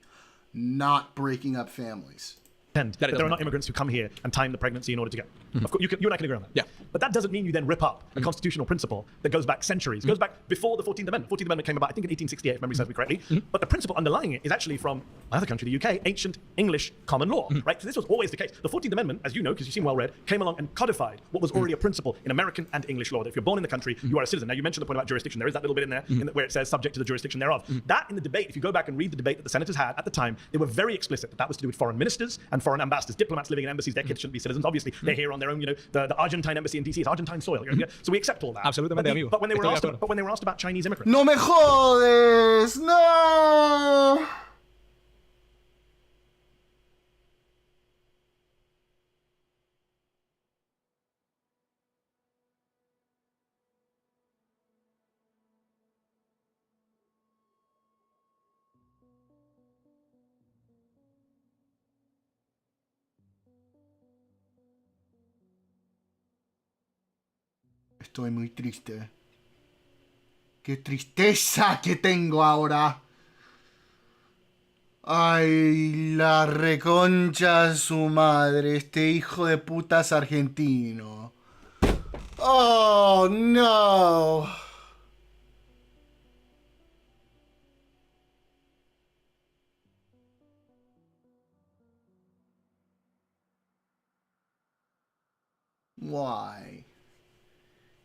[SPEAKER 17] Not breaking up families.
[SPEAKER 2] That there are not immigrants who come here and time the pregnancy in order to get. Of course, you and I can agree on that.
[SPEAKER 8] Yeah.
[SPEAKER 2] But that doesn't mean you then rip up a constitutional principle that goes back centuries. It goes back before the 14th Amendment. 14th Amendment came about, I think, in 1868, if memory serves me correctly. But the principle underlying it is actually from another country, the UK, ancient English common law, right? So this was always the case. The 14th Amendment, as you know, because you seem well read, came along and codified what was already a principle in American and English law, that if you're born in the country, you are a citizen. Now, you mentioned the point about jurisdiction. There is that little bit in there where it says subject to the jurisdiction thereof. That in the debate, if you go back and read the debate that the senators had at the time, they were very explicit that that was to do with foreign ministers and foreign ambassadors, diplomats living in embassies. Their kids shouldn't be citizens. Obviously, they're here on their own. The Argentine embassy in DC is Argentine soil. So we accept all that.
[SPEAKER 8] Absolutamente,
[SPEAKER 2] But when they were asked about Chinese immigrants,
[SPEAKER 17] No me jodes, no. Estoy muy triste. ¡Qué tristeza que tengo ahora! ¡Ay, la reconcha su madre! Este hijo de puta es argentino. ¡Oh, no! Why?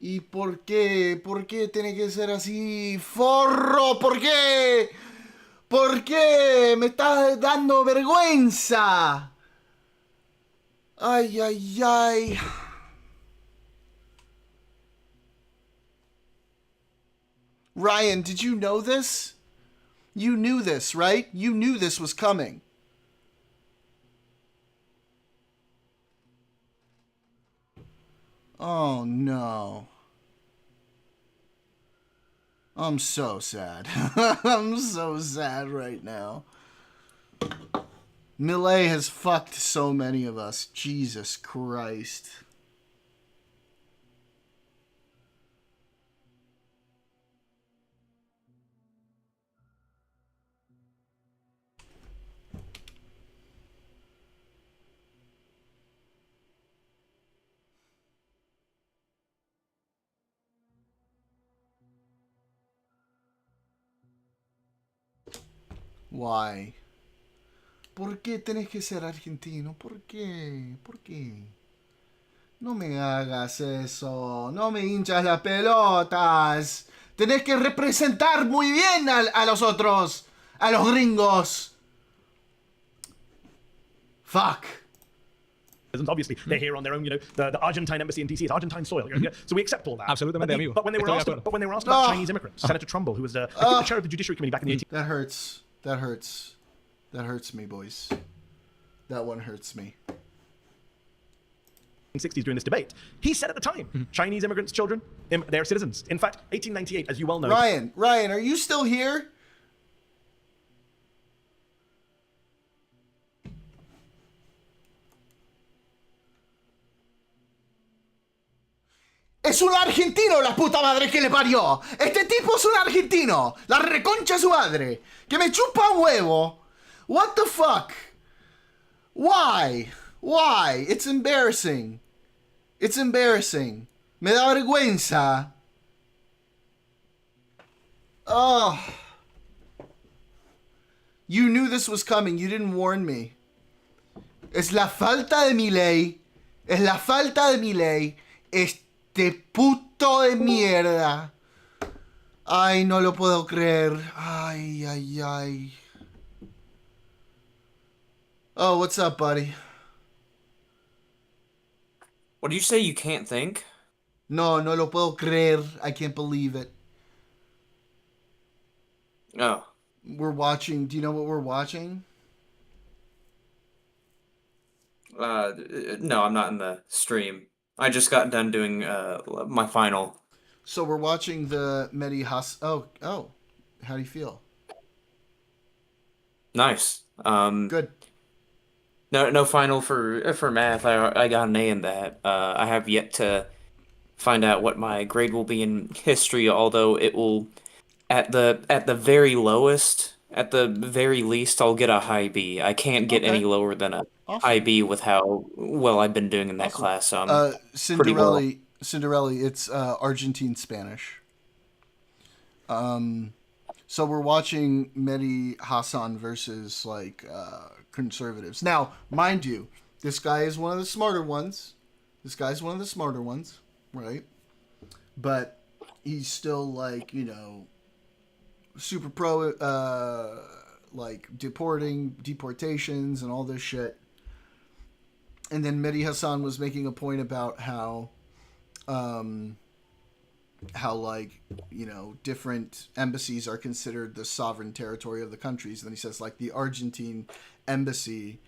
[SPEAKER 17] ¿Y por qué? ¿Por qué tiene que ser así? ¡Forro! ¿Por qué? ¿Por qué? Me estás dando vergüenza. Ay, ay, ay. Ryan, did you know this? You knew this, right? You knew this was coming. Oh, no. I'm so sad. I'm so sad right now. Millet has fucked so many of us. Jesus Christ. Why? ¿Por qué tenés que ser argentino? ¿Por qué? ¿Por qué? No me hagas eso. No me hinchas las pelotas. Tenés que representar muy bien a los otros. A los gringos. Fuck.
[SPEAKER 2] Obviously, they're here on their own. The Argentine embassy in DC is Argentine soil. So we accept all that.
[SPEAKER 8] Absolutamente, amigo.
[SPEAKER 2] But when they were asked about Chinese immigrants, Senator Trumbull, who was I think the chair of the Judiciary Committee back in the 18th.
[SPEAKER 17] That hurts. That hurts. That hurts me, boys. That one hurts me.
[SPEAKER 2] 1960s during this debate, he said at the time, Chinese immigrants' children, they're citizens. In fact, 1898, as you well know.
[SPEAKER 17] Ryan, are you still here? Es un argentino, la puta madre que le parió. Este tipo es un argentino. La reconcha de su madre. Que me chupa un huevo. What the fuck? Why? Why? It's embarrassing. It's embarrassing. Me da vergüenza. Oh. You knew this was coming. You didn't warn me. Es la falta de mi ley. Es la falta de mi ley. Este puto de mierda. Ay, no lo puedo creer. Ay, ay, ay. Oh, what's up, buddy?
[SPEAKER 18] What do you say you can't think?
[SPEAKER 17] No, no lo puedo creer. I can't believe it.
[SPEAKER 18] Oh.
[SPEAKER 17] We're watching. Do you know what we're watching?
[SPEAKER 18] No, I'm not in the stream. I just got done doing my final.
[SPEAKER 17] So we're watching the Medhi Hasan. Oh. How do you feel?
[SPEAKER 18] Nice.
[SPEAKER 17] Good.
[SPEAKER 18] No final for math. I got an A in that. I have yet to find out what my grade will be in history, although it will at the very lowest, at the very least, I'll get a high B. I can't get any lower than a high B with how well I've been doing in that class. So I'm pretty well.
[SPEAKER 17] Cinderelli, it's Argentine Spanish. So we're watching Medhi Hasan versus conservatives. Now, mind you, this guy is one of the smarter ones. Right? But he's still super pro deportations and all this shit. And then Medhi Hasan was making a point about how different embassies are considered the sovereign territory of the countries. And then he says the Argentine embassy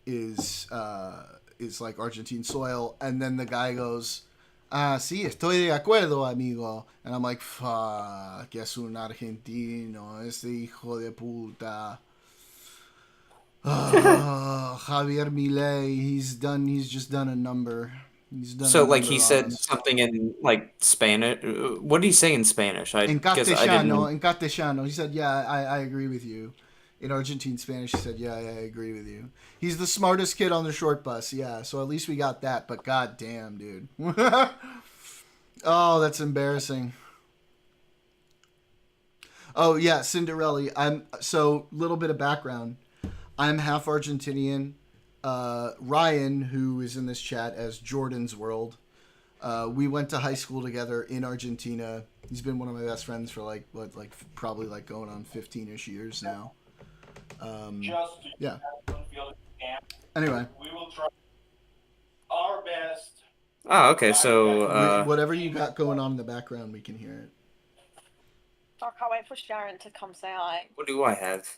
[SPEAKER 17] is Argentine soil. And then the guy goes, sí, estoy de acuerdo, amigo. And I'm like, fuck, es un argentino, ese hijo de puta. Javier Milei, he's just done a number.
[SPEAKER 18] So he said something in Spanish. What did he say in Spanish?
[SPEAKER 17] In Castellano. He said, yeah, I agree with you. In Argentine Spanish, he said, yeah, I agree with you. He's the smartest kid on the short bus. Yeah, so at least we got that. But goddamn, dude. Oh, that's embarrassing. Oh, yeah, Cinderelli. Little bit of background. I'm half Argentinian. Ryan, who is in this chat as Jordan's World, we went to high school together in Argentina. He's been one of my best friends for probably going on 15-ish years now. Yeah. Anyway.
[SPEAKER 19] We will try our best.
[SPEAKER 18] Oh, okay. So
[SPEAKER 17] whatever you got going on in the background, we can hear it.
[SPEAKER 20] I can't wait for Sharon to come say hi.
[SPEAKER 18] What do I have?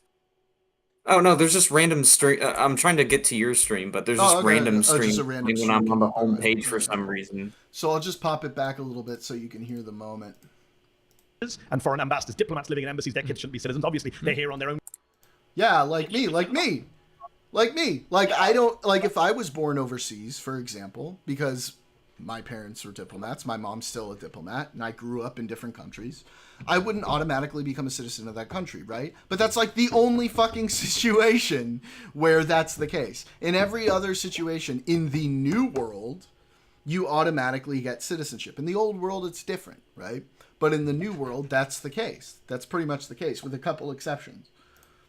[SPEAKER 18] Oh no, there's just random stream. I'm trying to get to your stream, but there's just random stream when I'm on the home page for some reason.
[SPEAKER 17] So I'll just pop it back a little bit so you can hear the moment.
[SPEAKER 2] And foreign ambassadors, diplomats living in embassies, their kids shouldn't be citizens. Obviously, they're here on their own.
[SPEAKER 17] Yeah, like me. I don't if I was born overseas, for example, because my parents were diplomats, my mom's still a diplomat, and I grew up in different countries, I wouldn't automatically become a citizen of that country, right? But that's the only fucking situation where that's the case. In every other situation in the new world, you automatically get citizenship. In the old world, it's different, right? But in the New World, that's the case. That's pretty much the case, with a couple exceptions.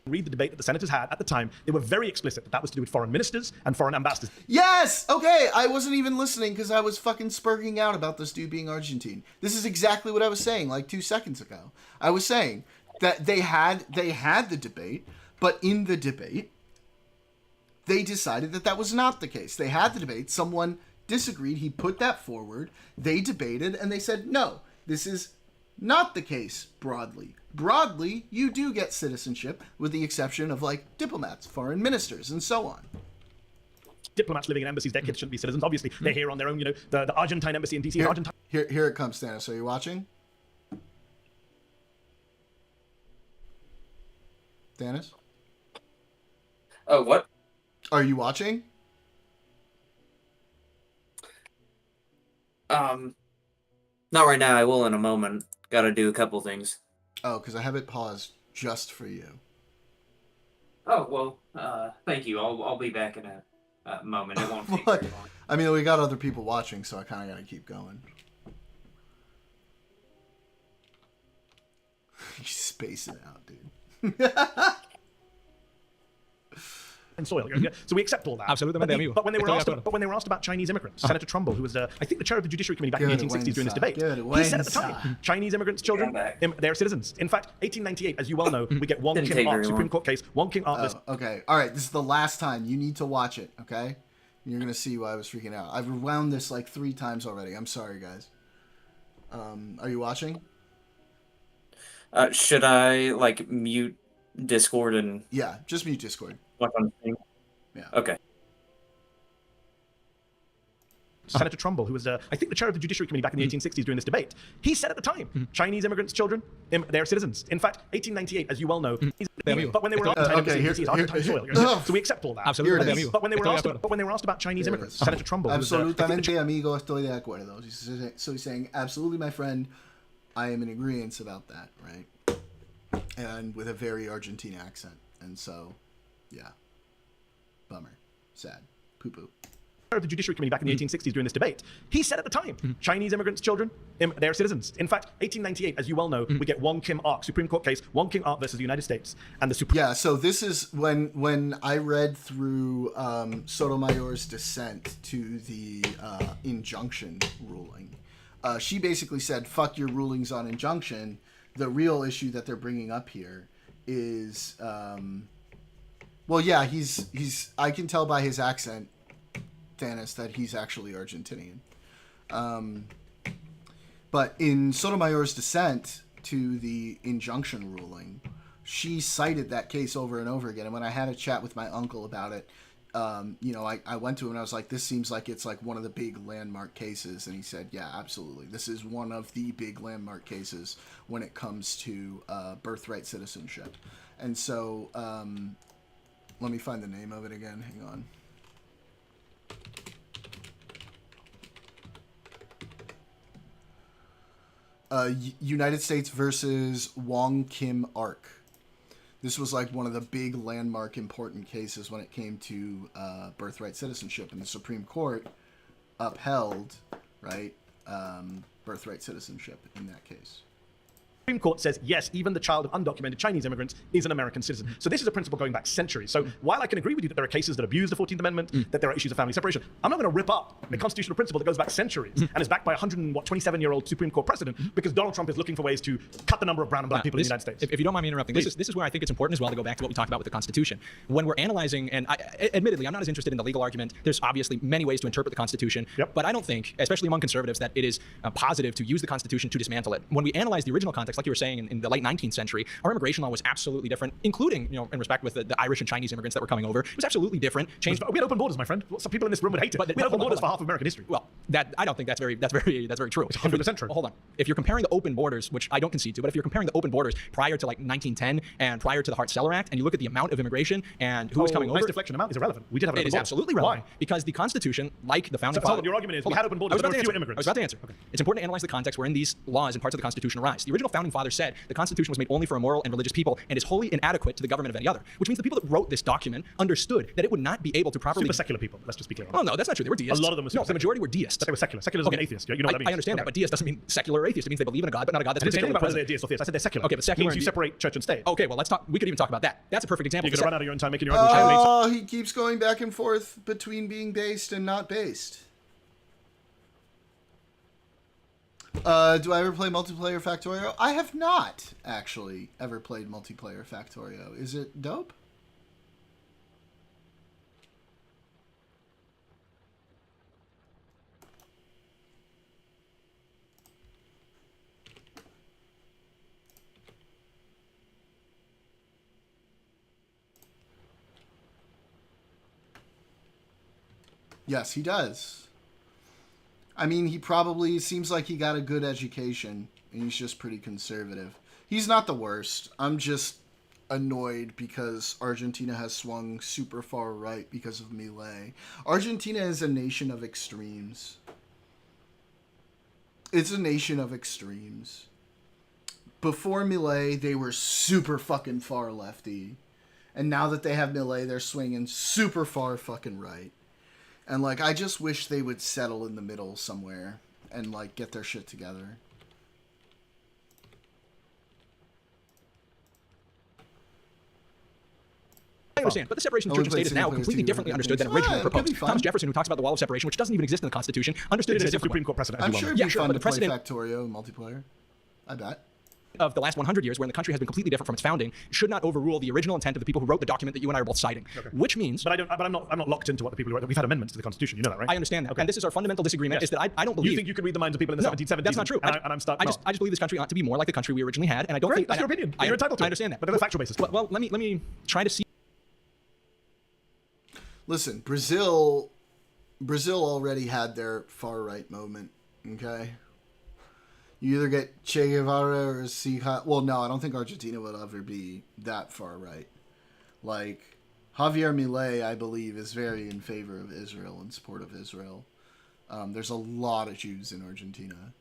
[SPEAKER 2] Read the debate that the senators had at the time. They were very explicit that that was to do with foreign ministers and foreign ambassadors.
[SPEAKER 17] Yes! Okay, I wasn't even listening because I was fucking spurging out about this dude being Argentine. This is exactly what I was saying like 2 seconds ago. I was saying that they had the debate, but in the debate, they decided that that was not the case. They had the debate, someone disagreed, he put that forward, they debated, and they said, no, this is not the case broadly. Broadly, you do get citizenship, with the exception of, like, diplomats, foreign ministers, and so on.
[SPEAKER 2] Diplomats living in embassies, their kids shouldn't be citizens. Obviously, they're here on their own. You know, the Argentine embassy in DC.
[SPEAKER 17] Here it comes, Stannis. Are you watching? Stannis?
[SPEAKER 18] Oh, what?
[SPEAKER 17] Are you watching?
[SPEAKER 18] Not right now. I will in a moment. Gotta do a couple things.
[SPEAKER 17] Oh, because I have it paused just for you.
[SPEAKER 18] Oh, well, thank you. I'll be back in a moment. It won't take very long.
[SPEAKER 17] I mean, we got other people watching, so I kind of got to keep going. You space it out, dude.
[SPEAKER 2] And soil. So we accept all that.
[SPEAKER 8] Absolutely.
[SPEAKER 2] But when they were asked about Chinese immigrants, Senator Trumbull, who was, I think, the chair of the Judiciary Committee back in the 1860s during this debate, he said at the time, Chinese immigrants' children, they're citizens. In fact, 1898, as you well know, we get one Kim Ark Supreme Court case, one Kim Ark.
[SPEAKER 17] Okay, all right, this is the last time. You need to watch it, okay? You're going to see why I was freaking out. I've rewound this like 3 times already. I'm sorry, guys. Are you watching?
[SPEAKER 18] Should I, like, mute Discord and...
[SPEAKER 17] Yeah, just mute Discord.
[SPEAKER 18] Yeah. Okay.
[SPEAKER 2] Senator Trumbull, who was, I think, the chair of the Judiciary Committee back in the 1860s during this debate, he said at the time, Chinese immigrants' children, they're citizens. In fact, 1898, as you well know, but when they were so we accept all that.
[SPEAKER 8] Absolutely.
[SPEAKER 2] But when they were asked about Chinese immigrants, Senator Trumbull,
[SPEAKER 17] Absolutamente, amigo, estoy de acuerdo. So he's saying, absolutely, my friend, I am in agreement about that, right? And with a very Argentine accent. And so, yeah. Bummer. Sad. Poo-poo.
[SPEAKER 2] Of the Judiciary Committee back in the 1860s during this debate, he said at the time, Chinese immigrants' children, they're citizens. In fact, 1898, as you well know, we get one Kim Ark Supreme Court case, one Kim Ark versus the United States, and the Supreme.
[SPEAKER 17] Yeah, so this is when I read through Sotomayor's dissent to the injunction ruling. She basically said, "Fuck your rulings on injunction. The real issue that they're bringing up here is." Well, yeah, he's. I can tell by his accent, Thanos, that he's actually Argentinian. But in Sotomayor's dissent to the injunction ruling, she cited that case over and over again. And when I had a chat with my uncle about it, I went to him and I was like, "This seems like it's like one of the big landmark cases." And he said, "Yeah, absolutely. This is one of the big landmark cases when it comes to birthright citizenship." And so. Let me find the name of it again. Hang on. United States versus Wong Kim Ark. This was like one of the big landmark important cases when it came to birthright citizenship, and the Supreme Court upheld, right, birthright citizenship in that case.
[SPEAKER 2] Supreme Court says, yes, even the child of undocumented Chinese immigrants is an American citizen. So this is a principle going back centuries. So while I can agree with you that there are cases that abuse the 14th Amendment, that there are issues of family separation, I'm not going to rip up a constitutional principle that goes back centuries and is backed by a 127-year-old Supreme Court precedent because Donald Trump is looking for ways to cut the number of brown and black people in the United States.
[SPEAKER 8] If you don't mind me interrupting, this is where I think it's important as well to go back to what we talked about with the Constitution. When we're analyzing, and admittedly, I'm not as interested in the legal argument. There's obviously many ways to interpret the Constitution, but I don't think, especially among conservatives, that it is positive to use the Constitution to dismantle it. When we analyze the original context, like you were saying, in the late 19th century, our immigration law was absolutely different, including, in respect with the Irish and Chinese immigrants that were coming over. It was absolutely different. Changed.
[SPEAKER 2] We had open borders, my friend. Some people in this room would hate it, but we had open borders for half of American history.
[SPEAKER 8] Well, I don't think that's very true.
[SPEAKER 2] It's 100% true.
[SPEAKER 8] Well, hold on. If you're comparing the open borders, which I don't concede to, but if you're comparing the open borders prior to like 1910 and prior to the Hart-Celler Act, and you look at the amount of immigration and who was coming over,
[SPEAKER 2] deflection amount is irrelevant. We did have an open
[SPEAKER 8] border. It is absolutely relevant. Why? Because the Constitution, like the founding fathers,
[SPEAKER 2] your argument is we had open borders, but fewer immigrants.
[SPEAKER 8] I was about to answer. Okay. It's important to analyze the context wherein these laws and parts of the Constitution arise. The original founding
[SPEAKER 7] founding fathers said the Constitution was made only for a moral and religious people and is wholly inadequate to the government of any other. Which means the people that wrote this document understood that it would not be able to properly.
[SPEAKER 2] Super secular people. Let's just be clear.
[SPEAKER 7] Oh no, that's not true. They were deists.
[SPEAKER 2] A lot of them were.
[SPEAKER 7] No, the majority were deists.
[SPEAKER 2] But they were secular. Secular doesn't mean atheist. You know what that means.
[SPEAKER 7] I understand that, but deist doesn't mean secular or atheist. It means they believe in a God, but not a God that's.
[SPEAKER 2] I didn't say
[SPEAKER 7] physically
[SPEAKER 2] about whether
[SPEAKER 7] present.
[SPEAKER 2] they're deist or theist. I said they're secular.
[SPEAKER 7] Okay, but secular
[SPEAKER 2] means you separate church and state.
[SPEAKER 7] Okay, well let's talk. We could even talk about that. That's a perfect example.
[SPEAKER 2] You're gonna run out of your own time making your argument.
[SPEAKER 17] Oh, he keeps going back and forth between being based and not based. Do I ever play multiplayer Factorio? I have not actually ever played multiplayer Factorio. Is it dope? Yes, he does. I mean, he probably seems like he got a good education, and he's just pretty conservative. He's not the worst. I'm just annoyed because Argentina has swung super far right because of Milei. Argentina is a nation of extremes. It's a nation of extremes. Before Milei, they were super fucking far lefty. And now that they have Milei, they're swinging super far fucking right. And, like, I just wish they would settle in the middle somewhere and, like, get their shit together.
[SPEAKER 7] I understand, but the separation of church and state is now completely differently understood than originally proposed. Thomas Jefferson, who talks about the wall of separation, which doesn't even exist in the Constitution, understood it as a different
[SPEAKER 2] Supreme Court precedent.
[SPEAKER 17] I'm sure it'd be fun to play Factorio multiplayer. I bet.
[SPEAKER 7] Of the last 100 years, when the country has been completely different from its founding, should not overrule the original intent of the people who wrote the document that you and I are both citing. Okay. Which means,
[SPEAKER 2] but I'm not locked into what the people who wrote. We've had amendments to the Constitution. You know that, right?
[SPEAKER 7] I understand that, okay. And this is our fundamental disagreement. Yes. Is that I don't believe
[SPEAKER 2] you think you could read the minds of people in the 1770s.
[SPEAKER 7] That's not true.
[SPEAKER 2] And I'm stuck.
[SPEAKER 7] I just believe this country ought to be more like the country we originally had, and I don't
[SPEAKER 2] Great,
[SPEAKER 7] think
[SPEAKER 2] that's your opinion. You're entitled to.
[SPEAKER 7] I understand that,
[SPEAKER 2] but on a factual basis.
[SPEAKER 7] Well, let me try to see.
[SPEAKER 17] Listen, Brazil already had their far right moment. Okay. You either get Che Guevara or Sija. Well, no, I don't think Argentina will ever be that far right. Like, Javier Milei, I believe, is very in favor of Israel and support of Israel. There's a lot of Jews in Argentina.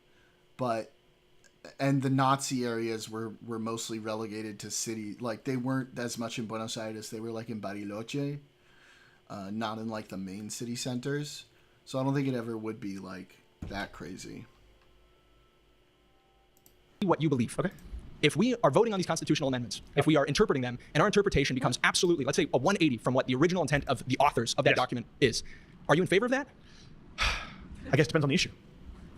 [SPEAKER 17] And the Nazi areas were mostly relegated to city. Like, they weren't as much in Buenos Aires. They were, like, in Bariloche. Not in, like, the main city centers. So I don't think it ever would be, like, that crazy.
[SPEAKER 7] What you believe. Okay. If we are voting on these constitutional amendments, if we are interpreting them, and our interpretation becomes absolutely, let's say, a 180 from what the original intent of the authors of that document is, are you in favor of that?
[SPEAKER 2] I guess it depends on the issue.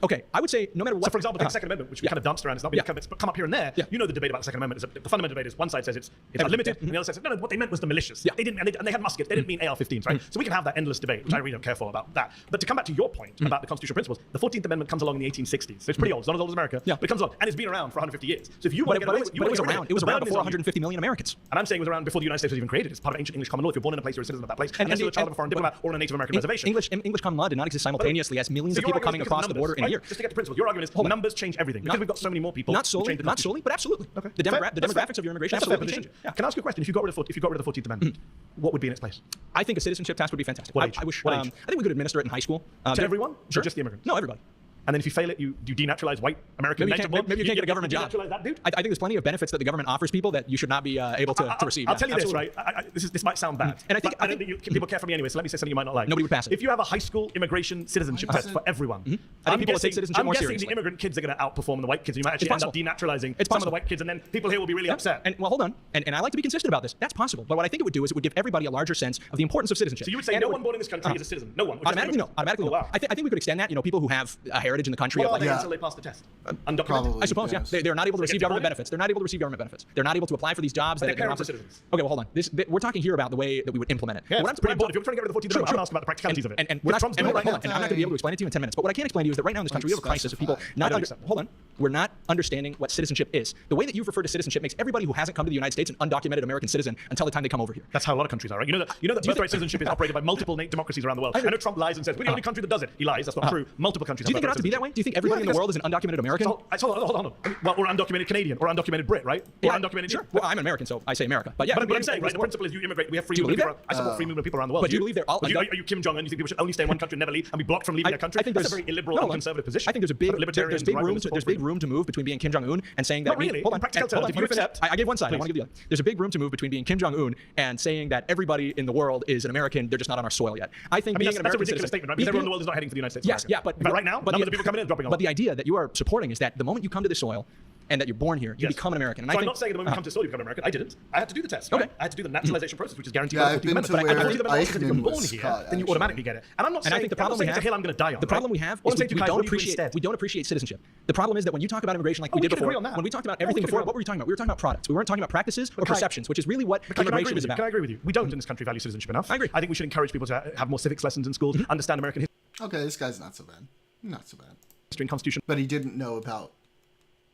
[SPEAKER 7] Okay, I would say no matter what.
[SPEAKER 2] So, for example, take the Second Amendment, which we kind of danced around. It's not really come up here and there. You know the debate about the Second Amendment. The fundamental debate is one side says it's unlimited, and the other side says no. What they meant was the militias. They didn't, and they had muskets. They didn't mean AR-15s, right? So we can have that endless debate, which I really don't care for about that. But to come back to your point about the constitutional principles, the 14th Amendment comes along in the 1860s. So it's pretty old. It's not as old as America. But it comes along, and it's been around for 150 years. So if you want to get away with it,
[SPEAKER 7] it was around before 150 million Americans.
[SPEAKER 2] And I'm saying it was around before the United States was even created. It's part of ancient English common law. If you're born in a place, you're a citizen of that place, unless you're a child of a foreign diplomat or on a Native American reservation.
[SPEAKER 7] English common law did not exist simultaneously as millions of people coming across the border in a year.
[SPEAKER 2] Just to get the principle, your argument is numbers change everything because we've got so many more people.
[SPEAKER 7] Not solely, but absolutely. Okay. The demographics of your immigration absolutely change.
[SPEAKER 2] Yeah. Can I ask you a question? If you got rid of the 14th Amendment, what would be in its place?
[SPEAKER 7] I think a citizenship test would be fantastic.
[SPEAKER 2] What age?
[SPEAKER 7] I wish.
[SPEAKER 2] What age?
[SPEAKER 7] I think we could administer it in high school.
[SPEAKER 2] To everyone?
[SPEAKER 7] Sure.
[SPEAKER 2] Or just the immigrants?
[SPEAKER 7] No, everybody.
[SPEAKER 2] And then if you fail it, you denaturalize white American.
[SPEAKER 7] Maybe you can't get a government job.
[SPEAKER 2] Denaturalize that dude?
[SPEAKER 7] I think there's plenty of benefits that the government offers people that you should not be able to receive.
[SPEAKER 2] I'll tell you this, right? This might sound bad, and I don't think people care for me anyway. So let me say something you might not like.
[SPEAKER 7] Nobody would pass it.
[SPEAKER 2] If you have a high school immigration citizenship test for everyone,
[SPEAKER 7] I think people will take citizenship more seriously.
[SPEAKER 2] I'm guessing the immigrant kids are going to outperform the white kids. You might actually end up denaturalizing some of the white kids, and then people here will be really upset.
[SPEAKER 7] And well, hold on. And I like to be consistent about this. That's possible. But what I think it would do is it would give everybody a larger sense of the importance of citizenship.
[SPEAKER 2] So you would say no one born in this country is a citizen. No one.
[SPEAKER 7] Automatically no. Automatically no. I think we could extend that. You know, people who have a heritage in the country.
[SPEAKER 2] Until they pass the test. Undocumented.
[SPEAKER 17] Probably,
[SPEAKER 7] I suppose,
[SPEAKER 17] yes.
[SPEAKER 7] yeah. They're not able to receive government benefits. They're not able to receive government benefits. They're not able to apply for these jobs.
[SPEAKER 2] Their parents are citizens.
[SPEAKER 7] Okay, well, hold on. We're talking here about the way that we would implement it.
[SPEAKER 2] Yeah, it's pretty important. If you're trying to get rid of the 14th Amendment, I'm asking about the practicalities of it.
[SPEAKER 7] And I'm not going to be able to explain it to you in 10 minutes. But what I can explain to you is that right now in this country, we have a crisis of people hold on. We're not understanding what citizenship is. The way that you've referred to citizenship makes everybody who hasn't come to the United States an undocumented American citizen until the time they come over here.
[SPEAKER 2] That's how a lot of countries are, right? You know that birthright citizenship is operated by multiple democracies around the world. I know Trump lies and says we're the only country that does it. He lies. That's not true. Multiple countries.
[SPEAKER 7] Do you think it ought to be that way? Do you think everybody in the world is an undocumented American?
[SPEAKER 2] Hold on. Well, or undocumented Canadian, or undocumented Brit, right? Or undocumented.
[SPEAKER 7] Sure. Well, I'm American, so I say America. But yeah.
[SPEAKER 2] But I'm saying, right? The principle is you immigrate. We have free movement of people. I support free movement of people around the world.
[SPEAKER 7] But do you believe they're all?
[SPEAKER 2] Are you Kim Jong Un? You think people should only stay in one country and never leave and be blocked from leaving their country? I think that's a very illiberal and conservative position.
[SPEAKER 7] I think there's big
[SPEAKER 2] room to move between being Kim Jong Un and saying that.
[SPEAKER 8] Not really.
[SPEAKER 2] Hold on.
[SPEAKER 8] Practical terms, if you accept.
[SPEAKER 2] I gave one side. I
[SPEAKER 8] Please.
[SPEAKER 2] want to give the other. There's a big room to move between being Kim Jong Un and saying that everybody in the world is an American. They're just not on our soil yet. I think being
[SPEAKER 8] that's
[SPEAKER 2] an
[SPEAKER 8] a
[SPEAKER 2] American
[SPEAKER 8] ridiculous statement, right? Because everyone in the world is not heading to the United States.
[SPEAKER 2] Yes, yeah, but
[SPEAKER 8] right now, numbers of people coming in and dropping off.
[SPEAKER 2] But the idea that you are supporting is that the moment you come to the soil and that you're born here, you become an American. And
[SPEAKER 8] So
[SPEAKER 2] I
[SPEAKER 8] I'm
[SPEAKER 2] think,
[SPEAKER 8] not saying the moment you come to the soil you become American. I didn't. I had to do the test.
[SPEAKER 2] Okay.
[SPEAKER 8] Right? I had to do the naturalization process, which is guaranteed
[SPEAKER 1] Yeah,
[SPEAKER 8] by the
[SPEAKER 1] I've
[SPEAKER 8] 14th
[SPEAKER 1] been
[SPEAKER 8] Amendment.
[SPEAKER 1] to
[SPEAKER 8] But I
[SPEAKER 1] where
[SPEAKER 8] believe the Amendment because if you're
[SPEAKER 1] Eichmann
[SPEAKER 8] born
[SPEAKER 1] was
[SPEAKER 8] here,
[SPEAKER 1] caught,
[SPEAKER 8] then you automatically get it. And I'm not saying
[SPEAKER 2] I think the problem we have,
[SPEAKER 8] it's a hill I'm going to die on.
[SPEAKER 2] the problem we have
[SPEAKER 8] All
[SPEAKER 2] is
[SPEAKER 8] I'm saying to
[SPEAKER 2] we
[SPEAKER 8] Kai,
[SPEAKER 2] don't
[SPEAKER 8] what do you do
[SPEAKER 2] appreciate
[SPEAKER 8] instead?
[SPEAKER 2] we don't appreciate citizenship. The problem is that when you talk about immigration like
[SPEAKER 8] Oh,
[SPEAKER 2] we
[SPEAKER 8] we
[SPEAKER 2] did
[SPEAKER 8] can agree
[SPEAKER 2] before,
[SPEAKER 8] on that.
[SPEAKER 2] when we talked about
[SPEAKER 8] we
[SPEAKER 2] everything
[SPEAKER 8] can
[SPEAKER 2] before,
[SPEAKER 8] agree
[SPEAKER 2] what were we talking about? We were talking about products. We weren't talking about practices or
[SPEAKER 8] Kai,
[SPEAKER 2] perceptions, which is really what
[SPEAKER 8] Can I agree
[SPEAKER 2] immigration
[SPEAKER 8] with
[SPEAKER 2] is
[SPEAKER 8] you?
[SPEAKER 2] about.
[SPEAKER 8] Can I agree with you? We don't in this country value citizenship enough.
[SPEAKER 2] I agree.
[SPEAKER 8] I think we should encourage people to have more civics lessons in schools, understand American
[SPEAKER 1] Okay, this guy's not so bad. Not so bad.
[SPEAKER 8] history and constitution.
[SPEAKER 1] But he didn't know about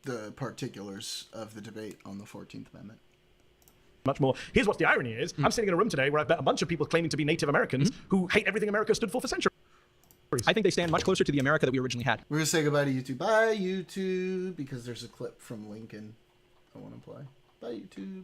[SPEAKER 1] the particulars of the debate on the 14th Amendment.
[SPEAKER 8] Much more. Here's what the irony is. I'm sitting in a room today where I've met a bunch of people claiming to be Native Americans who hate everything America stood for centuries.
[SPEAKER 2] I think they stand much closer to the America that we originally had.
[SPEAKER 1] We're going to say goodbye to YouTube. Bye, YouTube, because there's a clip from Lincoln I want to play. Bye, YouTube.